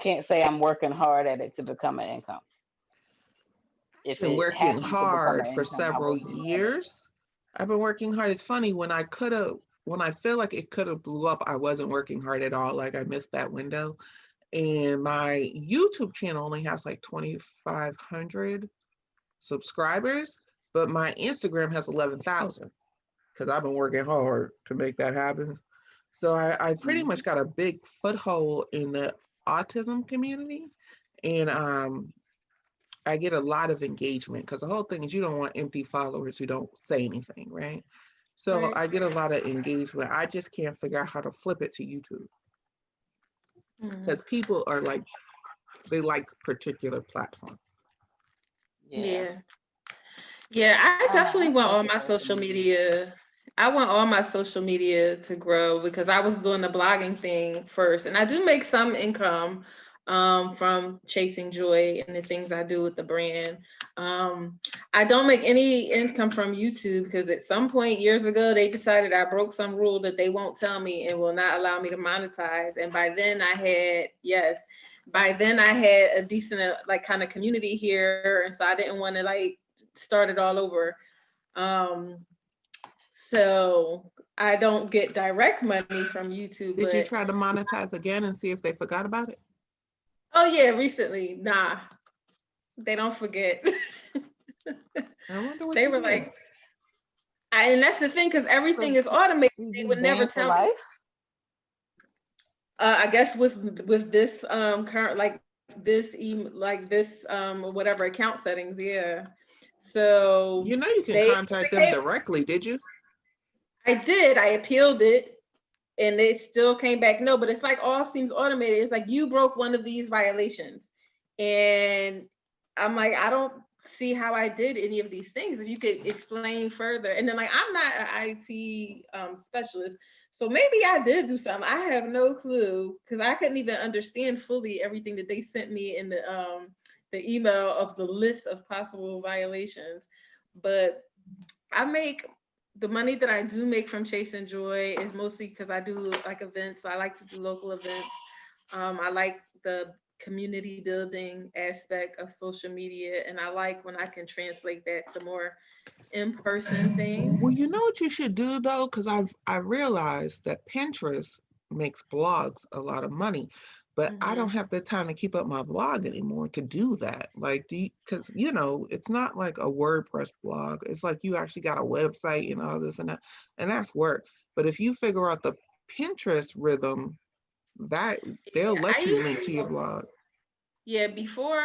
Speaker 2: can't say I'm working hard at it to become an income. If
Speaker 1: Been
Speaker 2: it
Speaker 1: working
Speaker 2: happened to become
Speaker 1: hard
Speaker 2: an
Speaker 1: for
Speaker 2: income, I
Speaker 1: several
Speaker 2: wouldn't be mad at it.
Speaker 1: years. I've been working hard. It's funny when I feel like it could have blew up, I wasn't working hard at all. Like I missed that window. And my YouTube channel only has like 2,500 subscribers, but my Instagram has 11,000 because I've been working hard to make that happen. So I pretty
Speaker 2: Mhm.
Speaker 1: much got a big foothold in the autism community. And I get a lot of engagement because the whole thing is you don't want empty followers who don't say anything, right? So
Speaker 3: Right.
Speaker 1: I get a lot of engagement. I just can't figure out how to flip it to YouTube
Speaker 3: Mm.
Speaker 1: because people are like, they like particular platforms.
Speaker 2: Yeah,
Speaker 3: Yeah. Yeah, I definitely
Speaker 2: I
Speaker 3: want
Speaker 2: fuck
Speaker 3: all
Speaker 2: with
Speaker 3: my
Speaker 2: social
Speaker 3: social
Speaker 2: media.
Speaker 3: media. I want all my social media to grow because I was doing the blogging thing first. And I do make some income from chasing joy and the things I do with the brand. Um, I don't make any income from YouTube because at some point years ago, they decided I broke some rule that they won't tell me and will not allow me to monetize. And by then I had a decent like kind of community here. And so I didn't want to like start it all over. Um, so I don't get direct money from YouTube,
Speaker 1: Did you
Speaker 3: but
Speaker 1: try to monetize again and see if they forgot about it?
Speaker 3: oh yeah, recently, nah, they don't forget.
Speaker 1: I wonder what
Speaker 3: They
Speaker 1: you
Speaker 3: were
Speaker 1: did.
Speaker 3: like, and that's the thing, because everything
Speaker 2: So,
Speaker 3: is automated.
Speaker 2: so you
Speaker 3: They
Speaker 2: just
Speaker 3: would never
Speaker 2: banned for
Speaker 3: tell me.
Speaker 2: life?
Speaker 3: I guess with this current like like this whatever account settings, yeah. So
Speaker 1: You know you can
Speaker 3: they
Speaker 1: contact them
Speaker 3: hey,
Speaker 1: directly, did you?
Speaker 3: I did. I appealed it, and it still came back no, but it's like all seems automated. It's like you broke one of these violations, and I'm like, I don't see how I did any of these things. If you could explain further. And then like I'm not an IT specialist, so maybe I did do something. I have no clue because I couldn't even understand fully everything that they sent me in the email of the list of possible violations. But I make the money that I do make from Chasing Joy is mostly because I do like events. So I like to do local events. I like the community building aspect of social media, and I like when I can translate that to more in-person things.
Speaker 1: Well, you know what you should do though, because I realized that Pinterest makes blogs a lot of money, but I
Speaker 3: Mm-hmm.
Speaker 1: don't have the time to keep up my blog anymore to do that. Like, because it's not like a WordPress blog. It's like you actually got a website and all this and that, and that's work. But if you figure out the Pinterest rhythm, that they'll
Speaker 3: Yeah, I
Speaker 1: let you
Speaker 3: used
Speaker 1: link
Speaker 3: to.
Speaker 1: to your blog.
Speaker 3: Yeah, before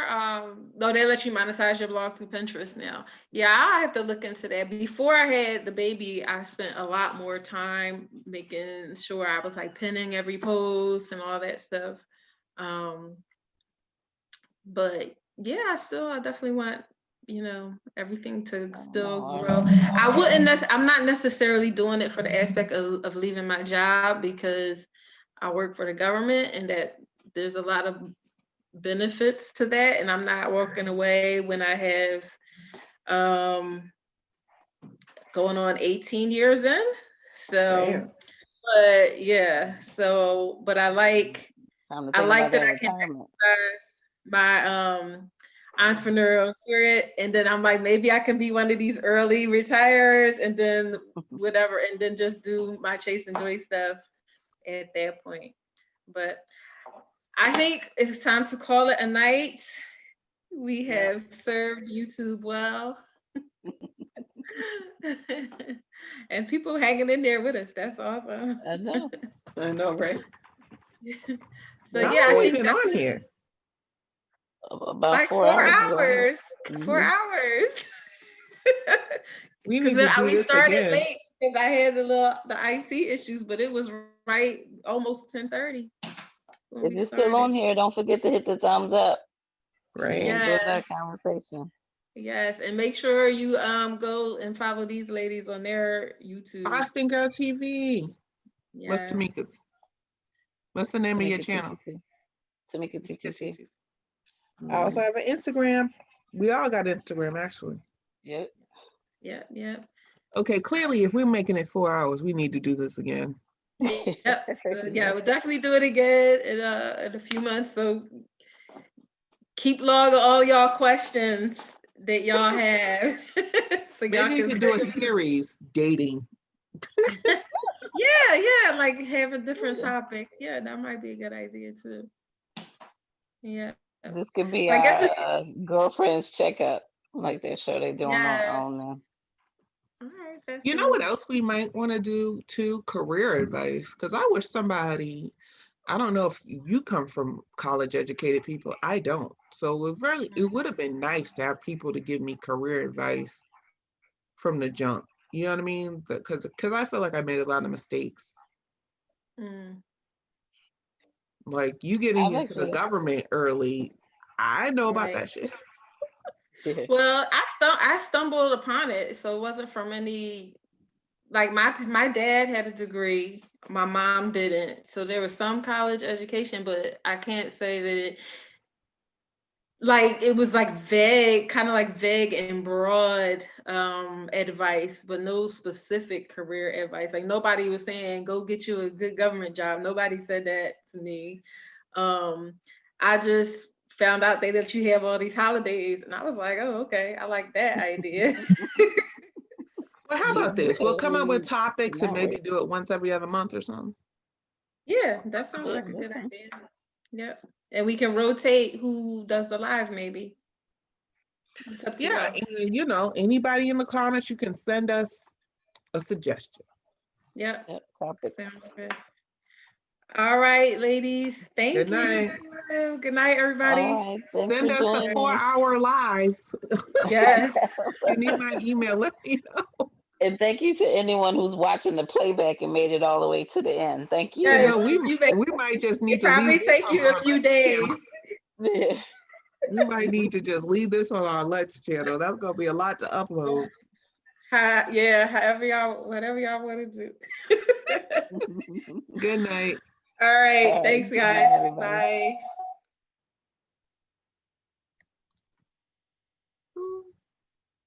Speaker 3: no, they let you monetize your blog through Pinterest now. Yeah, I have to look into that. Before I had the baby, I spent a lot more time making sure I was like pinning every post and all that stuff. Um, but yeah, I definitely want, everything to still grow. I'm not necessarily doing it for the aspect of leaving my job because I work for the government and that there's a lot of benefits to that, and I'm not walking away when I have going on 18 years in. So,
Speaker 1: Damn.
Speaker 3: but yeah, so but I like
Speaker 2: Time to
Speaker 3: I
Speaker 2: think
Speaker 3: like
Speaker 2: about
Speaker 3: that
Speaker 2: that
Speaker 3: I can
Speaker 2: retirement.
Speaker 3: exercise my entrepreneurial spirit, and then I'm like, maybe I can be one of these early retires, and then whatever, and then just do my chase and joy stuff at that point. But I think it's time to call it a night. We have served YouTube well. And people hanging in there with us. That's awesome.
Speaker 2: I know.
Speaker 1: I know, right?
Speaker 3: So
Speaker 1: How
Speaker 3: yeah,
Speaker 1: long
Speaker 3: I
Speaker 1: we
Speaker 3: think
Speaker 1: been on here?
Speaker 2: About
Speaker 3: like
Speaker 2: 4
Speaker 3: 4
Speaker 2: hours. ago.
Speaker 3: hours. 4
Speaker 2: Mhm.
Speaker 3: hours.
Speaker 1: We
Speaker 3: Because
Speaker 1: need to do
Speaker 3: we
Speaker 1: this
Speaker 3: started
Speaker 1: again.
Speaker 3: late because I had the IT issues, but it was right almost 10:30 when
Speaker 2: If
Speaker 3: we
Speaker 2: you're still on
Speaker 3: started.
Speaker 2: here, don't forget to hit the thumbs up.
Speaker 1: Right.
Speaker 2: We enjoyed our
Speaker 3: Yes,
Speaker 2: conversation.
Speaker 3: yes, and make sure you go and follow these ladies on their YouTube.
Speaker 1: Boston Girl TV. What's
Speaker 3: Yes.
Speaker 1: Tamika's? What's the name of your
Speaker 2: Tamika
Speaker 1: channel?
Speaker 2: TTC. Tamika TTC.
Speaker 1: I also have an Instagram. We all got Instagram, actually.
Speaker 2: Yep.
Speaker 3: Yep, yep.
Speaker 1: Okay, clearly, if we're making it 4 hours, we need to do this again.
Speaker 3: Yep. So, yeah, we'll definitely do it again in a few months. So keep log of all y'all questions that y'all have. So y'all
Speaker 1: Maybe you
Speaker 3: can
Speaker 1: could do a
Speaker 3: bring-
Speaker 1: series, dating.
Speaker 3: yeah, like have a different topic. Yeah, that might be a good idea too. Yeah.
Speaker 2: This could be
Speaker 3: So I guess
Speaker 2: our girlfriend's checkup, like that show they doing
Speaker 3: yeah.
Speaker 2: on there.
Speaker 3: All right, that's
Speaker 1: You know what else we might want to do too? Career advice. Because I wish somebody, I don't know if you come from college educated people. I don't. So it would have been nice to have people to give me career advice from the jump. You know what I mean? Because I feel like I made a lot of mistakes.
Speaker 3: Mm.
Speaker 1: Like you getting
Speaker 2: I've
Speaker 1: into the
Speaker 2: actually,
Speaker 1: government early, I know about
Speaker 3: Right.
Speaker 1: that shit.
Speaker 3: Well, I stumbled upon it, so it wasn't from any like my dad had a degree, my mom didn't. So there was some college education, but I can't say that it was like vague, kind of like vague and broad advice, but no specific career advice. Like nobody was saying go get you a good government job. Nobody said that to me. I just found out that you have all these holidays, and I was like, oh, okay, I like that idea.
Speaker 1: Well, how about this? We'll come up with topics and maybe
Speaker 2: network.
Speaker 1: do it once every other month or something.
Speaker 3: Yeah, that sounds
Speaker 2: Yeah,
Speaker 3: like a good
Speaker 2: that's fine.
Speaker 3: idea. Yep. And we can rotate who does the live, maybe. It's up to
Speaker 1: Yeah,
Speaker 3: y'all.
Speaker 1: and anybody in the comments, you can send us a suggestion.
Speaker 3: Yep.
Speaker 2: Yep, topics.
Speaker 3: Sounds good. All right, ladies. Thank
Speaker 1: Good
Speaker 3: you.
Speaker 1: night.
Speaker 3: Good night, everybody.
Speaker 2: All right, thanks
Speaker 1: Send
Speaker 2: for
Speaker 1: us the
Speaker 2: joining.
Speaker 1: 4-hour lives.
Speaker 3: Yes.
Speaker 1: You need my email. Let me know.
Speaker 2: And thank you to anyone who's watching the playback and made it all the way to the end. Thank you.
Speaker 3: Yes.
Speaker 1: We might just need
Speaker 3: It
Speaker 1: to leave
Speaker 3: probably
Speaker 1: this
Speaker 3: take
Speaker 1: on
Speaker 3: you a
Speaker 1: our
Speaker 3: few
Speaker 1: Lex
Speaker 3: days.
Speaker 1: channel.
Speaker 2: Yeah.
Speaker 1: We might need to just leave this on our Lex channel. That's gonna be a lot to upload.
Speaker 3: However y'all, whatever y'all want to do.
Speaker 1: Good night.
Speaker 3: All right.
Speaker 2: All right,
Speaker 3: Thanks,
Speaker 2: good night,
Speaker 3: guys.
Speaker 2: everybody.
Speaker 3: Bye.